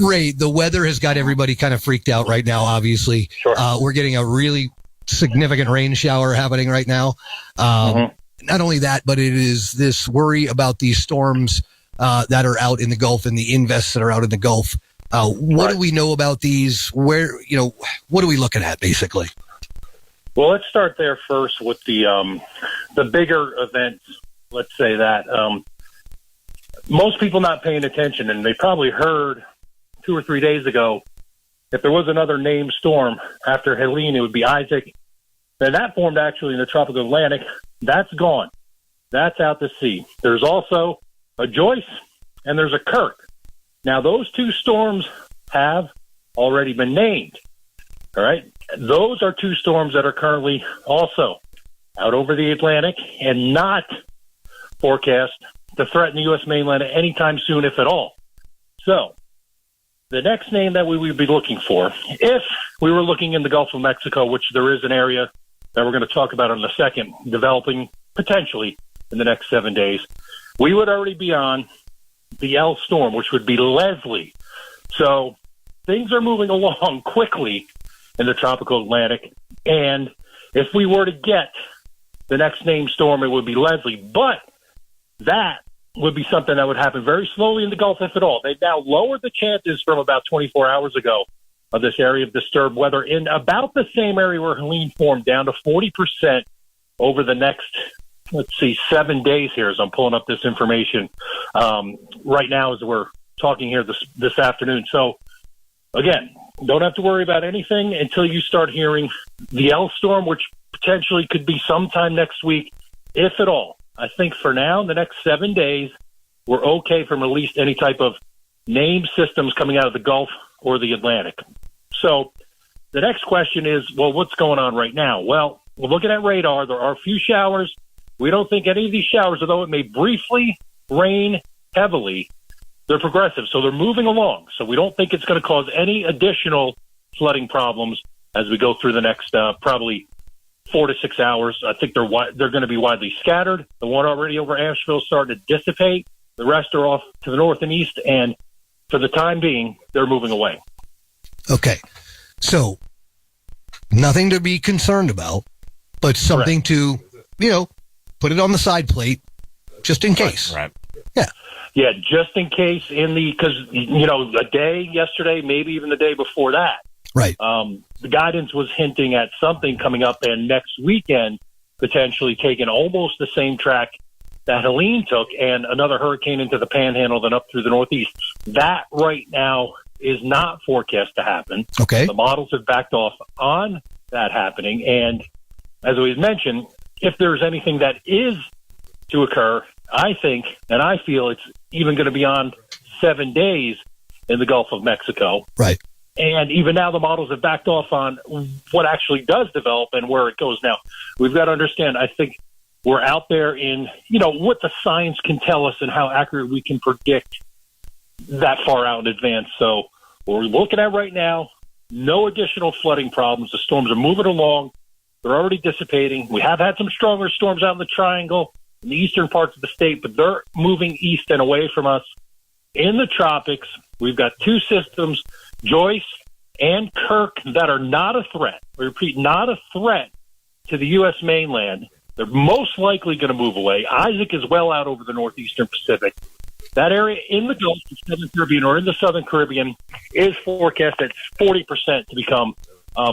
Ray, the weather has got everybody kind of freaked out right now, obviously. Sure. We're getting a really significant rain shower happening right now. Not only that, but it is this worry about these storms that are out in the Gulf and the invests that are out in the Gulf. What do we know about these? Where, what are we looking at basically? Well, let's start there first with the bigger events. Let's say that most people not paying attention, and they probably heard 2 or 3 days ago, if there was another named storm after Helene, it would be Isaac. And that formed actually in the tropical Atlantic. That's gone. That's out to sea. There's also a Joyce and there's a Kirk. Now, those two storms have already been named. All right. Those are two storms that are currently also out over the Atlantic and not forecast to threaten the U.S. mainland anytime soon, if at all. So the next name that we would be looking for, if we were looking in the Gulf of Mexico, which there is an area that we're going to talk about in a second, developing potentially in the next 7 days, we would already be on the L storm, which would be Leslie. So things are moving along quickly in the tropical Atlantic. And if we were to get the next named storm, it would be Leslie. But that would be something that would happen very slowly in the Gulf, if at all. They've now lowered the chances from about 24 hours ago of this area of disturbed weather in about the same area where Helene formed down to 40% over the next, 7 days here as I'm pulling up this information right now as we're talking here this afternoon. So, again, don't have to worry about anything until you start hearing the L storm, which potentially could be sometime next week, if at all. I think for now, in the next 7 days, we're okay from at least any type of named systems coming out of the Gulf or the Atlantic. So the next question is, well, what's going on right now? Well, we're looking at radar. There are a few showers. We don't think any of these showers, although it may briefly rain heavily, they're progressive. So they're moving along. So we don't think it's going to cause any additional flooding problems as we go through the next probably 4 to 6 hours. I think they're going to be widely scattered. The one already over Asheville is starting to dissipate. The rest are off to the north and east, and for the time being, they're moving away. Okay. So nothing to be concerned about, but something to, put it on the side plate just in case. Right. Yeah. Yeah, just in case because, a day yesterday, maybe even the day before that. Right. The guidance was hinting at something coming up, and next weekend potentially taking almost the same track that Helene took and another hurricane into the Panhandle, then up through the Northeast. That right now is not forecast to happen. Okay. The models have backed off on that happening. And as we mentioned, if there's anything that is to occur, I think and I feel it's even going to be on 7 days in the Gulf of Mexico. Right. And even now the models have backed off on what actually does develop and where it goes. Now, we've got to understand, I think we're out there in, you know, what the science can tell us and how accurate we can predict that far out in advance. So what we're looking at right now, no additional flooding problems. The storms are moving along. They're already dissipating. We have had some stronger storms out in the Triangle, in the eastern parts of the state, but they're moving east and away from us. In the tropics, we've got two systems, Joyce and Kirk, that are not a threat. We repeat, not a threat to the U.S. mainland. They're most likely going to move away. Isaac is well out over the northeastern Pacific. That area in the Gulf, the Southern Caribbean, or in the Southern Caribbean is forecast at 40% to become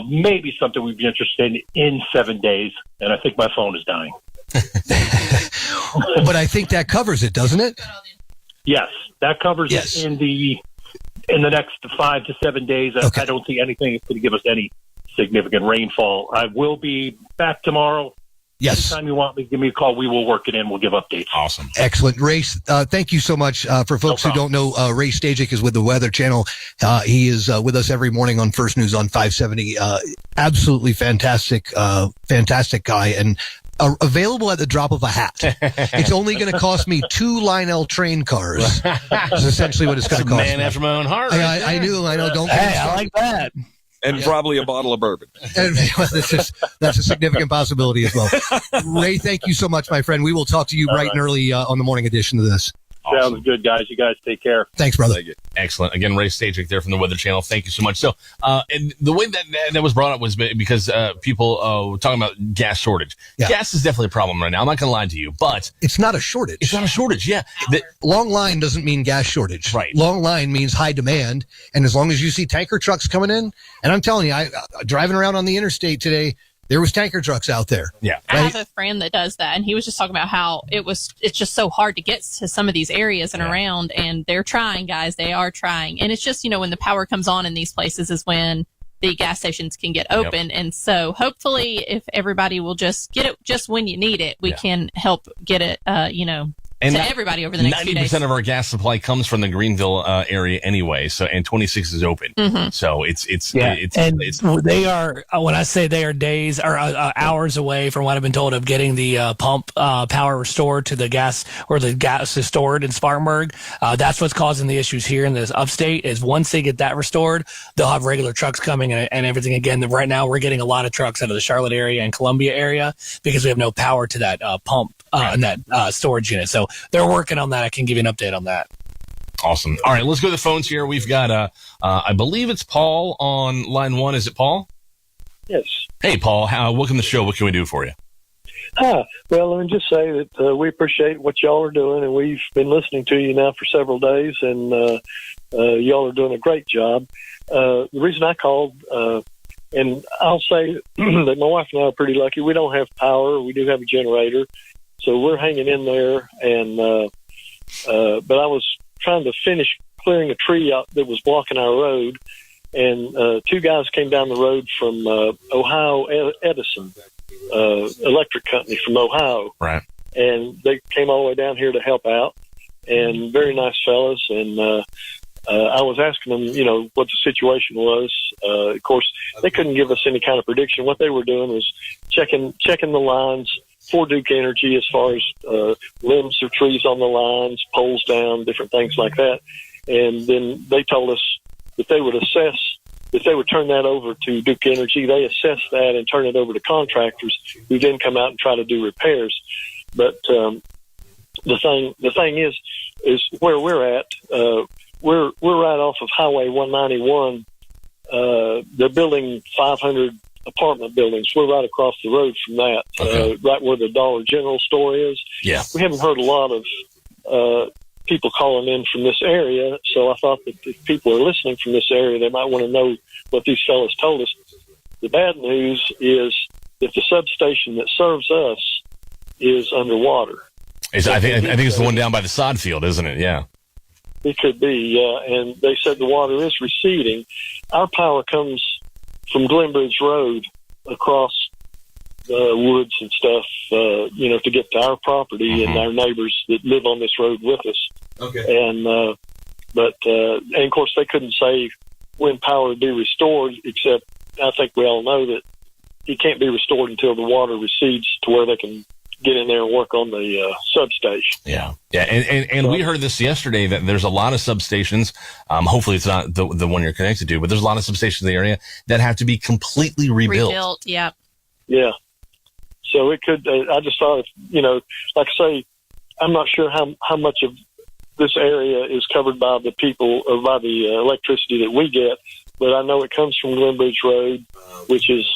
maybe something we'd be interested in 7 days. And I think my phone is dying. But I think that covers it, doesn't it? Yes, that covers it in the next 5 to 7 days. I don't see anything that's going to give us any significant rainfall. I will be back tomorrow. Yes. Anytime you want me, give me a call. We will work it in. We'll give updates. Awesome. Excellent. Ray, thank you so much. For folks who don't know, Ray Stajic is with the Weather Channel. He is with us every morning on First News on 570. Absolutely fantastic guy. And available at the drop of a hat. It's only going to cost me 2 Lionel train cars. That's essentially what it's going to cost. Man after my own heart. I know. Don't. Hey, I like that. And probably a bottle of bourbon. And, that's a significant possibility as well. Ray, thank you so much, my friend. We will talk to you bright and early on the morning edition of this. Awesome. Sounds good, guys. You guys take care. Thanks, brother. Excellent. Again, Ray Stajic there from the Weather Channel. Thank you so much. So, and the way that was brought up was because people were talking about gas shortage. Yeah. Gas is definitely a problem right now. I'm not going to lie to you, but it's not a shortage. It's not a shortage. Yeah. Long line doesn't mean gas shortage. Right. Long line means high demand. And as long as you see tanker trucks coming in, and I'm telling you, I driving around on the interstate today, there was tanker trucks out there. Yeah. I have a friend that does that, and he was just talking about how it's just so hard to get to some of these areas and around, and they're trying, guys. They are trying. And it's just, when the power comes on in these places is when the gas stations can get open. Yep. And so hopefully if everybody will just get it just when you need it, we can help get it, and to everybody over the next few days. 90% of our gas supply comes from the Greenville area anyway. So, and 26 is open. Mm-hmm. So it's they are, when I say they are days or hours away from what I've been told of getting the pump power restored to the gas, or the gas is stored in Spartanburg. That's what's causing the issues here in this upstate. Is once they get that restored, they'll have regular trucks coming and everything again. Right now we're getting a lot of trucks out of the Charlotte area and Columbia area because we have no power to that pump and that storage unit. So they're working on that. I can give you an update on that. Awesome. All right, let's go to the phones here. We've got, I believe it's Paul on line 1. Is it Paul? Yes. Hey, Paul. Welcome to the show. What can we do for you? Well, let me just say that we appreciate what y'all are doing, and we've been listening to you now for several days, and y'all are doing a great job. The reason I called, and I'll say that my wife and I are pretty lucky. We don't have power. We do have a generator. So we're hanging in there, and but I was trying to finish clearing a tree out that was blocking our road, and 2 guys came down the road from Ohio Edison Electric Company from Ohio, right? And they came all the way down here to help out, and very nice fellas. And I was asking them, what the situation was. Of course, they couldn't give us any kind of prediction. What they were doing was checking the lines for Duke Energy as far as limbs of trees on the lines, poles down, different things like that. And then they told us that they would assess, if they would turn that over to Duke Energy, they assess that and turn it over to contractors who then come out and try to do repairs. But the thing is where we're at, we're right off of Highway 191. They're building 500 apartment buildings. We're right across the road from that, right where the Dollar General store is. Yeah. We haven't heard a lot of people calling in from this area, so I thought that if people are listening from this area, they might want to know what these fellas told us. The bad news is that the substation that serves us is underwater. I think it's the one down by the sod field, isn't it? Yeah. It could be, and they said the water is receding. Our power comes from Glenbridge Road across woods and stuff, to get to our property and our neighbors that live on this road with us. Okay. And of course they couldn't say when power would be restored, except I think we all know that it can't be restored until the water recedes to where they can get in there and work on the substation. Yeah. And we heard this yesterday that there's a lot of substations. Hopefully it's not the one you're connected to, but there's a lot of substations in the area that have to be completely rebuilt. Yeah. Yeah. So it could, I just thought, like I say, I'm not sure how much of this area is covered by the people or by the electricity that we get, but I know it comes from Glenbridge Road, which is,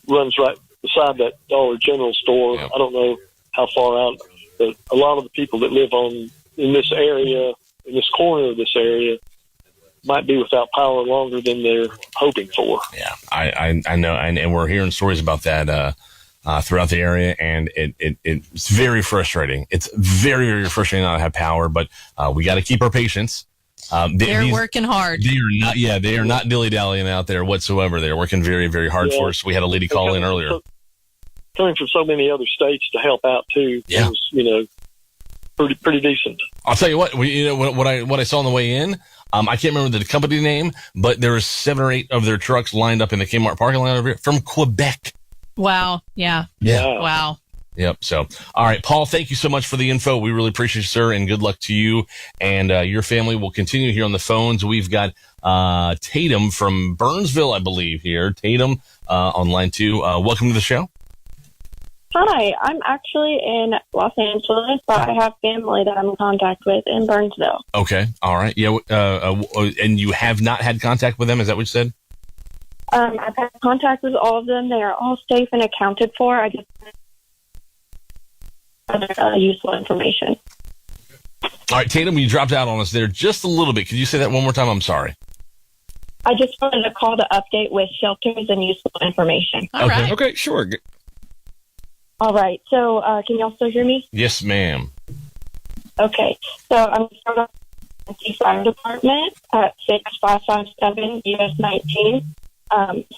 runs right beside that Dollar General store. I don't know how far out, but a lot of the people that live in this area, in this corner of this area, might be without power longer than they're hoping for. Yeah, I know, and we're hearing stories about that throughout the area, and it's very frustrating. It's very, very frustrating not to have power, but we got to keep our patience. They're working hard. They are not dilly-dallying out there whatsoever. They're working very, very hard for us. We had a lady call in earlier. Coming from so many other states to help out too, was, pretty decent. I'll tell you what, what I saw on the way in, I can't remember the company name, but there was 7 or 8 of their trucks lined up in the Kmart parking lot over here from Quebec. Wow. Yeah. Wow. Yep. So, all right, Paul, thank you so much for the info. We really appreciate you, sir, and good luck to you and your family. We'll continue here on the phones. We've got Tatum from Burnsville, I believe, here. Tatum on line 2. Welcome to the show. Hi, I'm actually in Los Angeles, but I have family that I'm in contact with in Burnsville. Okay. All right. Yeah. And you have not had contact with them? Is that what you said? I've had contact with all of them. They are all safe and accounted for. I just other useful information. All right, Tatum, you dropped out on us there just a little bit. Could you say that one more time? I'm sorry. I just wanted to call to update with shelters and useful information. All right. Okay, sure. All right. So can y'all still hear me? Yes, ma'am. Okay. So I'm going to start off with the fire department at 6557 US 19,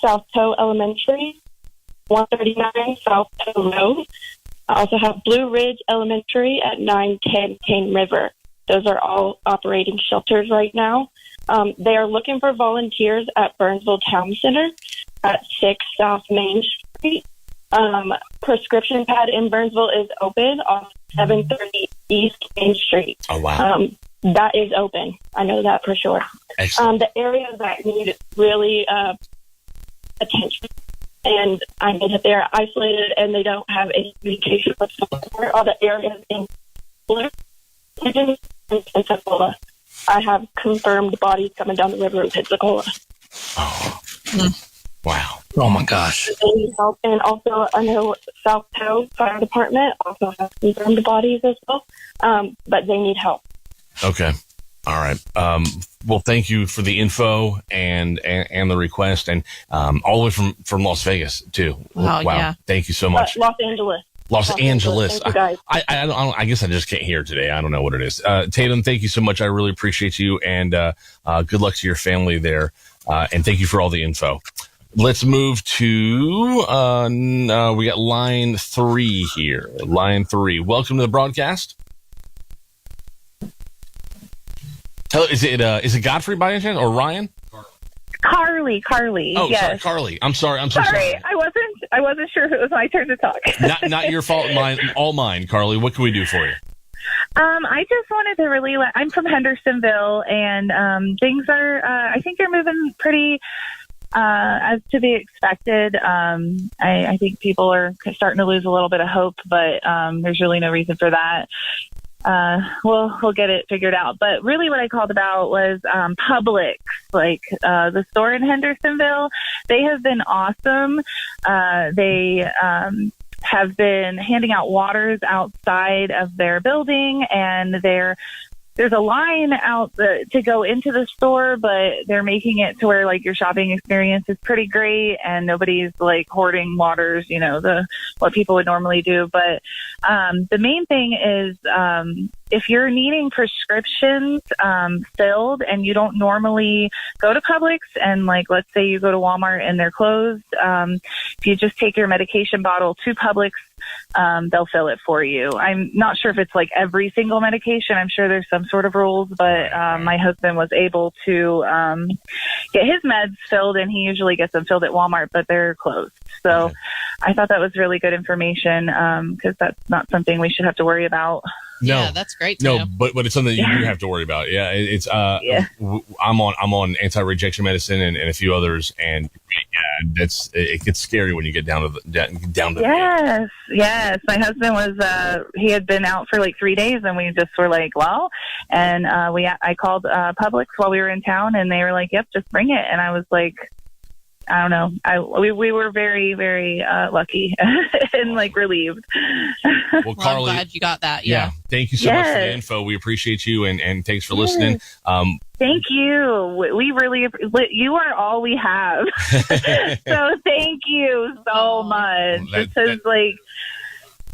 South Toe Elementary, 139 South Toe Road. I also have Blue Ridge Elementary at 910 Cane River. Those are all operating shelters right now. They are looking for volunteers at Burnsville Town Center at 6 South Main Street. Prescription Pad in Burnsville is open on 730 East Main Street. Oh, wow. That is open. I know that for sure. Excellent. The areas that need really attention, and I know that they're isolated and they don't have any communication whatsoever, are the areas in Blue Ridge and Pensacola. I have confirmed bodies coming down the river in Pensacola. Oh. Wow. Oh, my gosh. And also, I know South Toe Fire Department also has confirmed bodies as well, but they need help. Okay. All right. Well, thank you for the info and the request, and all the way from Las Vegas, too. Wow. Yeah. Thank you so much. Los Angeles. Los Angeles. Thank you, guys. I guess I just can't hear today. I don't know what it is. Tatum, thank you so much. I really appreciate you, and good luck to your family there. And thank you for all the info. Let's move to, we got line 3 here. Line 3. Welcome to the broadcast. Hello, is it Godfrey by any chance, or Ryan? Carly. Oh, yes. sorry, Carly. I'm sorry. I'm so sorry. I wasn't sure if it was my turn to talk. Not your fault. All mine, Carly. What can we do for you? I just wanted to really I'm from Hendersonville, and things are, I think they're moving pretty as to be expected. I think people are starting to lose a little bit of hope, but there's really no reason for that. We'll get it figured out. But really what I called about was Publix, like the store in Hendersonville. They have been awesome. They have been handing out waters outside of their building, and there's a line out to go into the store, but they're making it to where, like, your shopping experience is pretty great and nobody's like hoarding waters, what people would normally do. But the main thing is if you're needing prescriptions filled and you don't normally go to Publix, and like, let's say you go to Walmart and they're closed, if you just take your medication bottle to Publix, they'll fill it for you. I'm not sure if it's like every single medication. I'm sure there's some sort of rules, but my husband was able to get his meds filled, and he usually gets them filled at Walmart, but they're closed. So I thought that was really good information because that's not something we should have to worry about. No, yeah, that's great. No, but it's something you do have to worry about. Yeah, it's I'm on anti-rejection medicine and a few others, and it gets scary when you get down to the Yes. My husband was he had been out for like 3 days, and we just were like, well, and I called Publix while we were in town, and they were like, yep, just bring it, and I was like, I don't know. We were very, very lucky and like relieved. Well, Carly, I'm glad you got that. Yeah. Thank you so much for the info. We appreciate you and thanks for listening. Thank you. We really, you are all we have. So thank you so much. Because like,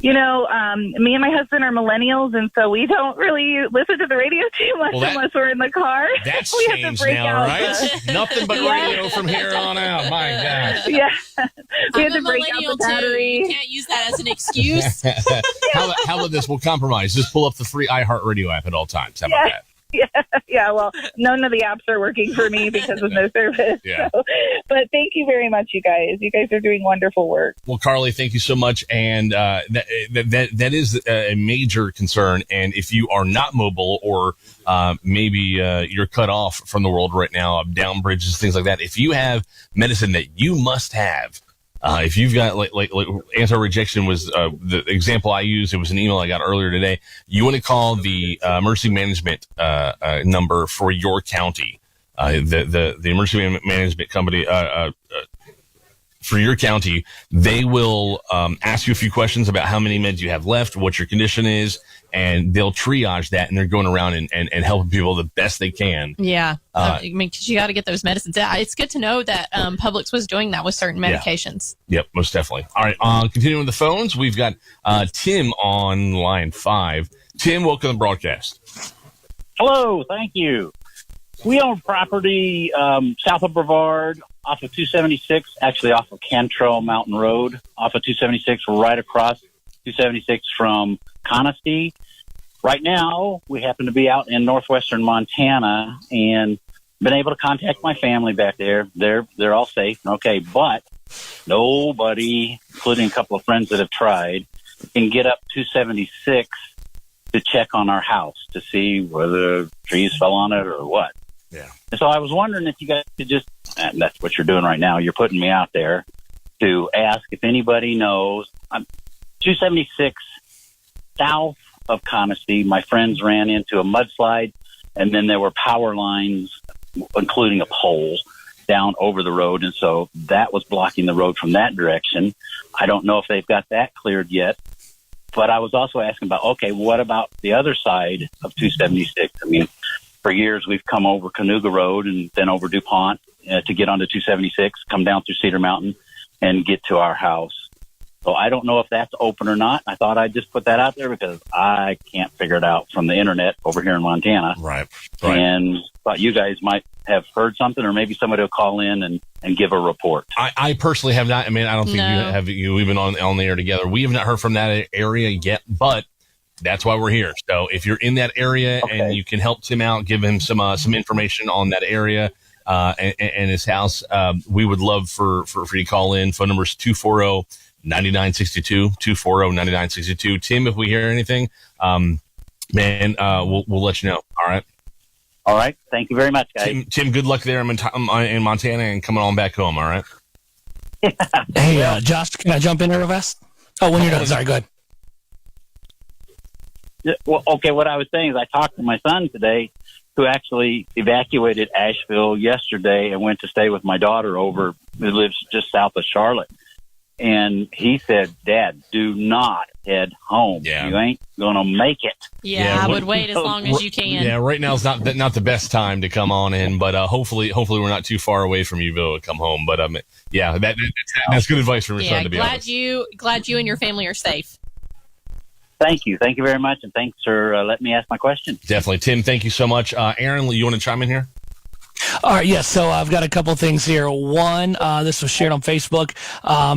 you know, me and my husband are millennials, and so we don't really listen to the radio too much unless we're in the car. That's we changed have to break now, out right? Nothing but radio from here on out. My gosh. Yeah. We had I'm to break out the battery. You can't use that as an excuse. How about this? We'll compromise. Just pull up the free iHeart Radio app at all times. How about that? Yeah. Well, none of the apps are working for me because of no service. Yeah. So, but thank you very much, you guys. You guys are doing wonderful work. Well, Carly, thank you so much. And that is a major concern. And if you are not mobile or maybe you're cut off from the world right now, down bridges, things like that, if you have medicine that you must have, if you've got like anti-rejection was the example I used, it was an email I got earlier today. You want to call the emergency management number for your county. The emergency management company for your county, they will ask you a few questions about how many meds you have left, what your condition is, and they'll triage that, and they're going around and helping people the best they can. Yeah. I mean, because you got to get those medicines out. It's good to know that Publix was doing that with certain medications. Yep, most definitely. All right, continuing with the phones, we've got Tim on line 5. Tim, welcome to the broadcast. Hello, thank you. We own property south of Brevard, off of 276, actually off of Cantrell Mountain Road, off of 276, right across 276 from Conisty. Right now, we happen to be out in northwestern Montana and been able to contact my family back there. They're all safe and okay, but nobody, including a couple of friends that have tried, can get up 276 to check on our house to see whether trees fell on it or what. Yeah. And so I was wondering if you guys could just, and that's what you're doing right now, you're putting me out there to ask if anybody knows. 276 south of Conisty, my friends ran into a mudslide, and then there were power lines, including a pole, down over the road, and so that was blocking the road from that direction. I don't know if they've got that cleared yet, but I was also asking about, okay, what about the other side of 276? I mean, for years, we've come over Canoga Road and then over DuPont to get onto 276, come down through Cedar Mountain, and get to our house. So I don't know if that's open or not. I thought I'd just put that out there because I can't figure it out from the internet over here in Montana. Right. And thought you guys might have heard something, or maybe somebody will call in and give a report. I personally have not. I mean, I don't think we've been on the air together. We have not heard from that area yet, but that's why we're here. So if you're in that area and you can help Tim out, give him some information on that area and his house, we would love for you to call in. Phone number is 240-9962, 240-9962. Tim, if we hear anything, we'll let you know. All right. All right. Thank you very much, guys. Tim, good luck there in Montana and coming on back home. All right. Hey, Josh, can I jump in real fast? Oh, when you're done. Sorry, go ahead. Well, okay, what I was saying is I talked to my son today, who actually evacuated Asheville yesterday and went to stay with my daughter who lives just south of Charlotte. And he said, Dad, do not head home. Yeah. You ain't going to make it. Yeah, I would wait as long as you can. Yeah, right now is not the best time to come on in, but hopefully we're not too far away from you, Bill, to come home. But yeah, that's good advice from your son, to be honest. Glad you and your family are safe. Thank you. Thank you very much, and thanks for letting me ask my question. Definitely. Tim, thank you so much. Aaron, you want to chime in here? All right, yes. So I've got a couple things here. One, this was shared on Facebook.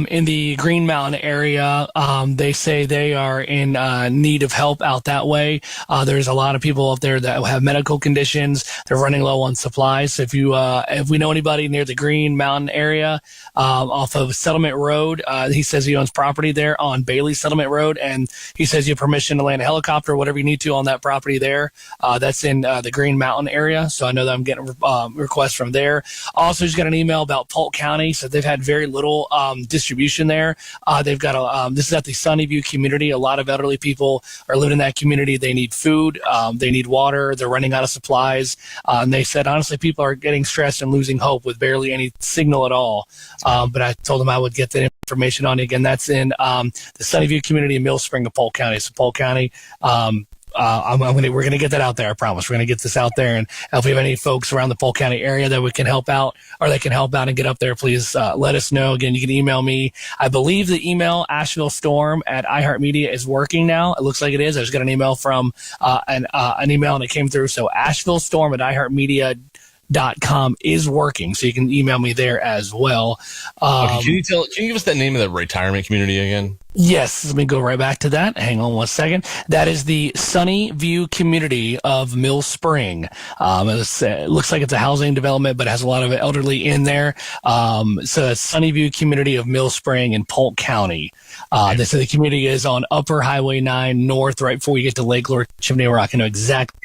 In the Green Mountain area, they say they are in need of help out that way. There's a lot of people up there that have medical conditions. They're running low on supplies. So if we know anybody near the Green Mountain area, off of Settlement Road, he says he owns property there on Bailey Settlement Road, and he says you have permission to land a helicopter, whatever you need to on that property there. That's in the Green Mountain area. So I know that I'm getting requests from there. Also, he's got an email about Polk County. So they've had very little distribution there. They've got this is at the Sunnyview community. A lot of elderly people are living in that community. They need food. They need water. They're running out of supplies. And they said, honestly, people are getting stressed and losing hope with barely any signal at all. But I told them I would get that information on you. Again, that's in the Sunnyview community in Mill Spring of Polk County. So Polk County, we're going to get that out there. I promise. We're going to get this out there. And if we have any folks around the Polk County area that we can help out, or they can help out and get up there, please let us know. Again, you can email me. I believe the email Asheville Storm at iHeartMedia is working now. It looks like it is. I just got an email from an email and it came through. So Asheville Storm at iHeartMedia.com is working, so you can email me there as well. Okay, can you give us that name of the retirement community again? Yes, let me go right back to that. Hang on 1 second. That is the Sunnyview community of Mill Spring. It looks like it's a housing development, but it has a lot of elderly in there. So it's Sunnyview community of Mill Spring in Polk County. So the community is on Upper Highway 9 North, right before you get to Lake Lure, Chimney Rock. I know exactly.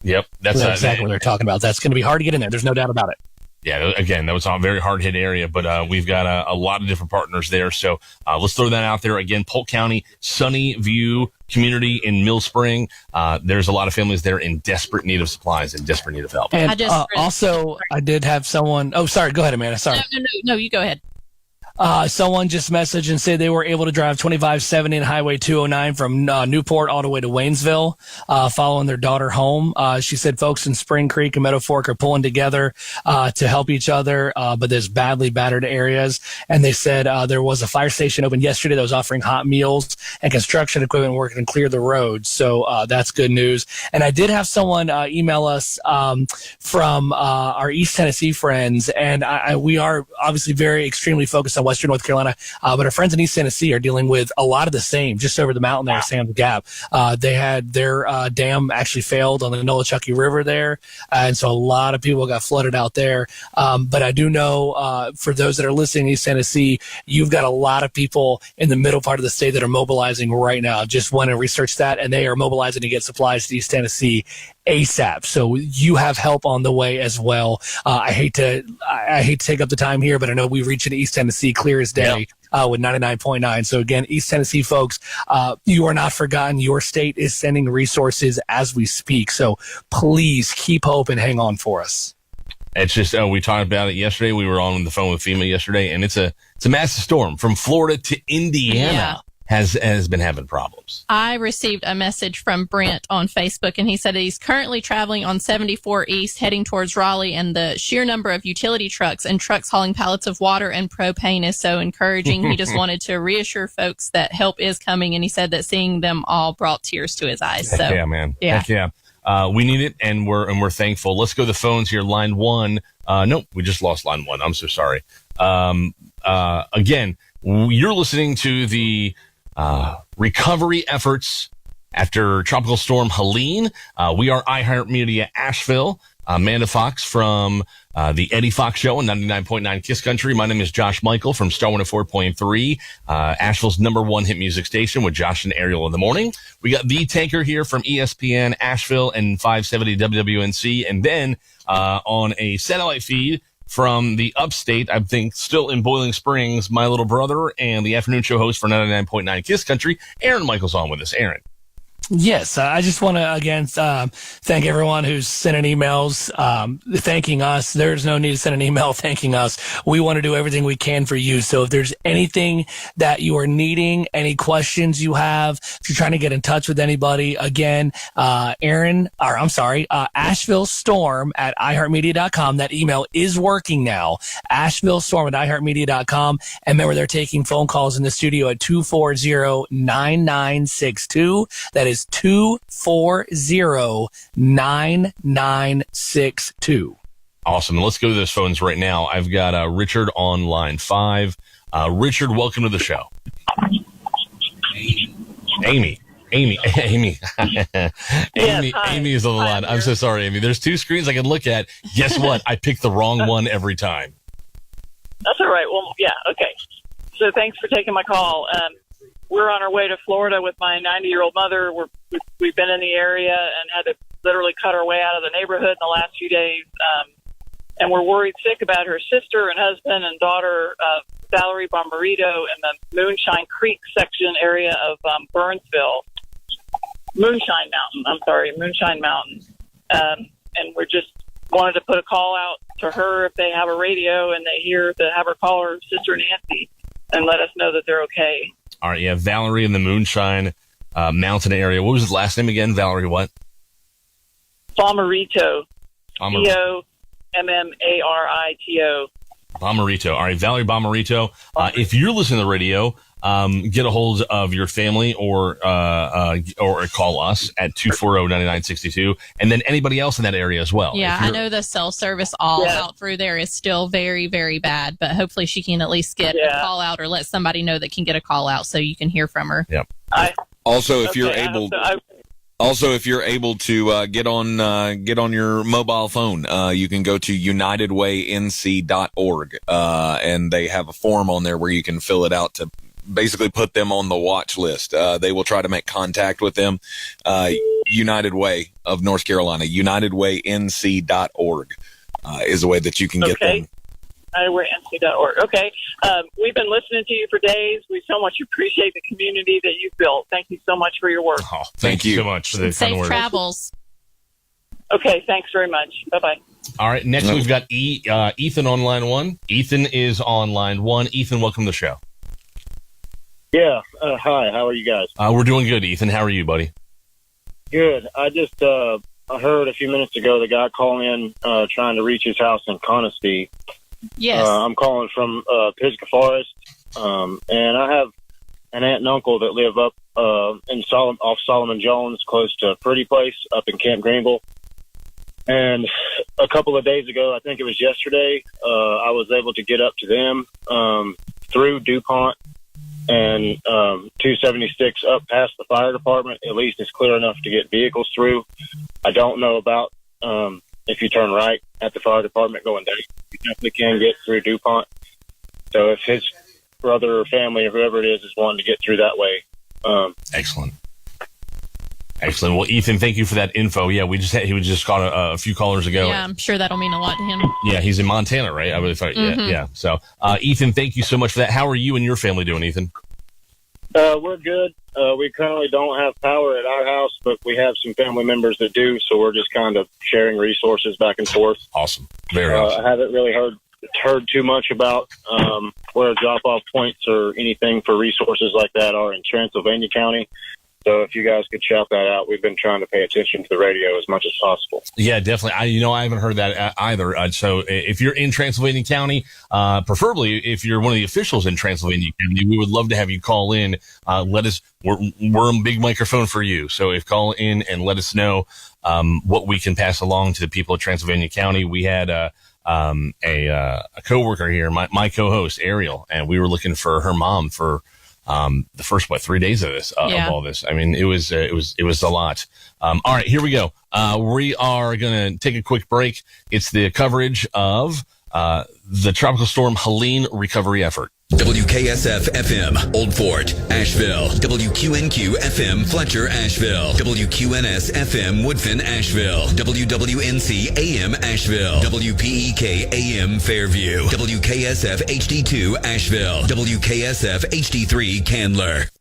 Yep, that's exactly what they're talking about. That's going to be hard to get in there. There's no doubt about it. Yeah, again, that was a very hard hit area, but we've got a lot of different partners there. So let's throw that out there. Again, Polk County, Sunnyview community in Mill Spring. There's a lot of families there in desperate need of supplies and desperate need of help. And I did have someone. Oh, sorry. Go ahead, Amanda. Sorry. No, you go ahead. Someone just messaged and said they were able to drive 2570 and Highway 209 from Newport all the way to Waynesville, following their daughter home. She said folks in Spring Creek and Meadow Fork are pulling together to help each other, but there's badly battered areas. And they said there was a fire station open yesterday that was offering hot meals and construction equipment working to clear the road. So that's good news. And I did have someone email us from our East Tennessee friends, and we are obviously extremely focused on Western North Carolina, but our friends in East Tennessee are dealing with a lot of the same, just over the mountain there, Sam's Gap. They had their dam actually failed on the Nolichucky River there, and so a lot of people got flooded out there. But I do know for those that are listening in East Tennessee, you've got a lot of people in the middle part of the state that are mobilizing right now. Just want to research that, and they are mobilizing to get supplies to East Tennessee ASAP. So you have help on the way as well. I hate to take up the time here, but I know we reach into East Tennessee clear as day. With 99.9. So again, East Tennessee folks, you are not forgotten. Your state is sending resources as we speak. So please keep hope and hang on for us. It's just, we talked about it yesterday. We were on the phone with FEMA yesterday, and it's a massive storm from Florida to Indiana. Yeah. Has been having problems. I received a message from Brent on Facebook, and he said that he's currently traveling on 74 East heading towards Raleigh, and the sheer number of utility trucks and trucks hauling pallets of water and propane is so encouraging. He just wanted to reassure folks that help is coming, and he said that seeing them all brought tears to his eyes. So, Heck yeah, man. Yeah. Heck yeah. We need it, and we're thankful. Let's go to the phones here. Line one. Nope, we just lost line one. I'm so sorry. Again, you're listening to the recovery efforts after Tropical Storm Helene. We are iHeartMedia Asheville. Amanda Fox from the Eddie Fox Show on 99.9 Kiss Country. My name is Josh Michael from Star 104.3, Asheville's #1 hit music station with Josh and Ariel in the morning. We got The Tanker here from ESPN Asheville and 570 WWNC. And then on a satellite feed from the upstate, I think still in Boiling Springs, my little brother and the afternoon show host for 99.9 Kiss Country, Aaron Michael's on with us. Aaron. Yes, I just want to, again, thank everyone who's sending emails thanking us. There's no need to send an email thanking us. We want to do everything we can for you. So if there's anything that you are needing, any questions you have, if you're trying to get in touch with anybody, again, Asheville Storm at iHeartMedia.com. That email is working now. Asheville Storm at iHeartMedia.com. And remember, they're taking phone calls in the studio at 240-9962. That is 240-9962. Awesome. Let's go to those phones right now. I've got Richard on line 5. Richard, welcome to the show. Amy. Amy is on the line. I'm so sorry, Amy. There's 2 screens I can look at. Guess what? I picked the wrong one every time. That's all right. Well, yeah, okay. So thanks for taking my call. We're on our way to Florida with my 90-year-old mother. We've been in the area and had to literally cut our way out of the neighborhood in the last few days. And we're worried sick about her sister and husband and daughter, Valerie Bomberito, in the Moonshine Creek section area of Burnsville. Moonshine Mountain. And we're just wanted to put a call out to her if they have a radio and they hear to have her call her sister Nancy and let us know that they're okay. All right, yeah, Valerie in the Moonshine Mountain area. What was his last name again? Valerie what? Bomberito. Bomberito. Bomberito. All right, Valerie Bomberito. If you're listening to the radio, get a hold of your family or call us at 240-9962, and then anybody else in that area as well. Yeah, I know the cell service out through there is still very, very bad, but hopefully she can at least get a call out or let somebody know that can get a call out so you can hear from her. Yep. Also, if you're able to get on your mobile phone, you can go to unitedwaync.org, and they have a form on there where you can fill it out to basically put them on the watch list. They will try to make contact with them. United Way of North Carolina, unitedwaync.org is the way that you can get them. UnitedWayNC.org. Okay. We've been listening to you for days. We so much appreciate the community that you've built. Thank you so much for your work. Oh, thank you so much for the safe travels. Okay. Thanks very much. Bye-bye. All right. Next, we've got Ethan on line 1. Ethan is on line 1. Ethan, welcome to the show. Yeah. Hi. How are you guys? We're doing good, Ethan. How are you, buddy? Good. I just I heard a few minutes ago the guy calling in trying to reach his house in Conisty. Yes. I'm calling from Pisgah Forest, and I have an aunt and uncle that live up off Solomon Jones, close to Pretty Place up in Camp Greenville. And a couple of days ago, I think it was yesterday, I was able to get up to them through DuPont and 276 up past the fire department. At least it's clear enough to get vehicles through. I don't know about if you turn right at the fire department going down, you definitely can get through DuPont. So if his brother or family or whoever it is wanting to get through that way. Excellent. Well, Ethan, thank you for that info. Yeah, he was just caught a few callers ago. Yeah, I'm sure that'll mean a lot to him. Yeah, he's in Montana, right? I really thought. Mm-hmm. Yeah. So, Ethan, thank you so much for that. How are you and your family doing, Ethan? We're good. We currently don't have power at our house, but we have some family members that do, so we're just kind of sharing resources back and forth. Awesome. Very awesome. I haven't really heard too much about where drop-off points or anything for resources like that are in Transylvania County. So if you guys could shout that out, we've been trying to pay attention to the radio as much as possible. Yeah, definitely. I haven't heard that either. So if you're in Transylvania County, preferably if you're one of the officials in Transylvania County, we would love to have you call in. Let us. We're a big microphone for you. So if call in and let us know what we can pass along to the people of Transylvania County. We had a coworker here, my co-host Ariel, and we were looking for her mom for the first 3 days of this of all this. I mean, it was a lot. All right, here we go. We are going to take a quick break. It's the coverage of the Tropical Storm Helene recovery effort. WKSF FM, Old Fort, Asheville. WQNQ FM, Fletcher, Asheville. WQNS FM, Woodfin, Asheville. WWNC AM, Asheville. WPEK AM, Fairview. WKSF HD2, Asheville. WKSF HD3, Candler.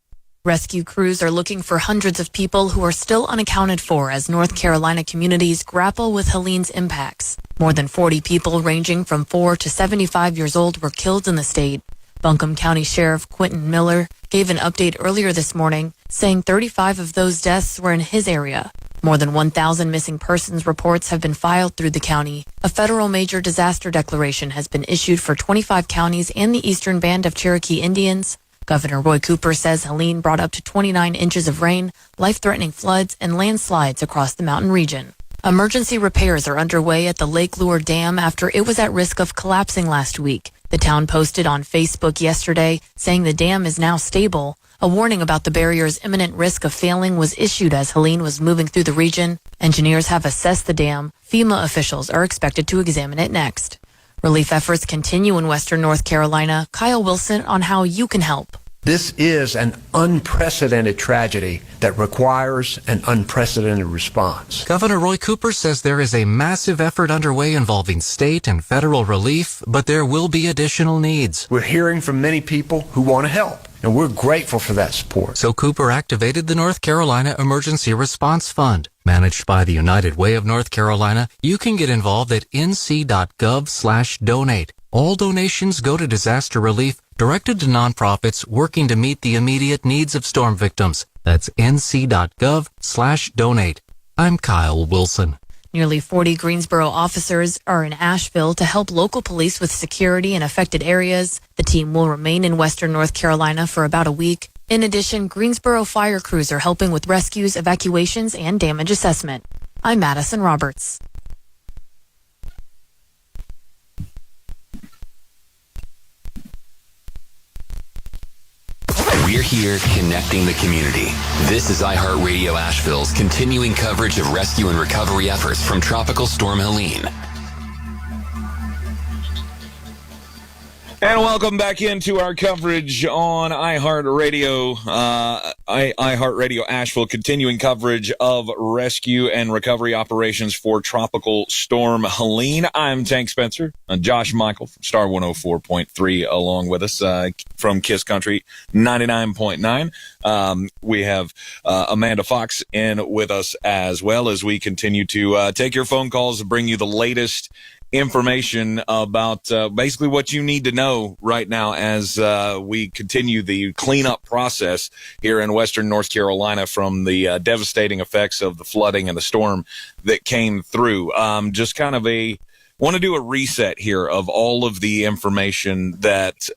Rescue crews are looking for hundreds of people who are still unaccounted for as North Carolina communities grapple with Helene's impacts. More than 40 people ranging from 4 to 75 years old were killed in the state. Buncombe County Sheriff Quentin Miller gave an update earlier this morning, saying 35 of those deaths were in his area. More than 1,000 missing persons reports have been filed through the county. A federal major disaster declaration has been issued for 25 counties and the Eastern Band of Cherokee Indians. Governor Roy Cooper says Helene brought up to 29 inches of rain, life-threatening floods, and landslides across the mountain region. Emergency repairs are underway at the Lake Lure Dam after it was at risk of collapsing last week. The town posted on Facebook yesterday saying the dam is now stable. A warning about the barrier's imminent risk of failing was issued as Helene was moving through the region. Engineers have assessed the dam. FEMA officials are expected to examine it next. Relief efforts continue in western North Carolina. Kyle Wilson on how you can help. This is an unprecedented tragedy that requires an unprecedented response. Governor Roy Cooper says there is a massive effort underway involving state and federal relief, but there will be additional needs. We're hearing from many people who want to help, and we're grateful for that support. So Cooper activated the North Carolina Emergency Response Fund. Managed by the United Way of North Carolina, you can get involved at nc.gov/donate. All donations go to disaster relief directed to nonprofits working to meet the immediate needs of storm victims. That's nc.gov/donate. I'm Kyle Wilson. Nearly 40 Greensboro officers are in Asheville to help local police with security in affected areas. The team will remain in western North Carolina for about a week. In addition, Greensboro fire crews are helping with rescues, evacuations, and damage assessment. I'm Madison Roberts. We're here connecting the community. This is iHeart Radio Asheville's continuing coverage of rescue and recovery efforts from Tropical Storm Helene. And welcome back into our coverage on iHeart Radio, iHeart Radio Asheville, continuing coverage of rescue and recovery operations for Tropical Storm Helene. I'm Tank Spencer, Josh Michael from Star 104.3 along with us from Kiss Country 99.9. We have Amanda Fox in with us as well as we continue to take your phone calls and bring you the latest information about basically what you need to know right now as we continue the cleanup process here in western North Carolina from the devastating effects of the flooding and the storm that came through. Just kind of want to do a reset here of all of the information that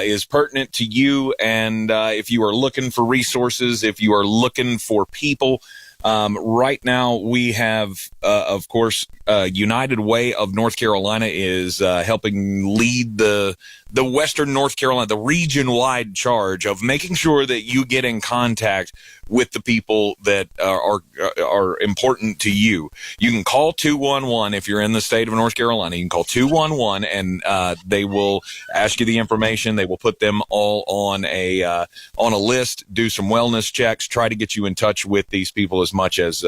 is pertinent to you, and if you are looking for resources, if you are looking for people, right now we have, of course, United Way of North Carolina is helping lead the Western North Carolina, the region-wide charge of making sure that you get in contact with the people that are important to you. You can call 211 if you're in the state of North Carolina. You can call 211 and they will ask you the information. They will put them all on a list, do some wellness checks, try to get you in touch with these people as much as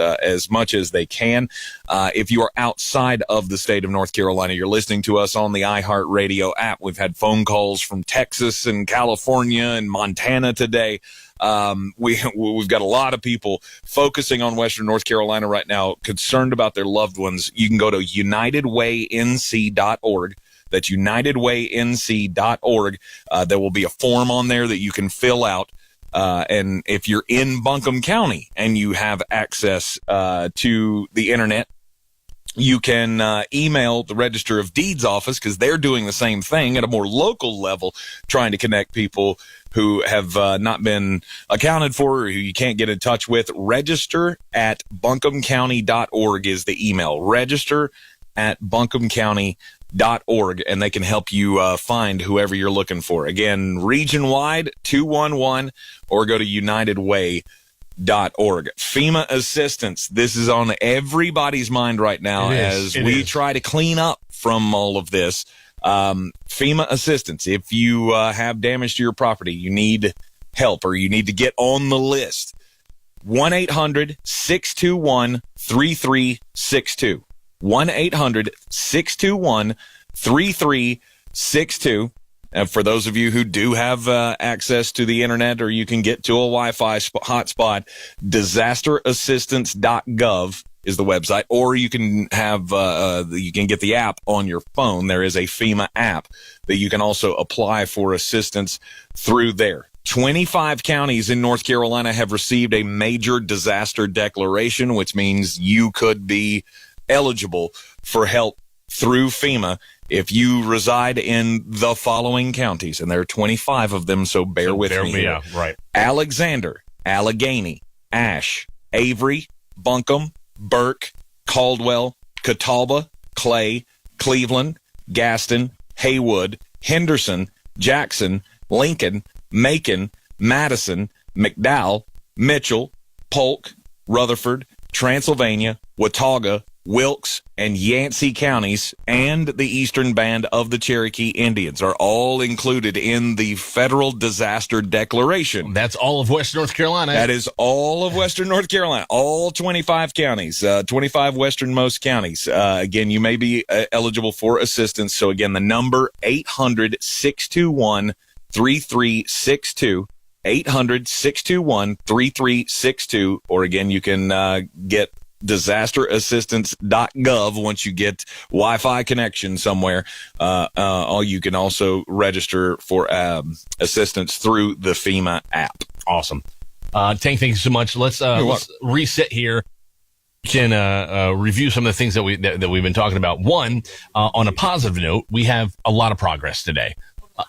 they can. If you are outside of the state of North Carolina, you're listening to us on the iHeart Radio app. We've had phone calls from Texas and California and Montana today. We've got a lot of people focusing on Western North Carolina right now, concerned about their loved ones. You can go to unitedwaync.org. That's unitedwaync.org. There will be a form on there that you can fill out. And if you're in Buncombe County and you have access to the internet, you can email the Register of Deeds office because they're doing the same thing at a more local level, trying to connect people who have not been accounted for or who you can't get in touch with. Register@buncombecounty.org is the email. Register@buncombecounty.org, and they can help you find whoever you're looking for. Again, region-wide, 211, or go to unitedway.org. FEMA assistance. This is on everybody's mind right now as we try to clean up from all of this. FEMA assistance. If you have damage to your property, you need help or you need to get on the list. 1-800-621-3362. 1-800-621-3362. For those of you who do have access to the internet or you can get to a Wi-Fi hotspot, disasterassistance.gov is the website, or you can have you can get the app on your phone. There is a FEMA app that you can also apply for assistance through there. 25 counties in North Carolina have received a major disaster declaration, which means you could be eligible for help through FEMA if you reside in the following counties, and there are 25 of them, so bear with me. Yeah, right. Alexander, Allegheny, Ashe, Avery, Buncombe, Burke, Caldwell, Catawba, Clay, Cleveland, Gaston, Haywood, Henderson, Jackson, Lincoln, Macon, Madison, McDowell, Mitchell, Polk, Rutherford, Transylvania, Watauga, Wilkes, and Yancey counties, and the eastern band of the Cherokee Indians are all included in the federal disaster declaration. That's all of Western North Carolina. That is all of Western North Carolina, all 25 counties, 25 westernmost counties. Again, you may be eligible for assistance. So again, the number 800-621-3362. 800-621-3362, or again, you can get disasterassistance.gov once you get Wi-Fi connection somewhere. You can also register for assistance through the FEMA app. Awesome. Tank, thank you so much. Let's reset here. Can review some of the things that we've been talking about. One, on a positive note, we have a lot of progress today.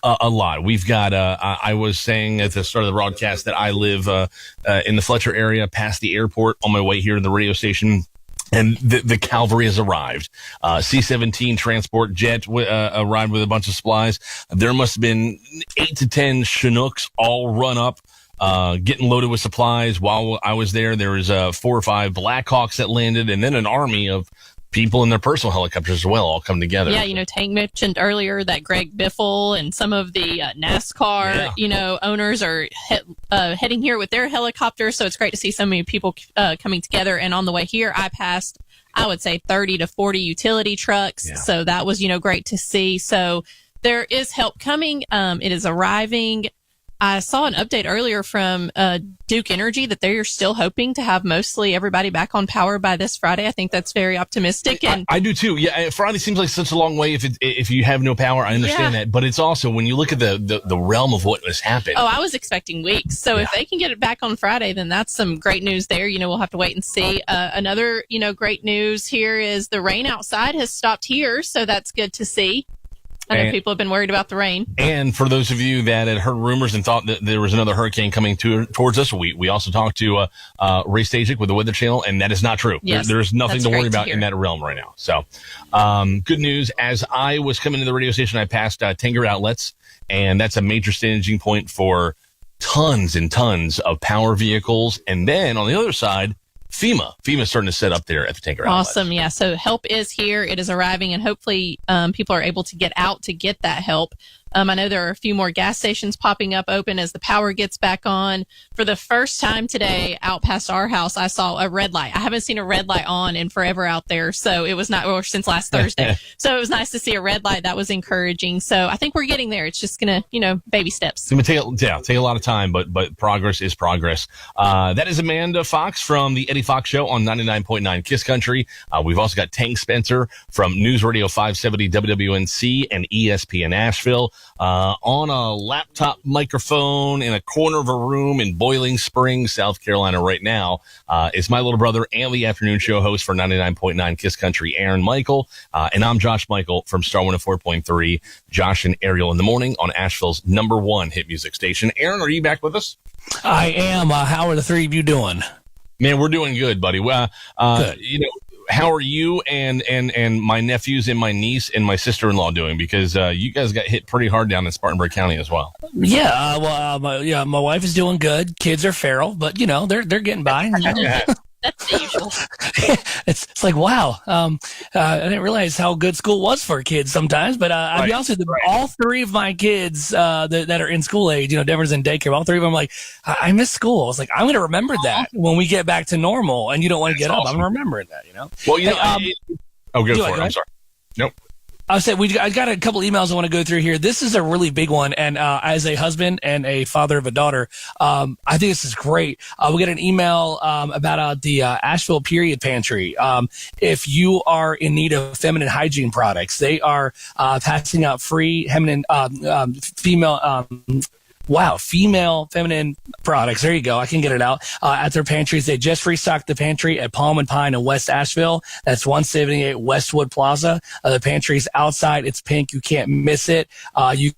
A lot. We've got, I was saying at the start of the broadcast that I live in the Fletcher area past the airport on my way here to the radio station. And the cavalry has arrived. C-17 transport jet arrived with a bunch of supplies. There must have been 8 to 10 Chinooks all run up, getting loaded with supplies. While I was there, there was 4 or 5 Blackhawks that landed, and then an army of people in their personal helicopters as well all come together. Yeah, Tank mentioned earlier that Greg Biffle and some of the NASCAR, owners are heading here with their helicopters. So it's great to see so many people coming together. And on the way here, I passed, I would say, 30 to 40 utility trucks. Yeah. So that was, great to see. So there is help coming. It is arriving. I saw an update earlier from Duke Energy that they're still hoping to have mostly everybody back on power by this Friday. I think that's very optimistic. And I do too. Yeah, Friday seems like such a long way if you have no power. I understand that, but it's also when you look at the realm of what has happened. Oh, I was expecting weeks. So if they can get it back on Friday, then that's some great news there. We'll have to wait and see. Another great news here is the rain outside has stopped here, so that's good to see. I know people have been worried about the rain. And for those of you that had heard rumors and thought that there was another hurricane coming towards us, we also talked to Ray Stajic with the Weather Channel, and that is not true. Yes, there's nothing to worry about in that realm right now. So good news. As I was coming to the radio station, I passed Tanger Outlets, and that's a major staging point for tons and tons of power vehicles. And then on the other side, FEMA's starting to set up there at the Tanger Outlets. Awesome. Yeah. So help is here. It is arriving, and hopefully people are able to get out to get that help. I know there are a few more gas stations popping up open as the power gets back on. For the first time today, out past our house, I saw a red light. I haven't seen a red light on in forever out there. So it was not, or since last Thursday. So it was nice to see a red light. That was encouraging. So I think we're getting there. It's just going to, baby steps. It's going to take a lot of time, but progress is progress. That is Amanda Fox from the Eddie Fox Show on 99.9 Kiss Country. We've also got Tank Spencer from News Radio 570 WWNC and ESPN Asheville. On a laptop microphone in a corner of a room in Boiling Springs, South Carolina right now, is my little brother and the afternoon show host for 99.9 Kiss Country, Aaron Michael. And I'm Josh Michael from Star 104.3, Josh and Ariel in the morning on Asheville's #1 hit music station. Aaron, are you back with us? I am. How are the three of you doing? Man, we're doing good, buddy. Well, good. How are you and my nephews and my niece and my sister-in-law doing? Because you guys got hit pretty hard down in Spartanburg County as well. Yeah, my wife is doing good. Kids are feral, but they're getting by. That's the usual. It's like, wow. I didn't realize how good school was for kids sometimes, but I'll be honest with you, all 3 of my kids that are in school age, Denver's in daycare, all 3 of them, like, I miss school. I was like, I'm going to remember that when we get back to normal, and you don't want to get up. I'm remembering that, Well, go for it. I'm sorry. Nope. I said I got a couple emails I want to go through here. This is a really big one, and as a husband and a father of a daughter, I think this is great. We got an email about the Asheville Period Pantry. If you are in need of feminine hygiene products, they are passing out free female feminine products. There you go. I can get it out at their pantries. They just restocked the pantry at Palm and Pine in West Asheville. That's 178 Westwood Plaza. The pantry's outside. It's pink. You can't miss it. You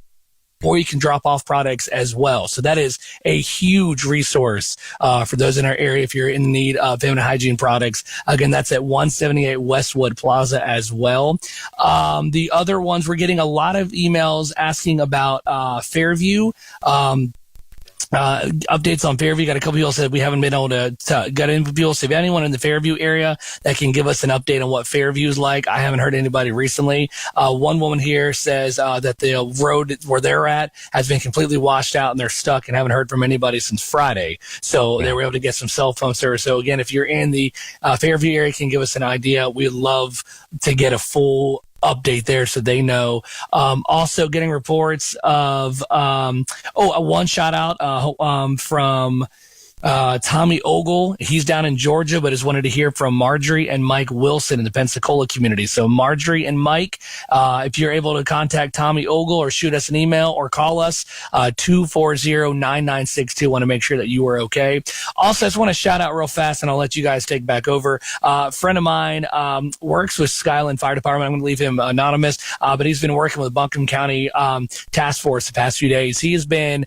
or you can drop off products as well. So that is a huge resource for those in our area if you're in need of feminine hygiene products. Again, that's at 178 Westwood Plaza as well. The other ones, we're getting a lot of emails asking about Fairview. Updates on Fairview. Got a couple people said we haven't been able to get in people. So if anyone in the Fairview area that can give us an update on what Fairview is like, I haven't heard anybody recently. One woman here says that the road where they're at has been completely washed out and they're stuck and haven't heard from anybody since Friday. So they were able to get some cell phone service. So again, if you're in the Fairview area, can give us an idea. We'd love to get a full update there so they know. Also getting reports of one shout out from Tommy Ogle. He's down in Georgia, but has wanted to hear from Marjorie and Mike Wilson in the Pensacola community. So Marjorie and Mike, if you're able to contact Tommy Ogle or shoot us an email or call us, 240-9962. Want to make sure that you are okay. Also, I just want to shout out real fast, and I'll let you guys take back over. A friend of mine works with Skyland Fire Department. I'm going to leave him anonymous, but he's been working with Buncombe County Task Force the past few days. He has been,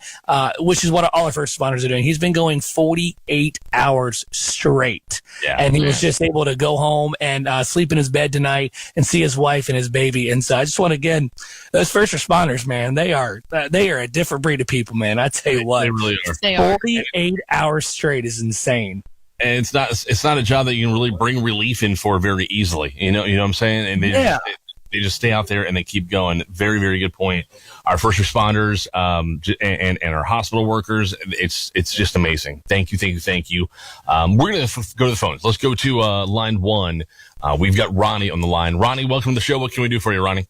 which is what all our first responders are doing. He's been going 48 hours straight. Yeah. And he was just able to go home and sleep in his bed tonight and see his wife and his baby. And so I just want to, again, those first responders, man, they are a different breed of people, man. I tell you what, They really are. 48 hours straight is insane. And it's not a job that you can really bring relief in for very easily. You know what I'm saying? And they just stay out there and they keep going. Very, very good point. Our first responders, and our hospital workers, it's just amazing. Thank you. We're going to go to the phones. Let's go to line one. We've got Ronnie on the line. Ronnie, welcome to the show. What can we do for you, Ronnie?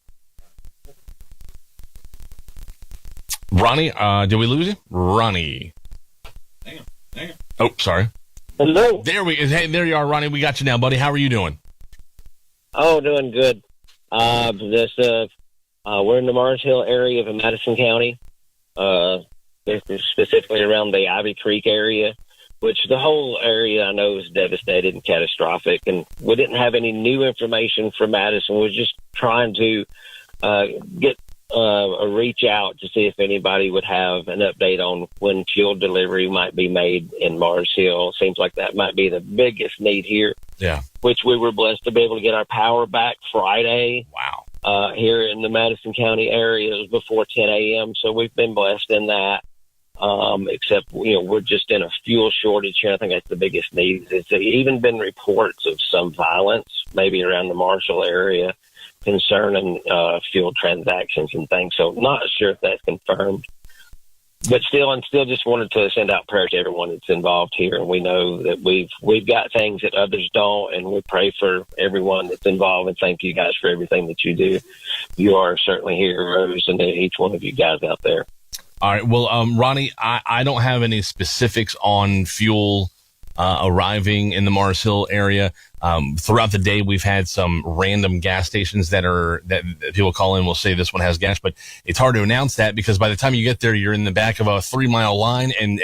Ronnie, did we lose you? Ronnie. Hang on. Oh, sorry. Hello. Hey, there you are, Ronnie. We got you now, buddy. How are you doing? Oh, doing good. We're in the Mars Hill area of Madison County, specifically around the Ivy Creek area, which the whole area I know is devastated and catastrophic. And we didn't have any new information from Madison. We're just trying to get a reach out to see if anybody would have an update on when fuel delivery might be made in Mars Hill. Seems like that might be the biggest need here. Yeah. Which we were blessed to be able to get our power back Friday. Wow. Here in the Madison County area, it was before 10 a.m. So we've been blessed in that. Except, we're just in a fuel shortage here. I think that's the biggest need. It's even been reports of some violence, maybe around the Marshall area, concerning fuel transactions and things. So not sure if that's confirmed. But still just wanted to send out prayers to everyone that's involved here. And we know that we've got things that others don't, and we pray for everyone that's involved. And thank you guys for everything that you do. You are certainly heroes, and each one of you guys out there. All right. Well, Ronnie, I don't have any specifics on fuel arriving in the Mars Hill area. Throughout the day, we've had some random gas stations that people call in will say this one has gas, but it's hard to announce that because by the time you get there, you're in the back of a 3-mile line and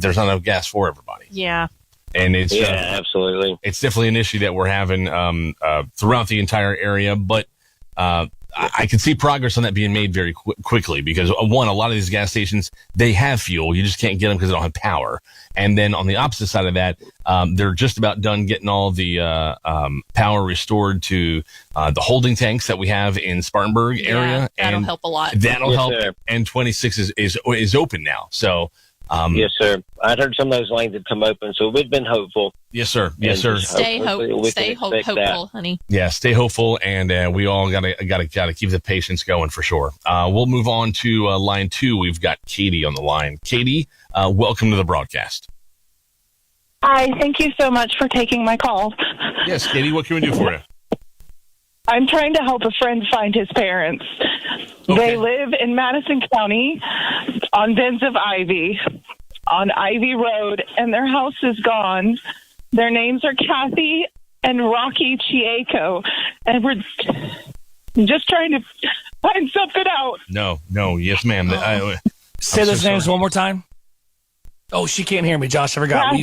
there's not enough gas for everybody. Yeah. And it's absolutely. It's definitely an issue that we're having throughout the entire area, but I can see progress on that being made very quickly because, one, a lot of these gas stations, they have fuel. You just can't get them because they don't have power. And then on the opposite side of that, they're just about done getting all the power restored to the holding tanks that we have in Spartanburg area. That'll help a lot. That'll help. Sir. And 26 is open now. So yes, sir. I heard some of those lanes had come open, so we've been hopeful. Yes, sir. Stay hopeful, honey. Yeah, stay hopeful, and we all gotta keep the patience going for sure. We'll move on to line 2. We've got Katie on the line. Katie, welcome to the broadcast. Hi, thank you so much for taking my call. Yes, Katie, what can we do for you? I'm trying to help a friend find his parents. Okay. They live in Madison County on Bends of Ivy, on Ivy Road, and their house is gone. Their names are Kathy and Rocky Chieko, and we're just trying to find something out. No, yes, ma'am. Say those names one more time. Oh, she can't hear me, Josh. I forgot.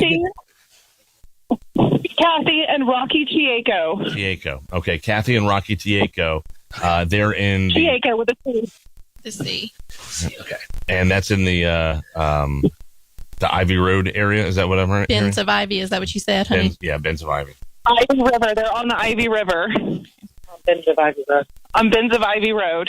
Kathy and Rocky Chieko. Okay, Kathy and Rocky Chieko. They're in Chieko with a C. to see. Okay. And that's in the Ivy Road area. Is that what I'm hearing? Bends of Ivy. Is that what you said, honey? Bends of Ivy. Ivy River. They're on the Ivy River. Bends of Ivy Road. On Bends of Ivy Road.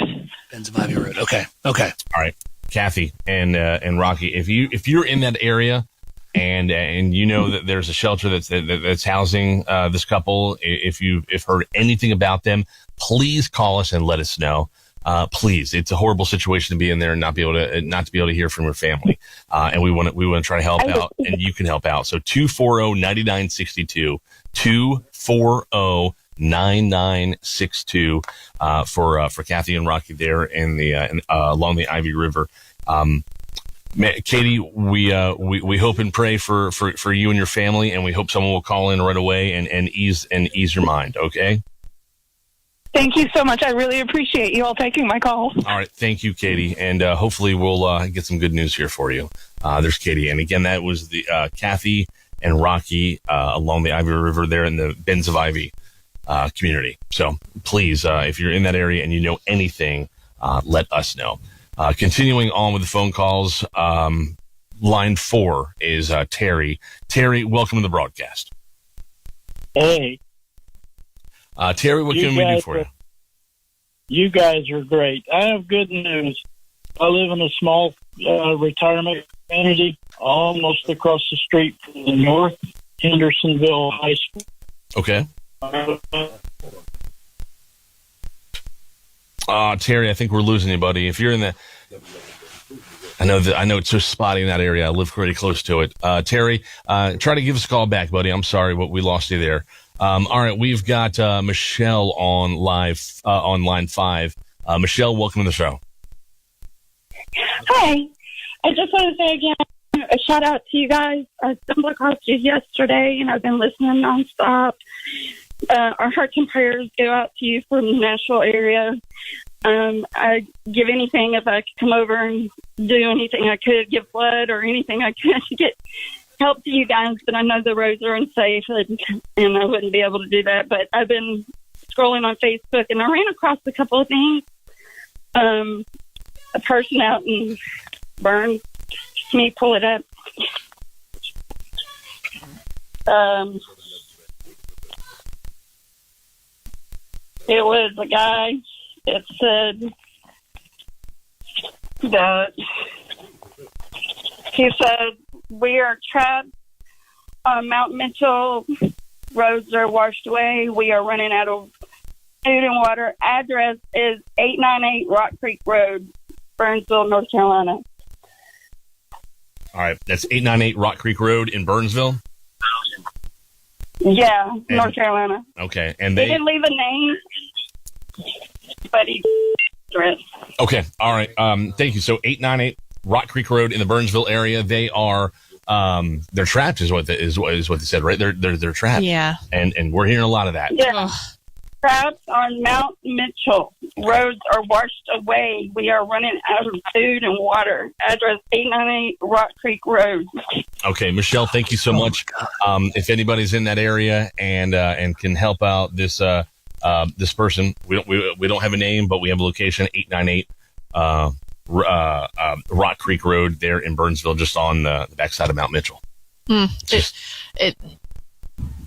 Bends of Ivy Road. Okay. All right, Kathy and Rocky, if you're in that area and you know that there's a shelter that's housing this couple, if you've heard anything about them, please call us and let us know. Please, it's a horrible situation to be in there and not to be able to hear from your family. And we want to try to help out, and you can help out. So 240-9962, 240-9962 for Kathy and Rocky there in along the Ivy River. Katie, we hope and pray for you and your family, and we hope someone will call in right away and ease your mind. Okay. Thank you so much. I really appreciate you all taking my call. All right. Thank you, Katie. And hopefully we'll get some good news here for you. There's Katie. And again, that was the Kathy and Rocky along the Ivy River there in the Bends of Ivy community. So please, if you're in that area and you know anything, let us know. Continuing on with the phone calls, line 4 is Terry. Terry, welcome to the broadcast. Hey. Terry, what can we do for you? You guys are great. I have good news. I live in a small retirement community almost across the street from the North Hendersonville High School. Okay. Terry, I think we're losing you, buddy. If you're in the... I know it's so spotty in that area. I live pretty close to it. Terry, try to give us a call back, buddy. I'm sorry, but we lost you there. All right, we've got Michelle on line 5. Michelle, welcome to the show. Hi. I just want to say again, a shout out to you guys. I stumbled across you yesterday, and I've been listening nonstop. Our hearts and prayers go out to you from the Nashville area. I'd give anything if I could come over and do anything I could, give blood or anything I could to get help to you guys, but I know the roads are unsafe, and I wouldn't be able to do that. But I've been scrolling on Facebook, and I ran across a couple of things. A person out in Burns, let me pull it up. It was a guy that said that he said, "We are trapped on Mount Mitchell. Roads are washed away. We are running out of food and water. Address is 898 Rock Creek Road, Burnsville, North Carolina." All right. That's 898 Rock Creek Road in Burnsville? Yeah, North Carolina. Okay. And They didn't leave a name, but he address. Okay. All right. Thank you. So 898 Rock Creek Road in the Burnsville area. They are they're trapped is what they said, right? They're trapped. Yeah. And we're hearing a lot of that. Yeah. Trapped on Mount Mitchell. Roads are washed away. We are running out of food and water. Address 898 Rock Creek Road. Okay, Michelle, thank you so much. If anybody's in that area and can help out this this person, we don't have a name, but we have a location, 898 Rock Creek Road there in Burnsville, just on the backside of Mount Mitchell.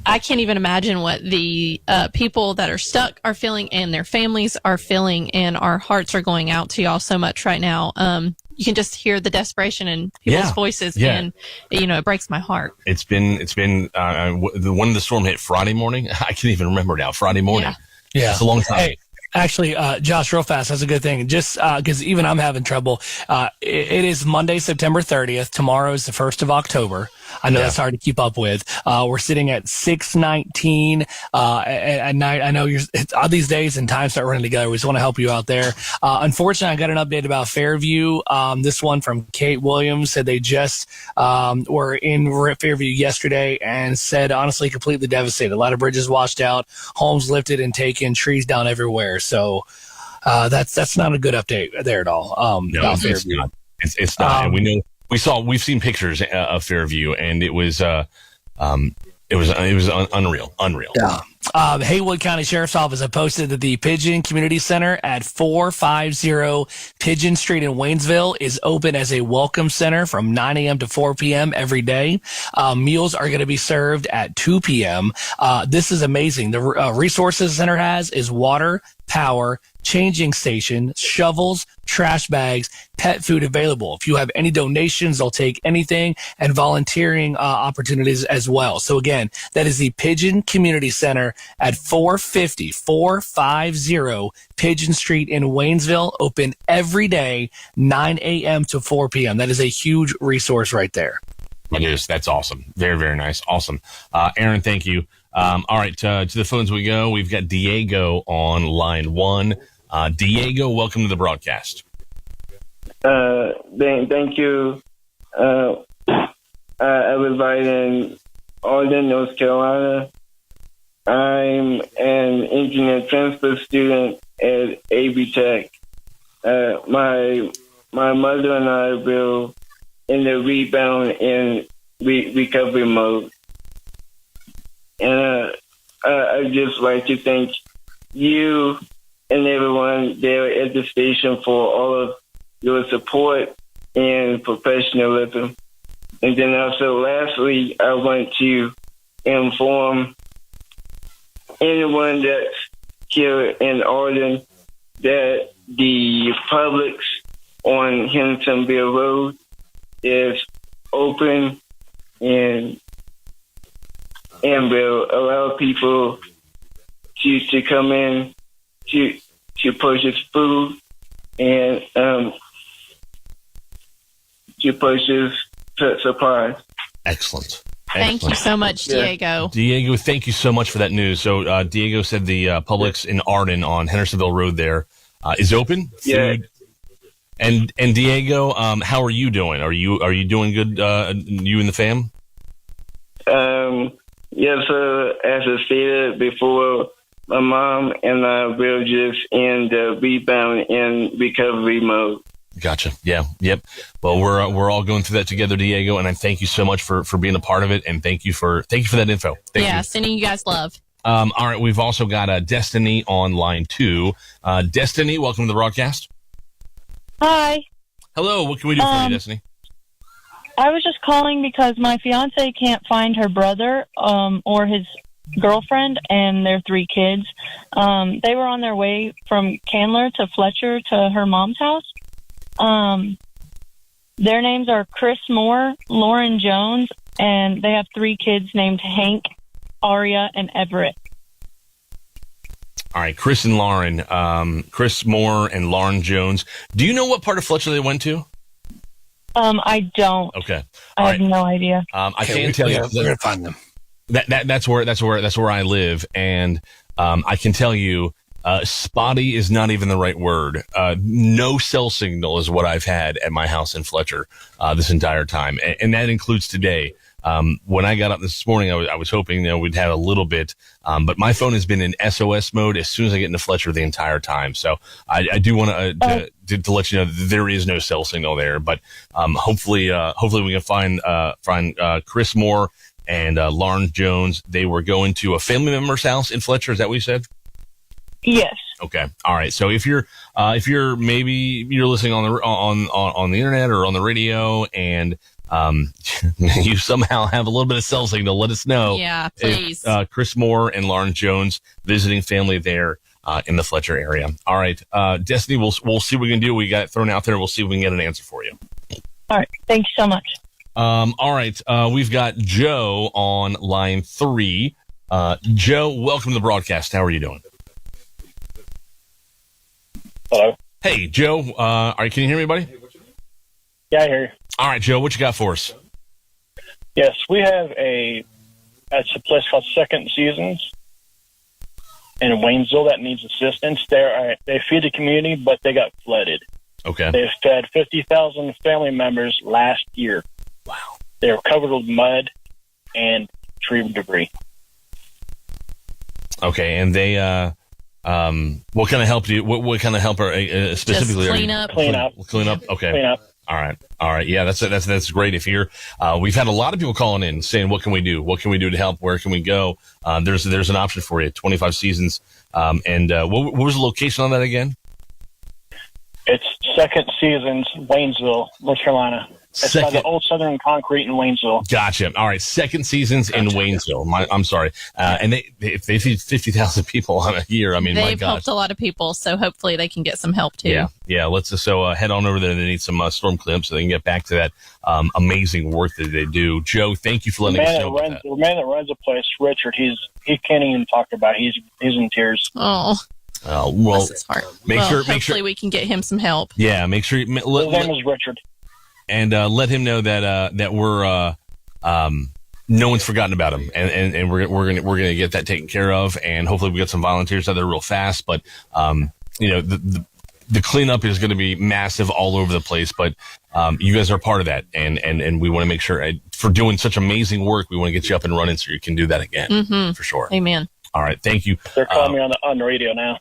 I can't even imagine what the people that are stuck are feeling and their families are feeling, and our hearts are going out to y'all so much right now. You can just hear the desperation in people's voices, and it breaks my heart. It's been when the storm hit Friday morning. I can't even remember now. Friday morning. Yeah. It's a long time. Hey, actually, Josh, real fast, that's a good thing. Just because even I'm having trouble. It is Monday, September 30th. Tomorrow is the 1st of October. I know that's hard to keep up with. We're sitting at 6:19 at night. I know it's odd these days and times start running together. We just want to help you out there. Unfortunately, I got an update about Fairview. This one from Kate Williams said they just were in Fairview yesterday and said, honestly, completely devastated. A lot of bridges washed out, homes lifted and taken, trees down everywhere. So that's not a good update there at all. No, it's not. It's not. And we know. We've seen pictures of Fairview, and it was unreal. Yeah. Haywood County Sheriff's Office have posted that the Pigeon Community Center at 450 Pigeon Street in Waynesville is open as a welcome center from 9 a.m. to 4 p.m. every day. Meals are going to be served at 2 p.m. This is amazing. The resources the center has is water, power, changing station, shovels, trash bags, pet food available. If you have any donations, they'll take anything, and volunteering opportunities as well. So again, that is the Pigeon Community Center at 450 Pigeon Street in Waynesville, open every day, 9 a.m. to 4 p.m. That is a huge resource right there. It is. That's awesome. Very, very nice. Awesome. Aaron, thank you. All right, to the phones we go. We've got Diego on line 1. Diego, welcome to the broadcast. Thank you. I reside in Alden, North Carolina. I'm an engineer transfer student at AB Tech. My mother and I will in the rebound and recovery mode. And I'd just like to thank you and everyone there at the station for all of your support and professionalism. And then also, lastly, I want to inform anyone that's here in Arden that the Publix on Hendersonville Road is open and will allow people to come in to purchase food and to purchase supplies. Excellent. Thank you so much, Diego. Diego, thank you so much for that news. So Diego said the Publix in Arden on Hendersonville Road there is open. Yeah. And Diego, how are you doing? Are you doing good? You and the fam? Yes, sir. As I stated before, my mom and I will just in the rebound and recovery mode. Gotcha. Yeah. Yep. Well, we're all going through that together, Diego, and I thank you so much for being a part of it, and thank you for that info. Thank you. Sending you guys love. All right. We've also got Destiny on line 2. Destiny, welcome to the broadcast. Hi. Hello. What can we do for you, Destiny? I was just calling because my fiance can't find her brother or his girlfriend and their 3 kids. They were on their way from Candler to Fletcher to her mom's house. Their names are Chris Moore, Lauren Jones, and they have 3 kids named Hank, Aria, and Everett. All right, Chris and Lauren, Chris Moore and Lauren Jones. Do you know what part of Fletcher they went to? I don't. Okay. I have no idea. I can tell you, we're gonna find them. That's where I live, and I can tell you, spotty is not even the right word. No cell signal is what I've had at my house in Fletcher this entire time, and that includes today. When I got up this morning, I was hoping we'd have a little bit, but my phone has been in SOS mode as soon as I get into Fletcher the entire time. So I do want to let you know that there is no cell signal there, but hopefully we can find Chris Moore and Lauren Jones. They were going to a family member's house in Fletcher. Is that what you said? Yes. Okay. All right. So if you're maybe you're listening on the internet or on the radio and you somehow have a little bit of cell signal, let us know. Yeah, please. Chris Moore and Lauren Jones visiting family there in the Fletcher area. All right, Destiny, we'll see what we can do. We got it thrown out there. We'll see if we can get an answer for you. All right. Thank you so much. All right. We've got Joe on line 3. Joe, welcome to the broadcast. How are you doing? Hello. Hey, Joe. Can you hear me, buddy? Yeah, I hear you. All right, Joe, what you got for us? Yes, we have it's a place called Second Seasons in Waynesville that needs assistance. They feed the community, but they got flooded. Okay. They've fed 50,000 family members last year. Wow. They were covered with mud and tree debris. Okay, and they what kind of help do you? What kind of help are specifically? Just clean up. Clean up. Clean up. Okay. Clean up. All right. Yeah, that's great. If you're, we've had a lot of people calling in saying, "What can we do? What can we do to help? Where can we go?" There's an option for you. 25 seasons. And what was the location on that again? It's Second Seasons, Waynesville, North Carolina. It's by the Old Southern Concrete in Waynesville. Gotcha. All right. Second Seasons in Waynesville. I'm sorry. And if they feed 50,000 people on a year, I mean, my They've gosh. helped a lot of people, so hopefully they can get some help too. Yeah. Let's just head on over there. They need some storm cleanup so they can get back to that amazing work that they do. Joe, thank you for letting us know about that. The man that runs the place, Richard, he can't even talk about it. He's in tears. Oh. Well, bless his heart. Make sure Hopefully we can get him some help. Yeah, make sure. His name is Richard. And let him know that we're no one's forgotten about him, and we're gonna get that taken care of, and hopefully we get some volunteers out there real fast. But the cleanup is going to be massive all over the place. But you guys are part of that, and we want to make sure for doing such amazing work, we want to get you up and running so you can do that again for sure. Amen. All right, thank you. They're calling me on the radio now.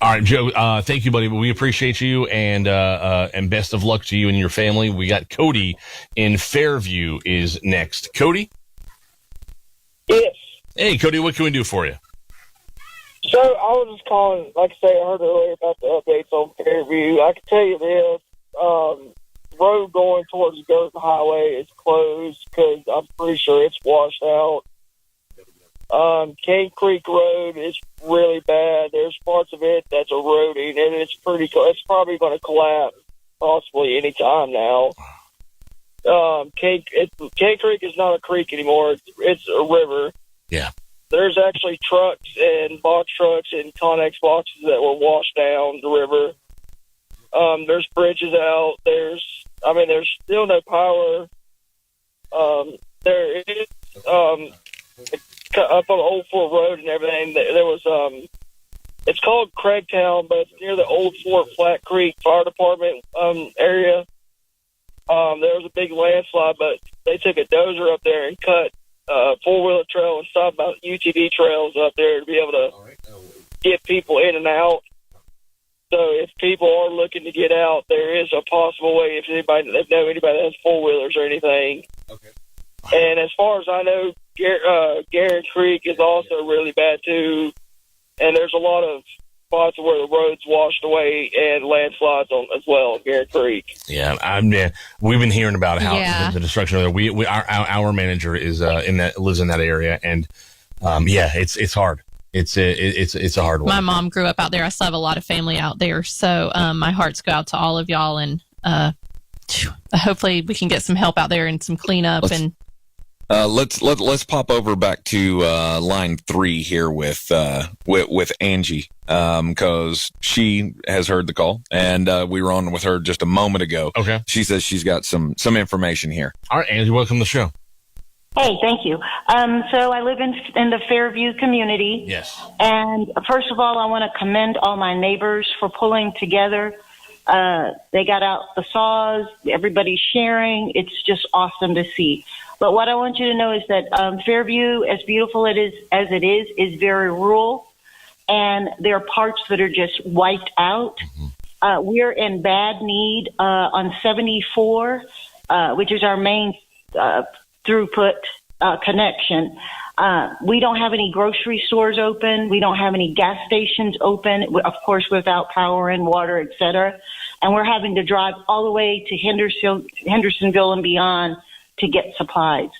All right, Joe, thank you, buddy. We appreciate you, and best of luck to you and your family. We got Cody in Fairview is next. Cody? Yes. Hey, Cody, what can we do for you? So I was just calling, like I say, I heard earlier about the updates on Fairview. I can tell you this, road going towards the Goshen Highway is closed because I'm pretty sure it's washed out. Cane Creek Road is really bad. There's parts of it that's eroding, and it's probably going to collapse possibly any time now. Cane Creek is not a creek anymore. It's a river. Yeah. There's actually trucks and box trucks and Connex boxes that were washed down the river. There's bridges out. There's still no power. There is, up on Old Fort Road and everything, there was, it's called Craigtown, but it's near the Old Fort Flat Creek Fire Department area. There was a big landslide, but they took a dozer up there and cut four-wheeler trail and stopped about UTV trails up there to be able to get people in and out. So if people are looking to get out, there is a possible way if they know anybody that has four-wheelers or anything. Okay. And as far as I know, Garen Creek is also really bad too, and there's a lot of spots where the road's washed away and landslides on as well in Garen Creek. Yeah, we've been hearing about how the destruction of there. Our manager is lives in that area, and it's hard. It's a hard one. My mom grew up out there. I still have a lot of family out there, so my hearts go out to all of y'all, and hopefully we can get some help out there and some cleanup. Let's pop over back to line 3 here with Angie, because she has heard the call, and we were on with her just a moment ago. Okay. She says she's got some information here. All right, Angie, welcome to the show. Hey, thank you. So I live in the Fairview community. Yes. And first of all, I want to commend all my neighbors for pulling together. They got out the saws. Everybody's sharing. It's just awesome to see. But what I want you to know is that Fairview, as beautiful as it is very rural, and there are parts that are just wiped out. We're in bad need on 74, which is our main throughput connection. We don't have any grocery stores open. We don't have any gas stations open, of course, without power and water, et cetera. And we're having to drive all the way to Hendersonville and beyond to get supplies.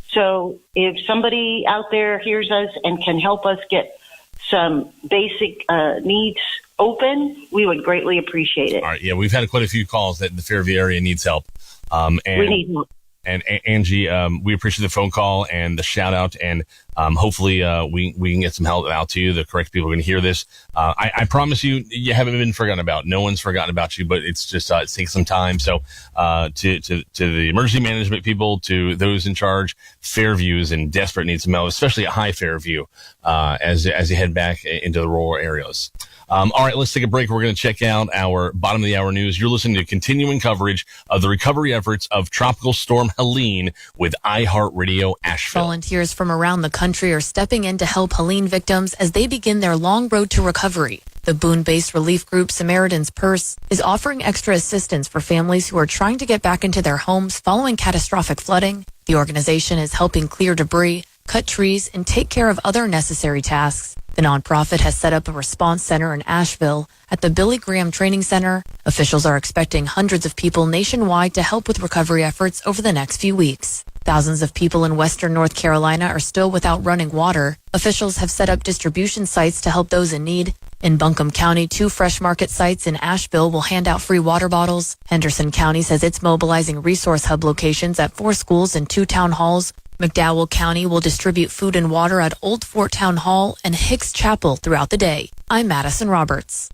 So if somebody out there hears us and can help us get some basic needs open, we would greatly appreciate it. All right, yeah, we've had quite a few calls that the Fairview area needs help. We need help. And Angie, we appreciate the phone call and the shout out, and hopefully we can get some help out to you. The correct people are going to hear this. I promise you haven't been forgotten about. No one's forgotten about you, but it's just it takes some time. So to the emergency management people, to those in charge, Fairview is in desperate need some help, especially at High Fairview as you head back into the rural areas. All right, let's take a break. We're going to check out our bottom of the hour news. You're listening to continuing coverage of the recovery efforts of Tropical Storm Helene with iHeart Radio Asheville. Volunteers from around the country are stepping in to help Helene victims as they begin their long road to recovery. The Boone-based relief group Samaritan's Purse is offering extra assistance for families who are trying to get back into their homes following catastrophic flooding. The organization is helping clear debris, cut trees, and take care of other necessary tasks. The nonprofit has set up a response center in Asheville at the Billy Graham Training Center. Officials are expecting hundreds of people nationwide to help with recovery efforts over the next few weeks. Thousands of people in western North Carolina are still without running water. Officials have set up distribution sites to help those in need. In Buncombe County, 2 Fresh Market sites in Asheville will hand out free water bottles. Henderson County says it's mobilizing resource hub locations at 4 schools and 2 town halls. McDowell County will distribute food and water at Old Fort Town Hall and Hicks Chapel throughout the day. I'm Madison Roberts.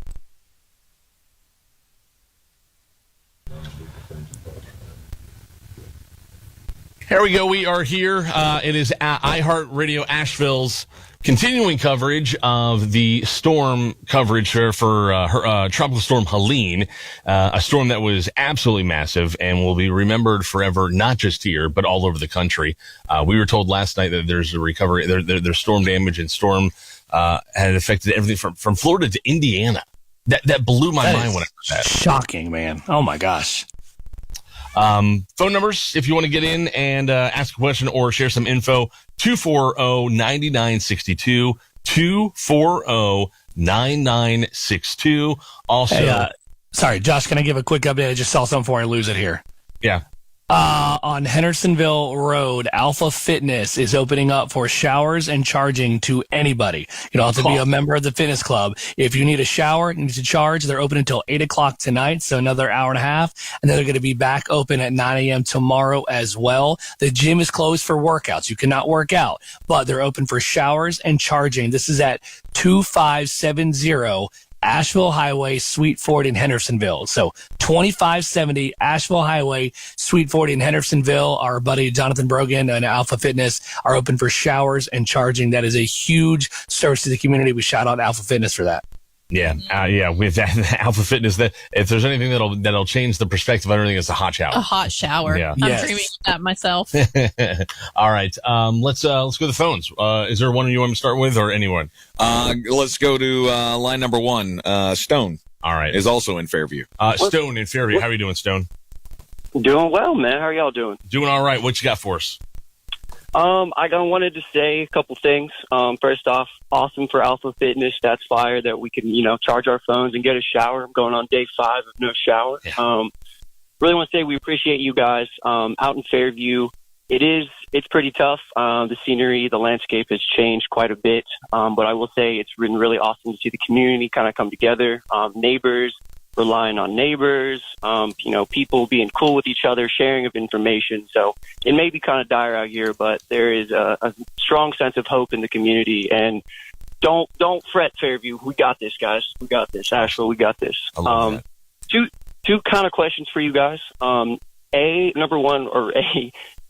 Here we go. We are here. It is iHeart Radio Asheville's continuing coverage of the storm coverage for Tropical Storm Helene, a storm that was absolutely massive and will be remembered forever, not just here, but all over the country. We were told last night that there's a recovery, there's storm damage and storm had affected everything from Florida to Indiana. That blew my mind when I heard that. Shocking, man. Oh, my gosh. Phone numbers, if you want to get in and ask a question or share some info, 240-9962, 240-9962. Also, hey, sorry, Josh, can I give a quick update? I just saw something before I lose it here. Yeah. On Hendersonville Road, Alpha Fitness is opening up for showers and charging to anybody. You don't have to be a member of the fitness club. If you need a shower, you need to charge, they're open until 8 o'clock tonight, so another hour and a half. And then they're going to be back open at 9 a.m. tomorrow as well. The gym is closed for workouts. You cannot work out, but they're open for showers and charging. This is at 2570 Asheville Highway, Suite 40 in Hendersonville. So 2570 Asheville Highway, Suite 40 in Hendersonville. Our buddy Jonathan Brogan and Alpha Fitness are open for showers and charging. That is a huge service to the community. We shout out Alpha Fitness for that. Yeah, with that Alpha Fitness, that if there's anything that'll change the perspective on everything, it's a hot shower. A hot shower. Yeah. I'm dreaming of that myself. All right, let's go to the phones. Is there one you want to start with, or anyone? Let's go to line number 1. Stone. All right, is also in Fairview. Stone in Fairview. How are you doing, Stone? Doing well, man. How are y'all doing? Doing all right. What you got for us? I wanted to say a couple things. First off, awesome for Alpha Fitness. That's fire that we can, charge our phones and get a shower. I'm going on day 5 of no shower. Yeah. Really want to say we appreciate you guys. Out in Fairview, it's pretty tough. The scenery, the landscape has changed quite a bit. But I will say it's been really awesome to see the community kind of come together. Neighbors relying on neighbors, people being cool with each other, sharing of information. So it may be kind of dire out here, but there is a strong sense of hope in the community. And don't fret, Fairview. We got this, guys. We got this. Asheville, we got this. Two kind of questions for you guys. Number one,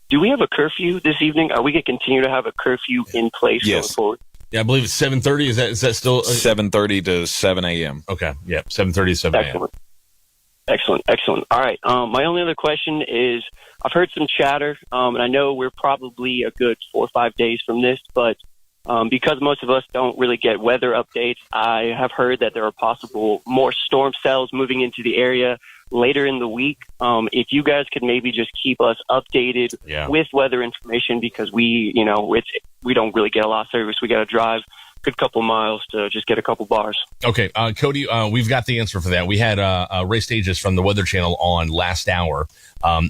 do we have a curfew this evening? Are we going to continue to have a curfew in place going forward? Yeah, I believe it's 7:30. Is that still 7:30 to 7 a.m.? Okay, yeah, 7:30 to 7 a.m. Excellent. All right. My only other question is, I've heard some chatter, and I know we're probably a good 4 or 5 days from this, but because most of us don't really get weather updates, I have heard that there are possible more storm cells moving into the area later in the week. If you guys could maybe just keep us updated with weather information, because we don't really get a lot of service. We got to drive a good couple miles to just get a couple bars. Okay, Cody, we've got the answer for that. We had Ray Stages from the Weather Channel on last hour.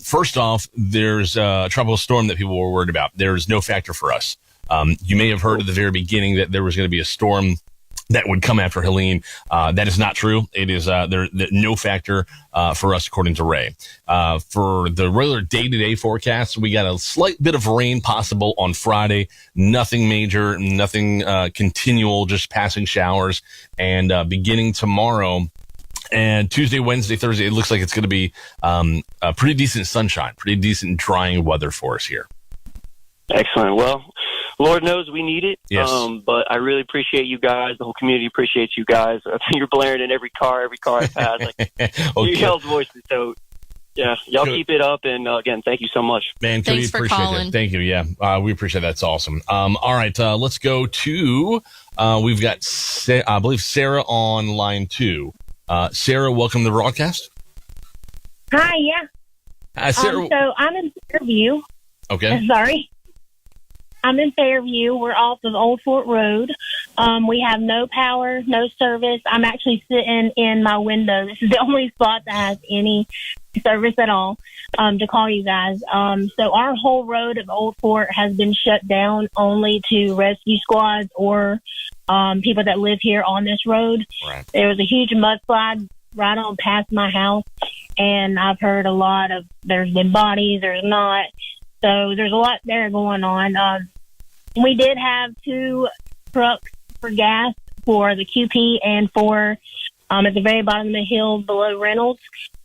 First off, there's a tropical storm that people were worried about. There's no factor for us. You may have heard at the very beginning that there was going to be a storm that would come after Helene. That is not true. It is no factor for us, according to Ray. For the regular day-to-day forecast, we got a slight bit of rain possible on Friday. Nothing major, nothing continual, just passing showers. And beginning tomorrow and Tuesday, Wednesday, Thursday, it looks like it's going to be a pretty decent sunshine, pretty decent drying weather for us here. Excellent. Well, Lord knows we need it. Yes. But I really appreciate you guys. The whole community appreciates you guys. You're blaring in every car I pass. Like, Okay. your y'all's voices. So Yeah, y'all Good. keep it up, and again, thank you so much. Man, Cody, Thanks for appreciate calling. it. Thank you. Yeah, we appreciate that. That's awesome. All right, let's go to, we've got, I believe, Sarah on line 2. Sarah, welcome to the broadcast. Hi, yeah. Sarah. So I'm in Fairview. Okay. Sorry. I'm in Fairview. We're off of Old Fort Road. We have no power, no service. I'm actually sitting in my window. This is the only spot that has any service at all to call you guys. So our whole road of Old Fort has been shut down only to rescue squads or people that live here on this road. Right. There was a huge mudslide right on past my house, and I've heard a lot of there's been bodies, there's not. So there's a lot there going on. We did have 2 trucks for gas for the QP and for at the very bottom of the hill below Reynolds.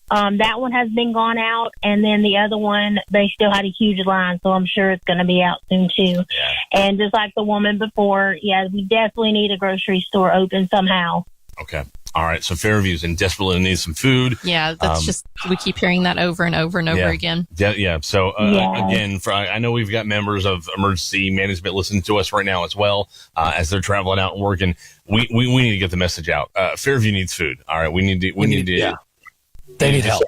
That one has been gone out, and then the other one, they still had a huge line, so I'm sure it's going to be out soon too. Yeah. And just like the woman before, yeah, we definitely need a grocery store open somehow. Okay. All right. So Fairview's in desperately need some food. Yeah, that's just, we keep hearing that over and over and over again. Yeah. Yeah. So again, I know we've got members of emergency management listening to us right now as well, as they're traveling out and working. We need to get the message out. Fairview needs food. All right. We need to. Yeah. They need help.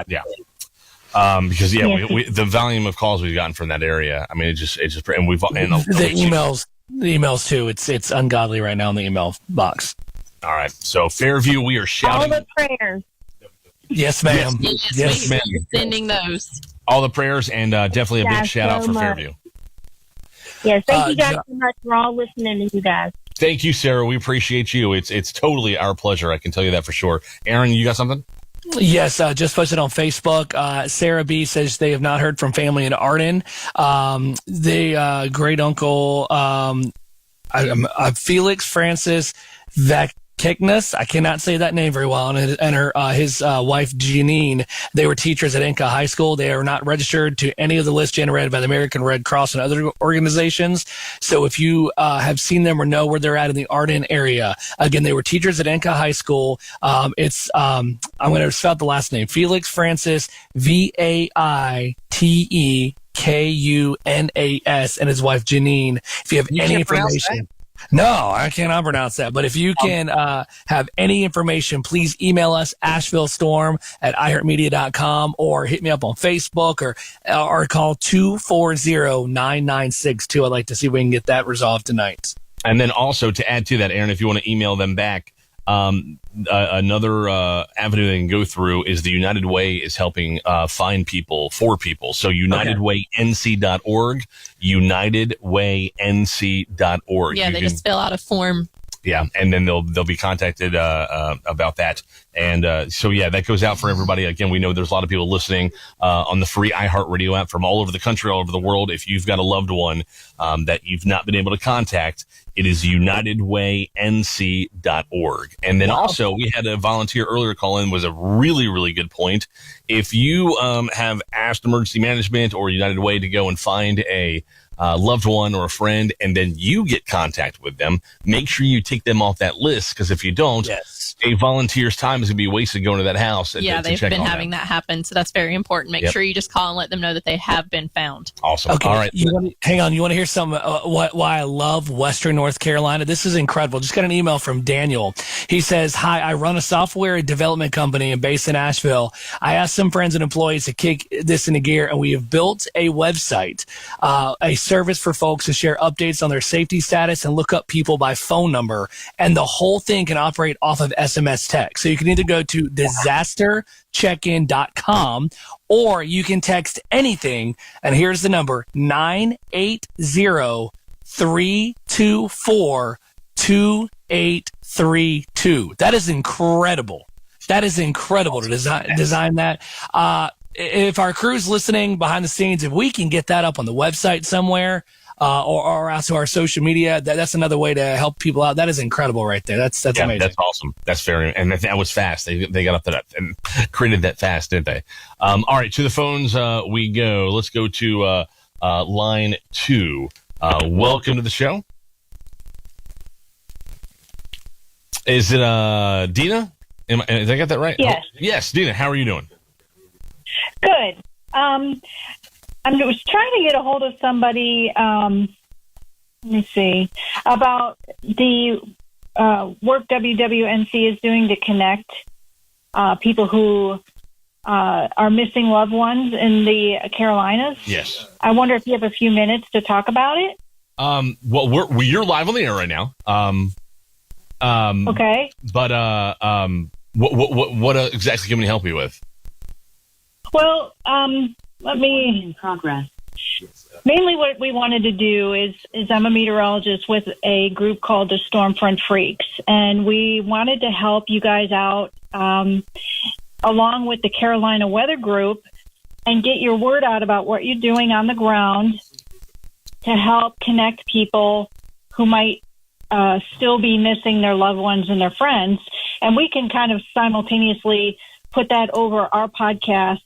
Yeah. Because the volume of calls we've gotten from that area. I mean, it just, and we've, and the emails too. It's ungodly right now in the email box. All right. So Fairview, we are shouting. All the prayers. Yes, ma'am. Yes, ma'am. Sending those. All the prayers, and definitely a big shout out for much. Fairview. Yes, thank you guys so much for all listening to you guys. Thank you, Sarah. We appreciate you. It's totally our pleasure. I can tell you that for sure. Aaron, you got something? Yes, just posted on Facebook. Sarah B says they have not heard from family in Arden. The great uncle, Felix Francis Vakeknus, I cannot say that name very well, and his wife Janine, they were teachers at Inca High School. They are not registered to any of the lists generated by the American Red Cross and other organizations. So if you have seen them or know where they're at in the Arden area, again, they were teachers at Inca High School. I'm going to spell out the last name: Felix Francis Vaitekunnas, and his wife Janine. If you have any information. No, I cannot pronounce that. But if you can have any information, please email us, ashevillestorm@iheartmedia.com, or hit me up on Facebook, or call 240-9962. I'd like to see if we can get that resolved tonight. And then also to add to that, Aaron, if you want to email them back, another avenue they can go through is the United Way is helping find people for people. So UnitedWayNC.org, UnitedWayNC.org. Yeah, they just fill out a form. Yeah, and then they'll be contacted about that. And so, yeah, that goes out for everybody. Again, we know there's a lot of people listening on the free iHeart Radio app from all over the country, all over the world. If you've got a loved one that you've not been able to contact, it is UnitedWayNC.org. And then also, we had a volunteer earlier call in, was a really, really good point. If you have asked emergency management or United Way to go and find a loved one or a friend, and then you get contact with them, make sure you take them off that list, because if you don't, a volunteer's time is going to be wasted going to that house. Yeah, they've been having that happen, so that's very important. Make sure you just call and let them know that they have been found. Awesome. Okay, all right. Hang on. You want to hear some why I love Western North Carolina? This is incredible. Just got an email from Daniel. He says, "Hi, I run a software development company based in Asheville. I asked some friends and employees to kick this into gear, and we have built a website, a service for folks to share updates on their safety status and look up people by phone number. And the whole thing can operate off of SMS text. So you can either go to disastercheckin.com, or you can text anything. And here's the number: 980-324-2832. That is incredible. That is incredible to design that. If our crew's listening behind the scenes, if we can get that up on the website somewhere, or out to our social media, that's another way to help people out. That is incredible right there. That's amazing. That's awesome. That's very, and that was fast. They got up to that and created that fast, didn't they? All right, to the phones we go. Let's go to line 2. Welcome to the show. Is it Dina? Did I get that right? Yes. Yes, Dina. How are you doing? Good. I was trying to get a hold of somebody, let me see, about the work WWNC is doing to connect people who are missing loved ones in the Carolinas. Yes. I wonder if you have a few minutes to talk about it. Well, you're live on the air right now. Okay. But what exactly can we help you with? Well, let me in progress. Mainly what we wanted to do is I'm a meteorologist with a group called the Stormfront Freaks, and we wanted to help you guys out along with the Carolina Weather Group and get your word out about what you're doing on the ground to help connect people who might still be missing their loved ones and their friends. And we can kind of simultaneously put that over our podcast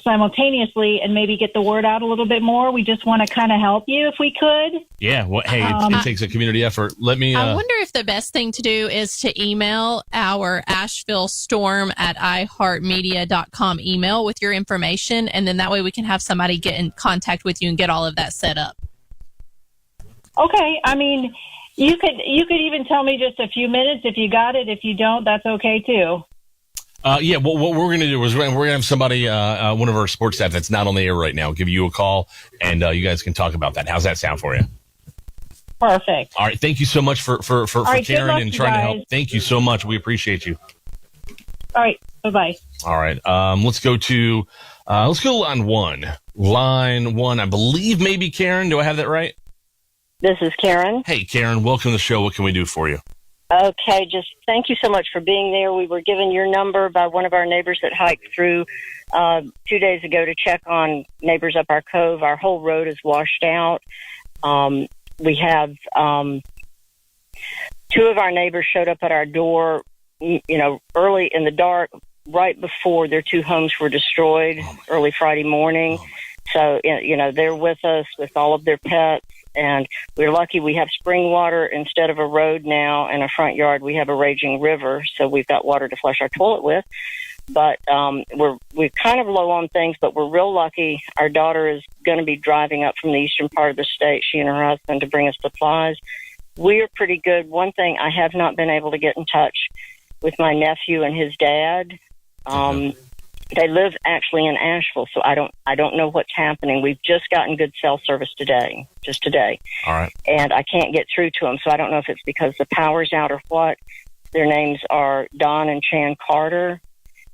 simultaneously and maybe get the word out a little bit more. We just want to kind of help you if we could. Yeah. Well, hey, it takes a community effort. Let me. I wonder if the best thing to do is to email our Asheville Storm at iHeartMedia.com email with your information, and then that way we can have somebody get in contact with you and get all of that set up. Okay. I mean, you could even tell me just a few minutes if you got it. If you don't, that's okay too. Yeah, well, what we're going to do is we're going to have somebody, one of our sports staff that's not on the air right now, give you a call, and you guys can talk about that. How's that sound for you? Perfect. All right. Thank you so much for right, caring and trying to guys. help. Thank you so much. We appreciate you. All right. Bye-bye. All right. Let's go line one. Line one, I believe maybe Karen. Do I have that right? This is Karen. Hey, Karen. Welcome to the show. What can we do for you? Okay, just thank you so much for being there. We were given your number by one of our neighbors that hiked through 2 days ago to check on neighbors up our cove. Our whole road is washed out. We have two of our neighbors showed up at our door, early in the dark, right before their two homes were destroyed, early Friday morning. So, they're with us with all of their pets. And we're lucky we have spring water instead of a road now. In a front yard, we have a raging river, so we've got water to flush our toilet with. But we're kind of low on things, but we're real lucky. Our daughter is going to be driving up from the eastern part of the state, she and her husband, to bring us supplies. We're pretty good. One thing, I have not been able to get in touch with my nephew and his dad. They live actually in Asheville, so I don't know what's happening. We've just gotten good cell service today. All right. And I can't get through to them, so I don't know if it's because the power's out or what. Their names are Don and Chan Carter.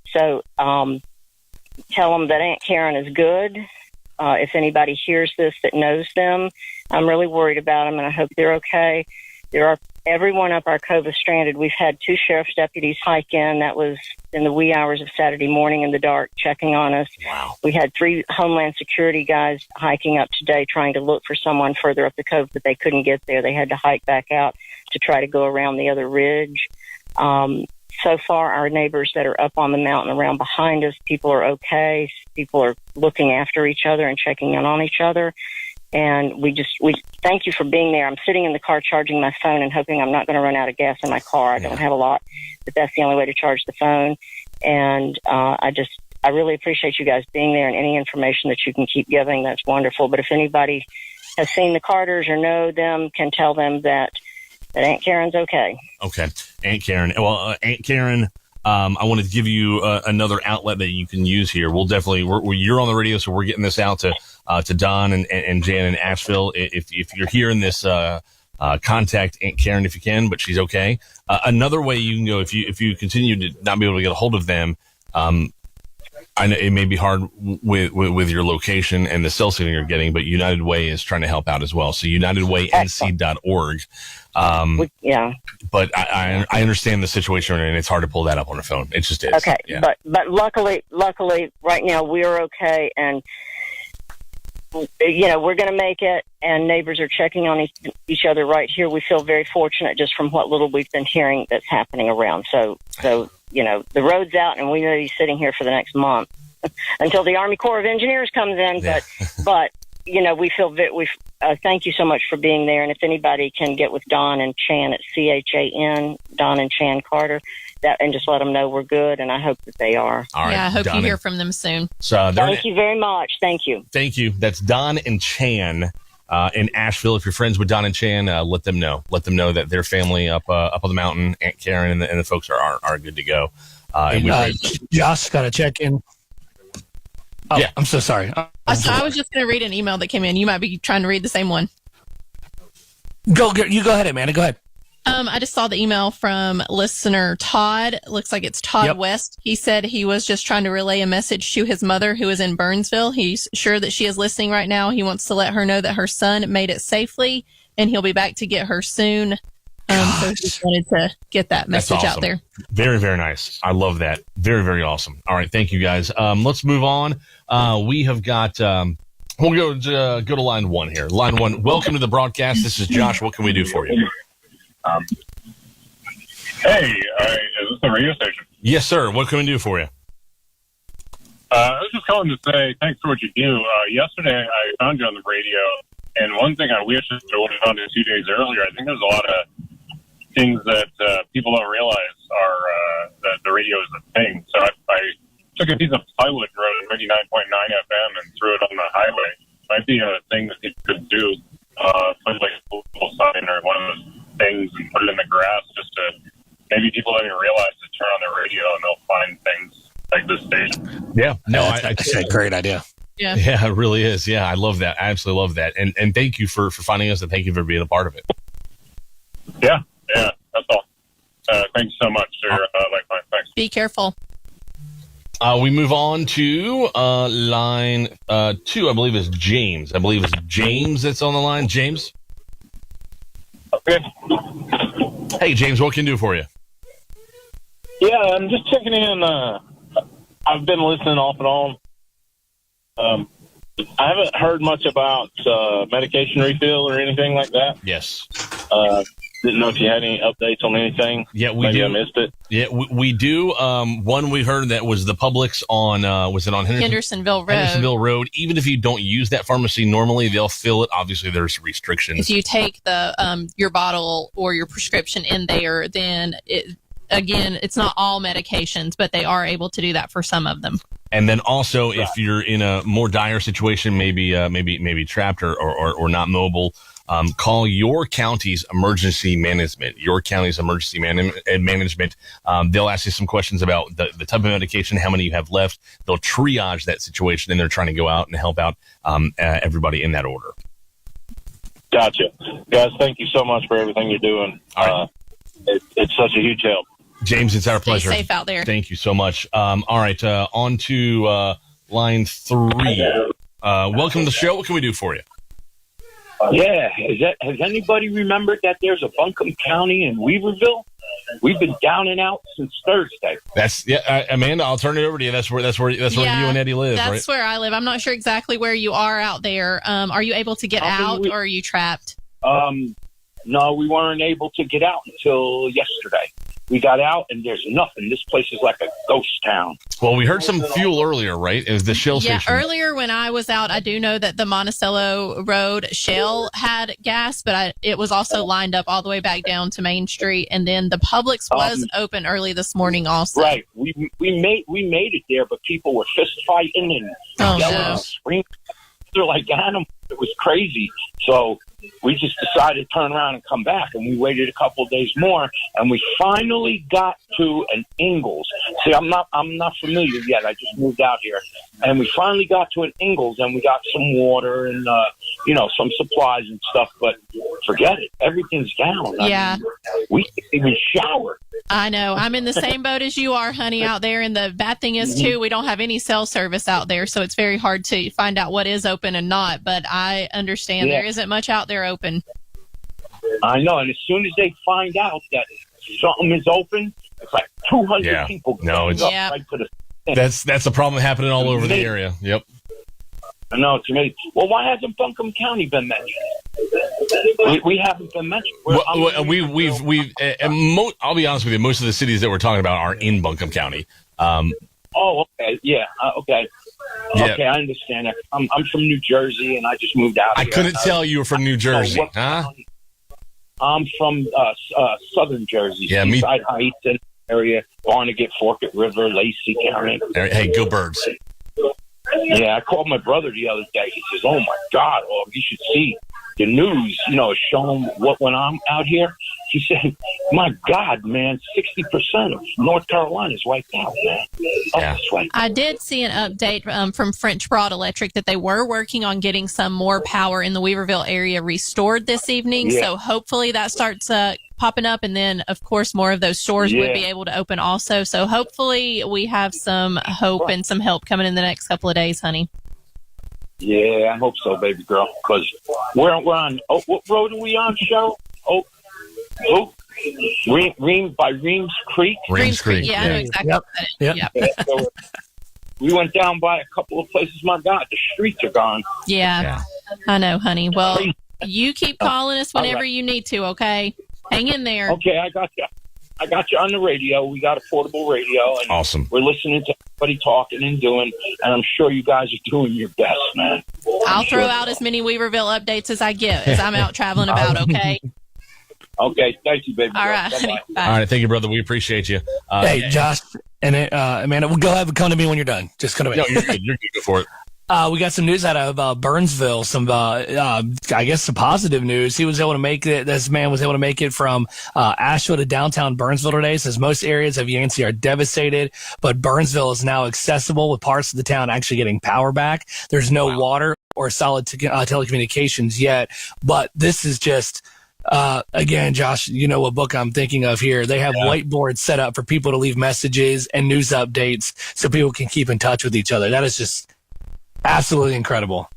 So tell them that Aunt Karen is good. If anybody hears this that knows them, I'm really worried about them, and I hope they're okay. Everyone up our cove is stranded. We've had 2 sheriff's deputies hike in. That was in the wee hours of Saturday morning in the dark, checking on us. Wow. We had 3 Homeland Security guys hiking up today trying to look for someone further up the cove, but they couldn't get there. They had to hike back out to try to go around the other ridge. So far, our neighbors that are up on the mountain around behind us, people are okay. People are looking after each other and checking in on each other. And we thank you for being there. I'm sitting in the car charging my phone and hoping I'm not going to run out of gas in my car. I don't have a lot, but that's the only way to charge the phone. And I really appreciate you guys being there, and any information that you can keep giving, that's wonderful. But if anybody has seen the Carters or know them, can tell them that Aunt Karen's okay. Okay. Aunt Karen. Well, Aunt Karen, I want to give you another outlet that you can use here. We'll definitely, you're on the radio, so we're getting this out to Don and Jan in Asheville. If you're hearing this, contact Aunt Karen if you can, but she's okay. Another way you can go, if you continue to not be able to get a hold of them, I know it may be hard with your location and the cell signal you're getting, but United Way is trying to help out as well. So UnitedWayNC.org. Yeah. But I understand the situation, and it's hard to pull that up on a phone. It just is. Okay. Yeah. But luckily, right now we're okay, and we're going to make it, and neighbors are checking on each other right here. We feel very fortunate just from what little we've been hearing that's happening around. So the road's out, and we know he's sitting here for the next month until the Army Corps of Engineers comes in. Yeah. But we feel thank you so much for being there. And if anybody can get with Don and Chan at CHAN, Don and Chan Carter, and just let them know we're good, and I hope that they are. All right, Yeah, I hope you Don hear from them soon. So Thank you very much. Thank you. Thank you. That's Don and Chan in Asheville. If you're friends with Don and Chan, let them know. Let them know that their family up on the mountain, Aunt Karen and the folks are good to go. Josh, got to check in. Oh, yeah, I'm so sorry. So I was just going to read an email that came in. You might be trying to read the same one. You go ahead, Amanda. Go ahead. I just saw the email from listener Todd. Looks like it's Todd West. He said he was just trying to relay a message to his mother who is in Burnsville. He's sure that she is listening right now. He wants to let her know that her son made it safely and he'll be back to get her soon. So he just wanted to get that message out there. Very, very nice. I love that. Very, very awesome. All right. Thank you, guys. Let's move on. We have got, we'll go to line one here. Line one. Welcome to the broadcast. This is Josh. What can we do for you? Hey, is this the radio station? Yes, sir. What can we do for you? I was just calling to say thanks for what you do. Yesterday, I found you on the radio, and one thing I wish I would have found it 2 days earlier. I think there's a lot of things that people don't realize are that the radio is a thing. So I took a piece of plywood and wrote 99.9 FM and threw it on the highway. Might be a thing that people could do. Put like a little sign or one of those things and put it in the grass just to maybe people don't even realize to turn on the radio and they'll find things like this station. Yeah, no, that's a great idea. Yeah, it really is. Yeah, I love that. I absolutely love that. And thank you for finding us and thank you for being a part of it. Yeah, that's all. Thank you so much. Thanks. Be careful. We move on to line 2, I believe is James. I believe it's James that's on the line. James? Okay. Hey, James, what can I do for you? Yeah, I'm just checking in. I've been listening off and on. I haven't heard much about medication refill or anything like that. Yes. Didn't know if you had any updates on anything. Yeah, we Maybe do. I missed it. Yeah, we do. One we heard that was the Publix on, was it on Hendersonville Road? Hendersonville Road. Even if you don't use that pharmacy normally, they'll fill it. Obviously, there's restrictions. If you take the your bottle or your prescription in there, then it's not all medications, but they are able to do that for some of them. And then also, if you're in a more dire situation, maybe trapped or not mobile, call your county's emergency management. Your county's emergency management. They'll ask you some questions about the type of medication, how many you have left. They'll triage that situation, and they're trying to go out and help out everybody in that order. Gotcha. Guys, thank you so much for everything you're doing. It's such a huge help. James, it's our pleasure. Stay safe out there. Thank you so much. All right, on to line 3. Welcome to the show. What can we do for you? Yeah, has anybody remembered that there's a Buncombe County in Weaverville? We've been down and out since Thursday. That's Amanda. I'll turn it over to you. That's where you and Eddie live, right? That's where I live. I'm not sure exactly where you are out there. Are you able to get out, or are you trapped? No, we weren't able to get out until yesterday. We got out, and there's nothing. This place is like a ghost town. Well, we heard some fuel earlier, right? It was the Shell station. Yeah, earlier when I was out, I do know that the Monticello Road Shell had gas, but it was also lined up all the way back down to Main Street, and then the Publix was open early this morning also. Right. We made it there, but people were fist fighting and yelling and screaming. They're like animals. It was crazy. So we just decided to turn around and come back, and we waited a couple of days more, and we finally got to an Ingles. See, I'm not familiar yet. I just moved out here, and we finally got to an Ingles, and we got some water and some supplies and stuff. But forget it, everything's down. Yeah, we can't even shower. I know. I'm in the same boat as you are, honey, out there. And the bad thing is, too, we don't have any cell service out there, so it's very hard to find out what is open and not. But I understand there isn't much out there open. I know. And as soon as they find out that something is open, it's like 200 people. No, it's right to the. That's a problem happening all over the area. Yep. I know, it's amazing. Well, why hasn't Buncombe County been mentioned? We haven't been mentioned. I'll be honest with you. Most of the cities that we're talking about are in Buncombe County. Okay. Yeah. Okay. Yeah. Okay, I understand that. I'm from New Jersey, and I just moved out I here. couldn't tell you were from New Jersey. Huh? I'm from southern Jersey. Yeah, Seaside Heights, and area, Barnegat, Forkett River, Lacey County. Hey, go Birds. Yeah, I called my brother the other day. He says, "Oh my God, you should see the news. Showing what went on out here." He said, "My God, man, 60% of North Carolina is wiped out, man." I did see an update from French Broad Electric that they were working on getting some more power in the Weaverville area restored this evening. Yeah. So hopefully that starts popping up. And then, of course, more of those stores would be able to open also. So hopefully we have some hope and some help coming in the next couple of days, honey. Yeah, I hope so, baby girl. Because we're on. Oh, what road are we on, Cheryl? Reams by Reams Creek. Reams Creek. Yeah, I know exactly. Yep. Yeah, so we went down by a couple of places. My God, the streets are gone. Yeah. I know, honey. Well, you keep calling us whenever you need to, okay? Hang in there. Okay, I got you. I got you on the radio. We got a portable radio. And awesome. We're listening to everybody talking and doing, and I'm sure you guys are doing your best, man. I'll throw out as many Weaverville updates as I get as I'm out traveling about, okay? Okay, thank you, baby. All right, honey. Bye. All right, thank you, brother. We appreciate you. Hey, Josh and Amanda, well, go ahead and come to me when you're done. Just come to me. No, you're good. You're good. Go for it. We got some news out of Burnsville. Some, I guess, some positive news. He was able to make it. This man was able to make it from Asheville to downtown Burnsville today. Says most areas of Yancey are devastated, but Burnsville is now accessible with parts of the town actually getting power back. There's no water or solid telecommunications yet, but this is just. Again, Josh, you know what book I'm thinking of here. They have whiteboards set up for people to leave messages and news updates so people can keep in touch with each other. That is just absolutely incredible.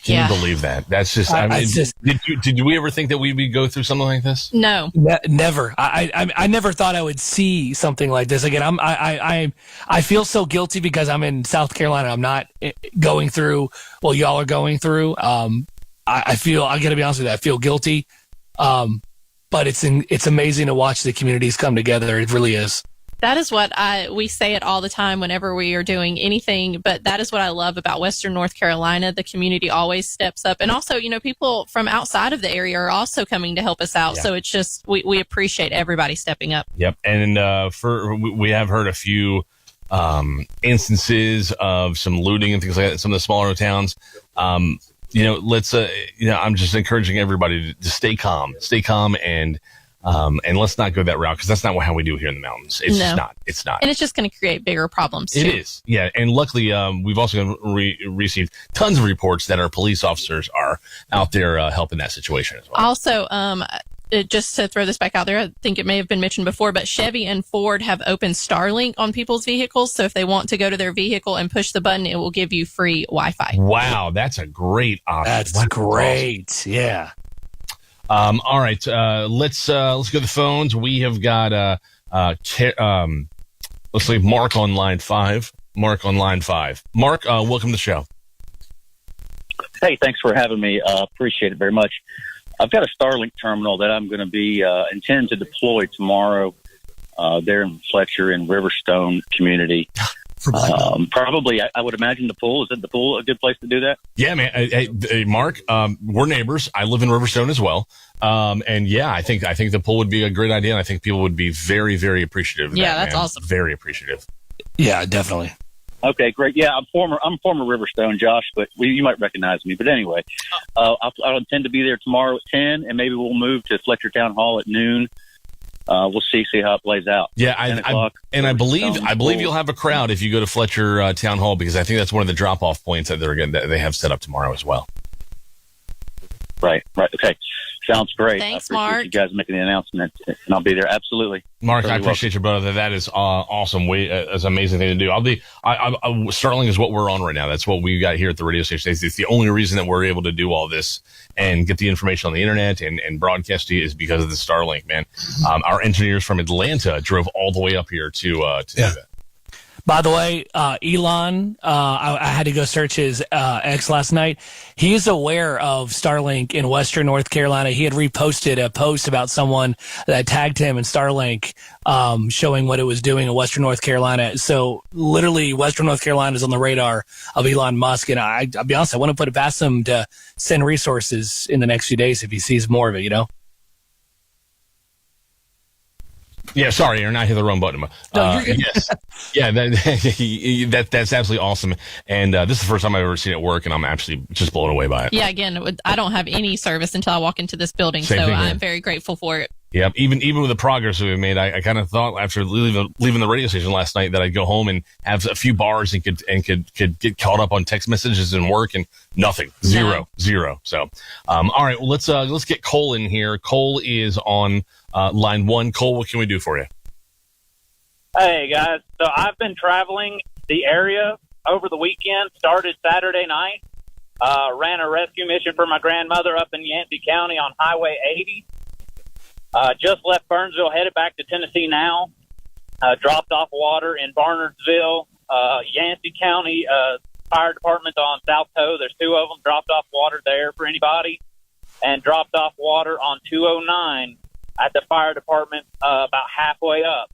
Can you believe that? That's just, did we ever think that we would go through something like this? No. Never. I never thought I would see something like this. Again, I feel so guilty because I'm in South Carolina. I'm not going through what y'all are going through. I gotta be honest with you, I feel guilty. But it's amazing to watch the communities come together. It really is. That is what we say it all the time whenever we are doing anything, but that is what I love about Western North Carolina. The community always steps up. And also, people from outside of the area are also coming to help us out. Yeah. So it's just, we appreciate everybody stepping up. Yep. And we have heard a few instances of some looting and things like that in some of the smaller towns. I'm just encouraging everybody to stay calm and let's not go that route because that's not how we do here in the mountains. It's just not. It's not. And it's just going to create bigger problems too. It is. Yeah. And luckily, we've also received tons of reports that our police officers are out there helping that situation as well. Also, just to throw this back out there, I think it may have been mentioned before, but Chevy and Ford have opened Starlink on people's vehicles. So if they want to go to their vehicle and push the button, it will give you free Wi-Fi. Wow, that's a great option. That's great. Awesome. Yeah. All right, let's go to the phones. We have got let's leave Mark on line 5. Mark, welcome to the show. Hey, thanks for having me. Appreciate it very much. I've got a Starlink terminal that I'm going to be intend to deploy tomorrow there in Fletcher and Riverstone community. Probably, I would imagine the pool. Is the pool a good place to do that? Yeah, man. Hey, Mark, we're neighbors. I live in Riverstone as well. And yeah, I think the pool would be a great idea. And I think people would be very, very appreciative. That's awesome. Very appreciative. Yeah, definitely. Okay, great. Yeah, I'm former Riverstone, Josh, but you might recognize me. But anyway, I'll intend to be there tomorrow at 10, and maybe we'll move to Fletcher Town Hall at noon. We'll see how it plays out. Yeah, I believe you'll have a crowd if you go to Fletcher Town Hall because I think that's one of the drop-off points that they have set up tomorrow as well. Right. Okay. Sounds great. Thanks, I appreciate Mark. you guys making the announcement, and I'll be there. Absolutely. Mark, I appreciate you, brother. That is awesome. That's an amazing thing to do. Starlink is what we're on right now. That's what we got here at the radio station. It's the only reason that we're able to do all this and get the information on the internet and broadcast to you is because of the Starlink, man. Our engineers from Atlanta drove all the way up here to do that. By the way, Elon, I had to go search his X last night. He's aware of Starlink in Western North Carolina. He had reposted a post about someone that tagged him in Starlink, showing what it was doing in Western North Carolina. So literally Western North Carolina is on the radar of Elon Musk. And I'll be honest, I want to put it past him to send resources in the next few days if he sees more of it, Yeah, sorry, Aaron, I hit the wrong button. No, you're good. Yes. Yeah, that's absolutely awesome. And this is the first time I've ever seen it work, and I'm absolutely just blown away by it. Yeah, again, I don't have any service until I walk into this building, Same so thing here. I'm very grateful for it. Yeah, even with the progress that we've made, I kind of thought after leaving the radio station last night that I'd go home and have a few bars and could get caught up on text messages and work, and nothing, zero. So, all right, well, let's get Cole in here. Cole is on line 1. Cole, what can we do for you? Hey, guys. So I've been traveling the area over the weekend, started Saturday night, ran a rescue mission for my grandmother up in Yancey County on Highway 80. Just left Burnsville, headed back to Tennessee now. Dropped off water in Barnardsville, Yancey County Fire Department on South Toe. There's 2 of them. Dropped off water there for anybody. And dropped off water on 209 at the fire department about halfway up.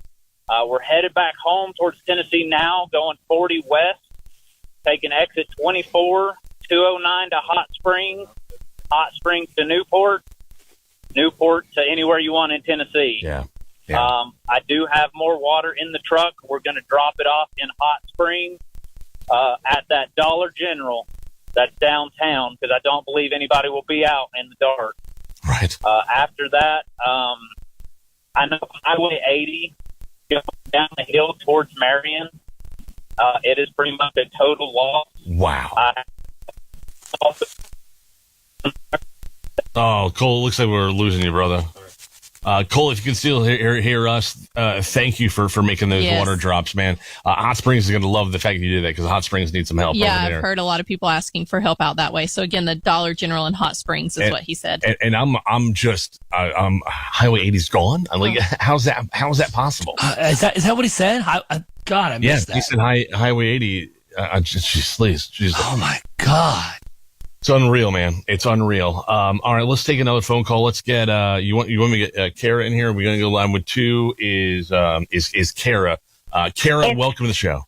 We're headed back home towards Tennessee now, going 40 west, taking exit 24, 209 to Hot Springs to Newport to anywhere you want in Tennessee. Yeah. I do have more water in the truck. We're going to drop it off in Hot Springs at that Dollar General that's downtown, because I don't believe anybody will be out in the dark. Right. After that, I know Highway 80 going down the hill towards Marion. It is pretty much a total loss. Wow. Oh, Cole, looks like we're losing you, brother. Cole, if you can still hear us, thank you for making those water drops, man. Hot Springs is going to love the fact that you did that, because Hot Springs needs some help over Yeah, there. I've heard a lot of people asking for help out that way. So again, the Dollar General in Hot Springs is what he said. And I'm Highway 80's gone. I'm like, how's that possible? Is that what he said? God, I missed that. He said Highway 80. Jeez, oh my God. It's unreal, man. It's unreal. All right, let's take another phone call. Let's get you want me to get Kara in here? We're going to go line with 2 is Kara. Kara, welcome to the show.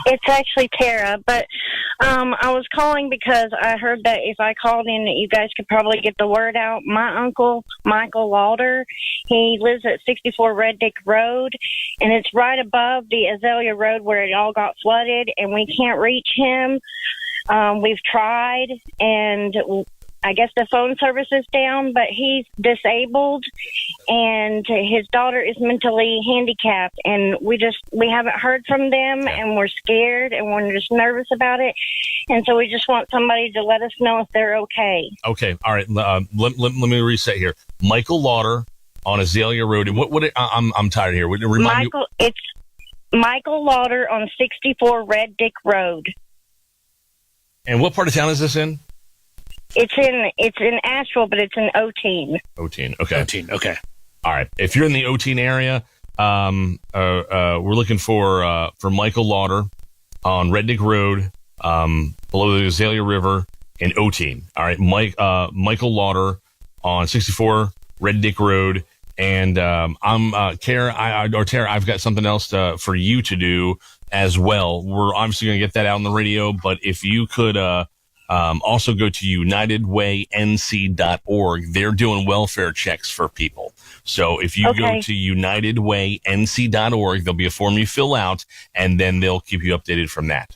It's actually Tara, but I was calling because I heard that if I called in, that you guys could probably get the word out. My uncle, Michael Lauder, he lives at 64 Red Dick Road, and it's right above the Azalea Road where it all got flooded, and we can't reach him. We've tried, and I guess the phone service is down, but he's disabled, and his daughter is mentally handicapped, and we haven't heard from them, and we're scared, and we're just nervous about it, and so we just want somebody to let us know if they're okay. Okay, all right. Let me reset here. Michael Lauder on Azalea Road. I'm tired here. It's Michael Lauder on 64 Red Dick Road. And what part of town is this in? It's in Asheville, but it's in Otine. Otine, okay. Otine, okay. All right. If you're in the Otine area, we're looking for Michael Lauder on Red Dick Road, below the Azalea River in Otine. All right, Michael Lauder on 64 Red Dick Road. And I'm Tara, I've got something else for you to do as well. We're obviously going to get that out on the radio, but if you could also go to UnitedWayNC.org. They're doing welfare checks for people. So if you go to UnitedWayNC.org, there'll be a form you fill out, and then they'll keep you updated from that.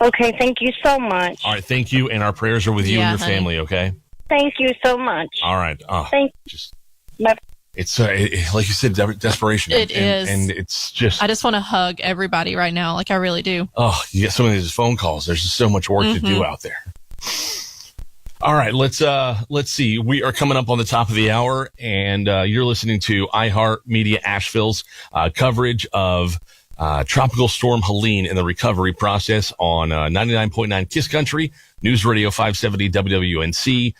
Okay, tyou so much. All right, thank you, and our prayers are with you and your family, okay? Thank you so much. All right. Thank you. It's like you said, desperation. It is. And it's just... I just want to hug everybody right now. Like, I really do. Oh, you get some of these phone calls. There's just so much work to do out there. All right, let's see. We are coming up on the top of the hour, and you're listening to iHeart Media Asheville's coverage of Tropical Storm Helene and the recovery process on 99.9 KISS Country, News Radio 570 WWNC,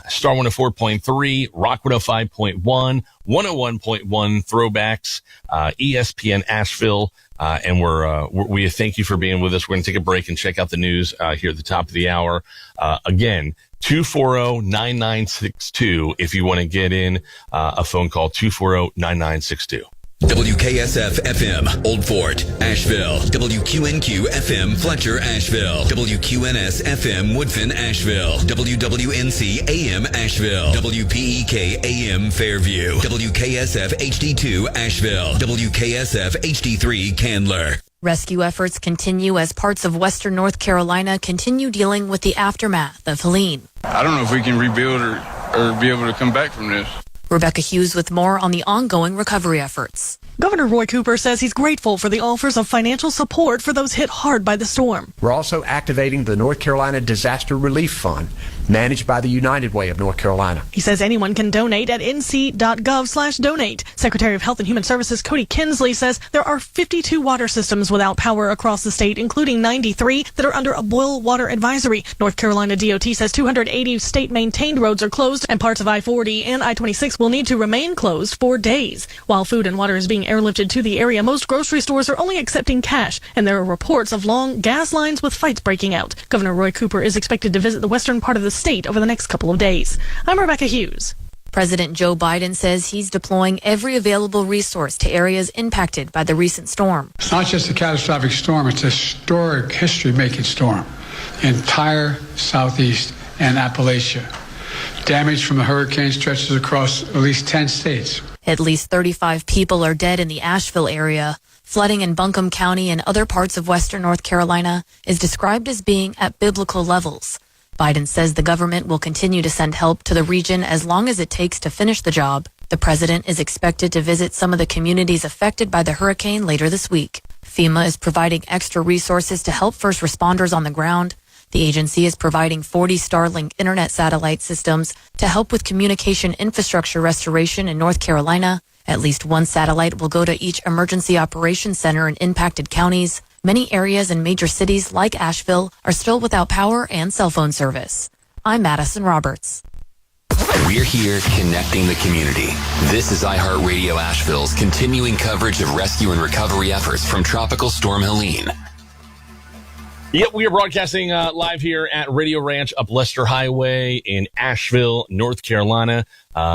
Star 104.3, Rock 105.1, 101.1 Throwbacks, ESPN Asheville, and we thank you for being with us. We're going to take a break and check out the news here at the top of the hour. Again, 240-9962 if you want to get in a phone call, 240-9962. WKSF FM, Old Fort, Asheville. WQNQ FM, Fletcher, Asheville. WQNS FM, Woodfin, Asheville. WWNC AM, Asheville. WPEK AM, Fairview. WKSF HD2, Asheville. WKSF HD3, Candler. Rescue efforts continue as parts of western North Carolina continue dealing with the aftermath of Helene. I don't know if we can rebuild or be able to come back from this. Rebecca Hughes with more on the ongoing recovery efforts. Governor Roy Cooper says he's grateful for the offers of financial support for those hit hard by the storm. We're also activating the North Carolina Disaster Relief Fund, managed by the United Way of North Carolina. He says anyone can donate at nc.gov/donate. Secretary of Health and Human Services Cody Kinsley says there are 52 water systems without power across the state, including 93 that are under a boil water advisory. North Carolina DOT says 280 state-maintained roads are closed, and parts of I-40 and I-26 will need to remain closed for days. While food and water is being airlifted to the area, most grocery stores are only accepting cash, and there are reports of long gas lines with fights breaking out. Governor Roy Cooper is expected to visit the western part of the state over the next couple of days. I'm Rebecca Hughes. President Joe Biden says he's deploying every available resource to areas impacted by the recent storm. It's not just a catastrophic storm, it's a historic, history-making storm. The entire Southeast and Appalachia. Damage from the hurricane stretches across at least 10 states. At least 35 people are dead in the Asheville area. Flooding in Buncombe County and other parts of western North Carolina is described as being at biblical levels. Biden says the government will continue to send help to the region as long as it takes to finish the job. The president is expected to visit some of the communities affected by the hurricane later this week. FEMA is providing extra resources to help first responders on the ground. The agency is providing 40 Starlink internet satellite systems to help with communication infrastructure restoration in North Carolina. At least one satellite will go to each emergency operations center in impacted counties. Many areas in major cities like Asheville are still without power and cell phone service. I'm Madison Roberts. We're here connecting the community. This is iHeartRadio Asheville's continuing coverage of rescue and recovery efforts from Tropical Storm Helene. Yep, we are broadcasting live here at Radio Ranch up Lester Highway in Asheville, North Carolina.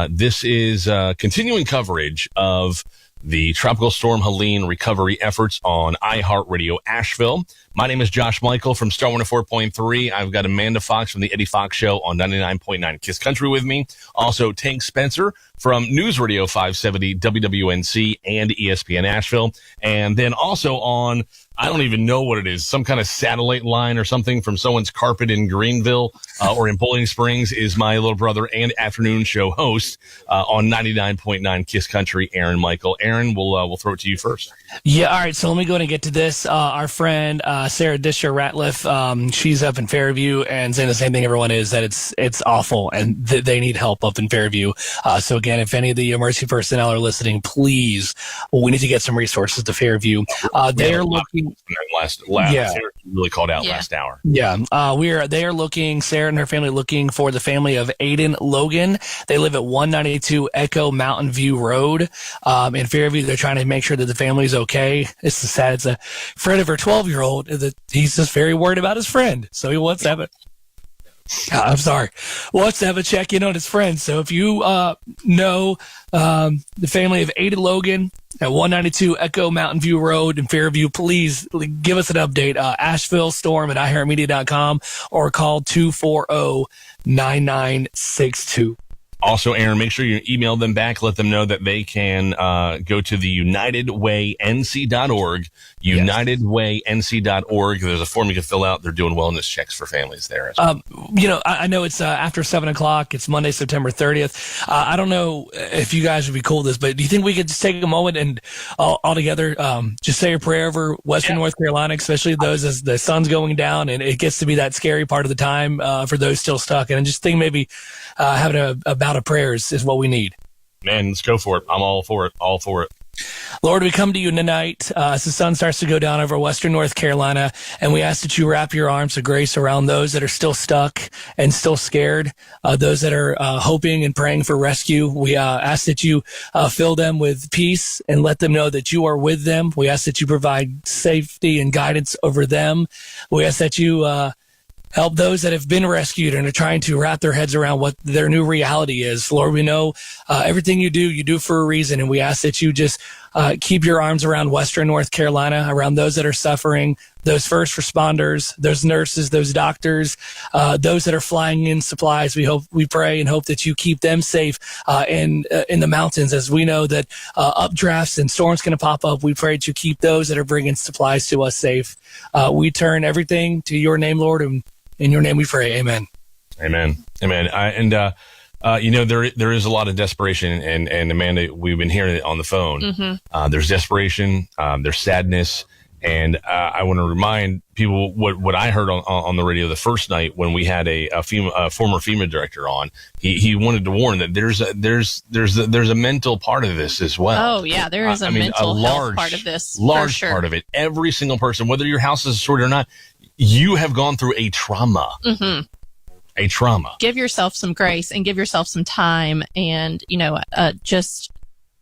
This is continuing coverage of the Tropical Storm Helene recovery efforts on iHeartRadio Asheville. My name is Josh Michael from Star 104.3. I've got Amanda Fox from the Eddie Fox Show on 99.9 Kiss Country with me. Also, Tank Spencer from News Radio 570 WWNC and ESPN Asheville. And then also on, I don't even know what it is, some kind of satellite line or something from someone's carpet in Greenville or in Bowling Springs is my little brother and afternoon show host on 99.9 Kiss Country, Aaron Michael. Aaron, we'll throw it to you first. Yeah, all right, so let me go ahead and get to this. Our friend Sarah Disher Ratliff, she's up in Fairview and saying the same thing everyone is, that it's awful and they need help up in Fairview. So again, if any of the emergency personnel are listening, please, we need to get some resources to Fairview. They're looking. Yeah, Sarah really called out last hour. Yeah, they are looking. Sarah and her family looking for the family of Aiden Logan. They live at 192 Echo Mountain View Road in Fairview. They're trying to make sure that the family's okay. It's sad. It's a friend of her 12-year-old. That he's just very worried about his friend, so he wants to have wants to have a check in on his friend. So if you know the family of Aiden Logan at 192 Echo Mountain View Road in Fairview, please give us an update. Asheville Storm at iHeartMedia.com or call 240-9962. Also, Aaron, make sure you email them back. Let them know that they can go to the UnitedWayNC.org. UnitedWayNC.org. There's a form you can fill out. They're doing wellness checks for families there. I know it's after 7 o'clock. It's Monday, September 30th. I don't know if you guys would be cool with this, but do you think we could just take a moment and all together just say a prayer over Western North Carolina, especially those as the sun's going down and it gets to be that scary part of the time for those still stuck. And I just think maybe having a bout of prayers is what we need. Man, let's go for it. I'm all for it. All for it. Lord, we come to you tonight as the sun starts to go down over Western North Carolina, and we ask that you wrap your arms of grace around those that are still stuck and still scared, those that are hoping and praying for rescue. We ask that you fill them with peace and let them know that you are with them. We ask that you provide safety and guidance over them. We ask that you help those that have been rescued and are trying to wrap their heads around what their new reality is. Lord, we know everything you do for a reason, and we ask that you just keep your arms around Western North Carolina, around those that are suffering, those first responders, those nurses, those doctors, those that are flying in supplies. We pray and hope that you keep them safe in the mountains, as we know that updrafts and storms going to pop up. We pray that you keep those that are bringing supplies to us safe. We turn everything to your name, Lord, and in your name we pray. Amen. Amen. There is a lot of desperation, and Amanda, we've been hearing it on the phone. Mm-hmm. There's desperation, there's sadness, and I want to remind people what I heard on the radio the first night when we had a former FEMA director on. He wanted to warn that there's a mental part of this as well. Oh yeah, there is a mental health part of this. Large for sure. part of it. Every single person, whether your house is destroyed or not, you have gone through a trauma. Mm-hmm. A trauma. Give yourself some grace and give yourself some time, and just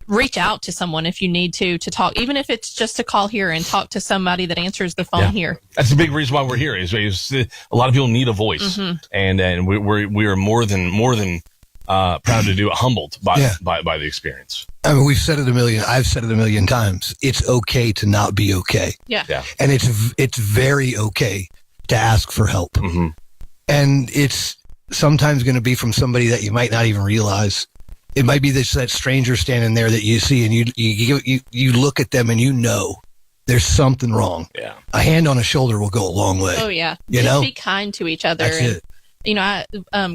reach out to someone if you need to talk, even if it's just to call here and talk to somebody that answers the phone here. That's the big reason why we're here. Is a lot of people need a voice, mm-hmm. and we are more than proud to do it, humbled by the experience. I mean, we've said it I've said it a million times. It's okay to not be okay. Yeah. And it's very okay to ask for help. Mm-hmm. And it's sometimes going to be from somebody that you might not even realize. It might be that stranger standing there that you see, and you look at them and you know there's something wrong. Yeah. A hand on a shoulder will go a long way. Oh yeah. You Just know? be kind to each other. That's it.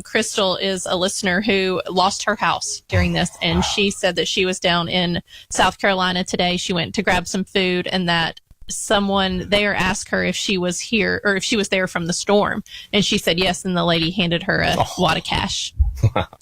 Crystal is a listener who lost her house during this, and she said that she was down in South Carolina today. She went to grab some food, and that someone there asked her if she was here or if she was there from the storm, and she said yes, and the lady handed her a wad of cash.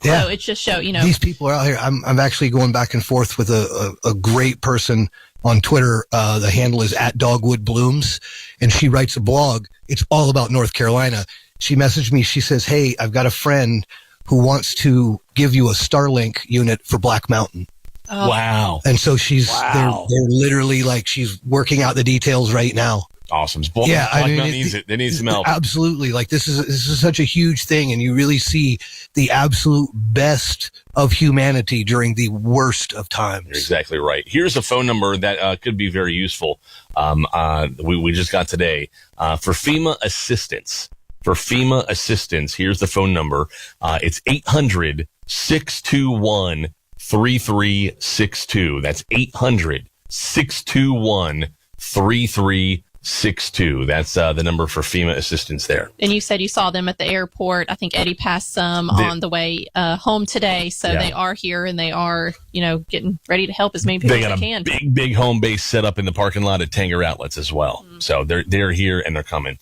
Yeah. So it just show, these people are out here. I'm actually going back and forth with a great person on Twitter. The handle is @DogwoodBlooms, and she writes a blog. It's all about North Carolina. She messaged me. She says, "Hey, I've got a friend who wants to give you a Starlink unit for Black Mountain." Oh. Wow. And so they're literally she's working out the details right now. Awesome. Black Mountain needs it. They need some help. Absolutely. This is such a huge thing, and you really see the absolute best of humanity during the worst of times. You're exactly right. Here's a phone number that could be very useful. We just got today for FEMA assistance. For FEMA assistance, here's the phone number. It's 800-621-3362. That's 800-621-3362. That's the number for FEMA assistance there. And you said you saw them at the airport. I think Eddie passed some on the way home today. So they are here, and they are, getting ready to help as many people as they can. They got a big home base set up in the parking lot at Tanger Outlets as well. Mm-hmm. So they're here and they're coming.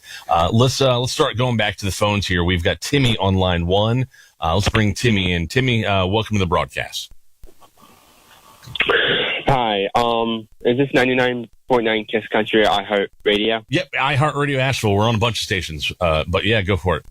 Let's start going back to the phones here. We've got Timmy on line one. Let's bring Timmy in. Timmy, welcome to the broadcast. Hi. Is this 99.9 Kiss Country or iHeart Radio? Yep, iHeart Radio Asheville. We're on a bunch of stations, but yeah, go for it.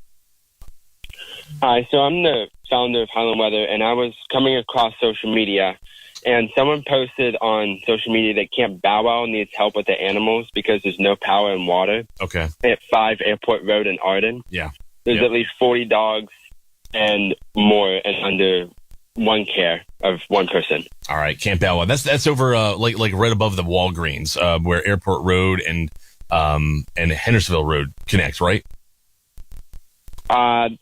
Hi. So I'm the founder of Highland Weather, and I was coming across social media, and someone posted on social media that Camp Bow Wow needs help with the animals because there's no power and water. Okay. At 5 Airport Road in Arden. Yeah. There's at least 40 dogs and more, and under one care of one person. All right, Camp Bow Wow. That's over like right above the Walgreens, where Airport Road and Hendersonville Road connect, right? I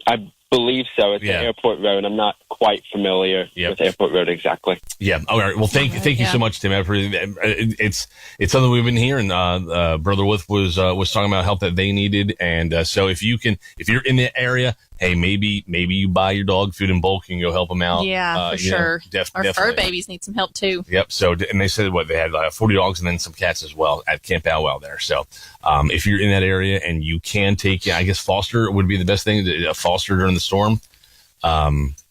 believe so. It's the Airport Road. I'm not quite familiar with Airport Road exactly. Yeah. All right. Well, thank you so much, Tim. It's something we've been hearing. Brother Wolf was talking about help that they needed, and so if you're in the area, hey, maybe you buy your dog food in bulk and go help them out. Yeah, for sure. Our definitely. fur babies need some help too. Yep. So, and they said they had 40 dogs and then some cats as well at Camp Bow Wow there. So, if you're in that area and you can take, I guess foster would be the best thing. Foster during the storm.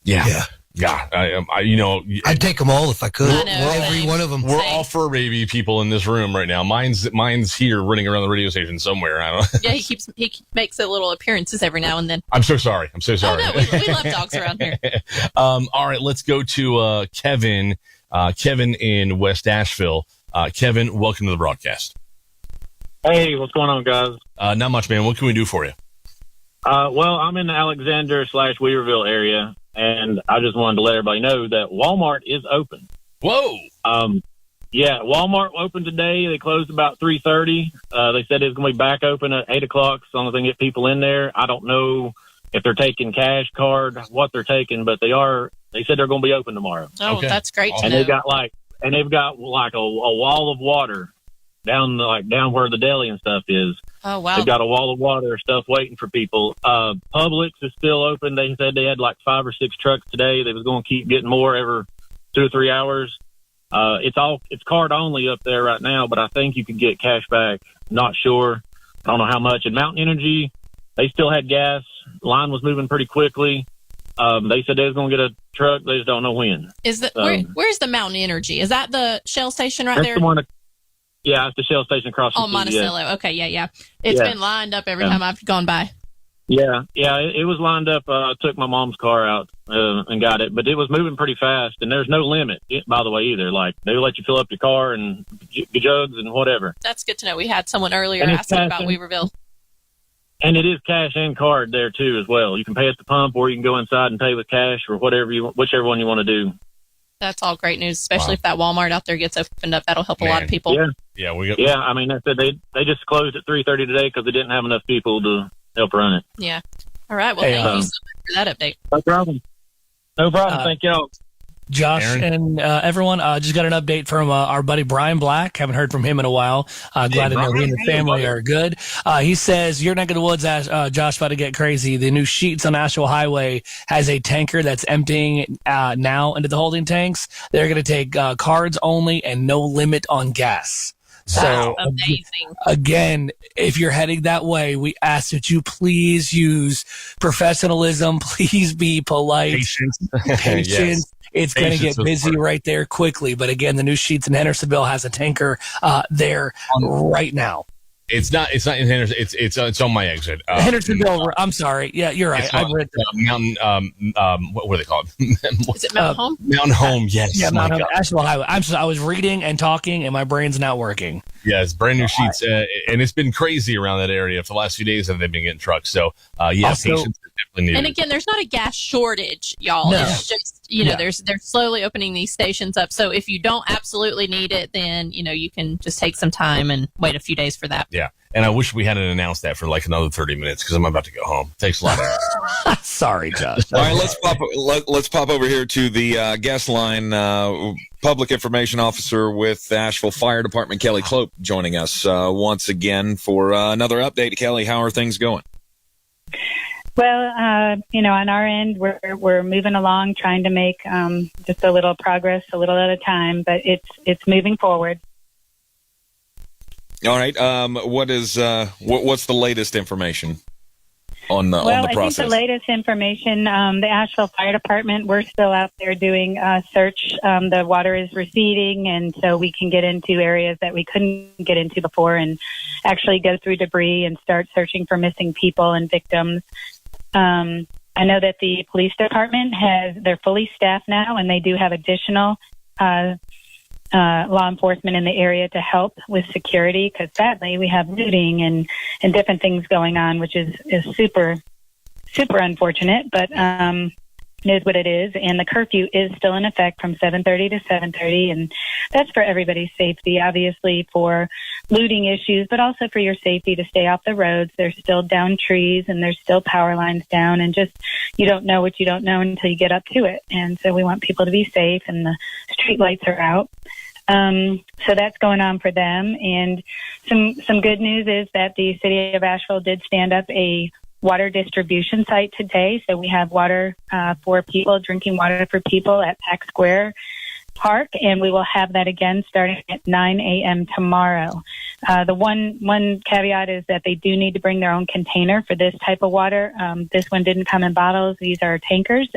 Yeah. I'd take them all if I could. Every one of them. We're all fur baby people in this room right now. Mine's here running around the radio station somewhere. I don't know. Yeah, he makes a little appearances every now and then. I'm so sorry. Oh, no, we love dogs around here. All right, let's go to Kevin. Kevin in West Asheville. Kevin, welcome to the broadcast. Hey, what's going on, guys? Not much, man. What can we do for you? Well, I'm in the Alexander/Weaverville area, and I just wanted to let everybody know that Walmart is open. Whoa! Yeah, Walmart opened today. They closed about 3:30. They said it's going to be back open at 8 o'clock as long as they can get people in there. I don't know if they're taking cash card, what they're taking, but they said they're going to be open tomorrow. Oh, okay. That's great to and know. They've got like a wall of water down where the deli and stuff is. Oh, wow. They've got a wall of water stuff waiting for people. Publix is still open. They said they had like 5 or 6 trucks today. They was going to keep getting more every 2 or 3 hours. It's card only up there right now, but I think you can get cash back. Not sure. I don't know how much. And Mountain Energy, they still had gas. Line was moving pretty quickly. They said they was going to get a truck. They just don't know when. Where's the Mountain Energy? Is that the Shell station right that's there? The one yeah, it's the Shell station across the Monticello. Yeah. Okay, yeah. It's been lined up every time I've gone by. Yeah, it was lined up. I took my mom's car out and got it, but it was moving pretty fast, and there's no limit, by the way, either. Like, they let you fill up your car and jugs and whatever. That's good to know. We had someone earlier asking about Weaverville. And it is cash and card there, too, as well. You can pay at the pump, or you can go inside and pay with cash, or whichever one you want to do. That's all great news, especially if that Walmart out there gets opened up. That'll help a lot of people. Yeah. I mean, they just closed at 3:30 today because they didn't have enough people to help run it. Yeah. All right. Well, thank you so much for that update. No problem. Thank y'all. Josh and everyone, just got an update from our buddy Brian Black. Haven't heard from him in a while. Glad to know he and the family are good. He says, your neck of the woods, Josh, about to get crazy. The new Sheets on Asheville Highway has a tanker that's emptying now into the holding tanks. They're going to take cards only and no limit on gas. So amazing. Again, if you're heading that way, we ask that you please use professionalism. Please be polite. Patience. Yes. It's going to get busy right there quickly. But again, the new Sheets in Hendersonville has a tanker there right now. It's not in Henderson. It's on my exit. Hendersonville. I'm sorry. Yeah, you're right. I've read Mountain. What were they called? Is it Mountain Home? Mountain Home. Yes. Yeah, Mountain Home. Asheville Highway. I was reading and talking, and my brain's not working. Yeah, it's brand new Sheets, and it's been crazy around that area for the last few days that they've been getting trucks. So patience is definitely needed. And again, there's not a gas shortage, y'all. No. It's just they're slowly opening these stations up. So if you don't absolutely need it, then you can just take some time and wait a few days for that. Yeah. And I wish we hadn't announced that for like another 30 minutes because I'm about to go home. Thanks a lot. Sorry, Josh. All right, let's pop over here to the guest line. Public Information Officer with the Asheville Fire Department, Kelly Clope, joining us once again for another update. Kelly, how are things going? Well, on our end, we're moving along, trying to make just a little progress, a little at a time, but it's moving forward. All right. What's the latest information on the process? I think the latest information, the Asheville Fire Department, we're still out there doing search. The water is receding, and so we can get into areas that we couldn't get into before and actually go through debris and start searching for missing people and victims. I know that the police department they're fully staffed now, and they do have additional law enforcement in the area to help with security, because sadly we have looting and different things going on, which is super, super unfortunate, but it is what it is. And the curfew is still in effect from 7:30 to 7:30, and that's for everybody's safety, obviously for looting issues, but also for your safety to stay off the roads. There's still down trees and there's still power lines down, and just you don't know what you don't know until you get up to it. And so we want people to be safe, and the street lights are out. So that's going on for them. And some good news is that the city of Asheville did stand up a water distribution site today. So we have water for people, drinking water for people at Pack Square Park, and we will have that again starting at 9 a.m. tomorrow. The one caveat is that they do need to bring their own container for this type of water. This one didn't come in bottles. These are tankers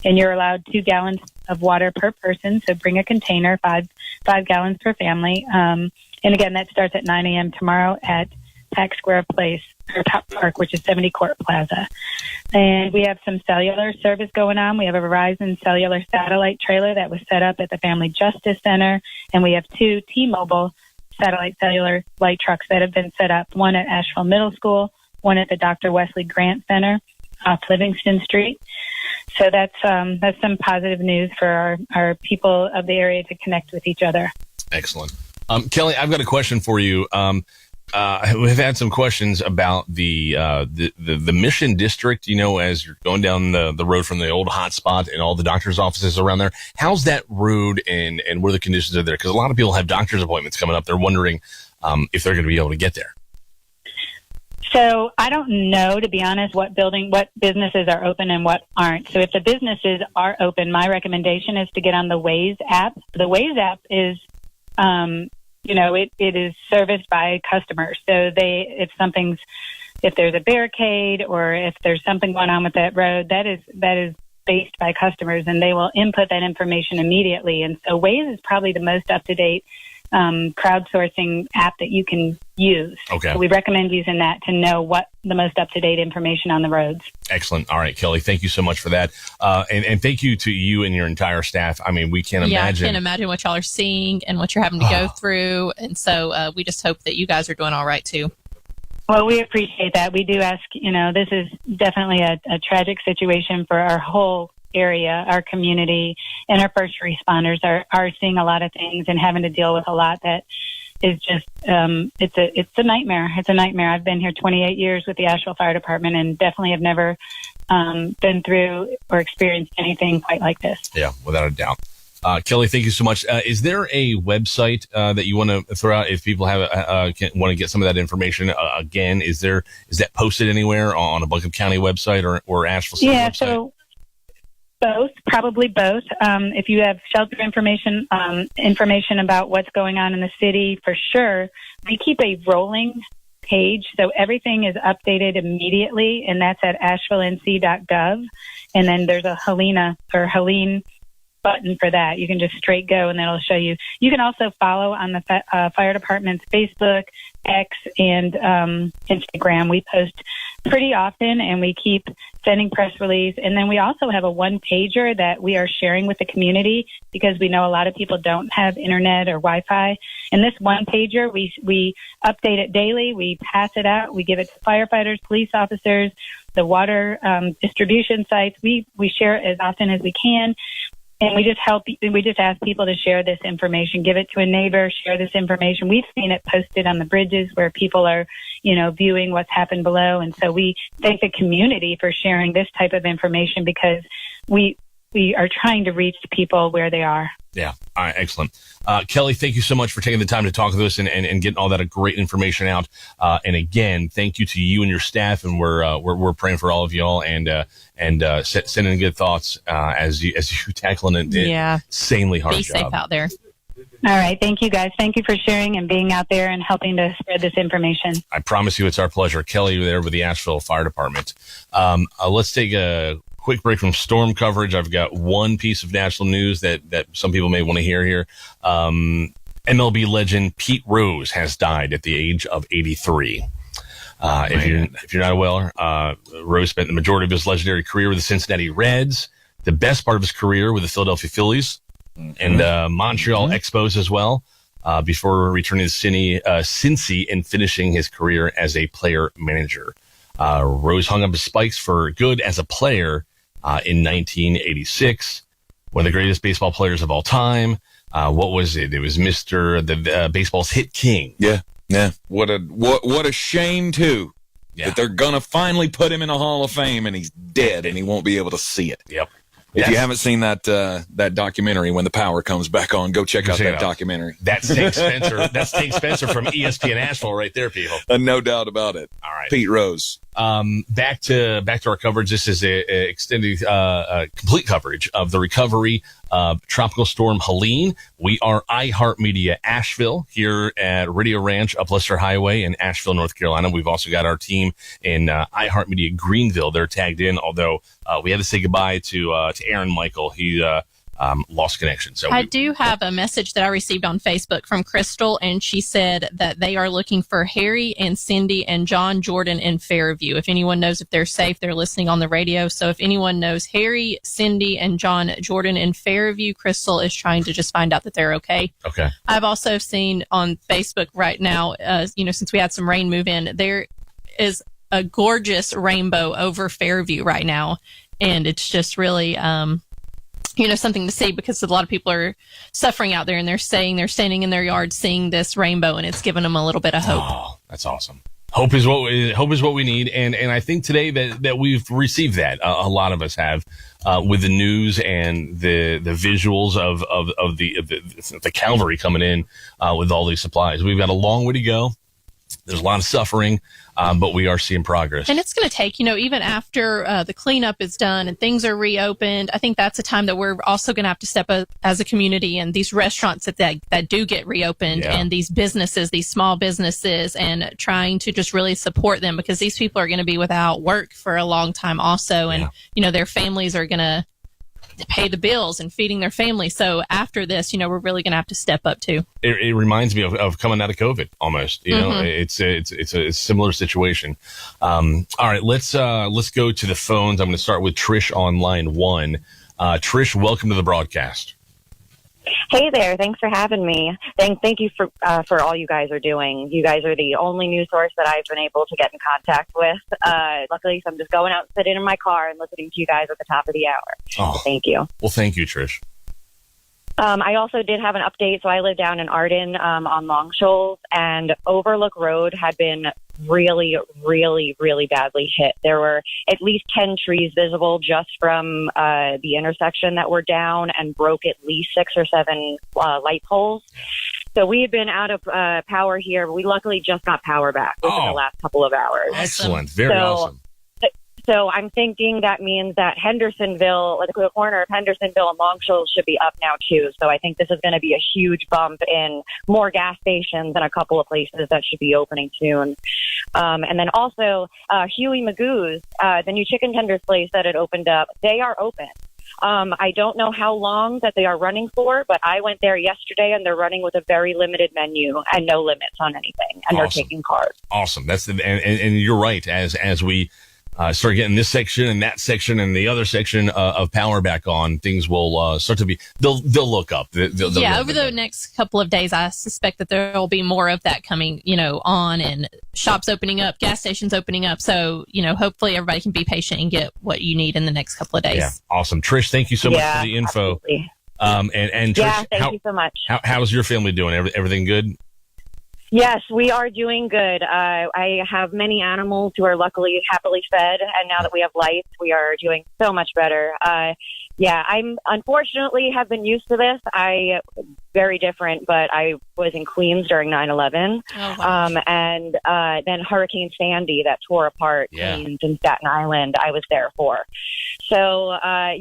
and you're allowed 2 gallons of water per person. So bring a container, 5 gallons per family. And again, that starts at 9 a.m. tomorrow at Pack Square Park, which is 70 Court Plaza. And we have some cellular service going on. We have a Verizon cellular satellite trailer that was set up at the Family Justice Center. And we have 2 T-Mobile satellite cellular light trucks that have been set up, one at Asheville Middle School, one at the Dr. Wesley Grant Center off Livingston Street. So that's some positive news for our people of the area to connect with each other. Excellent. Kelly, I've got a question for you. We've had some questions about the Mission District, as you're going down the road from the old hot spot and all the doctor's offices around there. How's that road and what are the conditions are there? Because a lot of people have doctor's appointments coming up. They're wondering if they're going to be able to get there. So I don't know, to be honest, what businesses are open and what aren't. So if the businesses are open, my recommendation is to get on the Waze app. The Waze app is, it is serviced by customers. So if there's a barricade or if there's something going on with that road, that is based by customers, and they will input that information immediately. And so Waze is probably the most up-to-date crowdsourcing app that you can use. Okay. So we recommend using that to know what the most up-to-date information on the roads. Excellent. All right, Kelly, thank you so much for that. And thank you to you and your entire staff. I mean, we can't imagine. I can't imagine what y'all are seeing and what you're having to go through. And so we just hope that you guys are doing all right too. Well, we appreciate that. We do ask, this is definitely a tragic situation for our whole area, our community, and our first responders are seeing a lot of things and having to deal with a lot that is just, it's a nightmare. It's a nightmare. I've been here 28 years with the Asheville Fire Department and definitely have never been through or experienced anything quite like this. Yeah, without a doubt. Kelly, thank you so much. Is there a website that you want to throw out if people want to get some of that information? Again, is that posted anywhere on a Buncombe County website or Asheville City website? So both, probably both. If you have shelter information about what's going on in the city, for sure. We keep a rolling page, so everything is updated immediately, and that's at ashevillnc.gov. And then there's a Helene button for that. You can just straight go, and that'll show you. You can also follow on the fire department's Facebook, X, and Instagram. We post pretty often, and we keep sending press release. And then we also have a one-pager that we are sharing with the community because we know a lot of people don't have internet or Wi-Fi. And this one-pager, we update it daily. We pass it out. We give it to firefighters, police officers, the water distribution sites. We share it as often as we can. And we just ask people to share this information, give it to a neighbor, share this information. We've seen it posted on the bridges where people are, viewing what's happened below. And so we thank the community for sharing this type of information because we are trying to reach people where they are. Yeah. All right. Excellent. Kelly, thank you so much for taking the time to talk with us and getting all that great information out. And again, thank you to you and your staff. And we're praying for all of y'all and sending good thoughts as you tackle an insanely hard job. Be safe out there. All right. Thank you, guys. Thank you for sharing and being out there and helping to spread this information. I promise you it's our pleasure. Kelly there with the Asheville Fire Department. Let's take a quick break from storm coverage. I've got one piece of national news that some people may want to hear here. MLB legend Pete Rose has died at the age of 83. If you're not aware, Rose spent the majority of his legendary career with the Cincinnati Reds, the best part of his career with the Philadelphia Phillies, and Montreal Expos as well, before returning to Cincy and finishing his career as a player manager. Rose hung up his spikes for good as a player in 1986. One of the greatest baseball players of all time. What was it? It was the baseball's hit king. Yeah. What a shame too. That they're gonna finally put him in a Hall of Fame and he's dead and he won't be able to see it. Yep. If you haven't seen that documentary, When the Power Comes Back On, go check out that documentary. That's Sting Spencer. That's Sting Spencer from ESPN Asheville right there, people. No doubt about it. All right. Pete Rose. Back to our coverage. This is a extended, complete coverage of the recovery of Tropical Storm Helene. We are iHeart Media Asheville here at Radio Ranch, up Lester Highway in Asheville, North Carolina. We've also got our team in iHeart Media Greenville. They're tagged in, although we had to say goodbye to Aaron Michael. He lost connection. So I do have a message that I received on Facebook from Crystal, and she said that they are looking for Harry and Cindy and John Jordan in Fairview. If anyone knows if they're safe, they're listening on the radio. So if anyone knows Harry, Cindy, and John Jordan in Fairview, Crystal is trying to just find out that they're okay. Okay. I've also seen on Facebook right now, since we had some rain move in, there is a gorgeous rainbow over Fairview right now, and it's just really something to see, because a lot of people are suffering out there, and they're standing in their yard seeing this rainbow, and it's given them a little bit of hope. Oh, that's awesome. Hope is what we need, and I think today that we've received that. A lot of us have, with the news and the visuals of the cavalry coming in with all these supplies. We've got a long way to go. There's a lot of suffering, but we are seeing progress. And it's going to take, even after the cleanup is done and things are reopened, I think that's a time that we're also going to have to step up as a community, and these restaurants that do get reopened, and these businesses, these small businesses, and trying to just really support them, because these people are going to be without work for a long time also. And, their families are going to pay the bills and feeding their family. So after this, we're really going to have to step up too. It reminds me of coming out of COVID almost. It's a similar situation. All right, let's go to the phones. I'm going to start with Trish on line 1. Trish, welcome to the broadcast. Hey there. Thanks for having me. Thank you for all you guys are doing. You guys are the only news source that I've been able to get in contact with. Luckily, so I'm just going out and sitting in my car and listening to you guys at the top of the hour. Oh, so thank you. Well, thank you, Trish. I also did have an update. So I live down in Arden on Long Shoals, and Overlook Road had been really, really, really badly hit. There were at least 10 trees visible just from the intersection that were down, and broke at least 6 or 7 light poles. So we had been out of power here. But we luckily just got power back within the last couple of hours. Excellent. Very awesome. So I'm thinking that means that Hendersonville, like the corner of Hendersonville and Long Shoals, should be up now too. So I think this is going to be a huge bump in more gas stations and a couple of places that should be opening soon. And then also Huey Magoo's, the new chicken tenders place that had opened up, they are open. I don't know how long that they are running for, but I went there yesterday, and they're running with a very limited menu and no limits on anything, and they're taking cards. Awesome. That's and you're right. As we start getting this section and that section and the other section of power back on, things will start to be, they'll look up. They'll over the next couple of days, I suspect that there will be more of that coming, on, and shops opening up, gas stations opening up. So, hopefully everybody can be patient and get what you need in the next couple of days. Yeah, awesome. Trish, thank you so much for the info. Absolutely. And Trish, thank you so much. How's your family doing? Everything good? Yes, we are doing good. I have many animals who are luckily happily fed, and now that we have lights, we are doing so much better. I'm unfortunately have been used to this. Very different, but I was in Queens during 9/11, and then Hurricane Sandy that tore apart Queens and Staten Island. I was there for. So I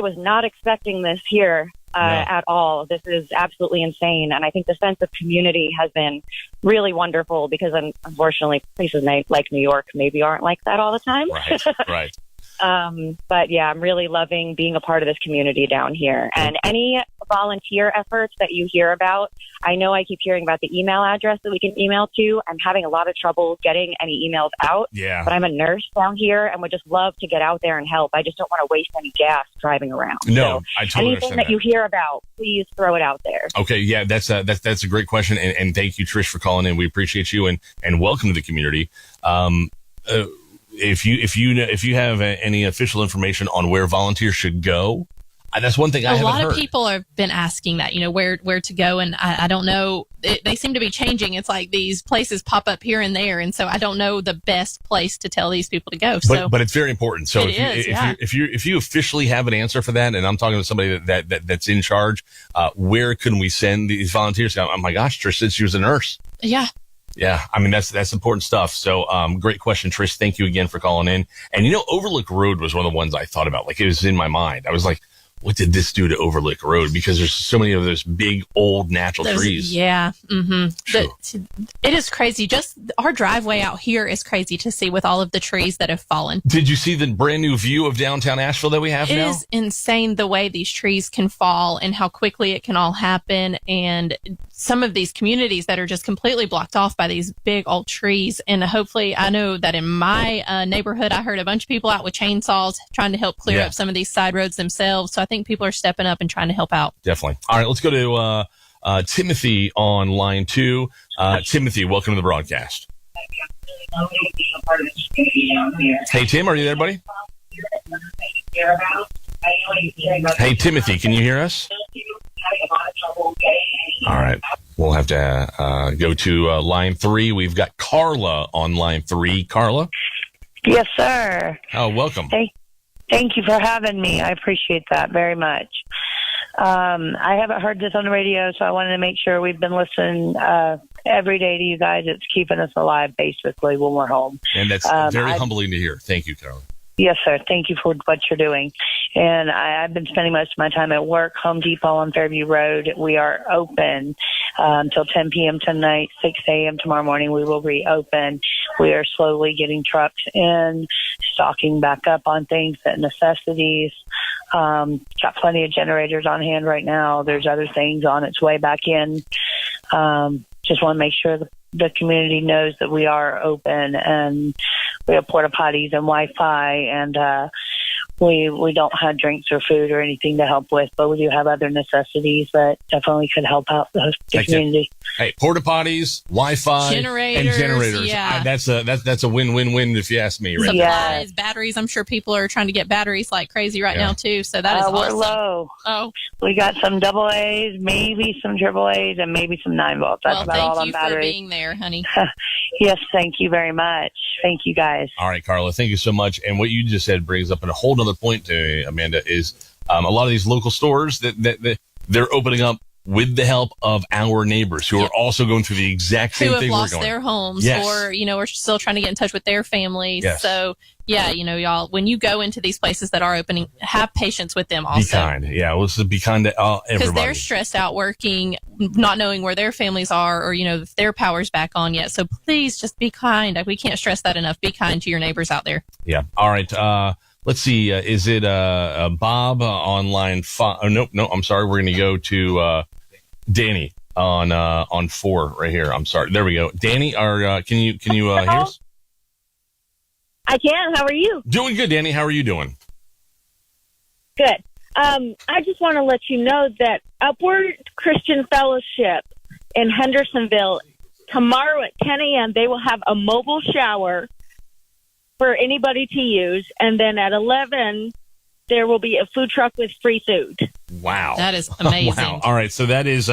was not expecting this here. At all. This is absolutely insane. And I think the sense of community has been really wonderful, because unfortunately places like New York maybe aren't like that all the time. Right. But yeah, I'm really loving being a part of this community down here. And any volunteer efforts that you hear about, I know I keep hearing about the email address that we can email to. I'm having a lot of trouble getting any emails out. Yeah. But I'm a nurse down here and would just love to get out there and help. I just don't want to waste any gas driving around. No, so I totally anything understand that you hear about, please throw it out there. Okay, yeah, that's a great question, and thank you, Trish, for calling in. We appreciate you, and welcome to the community. If you have any official information on where volunteers should go, that's one thing I haven't heard. A lot of people have been asking that, where to go, and I don't know. They seem to be changing. It's like these places pop up here and there, and so I don't know the best place to tell these people to go. But it's very important. So if you officially have an answer for that, and I'm talking to somebody that's in charge, where can we send these volunteers? Oh my gosh, Trish said she was a nurse. Yeah. Yeah, I mean, that's important stuff. So, great question, Trish. Thank you again for calling in. And, Overlook Road was one of the ones I thought about. Like, it was in my mind. I was like, what did this do to Overlook Road? Because there's so many of those big, old, natural trees. Yeah. Mm-hmm. It is crazy. Just our driveway out here is crazy to see with all of the trees that have fallen. Did you see the brand new view of downtown Asheville that we have now? It is insane the way these trees can fall and how quickly it can all happen. And some of these communities that are just completely blocked off by these big old trees. And hopefully, I know that in my neighborhood, I heard a bunch of people out with chainsaws trying to help clear up some of these side roads themselves. So I think people are stepping up and trying to help out. Definitely. All right, let's go to Timothy on line 2. Timothy, welcome to the broadcast. Hey, Tim, are you there, buddy? Hey, Timothy, can you hear us? All right. We'll have to go to line 3. We've got Carla on line 3. Carla? Yes, sir. Oh, welcome. Thank you for having me. I appreciate that very much. I haven't heard this on the radio, so I wanted to make sure we've been listening every day to you guys. It's keeping us alive, basically, when we're home. And that's very humbling to hear. Thank you, Carla. Yes, sir. Thank you for what you're doing. And I've been spending most of my time at work, Home Depot on Fairview Road. We are open until 10 p.m. tonight, 6 a.m. tomorrow morning. We will reopen. We are slowly getting trucks in, stocking back up on things, necessities. Got plenty of generators on hand right now. There's other things on its way back in. Just want to make sure the community knows that we are open, and we have porta potties and Wi-Fi, and we don't have drinks or food or anything to help with, but we do have other necessities that definitely could help out the community. Hey, porta potties, Wi-Fi, and generators. Yeah. That's a win-win-win if you ask me. Right? Supplies, batteries. I'm sure people are trying to get batteries like crazy right now too. So that is awesome. We're low. Oh, we got some AA's, maybe some AAA's, and maybe some 9 volts. That's about all on batteries. Thank you for being there, honey. Yes, thank you very much. Thank you, guys. All right, Carla, thank you so much. And what you just said brings up a whole other point to me, Amanda, is a lot of these local stores that they're opening up with the help of our neighbors who are also going through the exact same thing we're going. Who have lost their homes, or are still trying to get in touch with their families. Yes. So yeah, y'all, when you go into these places that are opening, have patience with them also. Be kind. Yeah, let's be kind to everybody. Because they're stressed out working, not knowing where their families are, or if their power's back on yet. So please just be kind. We can't stress that enough. Be kind to your neighbors out there. Yeah. All right. Let's see. Is it Bob on line 5? Oh, no. I'm sorry. We're going to go to Danny on 4 right here. I'm sorry. There we go. Danny, can you hear us? I can. How are you? Doing good, Danny. How are you doing? Good. I just want to let you know that Upward Christian Fellowship in Hendersonville, tomorrow at 10 a.m., they will have a mobile shower for anybody to use. And then at 11, there will be a food truck with free food. Wow. That is amazing. Wow. All right. So that is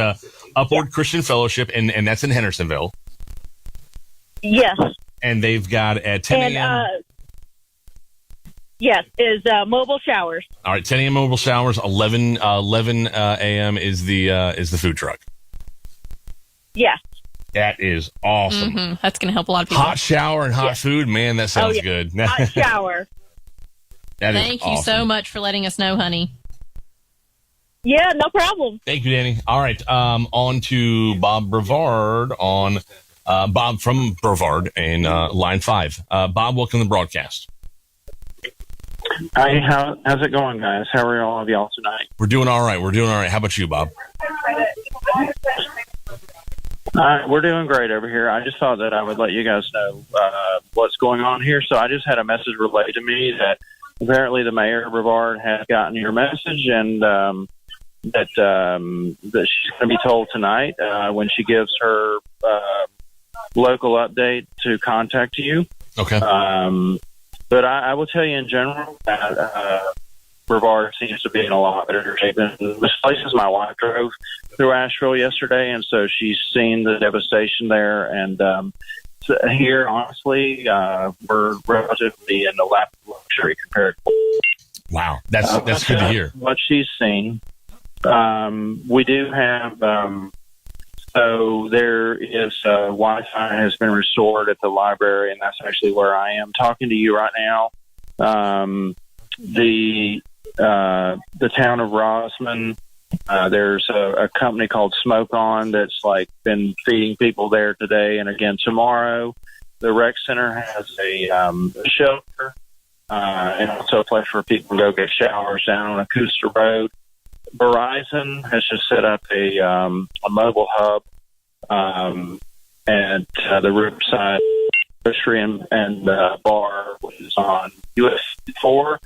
Upward Christian Fellowship, and that's in Hendersonville. Yes. And they've got at 10 a.m. Yes, is mobile showers. All right, 10 a.m. mobile showers. 11 a.m. is the food truck. Yes. That is awesome. Mm-hmm. That's going to help a lot of people. Hot shower and hot food, man. That sounds good. Hot shower. Thank you so much for letting us know, honey. Yeah, no problem. Thank you, Danny. All right, on to Bob Brevard on Bob from Brevard in line 5. Bob, welcome to the broadcast. Hi, how's it going, guys? How are all of y'all tonight? We're doing all right. How about you, Bob? We're doing great over here. I just thought that I would let you guys know what's going on here. So I just had a message relayed to me that apparently the mayor of Brevard has gotten your message, and that she's going to be told tonight when she gives her local update to contact you. Okay. But I will tell you in general that Brevard seems to be in a lot better shape. And this places my wife drove through Asheville yesterday, and so she's seen the devastation there. And so here, honestly, we're relatively in the lap of luxury compared to. Wow, that's good to hear. What she's seen. We do have. So there is Wi-Fi has been restored at the library, and that's actually where I am talking to you right now. The town of Rosman, there's a company called Smoke On that's been feeding people there today and again tomorrow. The rec center has a shelter and also a place for people to go get showers down on Augusta Road. Verizon has just set up a mobile hub at the Riverside Grocery and Bar, which is on US 4.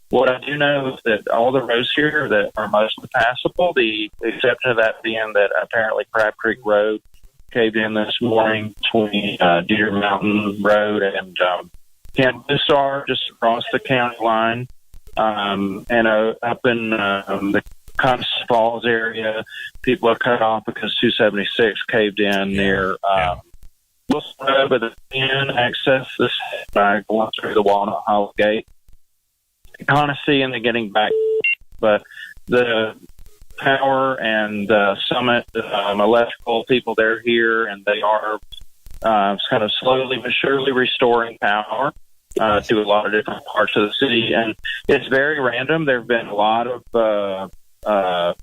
What I do know is that all the roads here that are mostly passable, the exception of that being that apparently Crab Creek Road caved in this morning between Deer Mountain Road and Camp Star, just across the county line. up in the Constance Falls area, people are cut off because 276 caved in near Wilson Road, but they can access this by going through the Walnut Hollow Gate. Kind of seeing they're getting back, but the power and Summit electrical people, they're here, and they are kind of slowly but surely restoring power to a lot of different parts of the city. And it's very random. There have been a lot of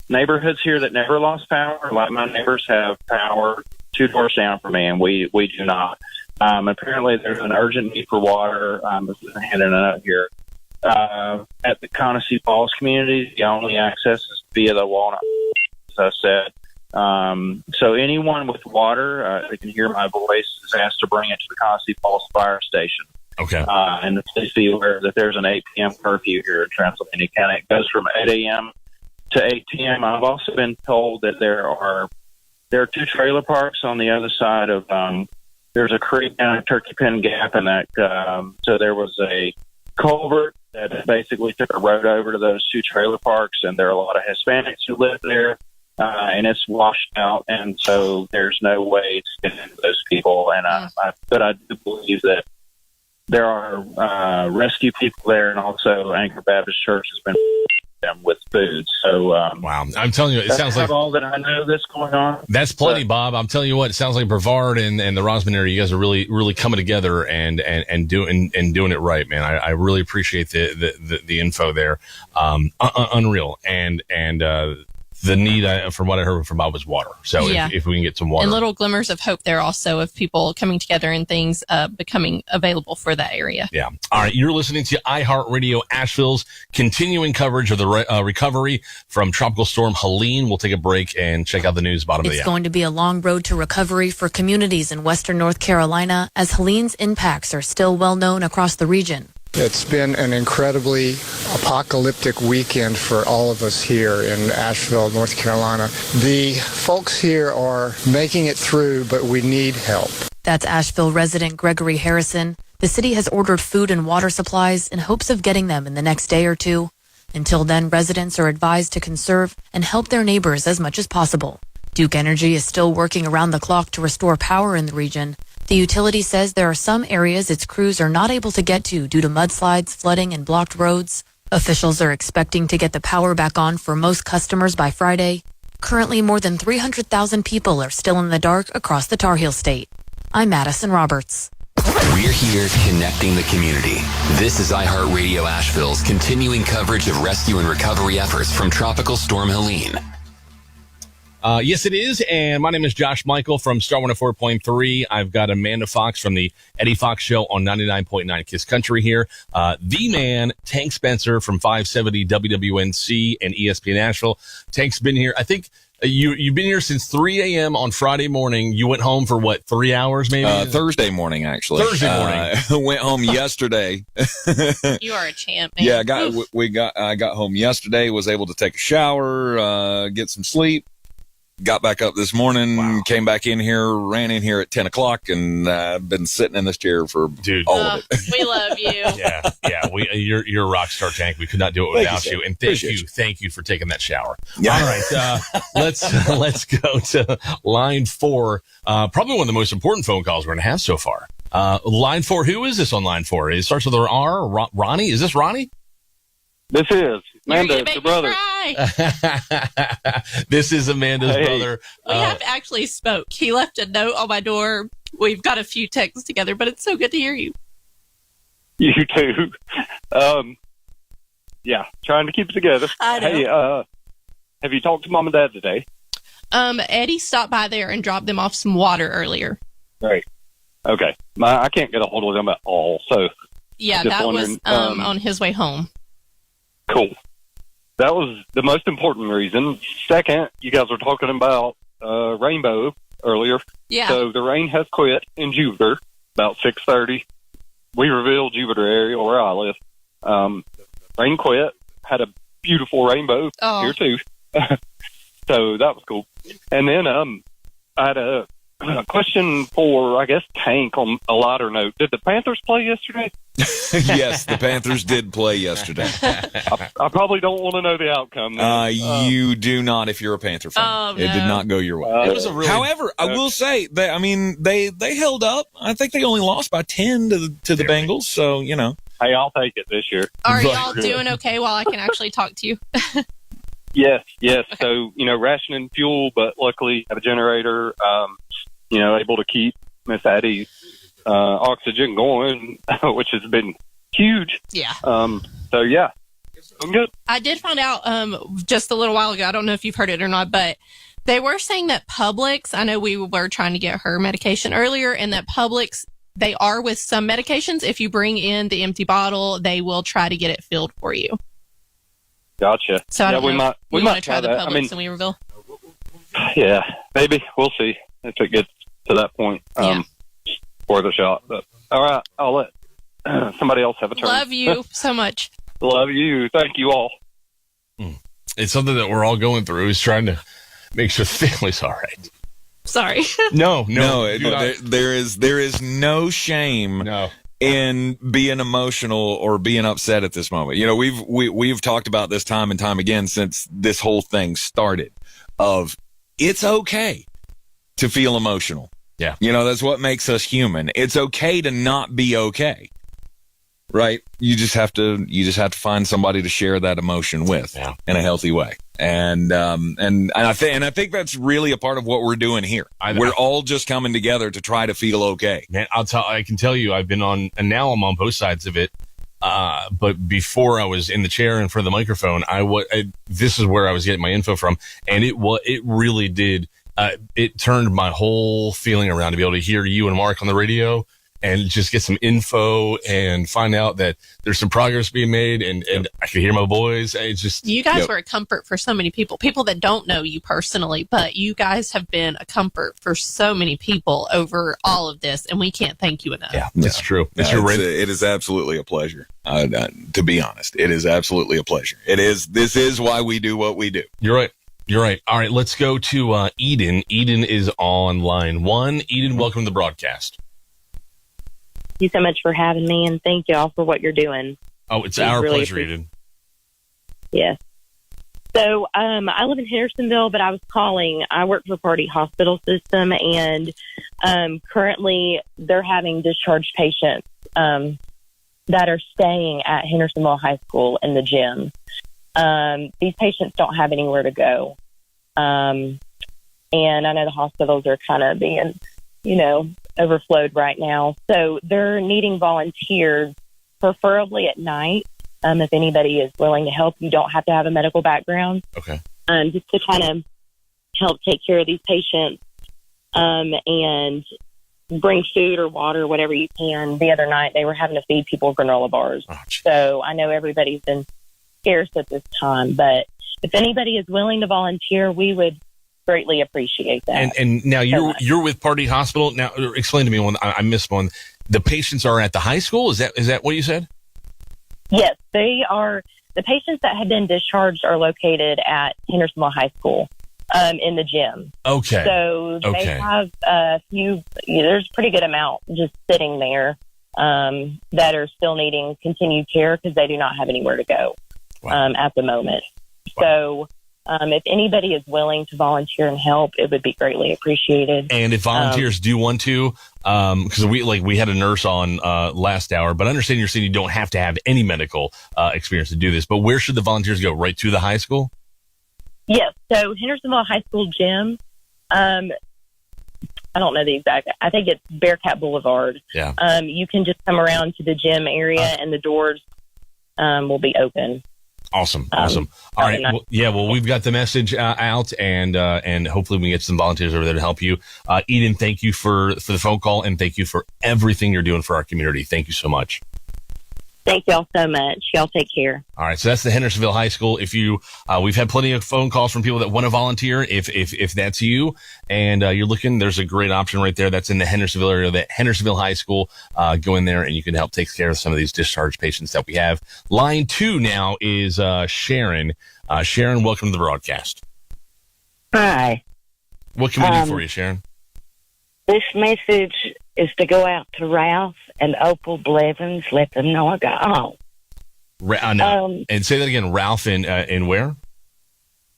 neighborhoods here that never lost power. A lot of my neighbors have power 2 doors down from me, and we do not. Apparently, there's an urgent need for water. I'm handing it out here. At the Constance Falls community, the only access is via the Walnut, as I said. So anyone with water, they can hear my voice, is asked to bring it to the Constance Falls Fire Station. Okay. And please be aware that there's an 8 p.m. curfew here in Transylvania County. It goes from 8 a.m. to 8 p.m. I've also been told that there are 2 trailer parks on the other side of there's a creek and a Turkey Pen Gap, and that so there was a culvert that basically took a road over to those 2 trailer parks, and there are a lot of Hispanics who live there, and it's washed out, and so there's no way to get into those people. And but I do believe that there are rescue people there, and also Anchor Baptist Church has been them with food. So wow, I'm telling you, it sounds like all that I know that's going on. That's plenty, Bob. I'm telling you what, it sounds like Brevard and the Rosman area, you guys are really coming together and doing it right, man. I really appreciate the info there. Unreal. And the need, from what I heard from Bob, was water. So if we can get some water. And little glimmers of hope there also of people coming together and things becoming available for that area. Yeah. All right. You're listening to iHeart Radio Asheville's continuing coverage of the recovery from Tropical Storm Helene. We'll take a break and check out the news bottom of the hour. It's going to be a long road to recovery for communities in western North Carolina as Helene's impacts are still well known across the region. It's been an incredibly apocalyptic weekend for all of us here in Asheville, North Carolina. The folks here are making it through, but we need help. That's Asheville resident Gregory Harrison. The city has ordered food and water supplies in hopes of getting them in the next day or two. Until then, residents are advised to conserve and help their neighbors as much as possible. Duke Energy is still working around the clock to restore power in the region. The utility says there are some areas its crews are not able to get to due to mudslides, flooding, and blocked roads. Officials are expecting to get the power back on for most customers by Friday. Currently, more than 300,000 people are still in the dark across the Tar Heel State. I'm Madison Roberts. We're here connecting the community. This is iHeart Radio Asheville's continuing coverage of rescue and recovery efforts from Tropical Storm Helene. Yes, it is. And my name is Josh Michael from Star 104.3. I've got Amanda Fox from the Eddie Fox Show on 99.9 Kiss Country here. The man, Tank Spencer from 570 WWNC and ESPN Nashville. Tank's been here. I think you've been here since 3 a.m. on Friday morning. You went home for what, 3 hours maybe? Thursday morning, actually. Thursday morning. Went home yesterday. You are a champ, man. Yeah, I got home yesterday, was able to take a shower, get some sleep. Got back up this morning, came back in here, ran in here at 10 o'clock, and been sitting in this chair for all of it. We love you. Yeah. You're a rock star, Tank. We could not do it without you. And thank you for taking that shower. Yeah. All right, let's go to line 4. Probably one of the most important phone calls we're going to have so far. Line 4. Who is this on line 4? It starts with an R. Ronnie. Is this Ronnie? This is Amanda, the brother. This is Amanda's brother. We have actually spoke. He left a note on my door. We've got a few texts together, but it's so good to hear you. You too. Yeah, trying to keep it together. I know. Hey, have you talked to Mom and Dad today? Eddie stopped by there and dropped them off some water earlier. Right. Okay. I can't get a hold of them at all, so. Yeah, that was on his way home. Cool. That was the most important reason. Second, you guys were talking about Rainbow earlier. Yeah. So the rain has quit in Jupiter about 6:30. We revealed Jupiter area where I live. Rain quit. Had a beautiful rainbow here too. So that was cool. And then I had a question for, I guess, Tank on a lighter note. Did the Panthers play yesterday? Yes, the Panthers did play yesterday. I probably don't want to know the outcome. You do not if you're a Panther fan. Oh, It did no. not go your way. It was a really, However, I will say they held up. I think they only lost by 10 to the Bengals. So, you know. Hey, I'll take it this year. Are y'all doing okay while I can actually talk to you? Yes. So, rationing fuel, but luckily have a generator, able to keep Miss Addie's oxygen going, which has been huge. Yeah. So, yeah, I'm good. I did find out just a little while ago, I don't know if you've heard it or not, but they were saying that Publix, I know we were trying to get her medication earlier, and that Publix, they are with some medications. If you bring in the empty bottle, they will try to get it filled for you. Gotcha. So I don't know. We might want to try the that. Publix in Weaverville. Yeah, maybe. We'll see if it gets to that point. For the shot. But all right, I'll let somebody else have a turn. Love you so much. Love you. Thank you all. it's something that we're all going through, is trying to make sure the family's all right. Sorry. No. There is no shame in being emotional or being upset at this moment. You know, we've talked about this time and time again since this whole thing started. Of it's okay to feel emotional. Yeah. You know, that's what makes us human. It's okay to not be okay. Right? You just have to find somebody to share that emotion with in a healthy way. And I think that's really a part of what we're doing here. We're all just coming together to try to feel okay. Man, I can tell you, I've been on, and now I'm on both sides of it. But before I was in the chair in front of the microphone, this is where I was getting my info from, and it really did. It turned my whole feeling around to be able to hear you and Mark on the radio and just get some info and find out that there's some progress being made, and I could hear my boys. It's just, you guys were a comfort for so many people that don't know you personally, but you guys have been a comfort for so many people over all of this, and we can't thank you enough. Yeah, that's true. It is absolutely a pleasure. To be honest, it is absolutely a pleasure. This is why we do what we do. You're right. All right, let's go to Eden. Eden is on line 1. Eden, welcome to the broadcast. Thank you so much for having me, and thank y'all for what you're doing. Oh, it's our really pleasure, Eden. Yes. So I live in Hendersonville, but I was calling. I work for Party Hospital System, and currently they're having discharged patients that are staying at Hendersonville High School in the gym. These patients don't have anywhere to go. And I know the hospitals are kind of being, overflowed right now. So they're needing volunteers, preferably at night. If anybody is willing to help, you don't have to have a medical background. Okay. Just to kind of help take care of these patients and bring food or water, whatever you can. The other night, they were having to feed people granola bars. So I know everybody's been scarce at this time, but if anybody is willing to volunteer, we would greatly appreciate that. And now you're with Party Hospital. Now explain to me one. I missed one. The patients are at the high school. Is that what you said? Yes, they are. The patients that have been discharged are located at Hendersonville High School in the gym. Okay. So they have a few. There's a pretty good amount just sitting there that are still needing continued care because they do not have anywhere to go at the moment. Wow. So if anybody is willing to volunteer and help, it would be greatly appreciated. And if volunteers do want to, because we had a nurse on last hour, but I understand you're saying you don't have to have any medical experience to do this. But where should the volunteers go? Right to the high school? Yes. So Hendersonville High School gym. I don't know the exact. I think it's Bearcat Boulevard. Yeah. You can just come around to the gym area, and the doors will be open. Awesome. All right. Well, we've got the message out, and hopefully we can get some volunteers over there to help you. Eden, thank you for the phone call, and thank you for everything you're doing for our community. Thank you so much. Thank y'all so much. Y'all take care. All right. So that's the Hendersonville High School. If you, we've had plenty of phone calls from people that want to volunteer. If that's you and you're looking, there's a great option right there. That's in the Hendersonville area, the Hendersonville High School. Go in there and you can help take care of some of these discharged patients that we have. Line 2 now is Sharon. Sharon, welcome to the broadcast. Hi. What can we do for you, Sharon? This message is to go out to Ralph and Opal Blevins. Let them know I got home. No. And say that again. Ralph in where?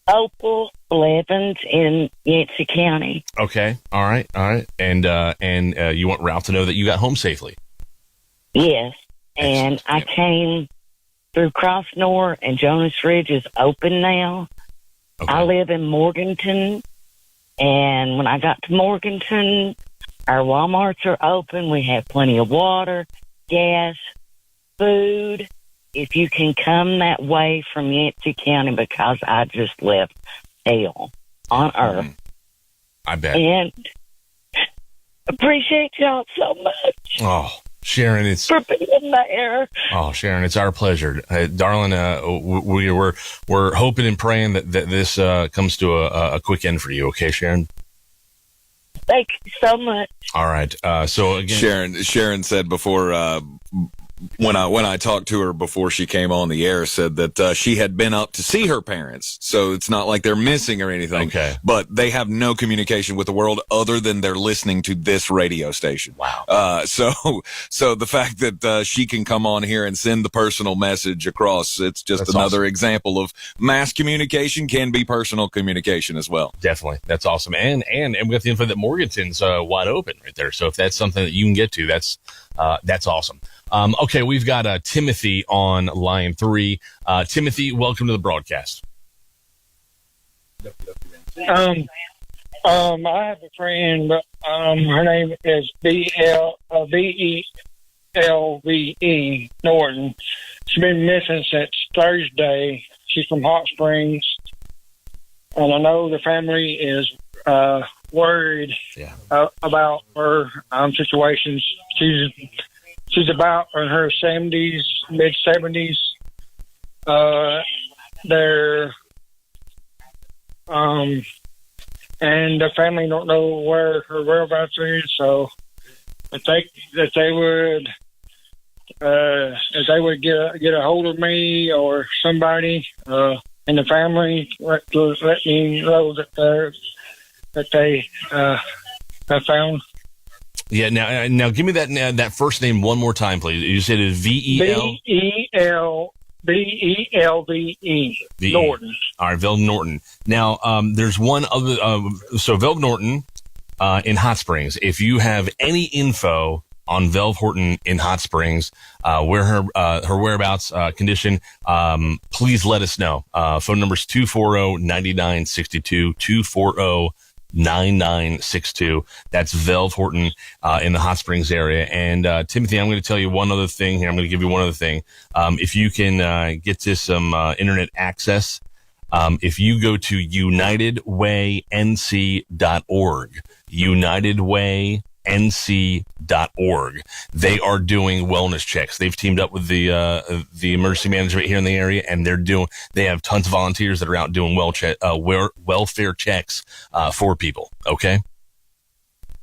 Opal Blevins in Yancey County. Okay. All right. And you want Ralph to know that you got home safely? Yes. And I came through Crossnor, and Jonas Ridge is open now. Okay. I live in Morganton, and when I got to Morganton, our Walmarts are open. We have plenty of water, gas, food. If you can come that way from Yancey County, because I just left hell on earth. I bet. And appreciate y'all so much. Oh, Sharon, for being there. Oh, Sharon, it's our pleasure, darling. We're hoping and praying that this comes to a quick end for you. Okay, Sharon. Thank you so much. All right. So again, Sharon said before. When I talked to her before she came on the air, said that she had been up to see her parents, so it's not like they're missing or anything. Okay. But they have no communication with the world other than they're listening to this radio station. Wow. So the fact that she can come on here and send the personal message across, it's just That's another awesome. example of mass communication can be personal communication as well. Definitely. That's awesome. And we got the info that Morganton's wide open right there. So if that's something that you can get to, that's awesome. Okay, we've got Timothy on line 3. Timothy, welcome to the broadcast. I have a friend, but her name is Belve Norton. She's been missing since Thursday. She's from Hot Springs, and I know the family is worried about her situations. She's about in her 70s, mid 70s. And the family don't know where her whereabouts is. So if they would get a hold of me or somebody in the family, let me know that they have found. Yeah. Now, give me that first name one more time, please. You said it VEL. Belve Norton. All right, Velv Norton. Now, there's one other. So Velv Norton in Hot Springs. If you have any info on Velv Horton in Hot Springs, where her whereabouts, condition, please let us know. Phone number is 240-9962, 240-9962. That's Velv Horton in the Hot Springs area. And Timothy, I'm going to tell you one other thing here. I'm going to give you one other thing. If you can get to some internet access, if you go to UnitedWayNC.org, UnitedWayNC.org, they are doing wellness checks. They've teamed up with the emergency management here in the area, and they have tons of volunteers that are out doing welfare checks for people. Okay.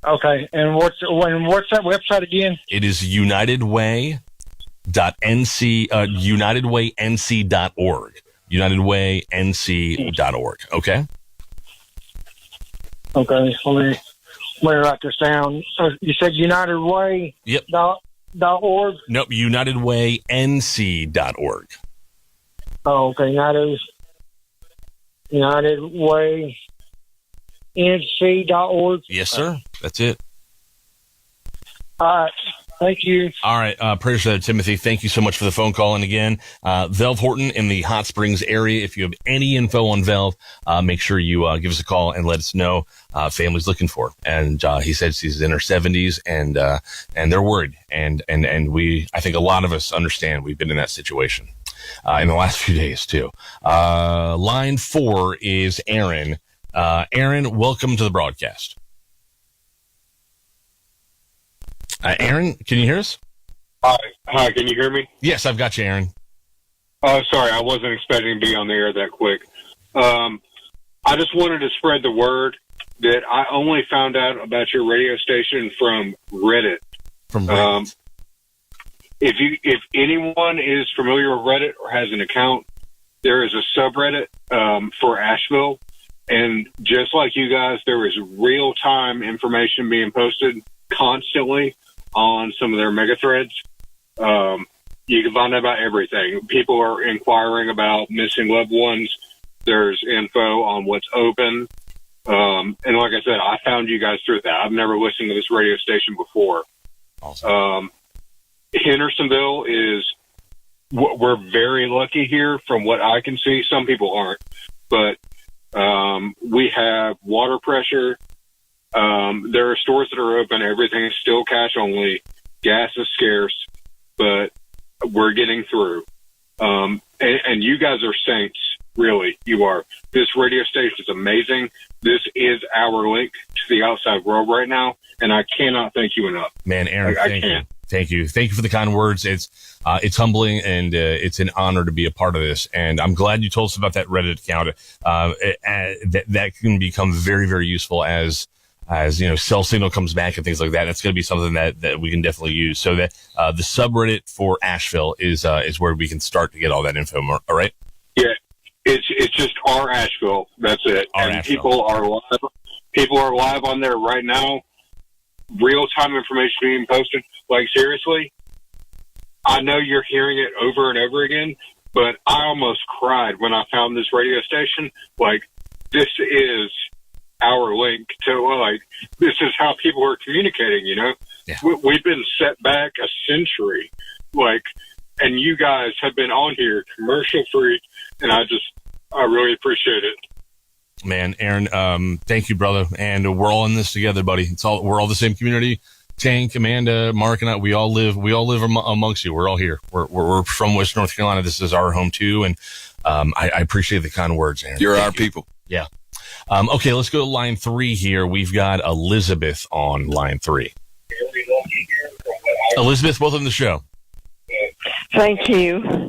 Okay. And what's that website again? It is UnitedWayNC.org. UnitedWayNC.org. Okay. Okay. Let me write this down. You said United Way. Yep. .org. Nope. UnitedWayNC.org. Oh, okay. UnitedWayNC.org. Yes, sir. That's it. All right. Thank you. All right. Prayers for that, Timothy. Thank you so much for the phone call. And again, Velv Horton in the Hot Springs area. If you have any info on Velv, make sure you give us a call and let us know. Family's looking for her. And he said she's in her 70s, and they're worried. And I think a lot of us understand. We've been in that situation in the last few days too. Line 4 is Aaron. Aaron, welcome to the broadcast. Aaron, can you hear us? Hi, can you hear me? Yes, I've got you, Aaron. Oh, sorry, I wasn't expecting to be on the air that quick. I just wanted to spread the word that I only found out about your radio station from Reddit. From Reddit. If anyone is familiar with Reddit or has an account, there is a subreddit for Asheville, And just like you guys, there is real-time information being posted constantly on some of their mega threads. You can find out about everything. People are inquiring about missing loved ones. There's info on what's open. And like I said, I found you guys through that. I've never listened to this radio station before. Awesome. Hendersonville is, we're very lucky here from what I can see. Some people aren't, but we have water pressure. There are stores that are open. Everything is still cash only. Gas is scarce, but we're getting through. And you guys are saints. Really, you are. This radio station is amazing. This is our link to the outside world right now, and I cannot thank you enough. Man, Aaron, thank you. Thank you. Thank you for the kind words. It's humbling, and it's an honor to be a part of this. And I'm glad you told us about that Reddit account. That can become very, very useful as cell signal comes back and things like that. That's going to be something that we can definitely use. So that the subreddit for Asheville is where we can start to get all that info. All right. Yeah. It's just our Asheville. That's it. Our and Asheville. People are live on there right now. Real time information being posted. Like, seriously, I know you're hearing it over and over again, but I almost cried when I found this radio station. Like, this is our link to, this is how people are communicating, Yeah. We've been set back a century, and you guys have been on here commercial free, and I really appreciate it. Man, Aaron, thank you, brother. And we're all in this together, buddy. We're all the same community. Tank, Amanda, Mark, and I, we all live amongst you. We're all here. We're from West North Carolina. This is our home too. And, I appreciate the kind words, Aaron. You're our people. Yeah. Okay, let's go to line 3 here. We've got Elizabeth on line 3. Elizabeth, welcome to the show. Thank you.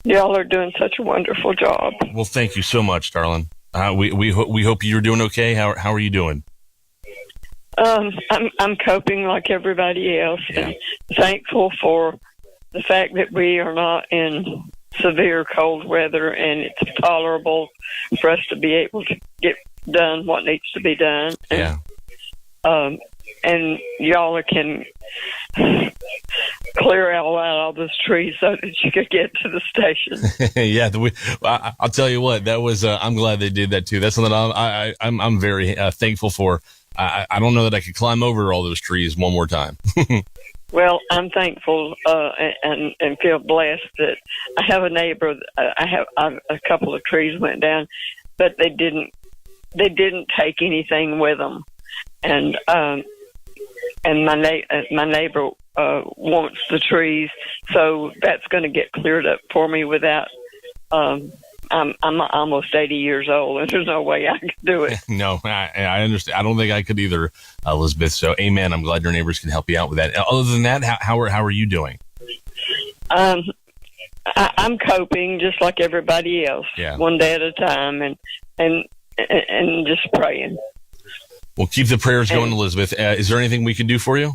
Y'all are doing such a wonderful job. Well, thank you so much, darling. We hope you're doing okay. How are you doing? I'm coping like everybody else, and thankful for the fact that we are not in severe cold weather, and it's tolerable for us to be able to get done what needs to be done. Yeah. And y'all can clear out all those trees so that you could get to the station. Yeah, I'll tell you what, that was. I'm glad they did that too. That's something I'm very thankful for. I don't know that I could climb over all those trees one more time. Well, I'm thankful and feel blessed that I have a neighbor. A couple of trees went down, but they didn't take anything with them, and my neighbor wants the trees, so that's going to get cleared up for me without. I'm almost 80 years old, and there's no way I could do it. No, I understand. I don't think I could either, Elizabeth. So, amen. I'm glad your neighbors can help you out with that. Other than that, how are you doing? I'm coping just like everybody else, one day at a time, and just praying. Well, keep the prayers going, Elizabeth. Is there anything we can do for you?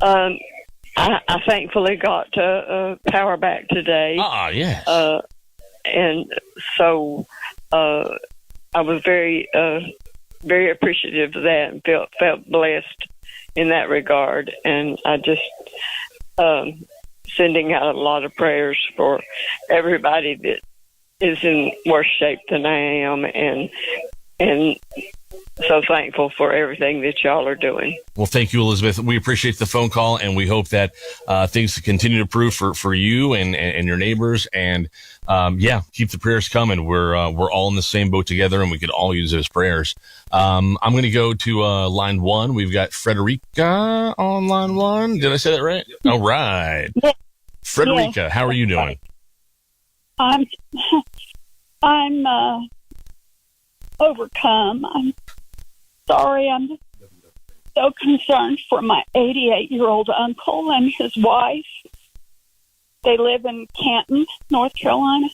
I thankfully got power back today. Yes. And so I was very, very appreciative of that and felt blessed in that regard. And I just sending out a lot of prayers for everybody that is in worse shape than I am, and so thankful for everything that y'all are doing. Well, thank you, Elizabeth. We appreciate the phone call, and we hope that things continue to improve for you and your neighbors. And keep the prayers coming. We're all in the same boat together, and we could all use those prayers. I'm going to go to line 1. We've got Frederica on line 1. Did I say that right? All right. Yeah. Frederica, how are you doing? I'm overcome. I'm sorry. I'm so concerned for my 88-year-old uncle and his wife. They live in Canton, North Carolina.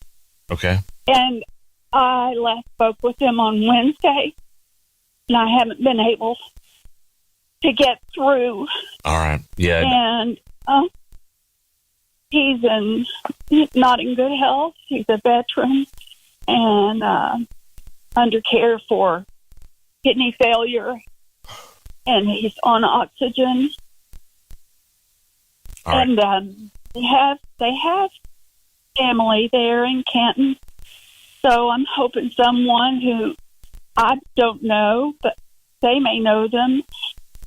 Okay. And I spoke with them on Wednesday, and I haven't been able to get through. All right. Yeah. And he's not in good health. He's a veteran, and under care for kidney failure, and he's on oxygen. Right. And they have family there in Canton, so I'm hoping someone who I don't know, but they may know them,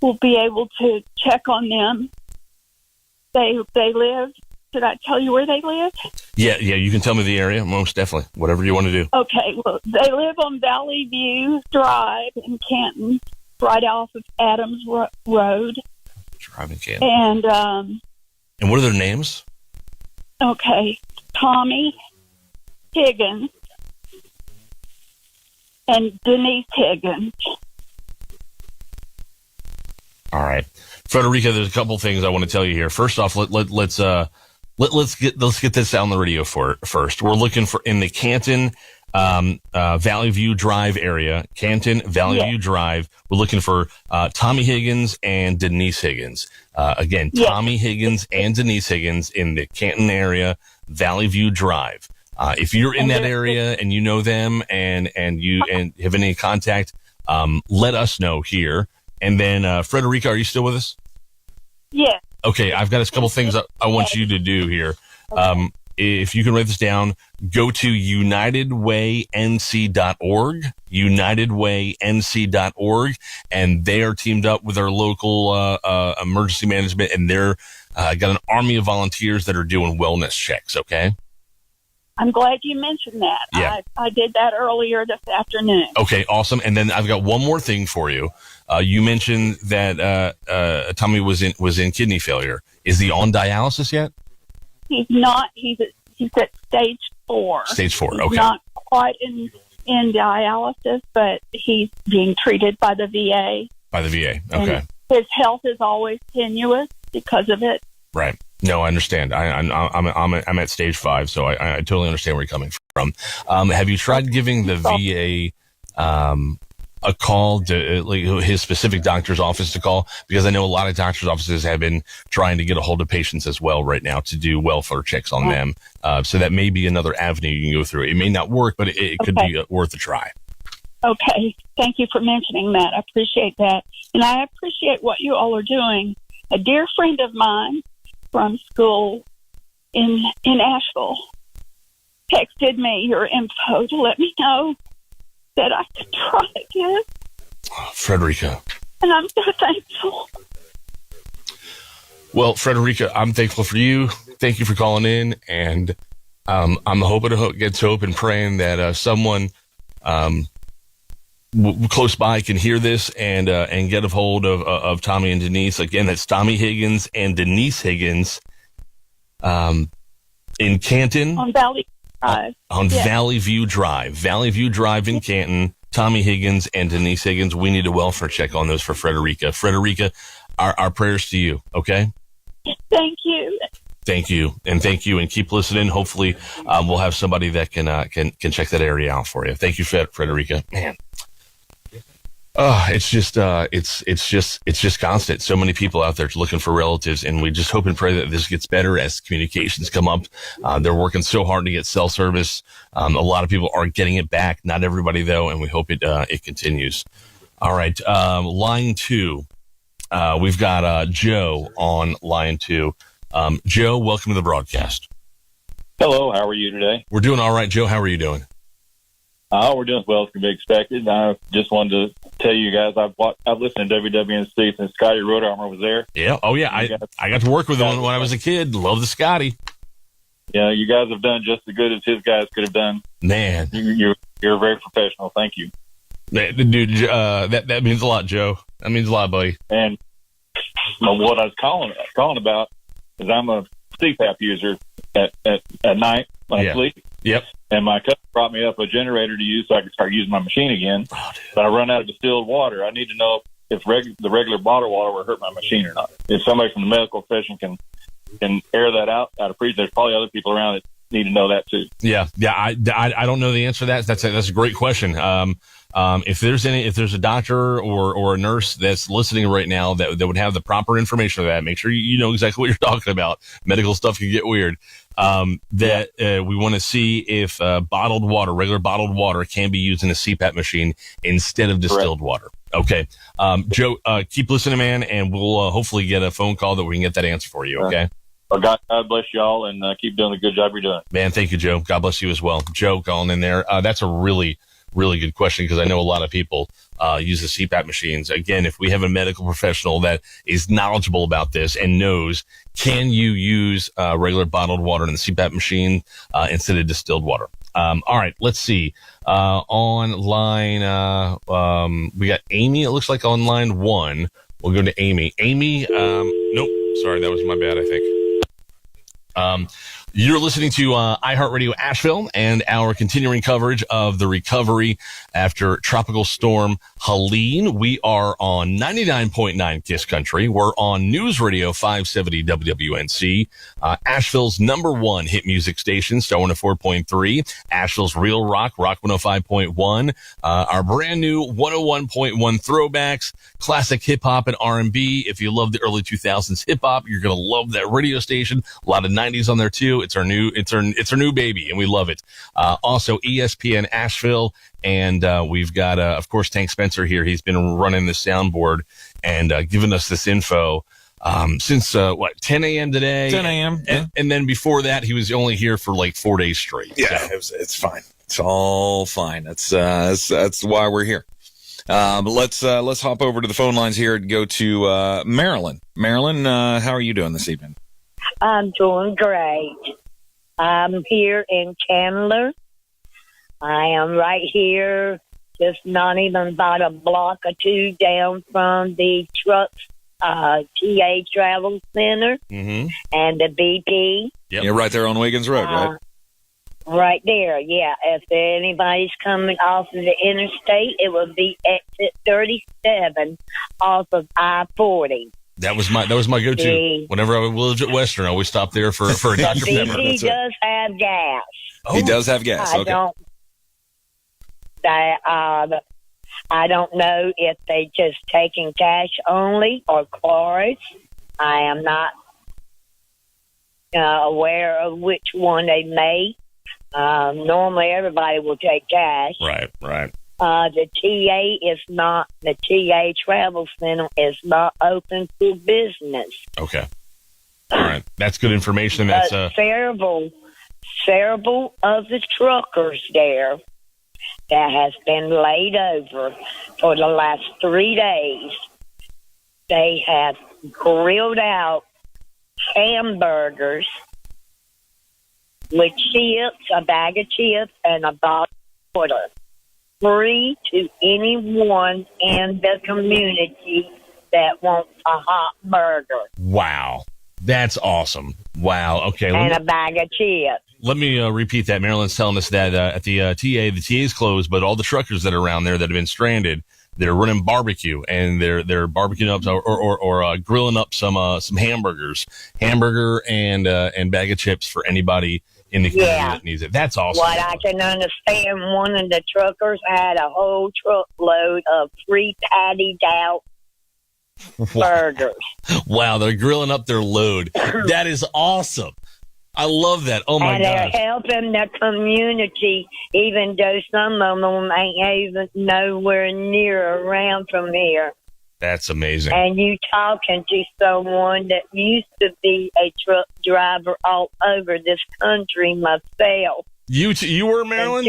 will be able to check on them. They live. Should I tell you where they live? Yeah, you can tell me the area, most definitely. Whatever you want to do. Okay, well, they live on Valley View Drive in Canton, right off of Adams Road. Drive in Canton. And what are their names? okay, Tommy Higgins and Denise Higgins. All right, Frederica, there's a couple things I want to tell you here. First off, let's get this out on the radio first. We're looking for in the Canton, Valley View Drive area, Canton, Valley View Drive. We're looking for Tommy Higgins and Denise Higgins. Again, Tommy Higgins and Denise Higgins in the Canton area, Valley View Drive. If you're in that area and you know them and you have any contact, let us know here. And then, Frederica, are you still with us? Yes. Okay, I've got a couple things I want you to do here. If you can write this down, go to unitedwaync.org, unitedwaync.org, and they are teamed up with our local emergency management, and they're got an army of volunteers that are doing wellness checks, okay? I'm glad you mentioned that. Yeah. I did that earlier this afternoon. Okay, awesome. And then I've got one more thing for you. You mentioned that Tommy was in kidney failure. Is he on dialysis yet? He's not. He's at stage 4. Stage 4. He's Okay. not quite in dialysis, but he's being treated by the VA. By the VA. Okay. And his health is always tenuous because of it. Right. No, I understand. I'm at stage 5, so I totally understand where you're coming from. Have you tried giving the VA a call to his specific doctor's office to call? Because I know a lot of doctor's offices have been trying to get a hold of patients as well right now to do welfare checks on them. So that may be another avenue you can go through. It may not work, but it could be worth a try. Okay. Thank you for mentioning that. I appreciate that. And I appreciate what you all are doing. A dear friend of mine from school in Asheville texted me your info to let me know that I could try again. Frederica. And I'm so thankful. Well, Frederica, I'm thankful for you. Thank you for calling in. And I'm hoping to get hope and praying that someone close by can hear this and get a hold of Tommy and Denise. Again, that's Tommy Higgins and Denise Higgins in Canton. On Valley Drive. Valley View Drive. Valley View Drive in Canton. Tommy Higgins and Denise Higgins. We need a welfare check on those for Frederica. Frederica, our prayers to you, okay? Thank you. Thank you. And thank you. And keep listening. Hopefully, we'll have somebody that can check that area out for you. Thank you, Frederica. Man. It's just constant. So many people out there looking for relatives, and we just hope and pray that this gets better as communications come up. They're working so hard to get cell service. A lot of people aren't getting it back. Not everybody though, and we hope it continues. All right. Line 2. We've got Joe on line 2. Joe, welcome to the broadcast. Hello. How are you today? We're doing all right, Joe. How are you doing? We're doing as well as can be expected. I just wanted to tell you guys I've listened to WWNC since Scotty Road Armor was there. Yeah. Oh, yeah. I got to work with him when I was a kid. Love the Scotty. Yeah, you guys have done just as good as his guys could have done. Man, you're very professional. Thank you, dude. That means a lot, Joe. That means a lot, buddy. And what I was calling about is I'm a CPAP user at night when I sleep. Yep. And my cousin brought me up a generator to use so I could start using my machine again. Oh, but I run out of distilled water. I need to know if the regular bottled water will hurt my machine or not. If somebody from the medical profession can air that out, I'd appreciate. There's probably other people around need to know that too. Yeah. I don't know the answer to that. That's a great question. If there's a doctor or a nurse that's listening right now that would have the proper information of that, make sure you know exactly what you're talking about. Medical stuff can get weird. We want to see if regular bottled water can be used in a CPAP machine instead of distilled water. Okay. Joe, keep listening, man, and we'll hopefully get a phone call that we can get that answer for you. Okay. Well, God bless y'all, and keep doing the good job you're doing. Man, thank you, Joe. God bless you as well. Joe calling in there. That's a really, really good question because I know a lot of people use the CPAP machines. Again, if we have a medical professional that is knowledgeable about this and knows, can you use regular bottled water in the CPAP machine instead of distilled water? All right, let's see. Online, we got Amy. It looks like on line 1. We'll go to Amy. Amy, nope. Sorry, that was my bad, I think. You're listening to iHeartRadio Asheville and our continuing coverage of the recovery after Tropical Storm Helene. We are on 99.9 KISS Country. We're on News Radio 570 WWNC, Asheville's #1 hit music station, Star 104.3, Asheville's Real Rock, Rock 105.1, our brand new 101.1 throwbacks, classic hip hop and R&B. If you love the early 2000s hip hop, you're going to love that radio station. A lot of 90s on there too. It's our new baby, and we love it. Also, ESPN Asheville, and we've got, of course, Tank Spencer here. He's been running the soundboard and giving us this info since 10 a.m. today. 10 a.m. And then before that, he was only here for like 4 days straight. Yeah, so. it's fine. It's all fine. That's why we're here. But let's hop over to the phone lines here and go to Marilyn. Marilyn, how are you doing this evening? I'm doing great. I'm here in Chandler. I am right here, just not even about a block or two down from the trucks, TA Travel Center and the BP. Yep. You're right there on Wiggins Road, right? Right there, yeah. If anybody's coming off of the interstate, it will be exit 37 off of I-40. That was my go-to. Whenever I lived at Western, I always stopped there for a Dr. Pepper. He does have gas. Oh. He does have gas. Okay. I don't know if they just taking cash only or cards. I am not aware of which one they make. Normally, everybody will take cash. Right. The TA Travel Center is not open for business. Okay. All right. That's good information. That's several of the truckers there that has been laid over for the last 3 days. They have grilled out hamburgers with chips, a bag of chips, and a bottle of water. Free to anyone in the community that wants a hot burger. Wow. That's awesome. Wow. Okay. And a bag of chips. Let me repeat that. Marilyn's telling us that at the TA is closed, but all the truckers that are around there that have been stranded, they're running barbecue, and they're barbecuing up or grilling up some hamburger and bag of chips for anybody in the community that needs it. That's awesome. What I can understand, one of the truckers had a whole truckload of pre-pattied out burgers. Wow, they're grilling up their load. That is awesome. I love that. Oh, my God. And they're helping the community, even though some of them ain't even nowhere near around from here. That's amazing. And you talking to someone that used to be a truck driver all over this country myself. You were, Marilyn?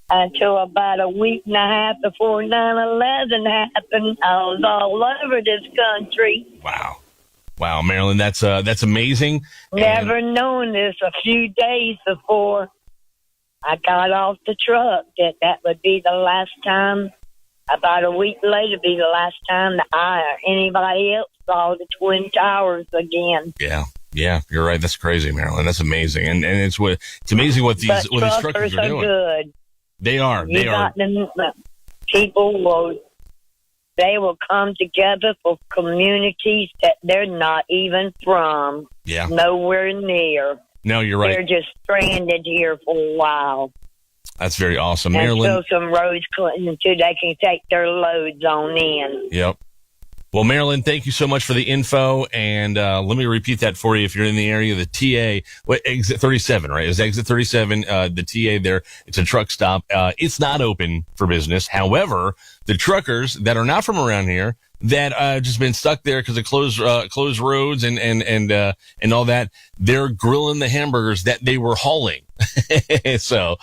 Until about a week and a half before 9/11 happened, I was all over this country. Wow, Marilyn, that's amazing. Never known this a few days before I got off the truck that would be the last time. About a week later, be the last time that I or anybody else saw the Twin Towers again. Yeah, you're right. That's crazy, Marilyn. That's amazing, and it's amazing what these truckers are doing. Good. They are. People will come together for communities that they're not even from. Yeah. Nowhere near. No, you're right. They're just stranded here for a while. That's very awesome. Until Marilyn. some roads clean, until they can take their loads on in. Yep. Well, Marilyn, thank you so much for the info. And let me repeat that for you. If you're in the area, the TA, exit 37, right? It's exit 37, the TA there. It's a truck stop. It's not open for business. However, the truckers that are not from around here that just been stuck there because of closed roads and all that, they're grilling the hamburgers that they were hauling. So,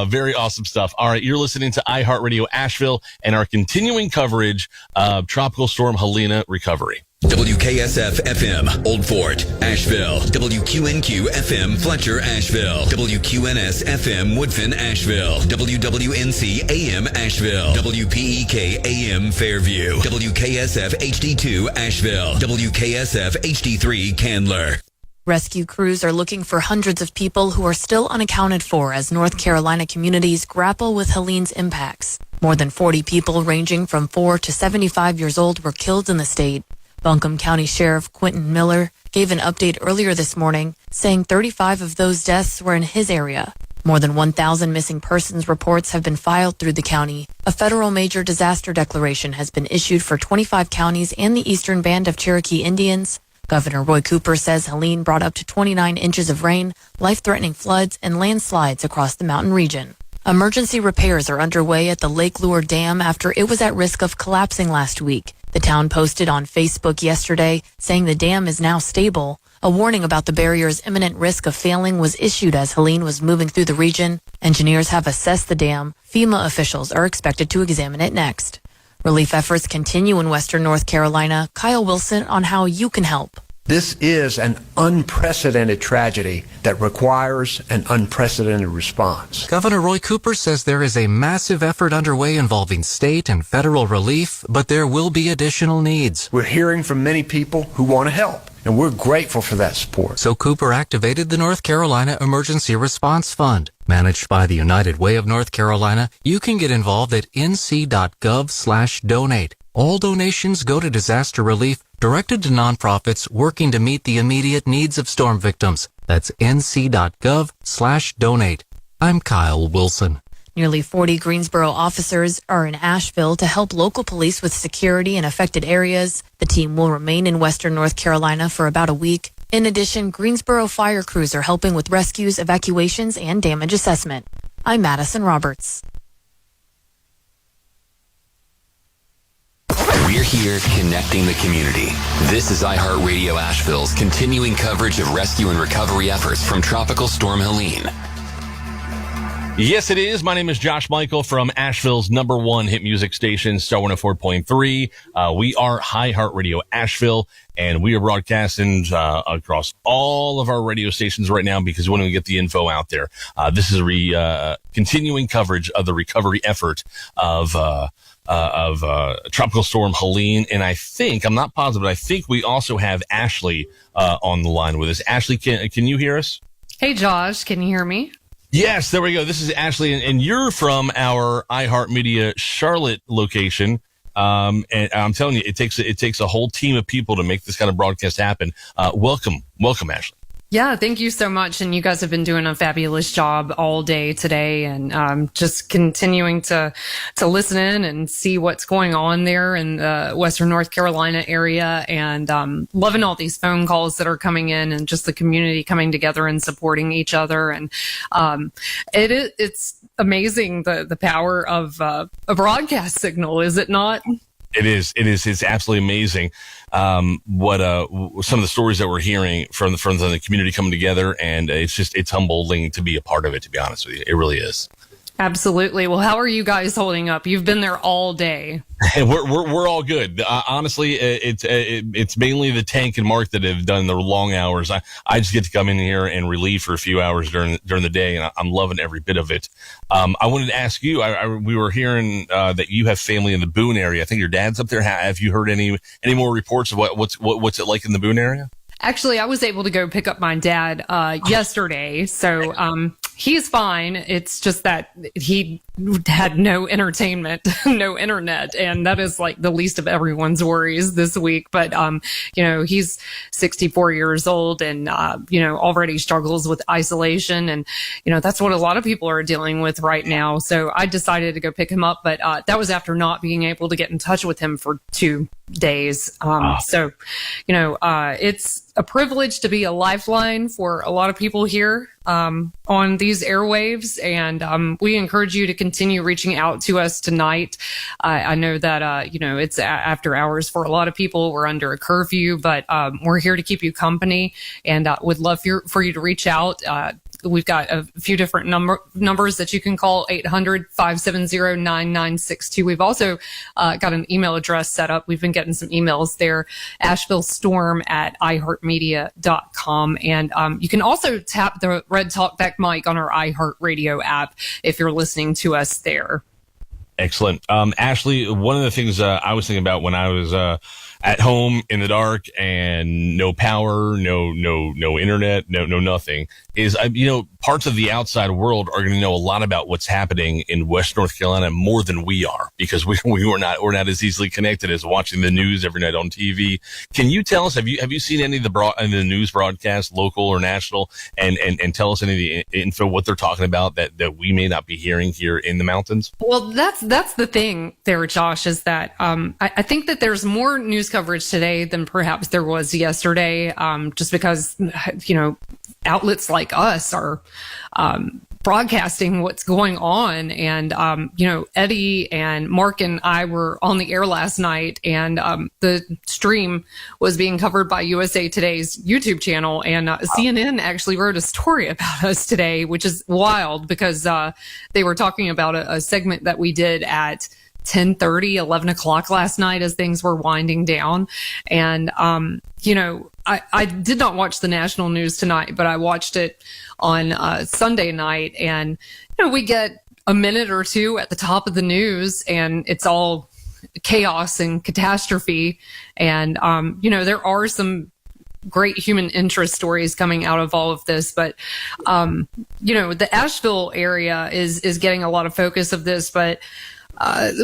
very awesome stuff. All right. You're listening to iHeartRadio Asheville and our continuing coverage of Tropical Storm Helena recovery. WKSF FM, Old Fort, Asheville. WQNQ FM, Fletcher, Asheville. WQNS FM, Woodfin, Asheville. WWNC AM, Asheville. WPEK AM, Fairview. WKSF HD2, Asheville. WKSF HD3, Candler. Rescue crews are looking for hundreds of people who are still unaccounted for as North Carolina communities grapple with Helene's impacts. More than 40 people ranging from 4 to 75 years old were killed in the state. Buncombe County Sheriff Quentin Miller gave an update earlier this morning, saying 35 of those deaths were in his area. More than 1,000 missing persons reports have been filed through the county. A federal major disaster declaration has been issued for 25 counties and the Eastern Band of Cherokee Indians. Governor Roy Cooper says Helene brought up to 29 inches of rain, life-threatening floods, and landslides across the mountain region. Emergency repairs are underway at the Lake Lure Dam after it was at risk of collapsing last week. The town posted on Facebook yesterday saying the dam is now stable. A warning about the barrier's imminent risk of failing was issued as Helene was moving through the region. Engineers have assessed the dam. FEMA officials are expected to examine it next. Relief efforts continue in western North Carolina. Kyle Wilson on how you can help. This is an unprecedented tragedy that requires an unprecedented response. Governor Roy Cooper says there is a massive effort underway involving state and federal relief, but there will be additional needs. We're hearing from many people who want to help, and we're grateful for that support. So Cooper activated the North Carolina Emergency Response Fund. Managed by the United Way of North Carolina, you can get involved at nc.gov/donate. All donations go to disaster relief directed to nonprofits working to meet the immediate needs of storm victims. That's nc.gov/donate. I'm Kyle Wilson. Nearly 40 Greensboro officers are in Asheville to help local police with security in affected areas. The team will remain in western North Carolina for about a week. In addition, Greensboro fire crews are helping with rescues, evacuations, and damage assessment. I'm Madison Roberts. We're here connecting the community. This is iHeartRadio Asheville's continuing coverage of rescue and recovery efforts from Tropical Storm Helene. Yes, it is. My name is Josh Michael from Asheville's #1 hit music station, Star 104.3. We are iHeartRadio Asheville, and we are broadcasting across all of our radio stations right now because we want to get the info out there. This is continuing coverage of the recovery effort of Tropical Storm Helene. And I'm not positive, but I think we also have Ashley on the line with us. Ashley, can you hear us? Hey, Josh, can you hear me? Yes, there we go. This is Ashley, and you're from our iHeartMedia Charlotte location. And I'm telling you, it takes a whole team of people to make this kind of broadcast happen. Welcome, Ashley. Yeah, thank you so much. And you guys have been doing a fabulous job all day today, and just continuing to listen in and see what's going on there in the Western North Carolina area, and loving all these phone calls that are coming in, and just the community coming together and supporting each other. And it's amazing the power of a broadcast signal, is it not? It is. It's absolutely amazing. What some of the stories that we're hearing from the community coming together, and it's humbling to be a part of it. To be honest with you, it really is. Absolutely. Well, how are you guys holding up? You've been there all day. We're all good. Honestly, it's mainly the Tank and Mark that have done the long hours. I just get to come in here and relieve for a few hours during the day, and I'm loving every bit of it. I wanted to ask you. We were hearing that you have family in the Boone area. I think your dad's up there. Have you heard any more reports of what's it like in the Boone area? Actually, I was able to go pick up my dad yesterday, so he's fine. It's just that he had no entertainment, no internet, and that is like the least of everyone's worries this week. But he's 64 years old, and already struggles with isolation, and that's what a lot of people are dealing with right now. So I decided to go pick him up, but that was after not being able to get in touch with him for 2 days. So it's a privilege to be a lifeline for a lot of people here on these airwaves, and we encourage you to continue reaching out to us tonight. I know that it's after hours for a lot of people. We're under a curfew, but we're here to keep you company, and would love for you to reach out. We've got a few different numbers that you can call, 800-570-9962. We've also got an email address set up. We've been getting some emails there, ashevillestorm@iheartmedia.com. And you can also tap the red talkback mic on our iHeart Radio app if you're listening to us there. Excellent. Ashley, one of the things I was thinking about when I was at home in the dark and no power, no internet, no nothing, is parts of the outside world are going to know a lot about what's happening in West North Carolina more than we are, because we're not as easily connected as watching the news every night on TV. Can you tell us, have you seen any of the news broadcasts, local or national, and tell us any of the info, what they're talking about that we may not be hearing here in the mountains? Well, that's the thing there, Josh, is that I think that there's more news coverage today than perhaps there was yesterday, just because outlets like us are broadcasting what's going on. And Eddie and Mark and I were on the air last night, and the stream was being covered by USA Today's YouTube channel, and CNN actually wrote a story about us today, which is wild, because they were talking about a segment that we did at 10:30, 11 o'clock last night as things were winding down. And, I did not watch the national news tonight, but I watched it on Sunday night. And, we get a minute or two at the top of the news, and it's all chaos and catastrophe. And, there are some great human interest stories coming out of all of this, but the Asheville area is getting a lot of focus of this. But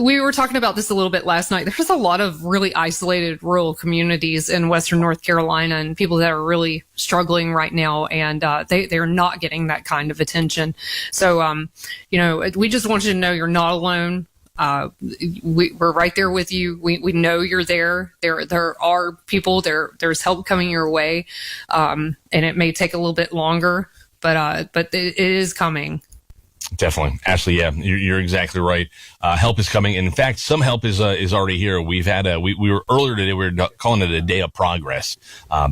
we were talking about this a little bit last night. There's a lot of really isolated rural communities in Western North Carolina, and people that are really struggling right now, and they're not getting that kind of attention. So we just want you to know you're not alone. We're right there with you. We know you're there. There are people there. There's help coming your way, and it may take a little bit longer, but it is coming. Definitely. Ashley, yeah, you're exactly right. Help is coming. And in fact, some help is already here. We've had we were earlier today, we were calling it a day of progress,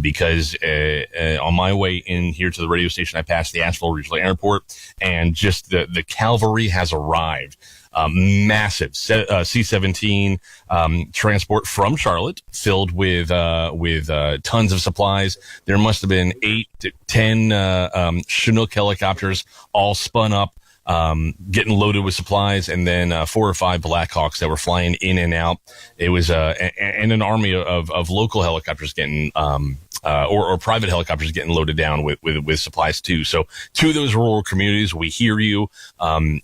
because on my way in here to the radio station, I passed the Asheville Regional Airport, and just the cavalry has arrived. Massive C-17 transport from Charlotte, filled with tons of supplies. There must have been 8 to 10 Chinook helicopters all spun up, getting loaded with supplies, and then 4 or 5 Blackhawks that were flying in and out. It was and an army of local helicopters getting or private helicopters getting loaded down with supplies too. So to those rural communities, we hear you.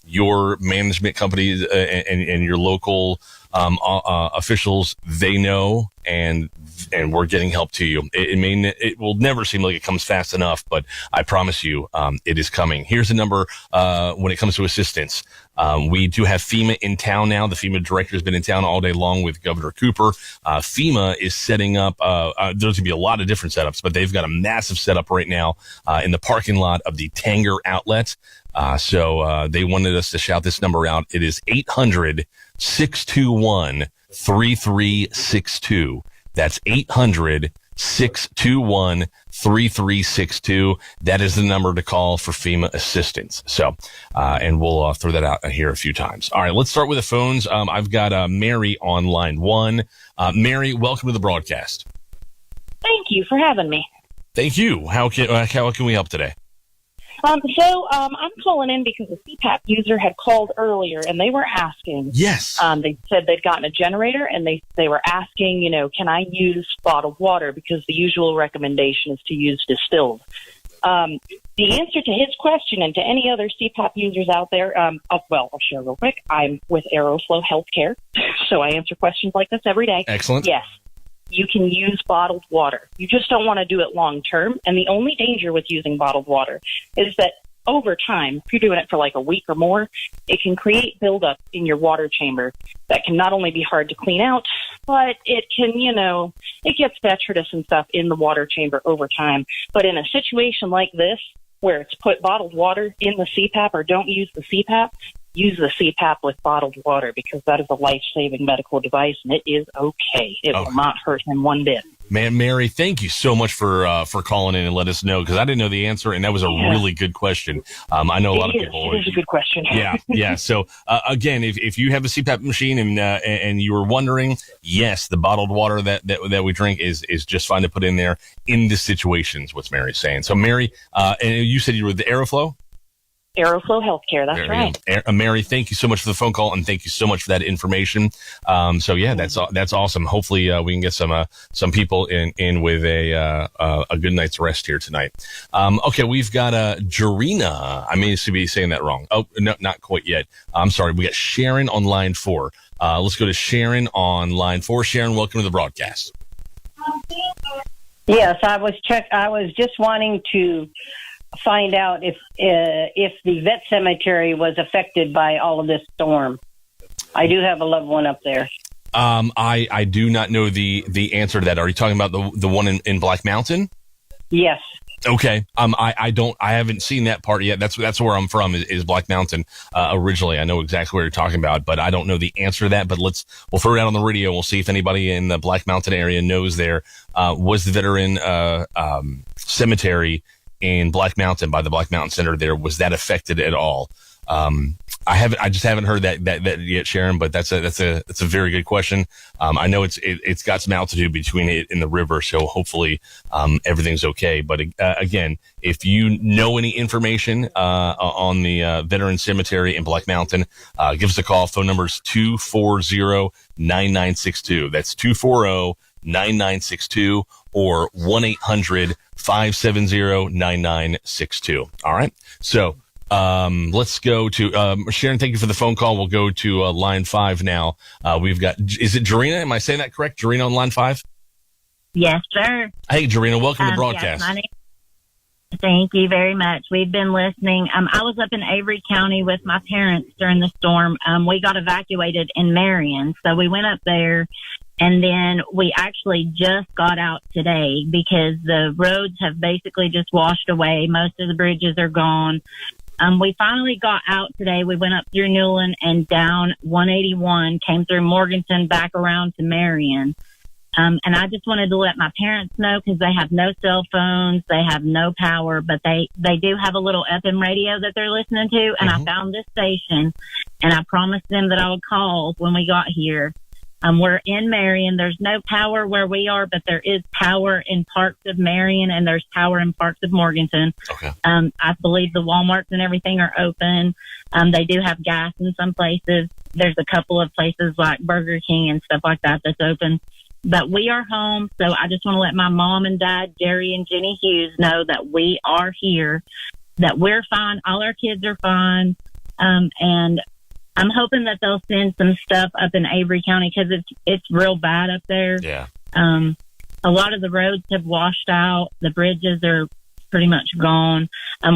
Your management companies and your local officials, they know, and we're getting help to you. It will never seem like it comes fast enough, but I promise you, it is coming. Here's the number when it comes to assistance. We do have FEMA in town now. The FEMA director has been in town all day long with Governor Cooper. FEMA is setting up, there's going to be a lot of different setups, but they've got a massive setup right now in the parking lot of the Tanger outlet. So they wanted us to shout this number out. It is 800-621-3362. That's 800-621-3362. That is the number to call for FEMA assistance. So, and we'll throw that out here a few times. All right, let's start with the phones. I've got Mary on line 1. Mary, welcome to the broadcast. Thank you for having me. Thank you. How can we help today? I'm calling in because a CPAP user had called earlier, and they were asking. Yes. They said they'd gotten a generator, and they were asking, can I use bottled water, because the usual recommendation is to use distilled. The answer to his question and to any other CPAP users out there, I'll share real quick. I'm with Aeroflow Healthcare, so I answer questions like this every day. Excellent. Yes, you can use bottled water. You just don't want to do it long term. And the only danger with using bottled water is that over time, if you're doing it for like a week or more, it can create buildup in your water chamber that can not only be hard to clean out, but it can, it gets detritus and stuff in the water chamber over time. But in a situation like this, where it's put bottled water in the CPAP, or don't use the CPAP, use the CPAP with bottled water, because that is a life-saving medical device, and it is okay. It will not hurt him one bit. Man, Mary, thank you so much for calling in and let us know, because I didn't know the answer, and that was a really good question. I know a lot of people. It is a good question. Yeah. So again, if you have a CPAP machine and you were wondering, yes, the bottled water that we drink is just fine to put in there in the situations. What's Mary's saying? So Mary, and you said you were with the Aeroflow. Aeroflow Healthcare, that's right. Mary, thank you so much for the phone call, and thank you so much for that information. That's awesome. Hopefully, we can get some people in with a good night's rest here tonight. Okay, we've got Jarena. I may be saying that wrong. Oh, no, not quite yet. I'm sorry. We got Sharon on line 4. Let's go to Sharon on line 4. Sharon, welcome to the broadcast. Yes, I was just wanting to find out if the vet cemetery was affected by all of this storm. I do have a loved one up there. I do not know the answer to that. Are you talking about the one in Black Mountain? Yes. Okay. I haven't seen that part yet. That's where I'm from is Black Mountain. Originally, I know exactly what you're talking about, but I don't know the answer to that. But we'll throw it out on the radio. We'll see if anybody in the Black Mountain area knows there. Was the veteran cemetery in Black Mountain by the Black Mountain Center there, was that affected at all? I just haven't heard that yet, Sharon, but that's a very good question. I know it's got some altitude between it and the river, so hopefully, everything's okay. But, again, if you know any information, on the, veteran cemetery in Black Mountain, give us a call. Phone number is 240-9962. That's 240-9962 or 1-800-570-9962. All right. So, let's go to, Sharon, thank you for the phone call. We'll go to, line 5 now. We've got, is it Jarena? Am I saying that correct? Jarena on line 5? Yes, sir. Hey, Jarena, welcome to the broadcast. Yes, thank you very much. We've been listening. I was up in Avery County with my parents during the storm. We got evacuated in Marion, so we went up there. And then we actually just got out today because the roads have basically just washed away. Most of the bridges are gone. We finally got out today. We went up through Newland and down 181, came through Morganton, back around to Marion. And I just wanted to let my parents know because they have no cell phones, they have no power, but they do have a little FM radio that they're listening to. And I found this station, and I promised them that I would call when we got here. We're in Marion. There's no power where we are, but there is power in parts of Marion, and there's power in parts of Morganton. Okay. I believe the Walmarts and everything are open. They do have gas in some places. There's a couple of places like Burger King and stuff like that that's open. But we are home, so I just want to let my mom and dad, Jerry and Jenny Hughes, know that we are here, that we're fine. All our kids are fine. And I'm hoping that they'll send some stuff up in Avery County because it's real bad up there. Yeah. A lot of the roads have washed out. The bridges are pretty much gone.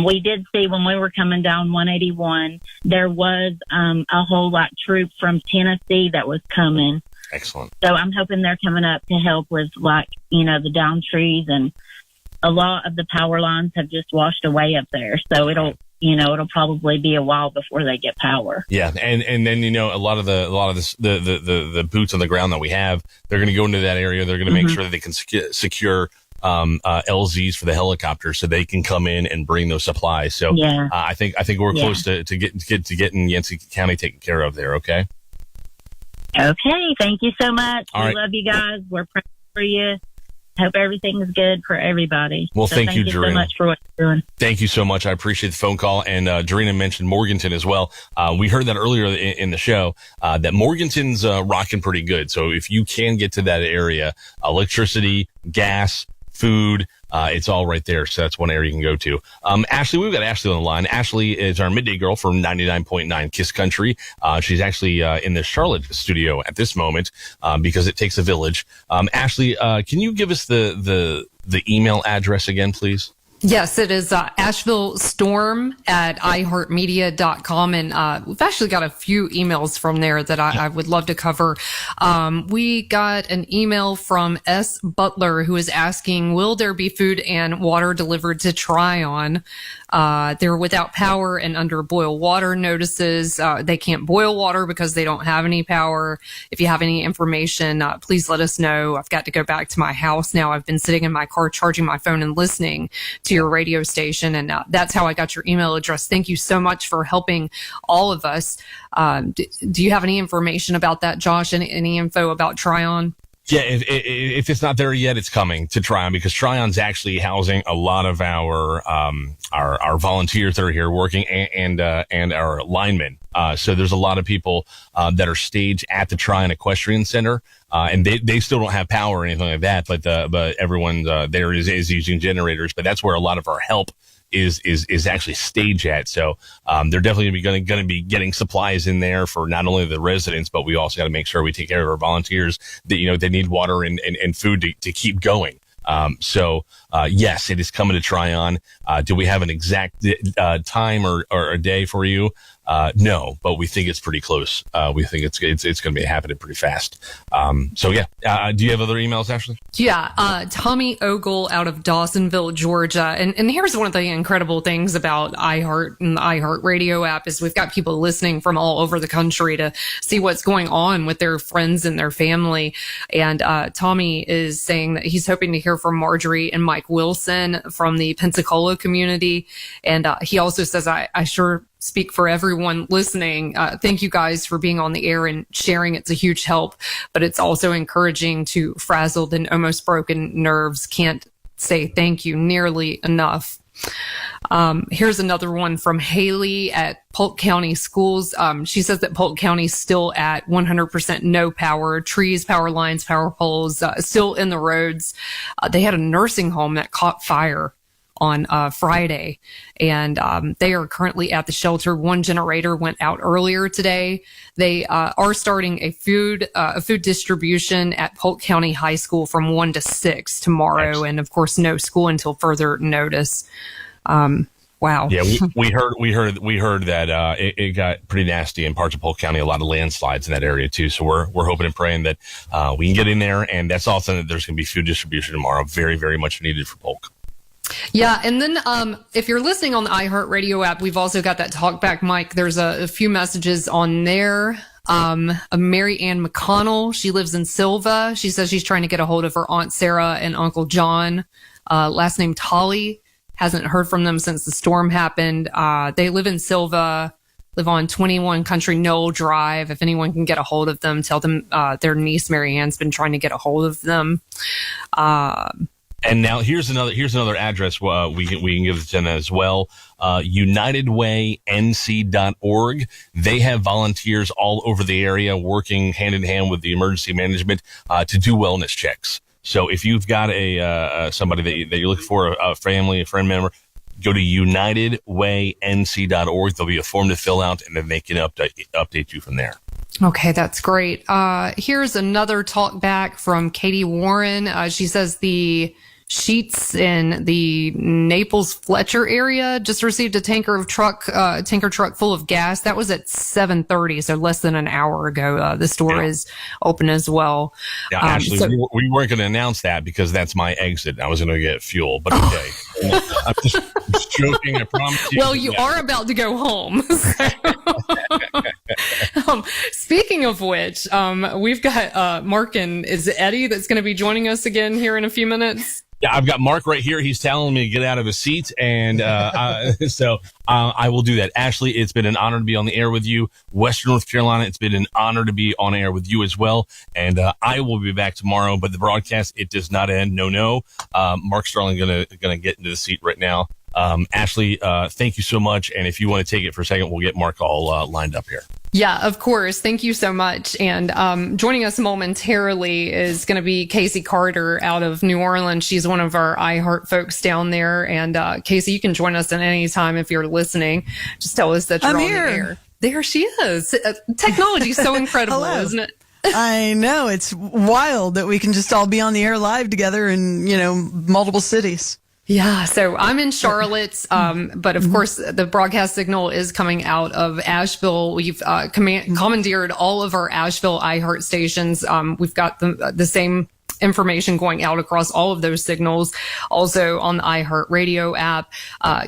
We did see when we were coming down 181, there was a whole troop from Tennessee that was coming. Excellent. So I'm hoping they're coming up to help with the down trees, and a lot of the power lines have just washed away up there. So it'll probably be a while before they get power. Yeah, and then a lot of the boots on the ground that we have, they're going to go into that area. They're going to make sure that they can secure LZs for the helicopter so they can come in and bring those supplies. So yeah. I think we're close to getting Yancey County taken care of there. Okay. Okay. Thank you so much. All right. We love you guys. We're praying for you. Hope everything is good for everybody. Well, thank you, so Jarena. much for what you're doing. Thank you so much. I appreciate the phone call. And Jarena mentioned Morganton as well. We heard that earlier in the show, that Morganton's rocking pretty good. So if you can get to that area, electricity, gas, food, It's all right there. So that's one area you can go to. Ashley, we've got Ashley on the line. Ashley is our midday girl from 99.9 Kiss Country. She's actually in the Charlotte studio at this moment because it takes a village. Ashley, can you give us the email address again, please? Yes, it is Asheville Storm at iHeartMedia.com. And we've actually got a few emails from there that I would love to cover. We got an email from S. Butler, who is asking, will there be food and water delivered to Tryon? They're without power and under boil water notices. They can't boil water because they don't have any power. If you have any information, please let us know. I've got to go back to my house now. I've been sitting in my car charging my phone and listening to your radio station, and that's how I got your email address. Thank you so much for helping all of us. Do you have any information about that, Josh? Any info about Tryon? Yeah, if it's not there yet, it's coming to Tryon, because Tryon's actually housing a lot of our volunteers that are here working and our linemen. So there's a lot of people that are staged at the Tryon Equestrian Center, and they still don't have power or anything like that. But everyone there is using generators. But that's where a lot of our help is actually staged at. So they're definitely going to be getting supplies in there for not only the residents, but we also got to make sure we take care of our volunteers that, they need water and food to keep going. So yes, it is coming to Tryon. Do we have an exact time or a day for you? No, but we think it's pretty close. We think it's going to be happening pretty fast. So yeah. Do you have other emails, Ashley? Yeah. Tommy Ogle out of Dawsonville, Georgia. And here's one of the incredible things about iHeart and the iHeart radio app is we've got people listening from all over the country to see what's going on with their friends and their family. And Tommy is saying that he's hoping to hear from Marjorie and Mike Wilson from the Pensacola community. And he also says, I sure speak for everyone listening. Thank you guys for being on the air and sharing. It's a huge help, but it's also encouraging to frazzled and almost broken nerves. Can't say thank you nearly enough. Here's another one from Haley at Polk County Schools. She says that Polk County's still at 100% no power, trees, power lines, power poles, still in the roads. They had a nursing home that caught fire on Friday, and they are currently at the shelter. One generator went out earlier today. They are starting a food distribution at Polk County High School from 1 to 6 tomorrow, and of course, no school until further notice. Wow. Yeah, we heard that it got pretty nasty in parts of Polk County. A lot of landslides in that area too. So we're hoping and praying that we can get in there, and that's also that there's going to be food distribution tomorrow. Very, very much needed for Polk. Yeah, and then if you're listening on the iHeartRadio app, we've also got that talkback mic. There's a few messages on there. Mary Ann McConnell, she lives in Silva. She says she's trying to get a hold of her Aunt Sarah and Uncle John. Last name Tolly. Hasn't heard from them since the storm happened. They live in Silva, live on 21 Country Knoll Drive. If anyone can get a hold of them, tell them their niece Mary Ann's been trying to get a hold of them. And now here's another address we can give it to them as well. UnitedWayNC.org. They have volunteers all over the area working hand in hand with the emergency management to do wellness checks. So if you've got somebody that you're looking for, a family, a friend member, go to UnitedWayNC.org. There'll be a form to fill out, and then they can update you from there. Okay, that's great. Here's another talk back from Katie Warren. She says the Sheets in the Naples Fletcher area just received a tanker truck full of gas. That was at 7:30, so less than an hour ago. The store is open as well. Yeah, actually, we weren't going to announce that because that's my exit. I was going to get fuel, but okay. I'm just joking. I promise you. Well, you are about to go home. Speaking of which, we've got Mark and is it Eddie that's going to be joining us again here in a few minutes? Yeah, I've got Mark right here. He's telling me to get out of his seat, and so I will do that. Ashley, it's been an honor to be on the air with you. Western North Carolina, it's been an honor to be on air with you as well. And I will be back tomorrow, but the broadcast, it does not end. No. Mark Starling gonna get into the seat right now. Ashley, thank you so much. And if you want to take it for a second, we'll get Mark all lined up here. Yeah, of course. Thank you so much. And joining us momentarily is going to be Casey Carter out of New Orleans. She's one of our iHeart folks down there. And Casey, you can join us at any time if you're listening. Just tell us that you're on the air. There she is. Technology is so incredible, isn't it? I know. It's wild that we can just all be on the air live together in, multiple cities. Yeah, so I'm in Charlotte, but of course the broadcast signal is coming out of Asheville. We've commandeered all of our Asheville iHeart stations. We've got the same information going out across all of those signals, also on the iHeart Radio app.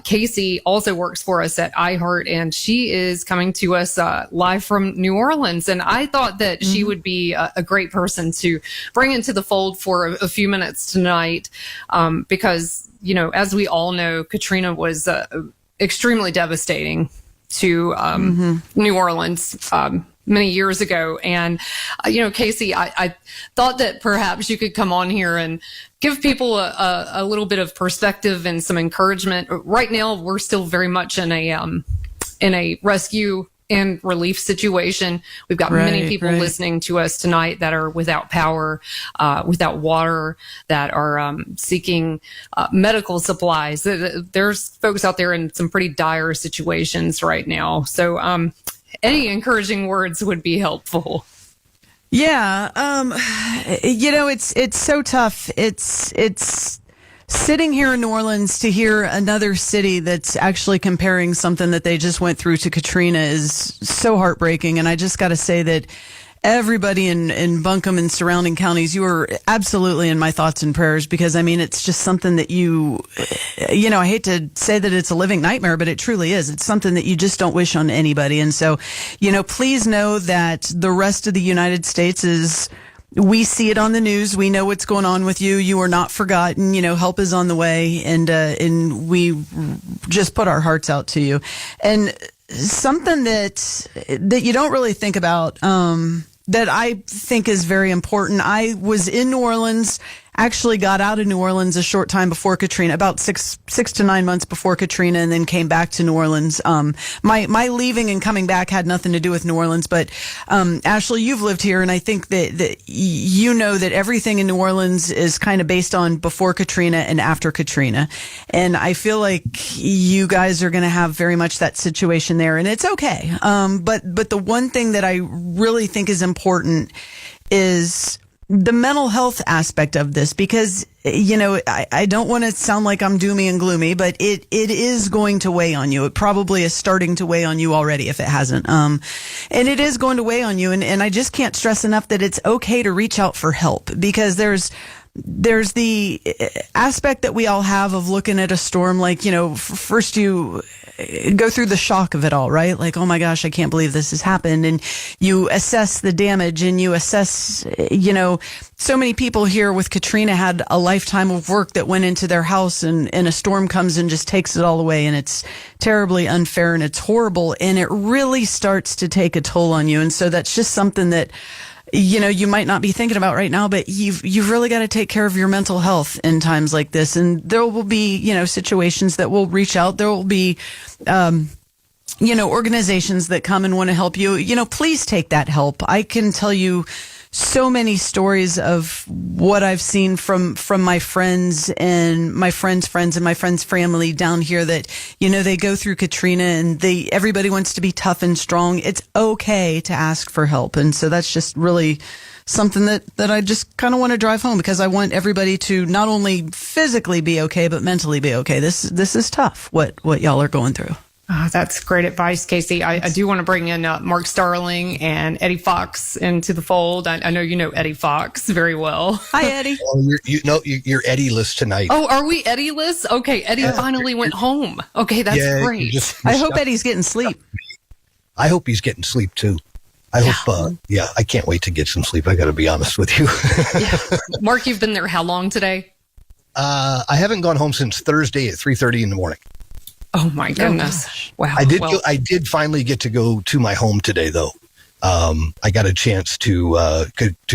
Casey also works for us at iHeart, and she is coming to us live from New Orleans. And I thought that she would be a great person to bring into the fold for a few minutes tonight, because as we all know, Katrina was extremely devastating to New Orleans many years ago. And, Casey, I thought that perhaps you could come on here and give people a little bit of perspective and some encouragement. Right now, we're still very much in a rescue and relief situation. We've got many people listening to us tonight that are without power, without water, that are seeking medical supplies. There's folks out there in some pretty dire situations right now. So any encouraging words would be helpful. Yeah. It's so tough. It's sitting here in New Orleans to hear another city that's actually comparing something that they just went through to Katrina is so heartbreaking. And I just got to say that everybody in Buncombe and surrounding counties, you are absolutely in my thoughts and prayers, because it's just something that I hate to say that it's a living nightmare, but it truly is. It's something that you just don't wish on anybody. And so, please know that the rest of the United States we see it on the news. We know what's going on with you. You are not forgotten. Help is on the way, and we just put our hearts out to you. And something that you don't really think about, that I think is very important. I was in New Orleans, actually got out of New Orleans a short time before Katrina, about six to 9 months before Katrina, and then came back to New Orleans. My leaving and coming back had nothing to do with New Orleans, but Ashley, you've lived here, and I think that that everything in New Orleans is kind of based on before Katrina and after Katrina. And I feel like you guys are going to have very much that situation there, and it's okay. But the one thing that I really think is important is the mental health aspect of this, because, I don't want to sound like I'm doomy and gloomy, but it is going to weigh on you. It probably is starting to weigh on you already if it hasn't. And it is going to weigh on you. And I just can't stress enough that it's okay to reach out for help, because there's the aspect that we all have of looking at a storm, like, first you go through the shock of it all, right? Like, oh my gosh, I can't believe this has happened. And you assess the damage, and you assess, so many people here with Katrina had a lifetime of work that went into their house, and a storm comes and just takes it all away. And it's terribly unfair, and it's horrible. And it really starts to take a toll on you. And so that's just something that, you might not be thinking about right now, but you've really got to take care of your mental health in times like this. And there will be, situations that will reach out. There will be, organizations that come and want to help you. Please take that help. I can tell you so many stories of what I've seen from my friends and my friends' friends and my friends' family down here that, they go through Katrina, and everybody wants to be tough and strong. It's okay to ask for help. And so that's just really something that I just kind of want to drive home, because I want everybody to not only physically be okay, but mentally be okay. This is tough, what y'all are going through. Oh, that's great advice, Casey. I do want to bring in Mark Starling and Eddie Fox into the fold. I know you know Eddie Fox very well. Hi, Eddie. You're Eddie-less tonight. Oh, are we Eddie-less? Okay, Eddie finally went home. Okay, that's great. I hope Eddie's getting sleep. I hope he's getting sleep, too. I hope, I can't wait to get some sleep. I got to be honest with you. Mark, you've been there how long today? I haven't gone home since Thursday at 3:30 in the morning. Oh my goodness! Wow. I did finally get to go to my home today, though. I got a chance to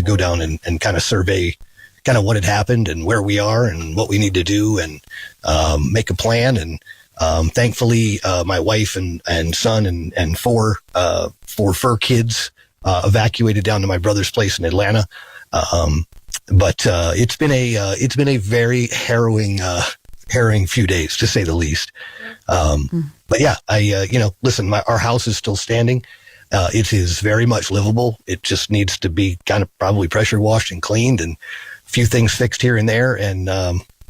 go down and kind of survey kind of what had happened and where we are and what we need to do, and make a plan. And Thankfully, my wife and son and four fur kids evacuated down to my brother's place in Atlanta. But it's been a very harrowing few days, to say the least. But yeah, listen, our house is still standing. It is very much livable. It just needs to be kind of probably pressure washed and cleaned and a few things fixed here and there, and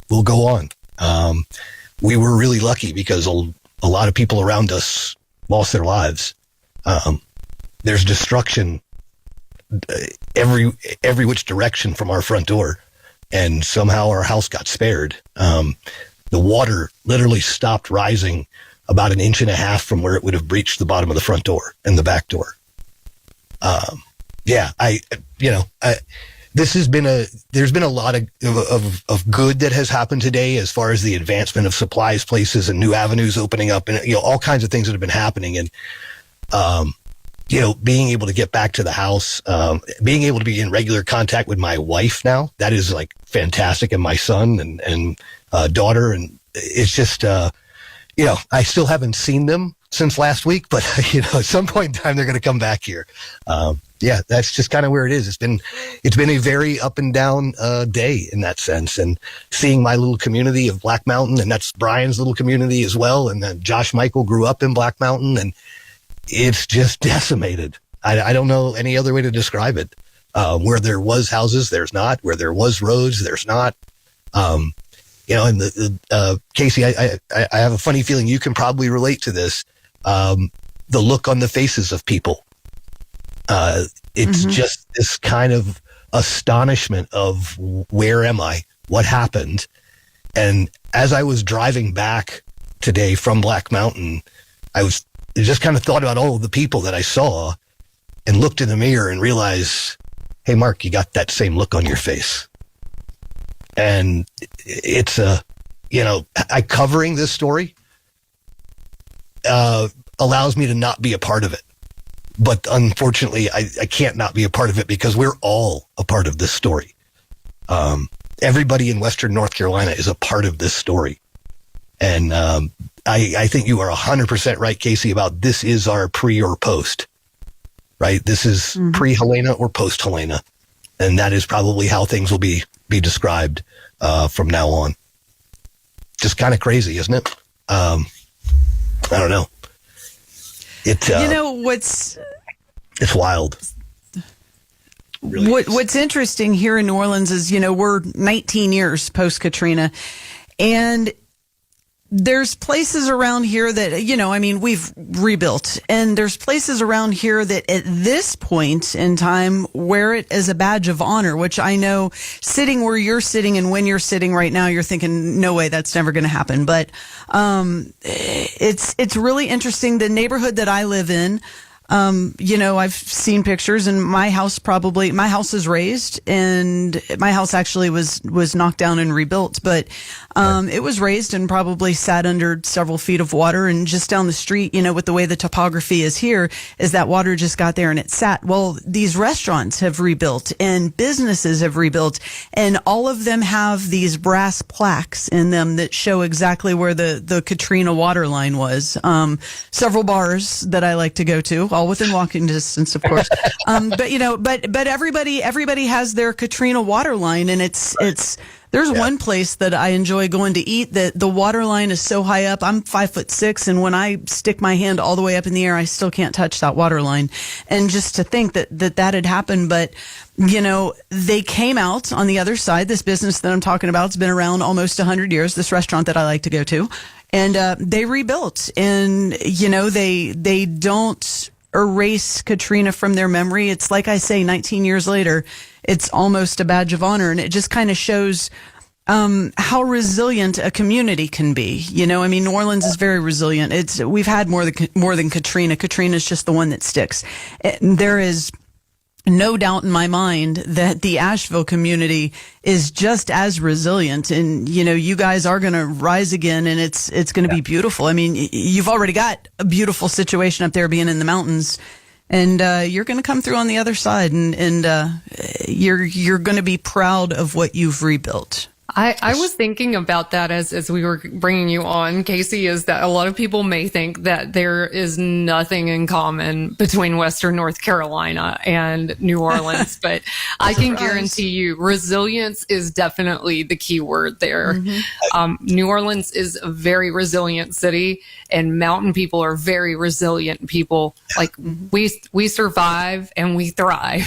we'll go on. We were really lucky because a lot of people around us lost their lives. There's destruction every which direction from our front door, and somehow our house got spared. The water literally stopped rising about 1.5 inches from where it would have breached the bottom of the front door and the back door. There's been a lot of good that has happened today as far as the advancement of supplies places and new avenues opening up, and all kinds of things that have been happening. And being able to get back to the house, being able to be in regular contact with my wife now, that is like fantastic, and my son and daughter, and it's just I still haven't seen them since last week, but at some point in time they're going to come back here. That's just kind of where it is. It's been a very up and down day in that sense, and seeing my little community of Black Mountain, and that's Brian's little community as well, and then Josh Michael grew up in Black Mountain, and it's just decimated. I don't know any other way to describe it. Where there was houses, there's not. Where there was roads, there's not. And Casey, I have a funny feeling you can probably relate to this. The look on the faces of people. It's just this kind of astonishment of where am I? What happened? And as I was driving back today from Black Mountain, I just kind of thought about all of the people that I saw and looked in the mirror and realized, hey, Mark, you got that same look on your face. And it's covering this story allows me to not be a part of it. But unfortunately, I can't not be a part of it because we're all a part of this story. Everybody in Western North Carolina is a part of this story. And I think you are 100% right, Casey, about this is our pre or post, right? This is pre-Helena or post-Helena. And that is probably how things will be described from now on. Just kind of crazy, isn't it? I don't know. It's wild. Really what's interesting here in New Orleans is, we're 19 years post Katrina, and there's places around here that, we've rebuilt, and there's places around here that at this point in time wear it as a badge of honor, which I know sitting where you're sitting and when you're sitting right now, you're thinking, no way, that's never going to happen. But, it's really interesting. The neighborhood that I live in, I've seen pictures, and my house is raised, and my house actually was knocked down and rebuilt, but it was raised and probably sat under several feet of water. And just down the street, with the way the topography is here, is that water just got there and it sat. Well, these restaurants have rebuilt and businesses have rebuilt, and all of them have these brass plaques in them that show exactly where the Katrina water line was. Several bars that I like to go to, all within walking distance, of course. But everybody has their Katrina water line, and there's one place that I enjoy going to eat that the water line is so high up. I'm 5'6", and when I stick my hand all the way up in the air, I still can't touch that water line. And just to think that had happened, but they came out on the other side. This business that I'm talking about has been around almost 100 years. This restaurant that I like to go to, and they rebuilt, and they don't erase Katrina from their memory. It's like I say, 19 years later, it's almost a badge of honor, and it just kind of shows how resilient a community can be. New Orleans is very resilient. We've had more than Katrina. Katrina is just the one that sticks. There is no doubt in my mind that the Asheville community is just as resilient, and you guys are going to rise again, and it's going to be beautiful. You've already got a beautiful situation up there, being in the mountains, and you're going to come through on the other side, and you're going to be proud of what you've rebuilt. I was thinking about that as we were bringing you on, Casey, is that a lot of people may think that there is nothing in common between Western North Carolina and New Orleans, but I can guarantee you resilience is definitely the key word there. New Orleans is a very resilient city, and mountain people are very resilient people. Like we survive and we thrive.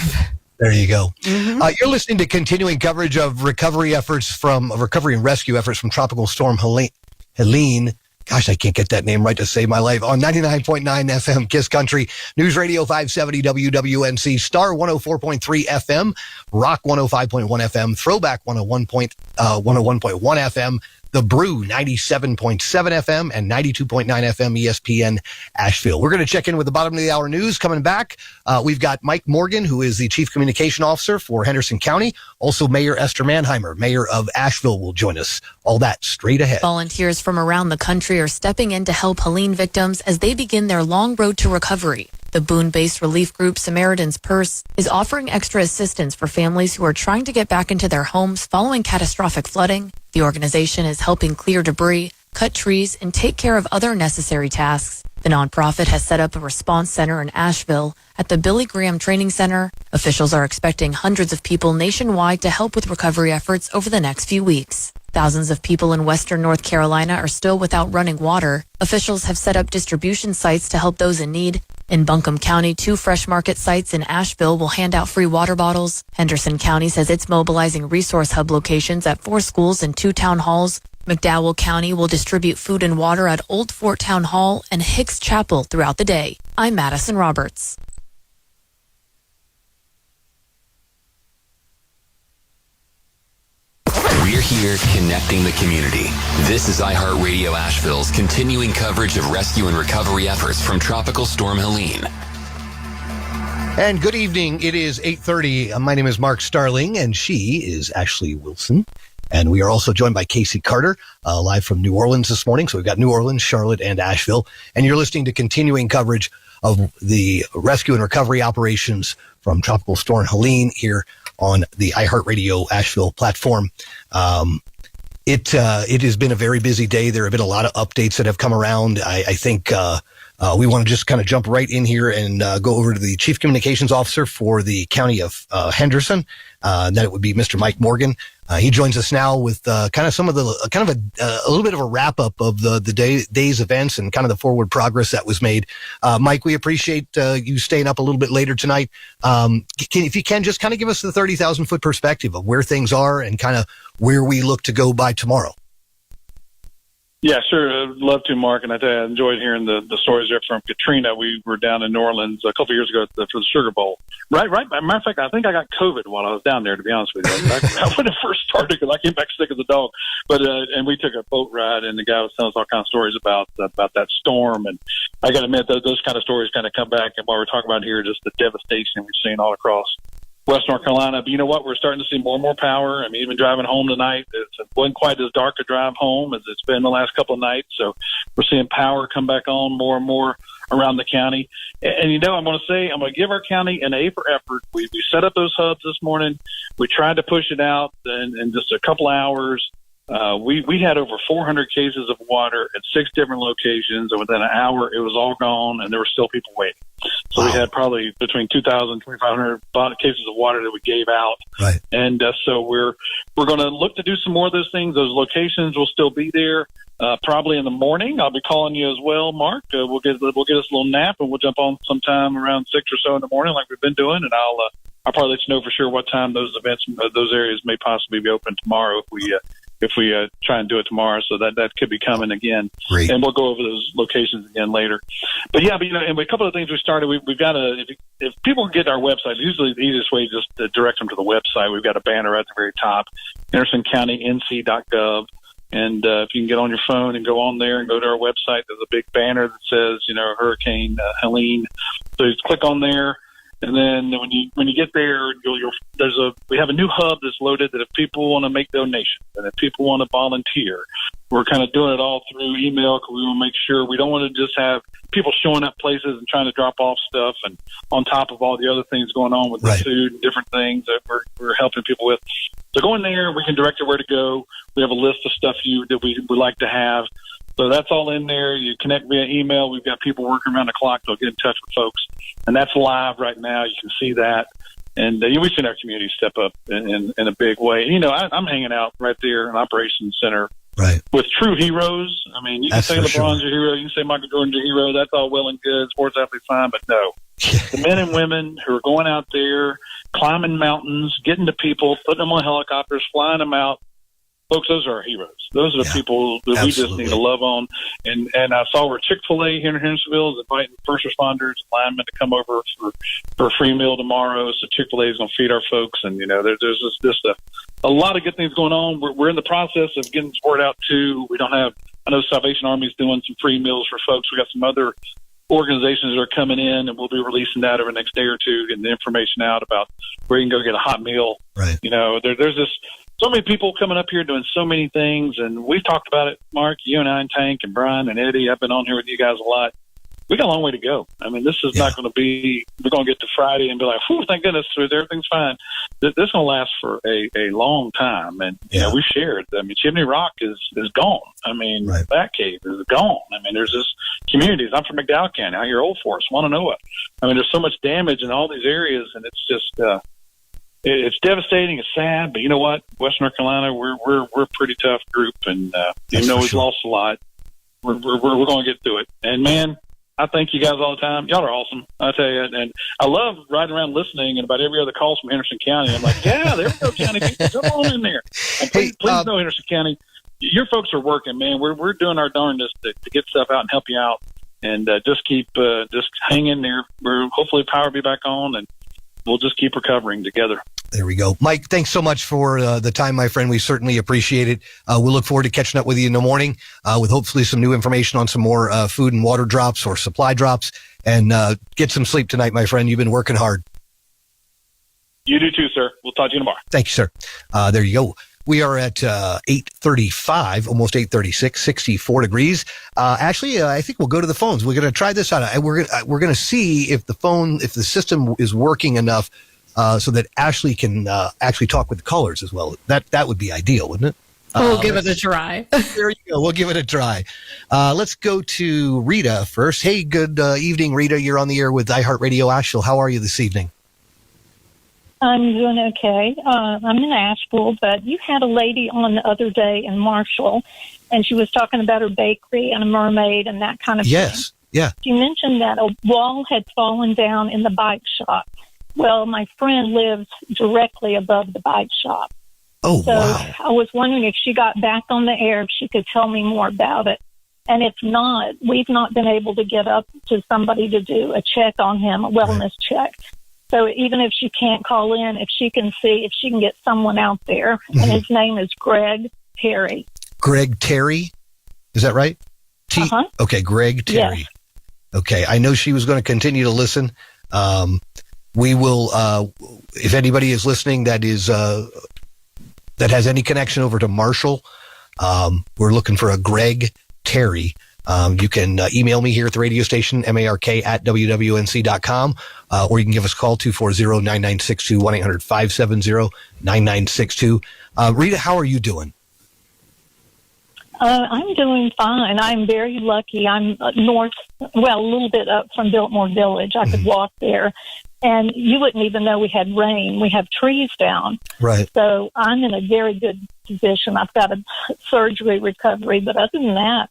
There you go. You're listening to continuing coverage of recovery and rescue efforts from Tropical Storm Helene. Gosh, I can't get that name right to save my life. On 99.9 FM, Kiss Country, News Radio 570 WWNC, Star 104.3 FM, Rock 105.1 FM, Throwback 101.1 FM, The Brew 97.7 FM and 92.9 FM ESPN Asheville. We're going to check in with the bottom of the hour news coming back. We've got Mike Morgan, who is the Chief Communication Officer for Henderson County. Also, Mayor Esther Mannheimer, Mayor of Asheville, will join us. All that straight ahead. Volunteers from around the country are stepping in to help Helene victims as they begin their long road to recovery. The Boone-based relief group Samaritan's Purse is offering extra assistance for families who are trying to get back into their homes following catastrophic flooding. The organization is helping clear debris, cut trees, and take care of other necessary tasks. The nonprofit has set up a response center in Asheville at the Billy Graham Training Center. Officials are expecting hundreds of people nationwide to help with recovery efforts over the next few weeks. Thousands of people in western North Carolina are still without running water. Officials have set up distribution sites to help those in need. In Buncombe County, 2 Fresh Market sites in Asheville will hand out free water bottles. Henderson County says it's mobilizing resource hub locations at 4 schools and 2 town halls. McDowell County will distribute food and water at Old Fort Town Hall and Hicks Chapel throughout the day. I'm Madison Roberts. We're here connecting the community. This is iHeart Radio Asheville's continuing coverage of rescue and recovery efforts from Tropical Storm Helene. And good evening. It is 8:30. My name is Mark Starling, and she is Ashley Wilson. And we are also joined by Casey Carter, live from New Orleans this morning. So we've got New Orleans, Charlotte, and Asheville. And you're listening to continuing coverage of the rescue and recovery operations from Tropical Storm Helene here on the iHeartRadio Asheville platform. It has been a very busy day. There have been a lot of updates that have come around. I think we want to just kind of jump right in here and go over to the Chief Communications Officer for the County of Henderson. That would be Mr. Mike Morgan. He joins us now with kind of some of the a little bit of a wrap up of the day's events and kind of the forward progress that was made. Mike, we appreciate you staying up a little bit later tonight. If you can, just kind of give us the 30,000 foot perspective of where things are and kind of where we look to go by tomorrow. Yeah, sure. I'd love to, Mark. And I tell you, I enjoyed hearing the stories there from Katrina. We were down in New Orleans a couple of years ago for the Sugar Bowl. Right. Matter of fact, I think I got COVID while I was down there, to be honest with you. When it first started, because I came back sick as a dog. But and we took a boat ride, and the guy was telling us all kinds of stories about that storm. And I got to admit, those kind of stories kind of come back. And while we're talking about here, just the devastation we've seen all across West North Carolina. But you know what? We're starting to see more and more power. I mean, even driving home tonight, it wasn't quite as dark to drive home as it's been the last couple of nights. So we're seeing power come back on more and more around the county. And you know, I'm going to give our county an A for effort. We set up those hubs this morning. We tried to push it out in just a couple hours. We had over 400 cases of water at 6 different locations, and within an hour, it was all gone, and there were still people waiting. So we had probably between 2,000 and 2,500 cases of water that we gave out. Right. And so we're going to look to do some more of those things. Those locations will still be there. Probably in the morning. I'll be calling you as well, Mark. We'll get us a little nap, and we'll jump on sometime around 6 or so in the morning, like we've been doing, and I'll probably let you know for sure what time those events, those areas may possibly be open tomorrow if we try and do it tomorrow. So that could be coming again. Great. And we'll go over those locations again later. But yeah, and a couple of things we started, we've got if people get our website, usually the easiest way is just to direct them to the website. We've got a banner at the very top, hendersoncounty.nc.gov. And if you can get on your phone and go on there and go to our website, there's a big banner that says, Hurricane Helene. So you click on there. And then when you get there, we have a new hub that's loaded that if people want to make donations and if people want to volunteer, we're kind of doing it all through email because we want to make sure we don't want to just have people showing up places and trying to drop off stuff and on top of all the other things going on with the food and different things that we're helping people with. So go in there, we can direct you where to go. We have a list of stuff that we would like to have. So that's all in there. You connect via email. We've got people working around the clock. They'll get in touch with folks. And that's live right now. You can see that. And we've seen our community step up in a big way. You know, I'm hanging out right there in Operations Center with true heroes. I mean, you can say LeBron's your hero. You can say Michael Jordan's your hero. That's all well and good. Sports athletes fine. But no, the men and women who are going out there, climbing mountains, getting to people, putting them on helicopters, flying them out. Folks, those are our heroes. Those are the people that we just need to love on. And I saw where Chick-fil-A here in Hendersonville is inviting first responders and linemen to come over for a free meal tomorrow. So Chick-fil-A is going to feed our folks. And, you know, there's just a lot of good things going on. We're in the process of getting support out, too. I know Salvation Army is doing some free meals for folks. We got some other organizations that are coming in, and we'll be releasing that over the next day or two, getting the information out about where you can go get a hot meal. Right. You know, there's this so many people coming up here doing so many things, and we've talked about it, Mark, you and I and Tank and Brian and Eddie. I've been on here with you guys a lot. We got a long way to go. I mean, this is not going to be, we're going to get to Friday and be like, whew, thank goodness, everything's fine. This is going to last for a long time. And, you know, we've shared. I mean, Chimney Rock is gone. I mean, Bat Cave is gone. I mean, there's this communities. I'm from McDowell County, out here, Old Forest, Wananoa. I mean, there's so much damage in all these areas, and it's just, it's devastating. It's sad, but you know what? Western North Carolina, we're a pretty tough group, and even though we've lost a lot, we're going to get through it. And man, I thank you guys all the time. Y'all are awesome, I tell you. And I love riding around listening, and about every other call from Henderson County, I'm like, yeah, there we go, County people, come on in there. And please know, Henderson County, your folks are working, man. We're doing our darndest to get stuff out and help you out, and just keep just hang in there. We're hopefully power will be back on, and we'll just keep recovering together. There we go. Mike, thanks so much for the time, my friend. We certainly appreciate it. We'll look forward to catching up with you in the morning with hopefully some new information on some more food and water drops or supply drops. And get some sleep tonight, my friend. You've been working hard. You do too, sir. We'll talk to you tomorrow. Thank you, sir. There you go. We are at 8:35, almost 8:36, 64 degrees. Actually, I think we'll go to the phones. We're going to try this out. We're going to see if the system is working enough so that Ashley can actually talk with the callers as well. That would be ideal, wouldn't it? We'll give it a try. There you go. We'll give it a try. Let's go to Rita first. Hey, good evening, Rita. You're on the air with iHeart Radio Asheville. How are you this evening? I'm doing okay. I'm in Asheville, but you had a lady on the other day in Marshall, and she was talking about her bakery and a mermaid and that kind of thing. Yes, yeah. She mentioned that a wall had fallen down in the bike shop. Well, my friend lives directly above the bike shop. Oh, so wow. I was wondering if she got back on the air, if she could tell me more about it. And if not, we've not been able to get up to somebody to do a check on him, a wellness check. So even if she can't call in, if she can see, if she can get someone out there, and his name is Greg Terry. Greg Terry? Is that right? Okay, Greg Terry. Yes. Okay, I know she was going to continue to listen. We will, if anybody is listening that is that has any connection over to Marshall, we're looking for a Greg Terry. You can email me here at the radio station, mark@wwnc.com, or you can give us a call, 240-9962, 1-800-570-9962. Rita, how are you doing? I'm doing fine. I'm very lucky. I'm a little bit up from Biltmore Village. I could walk there, and you wouldn't even know we had rain. We have trees down. Right. So I'm in a very good position. I've got a surgery recovery, but other than that,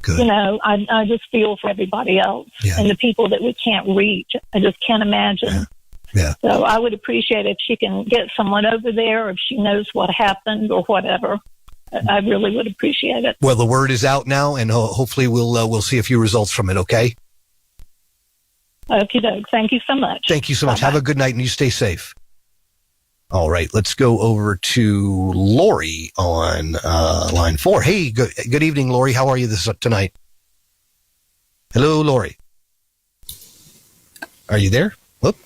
good. You know, I just feel for everybody else and the people that we can't reach. I just can't imagine. Yeah. So I would appreciate if she can get someone over there, or if she knows what happened or whatever. I really would appreciate it. Well, the word is out now, and hopefully we'll see a few results from it, okay? Okie doke. Thank you so much. Thank you so much. Bye-bye. Have a good night, and you stay safe. All right, let's go over to Lori on line 4. Hey, good evening, Lori. How are you tonight? Hello, Lori. Are you there? Whoop.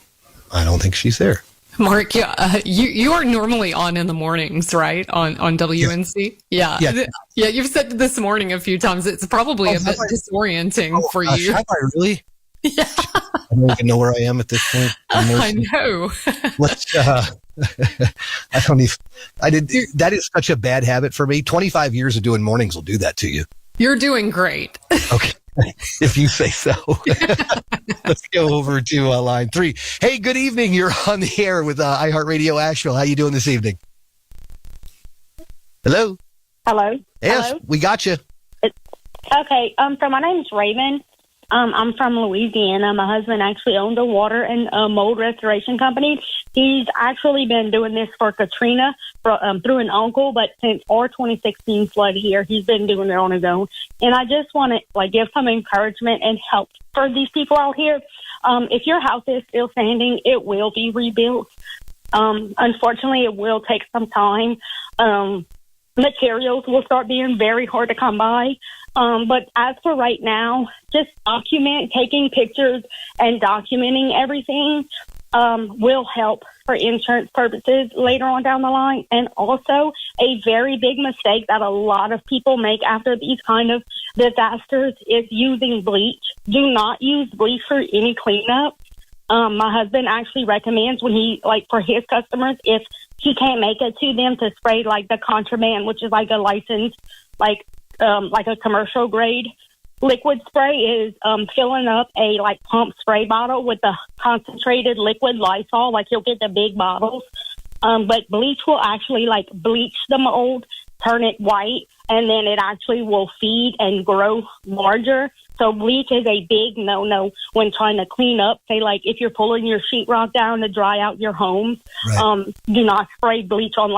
I don't think she's there. Mark, you are normally on in the mornings, right? On WNC? Yeah. Yeah, you've said this morning a few times. It's probably a bit disorienting for you. Have I really? Yeah. I don't even know where I am at this point. I know. Let's, that is such a bad habit for me. 25 years of doing mornings will do that to you. You're doing great. Okay. If you say so. Let's go over to line 3. Hey, good evening. You're on the air with iHeartRadio Asheville. How you doing this evening? Hello? Hello? Yes, Hello? we got you. Okay, so my name's Raven. I'm from Louisiana. My husband actually owned a water and mold restoration company. He's actually been doing this for Katrina through an uncle, but since our 2016 flood here, he's been doing it on his own. And I just want to give some encouragement and help for these people out here. If your house is still standing, it will be rebuilt. Unfortunately, it will take some time. Materials will start being very hard to come by. But as for right now, just taking pictures and documenting everything will help for insurance purposes later on down the line. And also a very big mistake that a lot of people make after these kind of disasters is using bleach. Do not use bleach for any cleanup. My husband actually recommends when for his customers, if he can't make it to them, to spray the contraband, which is a licensed, a commercial grade liquid spray, is filling up a pump spray bottle with the concentrated liquid Lysol. He'll get the big bottles. But bleach will actually bleach the mold, turn it white, and then it actually will feed and grow larger. So bleach is a big no-no when trying to clean up. Say, if you're pulling your sheetrock down to dry out your homes, do not spray bleach on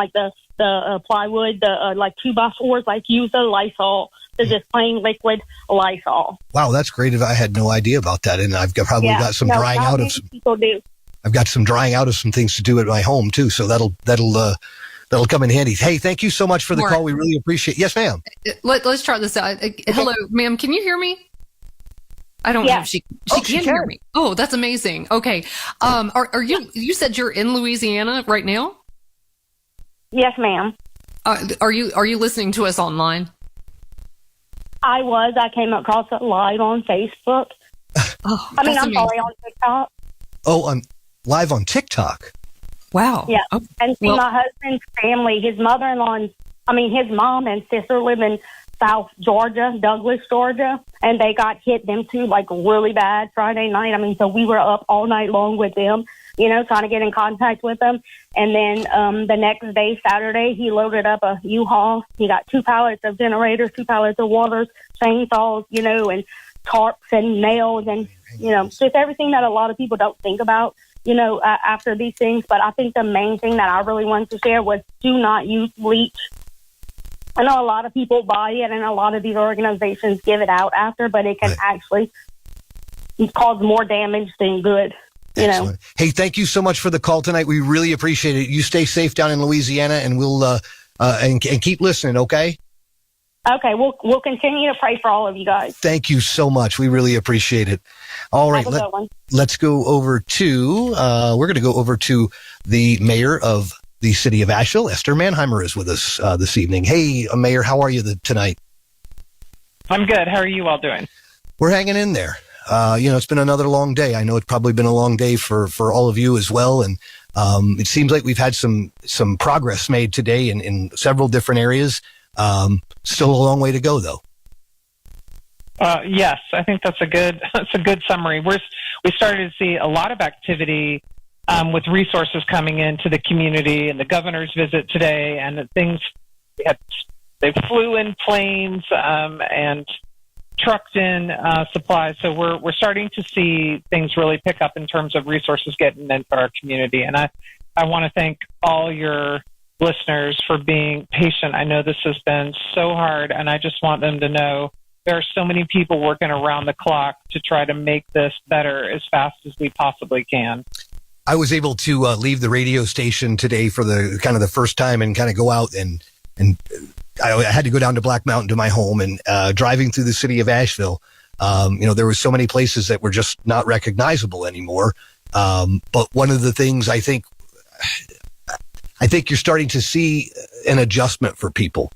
the plywood, the 2x4s. Use the Lysol. They're just plain liquid Lysol. Wow, that's great. I had no idea about that, and I've probably got some drying out of some people do. I've got some drying out of some things to do at my home too, so that'll come in handy. Hey, thank you so much for the call. We really appreciate it. Yes, ma'am. Let's try this out. Hello, ma'am. Can you hear me? I don't know if she can hear me. Oh, that's amazing. Okay. Are you said you're in Louisiana right now? Yes, ma'am. Are you listening to us online? I came across it live on Facebook. I'm sorry, on TikTok. Oh, live on TikTok. Wow. Yeah. And my husband's family, his mother-in-law, his mom and sister live in South Georgia, Douglas, Georgia, and they got hit, them too, really bad Friday night. So we were up all night long with them, trying to get in contact with them. And then the next day, Saturday, he loaded up a U-Haul. He got 2 pallets of generators, 2 pallets of waters, chainsaws, and tarps and nails and, just everything that a lot of people don't think about, after these things. But I think the main thing that I really wanted to share was do not use bleach. I know a lot of people buy it and a lot of these organizations give it out after, but it can actually cause more damage than good. Excellent. Hey, thank you so much for the call tonight. We really appreciate it. You stay safe down in Louisiana, and we'll and keep listening. Okay. Okay, we'll continue to pray for all of you guys. Thank you so much. We really appreciate it. All right, let's go over to we're going to go over to the mayor of the city of Asheville. Esther Mannheimer is with us this evening. Hey, Mayor, how are you tonight? I'm good. How are you all doing? We're hanging in there. It's been another long day. I know it's probably been a long day for all of you as well. And it seems like we've had some progress made today in several different areas. Still a long way to go, though. Yes, I think that's a good summary. We started to see a lot of activity with resources coming into the community, and the governor's visit today, and they flew in planes and trucked in supplies. So we're starting to see things really pick up in terms of resources getting into our community. And I want to thank all your listeners for being patient. I know this has been so hard, and I just want them to know there are so many people working around the clock to try to make this better as fast as we possibly can. I was able to leave the radio station today for the first time and kind of go out and I had to go down to Black Mountain to my home, and driving through the city of Asheville, there were so many places that were just not recognizable anymore. But one of the things I think you're starting to see an adjustment for people,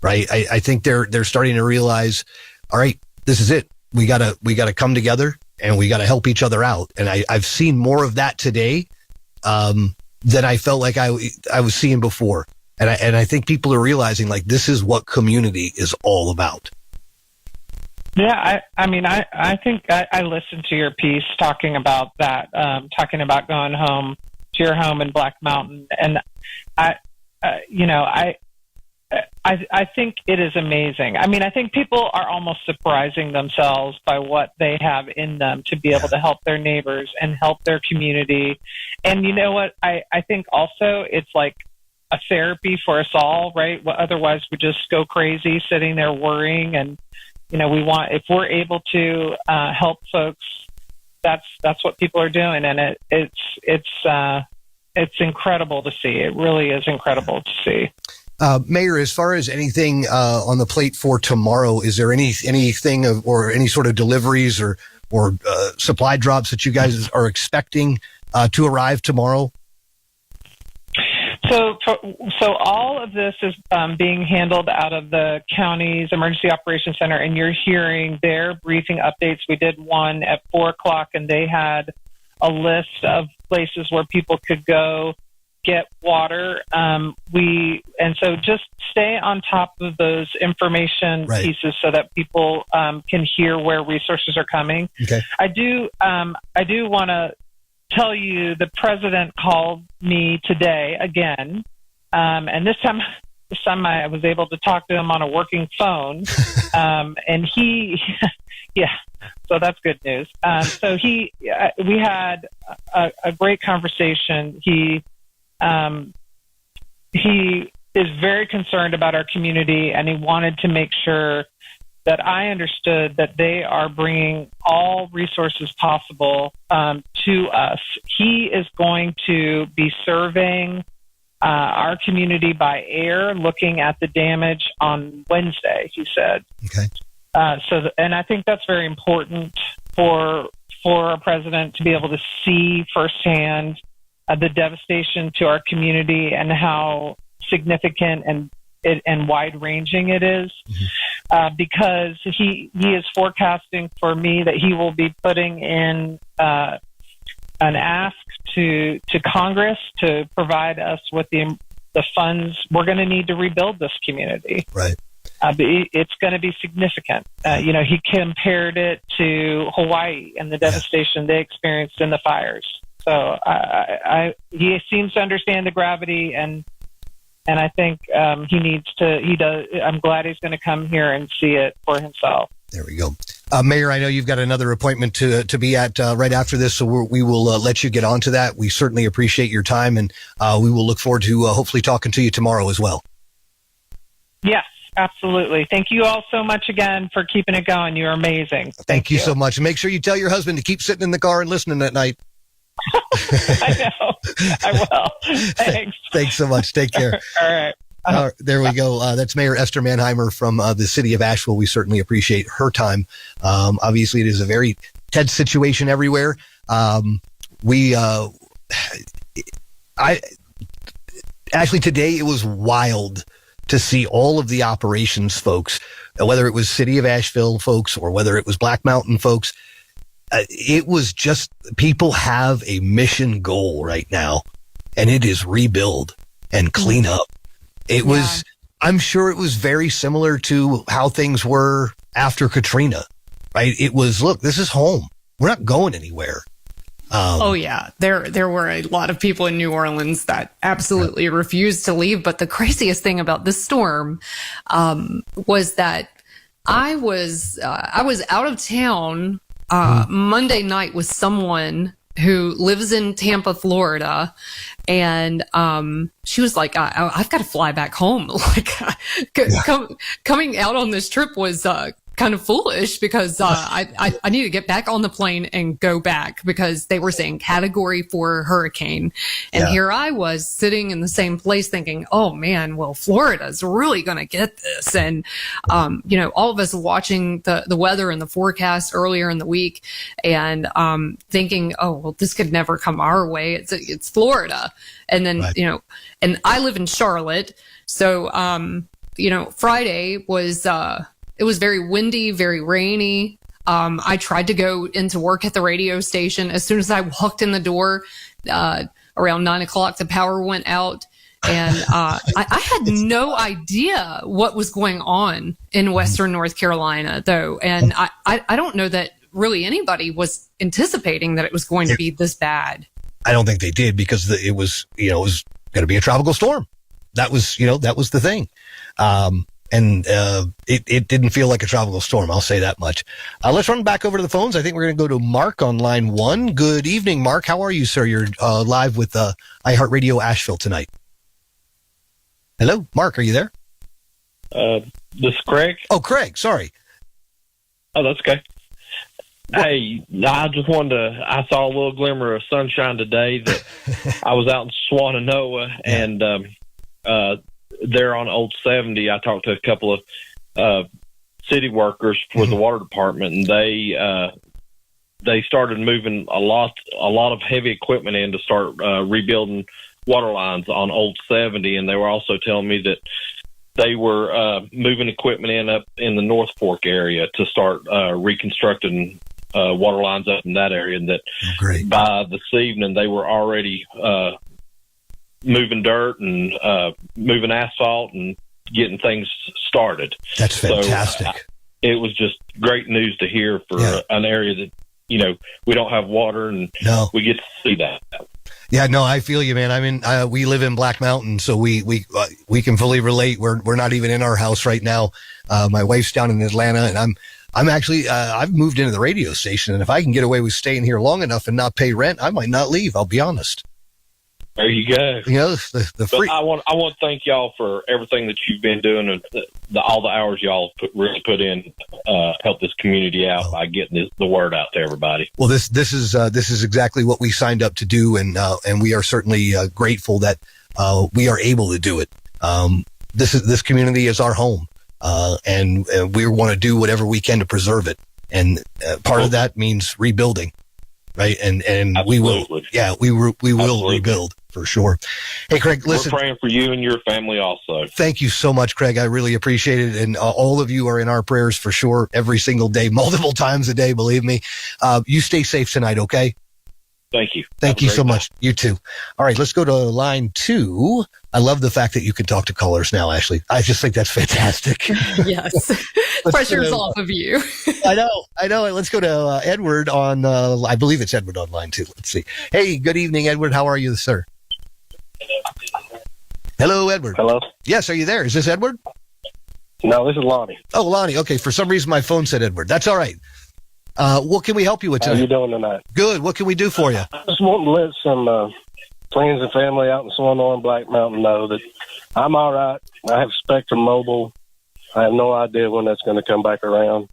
right? I think they're starting to realize, all right, this is it. We gotta come together and we gotta help each other out. And I've seen more of that today, than I felt like I was seeing before. And I think people are realizing, like, this is what community is all about. Yeah, I think I listened to your piece talking about that, talking about going home to your home in Black Mountain, and I think it is amazing. I mean, I think people are almost surprising themselves by what they have in them to be able to help their neighbors and help their community. And you know what? I think also it's like a therapy for us all, right? Well, otherwise we just go crazy sitting there worrying. And, if we're able to help folks, that's what people are doing. And it's incredible to see. It really is incredible to see. Mayor, as far as anything on the plate for tomorrow, is there anything or any sort of deliveries or supply drops that you guys are expecting to arrive tomorrow? So all of this is being handled out of the county's emergency operations center, and you're hearing their briefing updates. We did one at 4:00, and they had a list of places where people could go get water. So just stay on top of those information pieces so that people can hear where resources are coming. Okay. I do want to tell you the president called me today again, and this time I was able to talk to him on a working phone, and so that's good news. So we had a great conversation. He is very concerned about our community, and he wanted to make sure that I understood that they are bringing all resources possible to us. He is going to be surveying our community by air, looking at the damage on Wednesday, he said. Okay. And I think that's very important for a president to be able to see firsthand the devastation to our community and how significant and wide-ranging it is, because he is forecasting for me that he will be putting in an ask to Congress to provide us with the funds we're going to need to rebuild this community. Right. It's going to be significant. He compared it to Hawaii and the devastation they experienced in the fires. So he seems to understand the gravity, and I think he needs to. He does. I'm glad he's going to come here and see it for himself. There we go. Mayor, I know you've got another appointment to be at right after this, so we will let you get on to that. We certainly appreciate your time, and we will look forward to hopefully talking to you tomorrow as well. Yes, absolutely. Thank you all so much again for keeping it going. You're amazing. Thank you so much. And make sure you tell your husband to keep sitting in the car and listening at night. I know. I will. Thanks. Thanks so much. Take care. All right. There we go. That's Mayor Esther Mannheimer from the city of Asheville. We certainly appreciate her time. Obviously, it is a very tense situation everywhere. Actually, today it was wild to see all of the operations folks, whether it was city of Asheville folks or whether it was Black Mountain folks. It was just, people have a mission goal right now, and it is rebuild and clean up. It was, I'm sure it was very similar to how things were after Katrina, right? It was, look, this is home. We're not going anywhere. There were a lot of people in New Orleans that absolutely refused to leave. But the craziest thing about this storm was that I was out of town Monday night with someone who lives in Tampa, Florida, and she was like, "I've got to fly back home." Like, coming out on this trip was kind of foolish because I need to get back on the plane and go back because they were saying Category 4 hurricane. And here I was sitting in the same place thinking, oh man, well, Florida's really going to get this. And, all of us watching the weather and the forecast earlier in the week and thinking, oh, well, this could never come our way. It's Florida. And then, and I live in Charlotte. So, Friday was, it was very windy, very rainy. I tried to go into work at the radio station. As soon as I walked in the door, around 9 o'clock, the power went out. And I had no idea what was going on in Western North Carolina, though. And I don't know that really anybody was anticipating that it was going to be this bad. I don't think they did because it was going to be a tropical storm. That was the thing. It didn't feel like a tropical storm. I'll say that much. Let's run back over to the phones. I think we're going to go to Mark on line 1. Good evening, Mark. How are you, sir? You're live with iHeartRadio Asheville tonight. Hello, Mark. Are you there? This is Craig. Oh, Craig. Sorry. Oh, that's okay. Hey, I just wanted to, I saw a little glimmer of sunshine today that I was out in Swannanoa and there on Old 70, I talked to a couple of city workers for the water department, and they started moving a lot of heavy equipment in to start rebuilding water lines on Old 70, and they were also telling me that they were moving equipment in up in the North Fork area to start reconstructing water lines up in that area, and that by this evening they were already moving dirt and moving asphalt and getting things started. That's fantastic. So, it was just great news to hear for an area that, we don't have water and we get to see that. Yeah, no, I feel you, man. I mean, we live in Black Mountain, so we can fully relate. We're not even in our house right now. My wife's down in Atlanta, and I'm actually I've moved into the radio station, and if I can get away with staying here long enough and not pay rent, I might not leave. I'll be honest. There you go. The free. But I want to thank y'all for everything that you've been doing and all the hours y'all really put in, help this community out by getting the word out to everybody. Well, this is exactly what we signed up to do, and we are certainly grateful that we are able to do it. This community is our home, and we want to do whatever we can to preserve it, and part of that means rebuilding. Right. And Absolutely. we will rebuild for sure. Hey, Craig, listen. We're praying for you and your family also. Thank you so much, Craig. I really appreciate it. And all of you are in our prayers for sure every single day, multiple times a day. Believe me. You stay safe tonight. Okay. Thank you. Thank you so much. You too. All right, let's go to line 2. I love the fact that you can talk to callers now, Ashley. I just think that's fantastic. Yes. Pressure's off of you. I know. Let's go to Edward on, I believe it's Edward on line 2. Let's see. Hey, good evening, Edward. How are you, sir? Hello, Edward. Hello? Yes, are you there? Is this Edward? No, this is Lonnie. Oh, Lonnie. Okay, for some reason my phone said Edward. That's all right. What can we help you with tonight? How you doing tonight? Good. What can we do for you? I just want to let some friends and family out in Swannanoa and Black Mountain know that I'm all right. I have Spectrum Mobile. I have no idea when that's going to come back around.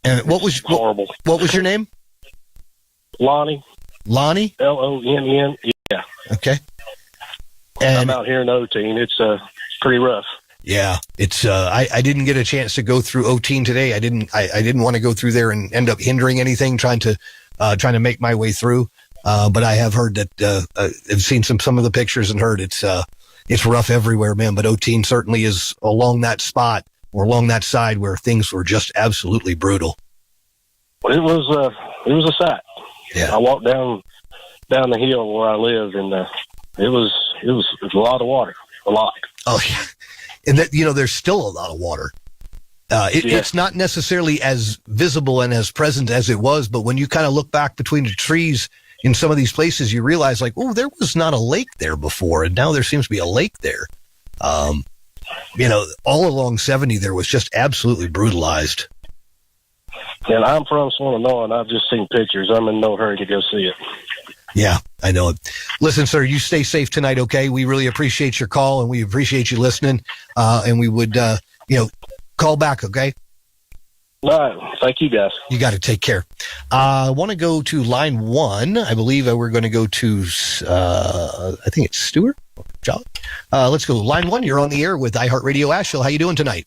And what was horrible? What was your name? Lonnie. Lonnie? Lonn. Yeah. Okay. And I'm out here in O-Teen. It's pretty rough. Yeah, it's. I didn't get a chance to go through O-Teen today. I didn't want to go through there and end up hindering anything trying to make my way through. But I have heard that I've seen some of the pictures and heard it's rough everywhere, man. But O-Teen certainly is along that spot or along that side where things were just absolutely brutal. Well, it was a sight. Yeah, I walked down the hill where I live, and it was a lot of water, a lot. Oh yeah. And that, there's still a lot of water. It's not necessarily as visible and as present as it was, but when you kind of look back between the trees in some of these places, you realize there was not a lake there before, and now there seems to be a lake there. All along 70, there was just absolutely brutalized. And I'm from Swannanoa, and I've just seen pictures. I'm in no hurry to go see it. Yeah, I know it. Listen, sir, you stay safe tonight, okay? We really appreciate your call, and we appreciate you listening. And we would, call back, okay? All right. Thank you, guys. You got to take care. I want to go to line 1. I believe we're going to go to, I think it's Stuart. Jolly. Let's go. Line 1, you're on the air with iHeartRadio Asheville. How you doing tonight?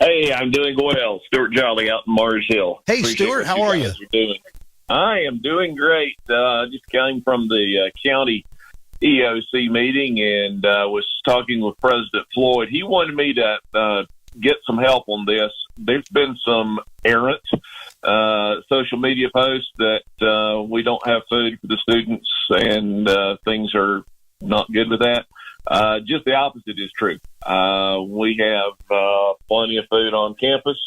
Hey, I'm doing well. Stuart Jolly out in Mars Hill. Hey, Stuart, how are you? I am doing great. Just came from the county EOC meeting and was talking with President Floyd. He wanted me to get some help on this. There's been some errant social media posts that we don't have food for the students and things are not good with that. Just the opposite is true. We have plenty of food on campus.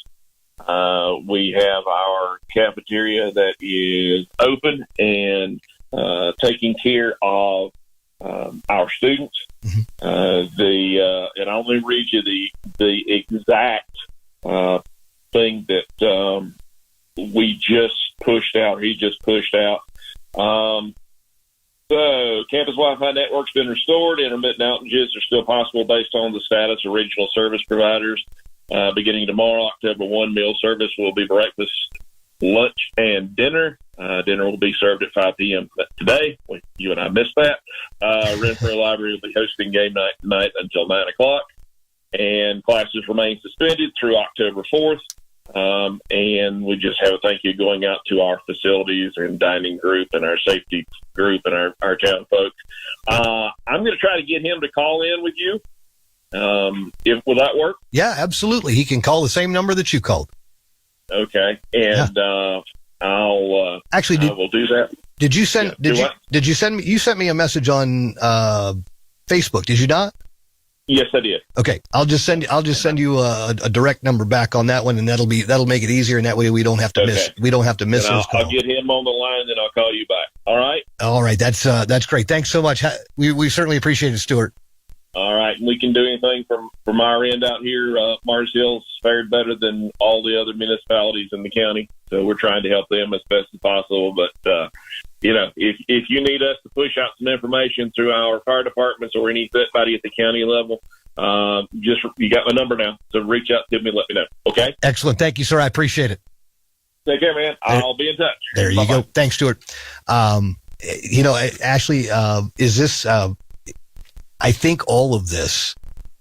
We have our cafeteria that is open and taking care of our students. And I'll only read you the exact thing that we just pushed out. He just pushed out. So, campus Wi-Fi network's been restored. Intermittent outages are still possible based on the status of regional service providers. Beginning tomorrow, October 1, meal service will be breakfast, lunch, and dinner. Dinner will be served at 5 p.m. today. You and I missed that. Renfrew Library will be hosting game night tonight until 9 o'clock. And classes remain suspended through October 4th. And we just have a thank you going out to our facilities and dining group and our safety group and our town folks. I'm going to try to get him to call in with you. Will that work? Yeah, absolutely. He can call the same number that you called. Okay. And, I'll we'll do that. Did you send? Did you send me? You sent me a message on Facebook. Did you not? Yes, I did. Okay, I'll just send you a direct number back on that one, and that'll make it easier, and that way we don't have to miss those calls. I'll get him on the line, then I'll call you back. All right. All right. That's great. Thanks so much. We certainly appreciate it, Stuart. All right, and we can do anything from our end out here. Mars Hill's fared better than all the other municipalities in the county, so we're trying to help them as best as possible. But if you need us to push out some information through our fire departments or anybody at the county level, you got my number now, so reach out to me and let me know. Okay. Excellent. Thank you, sir. I appreciate it. Take care, man. I'll be in touch. There you go. Thanks, Stuart. Ashley, is this? I think all of this,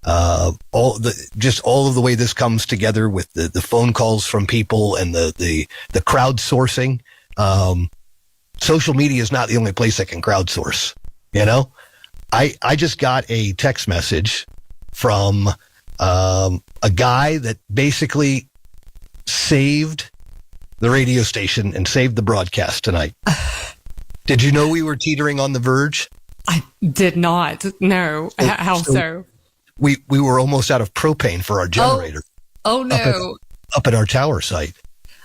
all of the way this comes together with the phone calls from people and the crowdsourcing, social media is not the only place that can crowdsource. I just got a text message from a guy that basically saved the radio station and saved the broadcast tonight. Did you know we were teetering on the verge? I did not. No. How so? We were almost out of propane for our generator. Oh no. Up at our tower site.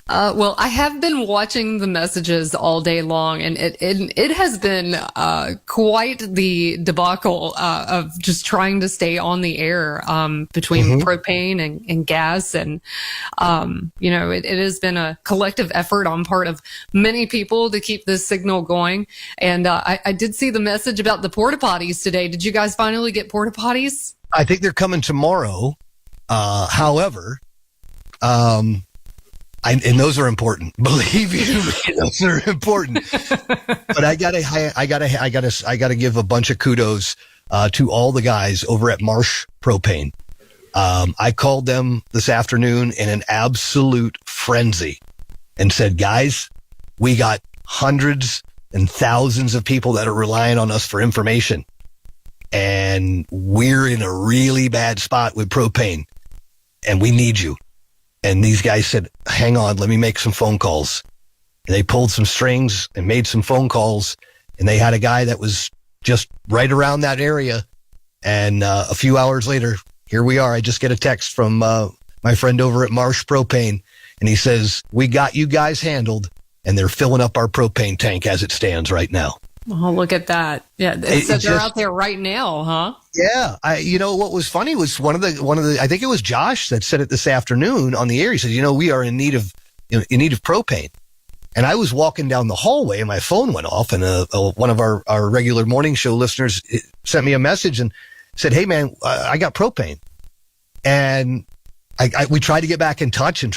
Well, I have been watching the messages all day long, and it has been quite the debacle of just trying to stay on the air between propane and gas, and it has been a collective effort on part of many people to keep this signal going. And I did see the message about the porta potties today. Did you guys finally get porta potties? I think they're coming tomorrow. However, and those are important. Believe you me, those are important. But I gotta give a bunch of kudos to all the guys over at Marsh Propane. I called them this afternoon in an absolute frenzy and said, guys, we got hundreds and thousands of people that are relying on us for information, and we're in a really bad spot with propane, and we need you. And these guys said, hang on, let me make some phone calls. And they pulled some strings and made some phone calls. And they had a guy that was just right around that area. And a few hours later, here we are. I just get a text from my friend over at Marsh Propane. And he says, we got you guys handled. And they're filling up our propane tank as it stands right now. Oh, look at that. Yeah. So they're out there right now, huh? Yeah. What was funny was one of the, I think it was Josh that said it this afternoon on the air. He said, we are in need of propane. And I was walking down the hallway and my phone went off, and one of our regular morning show listeners sent me a message and said, hey man, I got propane. And we tried to get back in touch, and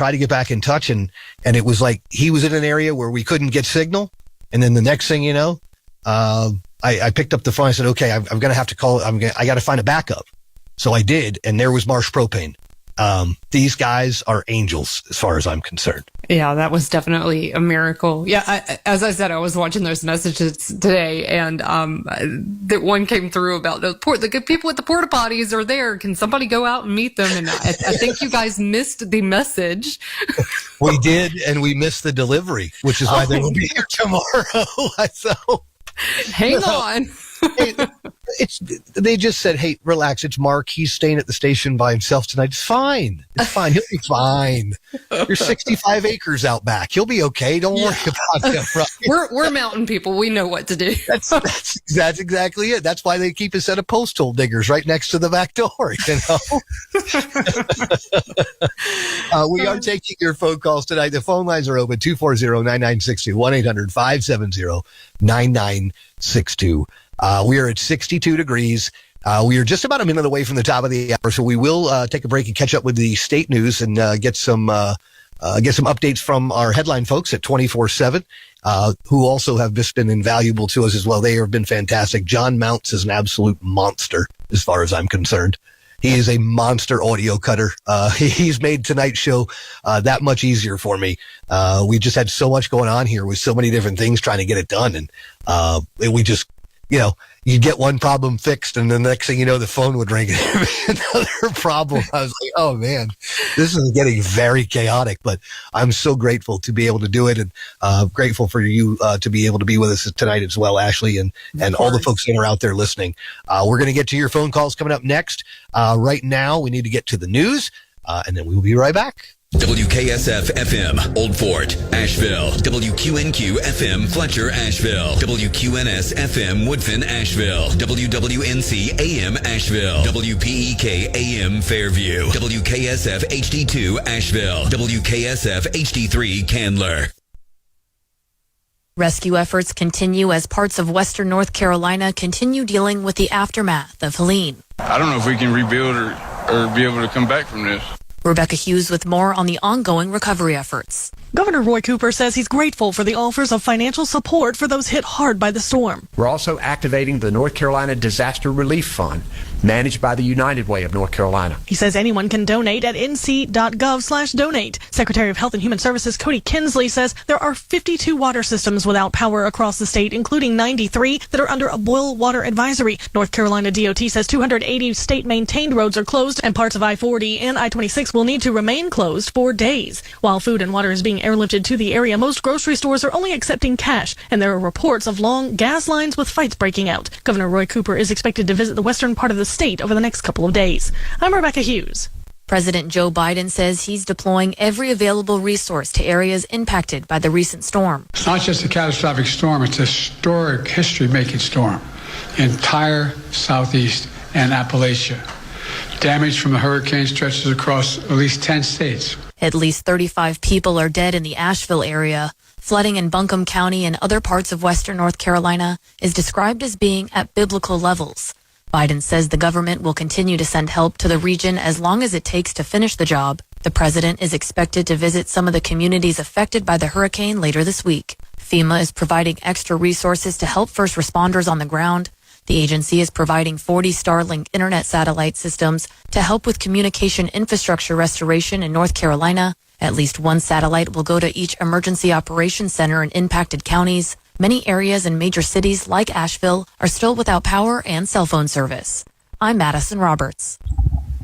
it was like he was in an area where we couldn't get signal. And then the next thing you know, I picked up the phone. I said, okay, I'm going to have to call. I got to find a backup. So I did. And there was Marsh Propane. These guys are angels as far as I'm concerned. Yeah, that was definitely a miracle. Yeah, as I said, I was watching those messages today, and that one came through about the people at the porta potties are there. Can somebody go out and meet them? And I think you guys missed the message. We did, and we missed the delivery, which is why they will be here tomorrow. So hang on. They just said, hey, relax. It's Mark. He's staying at the station by himself tonight. It's fine. He'll be fine. You're 65 acres out back. He'll be okay. Don't worry about him. Right? We're mountain people. We know what to do. That's exactly it. That's why they keep a set of postal diggers right next to the back door. We are taking your phone calls tonight. The phone lines are open 240-9962, 1-800-570-9962. We are at 62 degrees. We are just about a minute away from the top of the hour, so we will take a break and catch up with the state news and get some updates from our headline folks at 24/7, who also have just been invaluable to us as well. They have been fantastic. John Mounts is an absolute monster as far as I'm concerned. He is a monster audio cutter. He's made tonight's show that much easier for me. We just had so much going on here with so many different things trying to get it done, and we just, you get one problem fixed, and the next thing you know, the phone would ring and another problem. I was like, oh man, this is getting very chaotic, but I'm so grateful to be able to do it, and grateful for you to be able to be with us tonight as well, Ashley, and all the folks that are out there listening. We're going to get to your phone calls coming up next. Right now, we need to get to the news, and then we will be right back. WKSF FM, Old Fort, Asheville. WQNQ FM, Fletcher, Asheville. WQNS FM, Woodfin, Asheville. WWNC AM, Asheville. WPEK AM, Fairview. WKSF HD2, Asheville. WKSF HD3, Candler. Rescue efforts continue as parts of western North Carolina continue dealing with the aftermath of Helene. I don't know if we can rebuild or be able to come back from this. Rebecca Hughes with more on the ongoing recovery efforts. Governor Roy Cooper says he's grateful for the offers of financial support for those hit hard by the storm. We're also activating the North Carolina Disaster Relief Fund, managed by the United Way of North Carolina. He says anyone can donate at nc.gov/donate. Secretary of Health and Human Services Cody Kinsley says there are 52 water systems without power across the state, including 93 that are under a boil water advisory. North Carolina DOT says 280 state-maintained roads are closed, and parts of I-40 and I-26 will need to remain closed for days. While food and water is being airlifted to the area, most grocery stores are only accepting cash, and there are reports of long gas lines with fights breaking out. Governor Roy Cooper is expected to visit the western part of the state over the next couple of days. I'm Rebecca Hughes. President Joe Biden says he's deploying every available resource to areas impacted by the recent storm. It's not just a catastrophic storm, it's a historic, history-making storm. The entire Southeast and Appalachia. Damage from the hurricane stretches across at least 10 states. At least 35 people are dead in the Asheville area. Flooding in Buncombe County and other parts of western North Carolina is described as being at biblical levels. Biden says the government will continue to send help to the region as long as it takes to finish the job. The president is expected to visit some of the communities affected by the hurricane later this week. FEMA is providing extra resources to help first responders on the ground. The agency is providing 40 Starlink internet satellite systems to help with communication infrastructure restoration in North Carolina. At least one satellite will go to each emergency operations center in impacted counties. Many areas in major cities like Asheville are still without power and cell phone service. I'm Madison Roberts.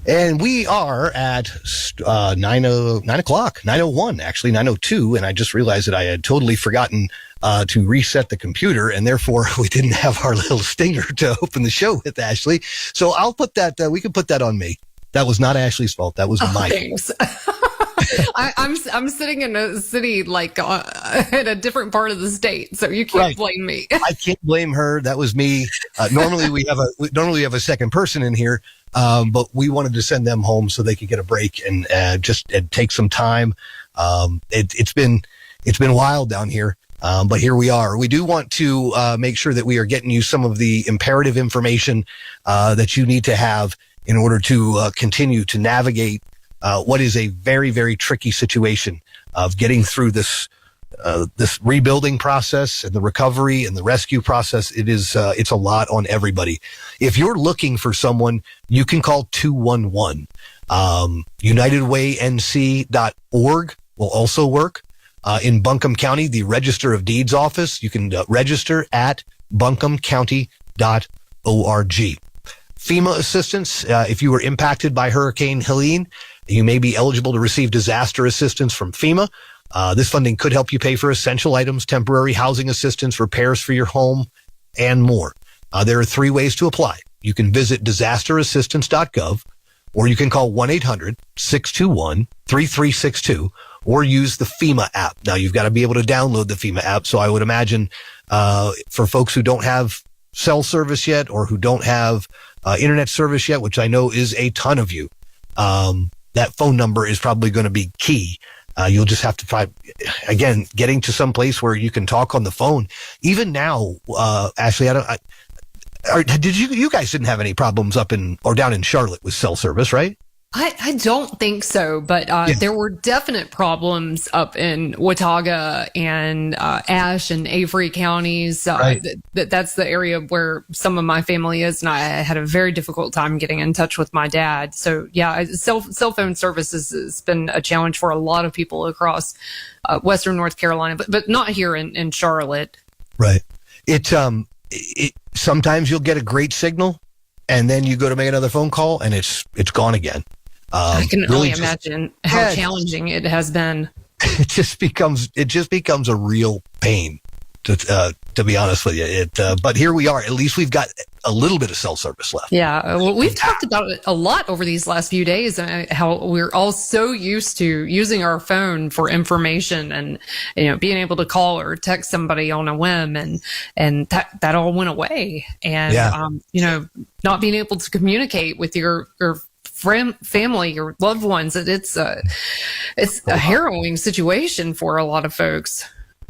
And we are at 9 o'clock, 9:01, actually 9:02. And I just realized that I had totally forgotten to reset the computer, and therefore we didn't have our little stinger to open the show with, Ashley. So I'll put that, we can put that on me. That was not Ashley's fault. That was mine. Thanks. I'm sitting in a city like in a different part of the state, so you can't blame me. I can't blame her. That was me. Normally we have a second person in here, but we wanted to send them home so they could get a break and just take some time. It's been wild down here. But here we are. We do want to make sure that we are getting you some of the imperative information that you need to have in order to continue to navigate what is a very, very tricky situation of getting through this rebuilding process and the recovery and the rescue process. It's a lot on everybody. If you're looking for someone, you can call 211. UnitedWayNC.org will also work. In Buncombe County, the Register of Deeds office, you can register at buncombecounty.org. FEMA assistance, if you were impacted by Hurricane Helene, you may be eligible to receive disaster assistance from FEMA. This funding could help you pay for essential items, temporary housing assistance, repairs for your home, and more. There are 3 ways to apply. You can visit disasterassistance.gov, or you can call 1-800-621-3362, or use the FEMA app. Now, you've got to be able to download the FEMA app, so I would imagine for folks who don't have cell service yet or who don't have internet service yet, which I know is a ton of you, that phone number is probably going to be key. You'll just have to try, again, getting to some place where you can talk on the phone. Even now, Ashley, you guys didn't have any problems up in or down in Charlotte with cell service, right? I don't think so, but there were definite problems up in Watauga and Ashe and Avery counties. Right. That's the area where some of my family is, and I had a very difficult time getting in touch with my dad. So, yeah, cell phone services has been a challenge for a lot of people across Western North Carolina, but not here in Charlotte. Right. It sometimes you'll get a great signal, and then you go to make another phone call, and it's gone again. I can only imagine how challenging it has been. It just becomes a real pain, to be honest with you. But here we are. At least we've got a little bit of cell service left. Yeah, well, we've talked about it a lot over these last few days, how we're all so used to using our phone for information and being able to call or text somebody on a whim, and that all went away. And not being able to communicate with your family, your loved ones, it's a harrowing situation for a lot of folks,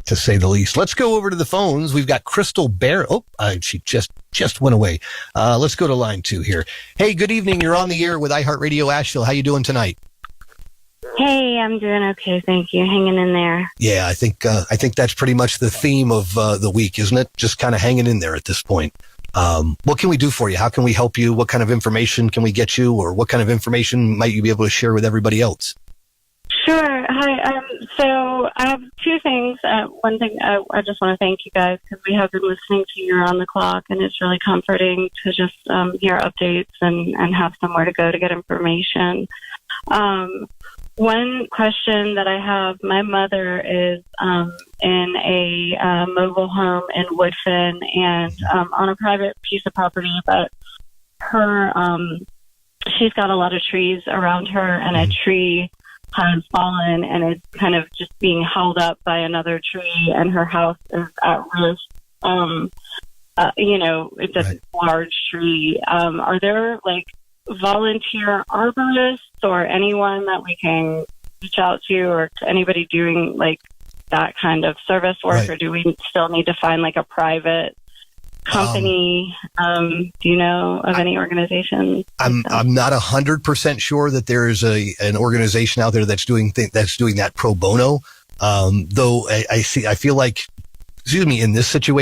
to say the least. Let's go over to the phones. We've got Crystal Bear. She just went away. Let's go to line 2 here. Hey, good evening. You're on the air with iHeart Radio Asheville. How you doing tonight? Hey, I'm doing okay, thank you. Hanging in there. Yeah, I think that's pretty much the theme of the week, isn't it? Just kind of hanging in there at this point. What can we do for you? How can we help you? What kind of information can we get you, or what kind of information might you be able to share with everybody else? Sure. Hi. So I have 2 things. One thing, I just want to thank you guys because we have been listening to you around the clock, and it's really comforting to just hear updates and have somewhere to go to get information. One question that I have, my mother is in a mobile home in Woodfin and on a private piece of property, but her she's got a lot of trees around her, and a tree has fallen and is kind of just being held up by another tree, and her house is at risk. It's a large tree. Are there volunteer arborists or anyone that we can reach out to, or anybody doing that kind of service work, or do we still need to find a private company? Do you know of any organizations? I'm not 100% sure that there is an organization out there that's doing that pro bono. Though I feel like, in this situation,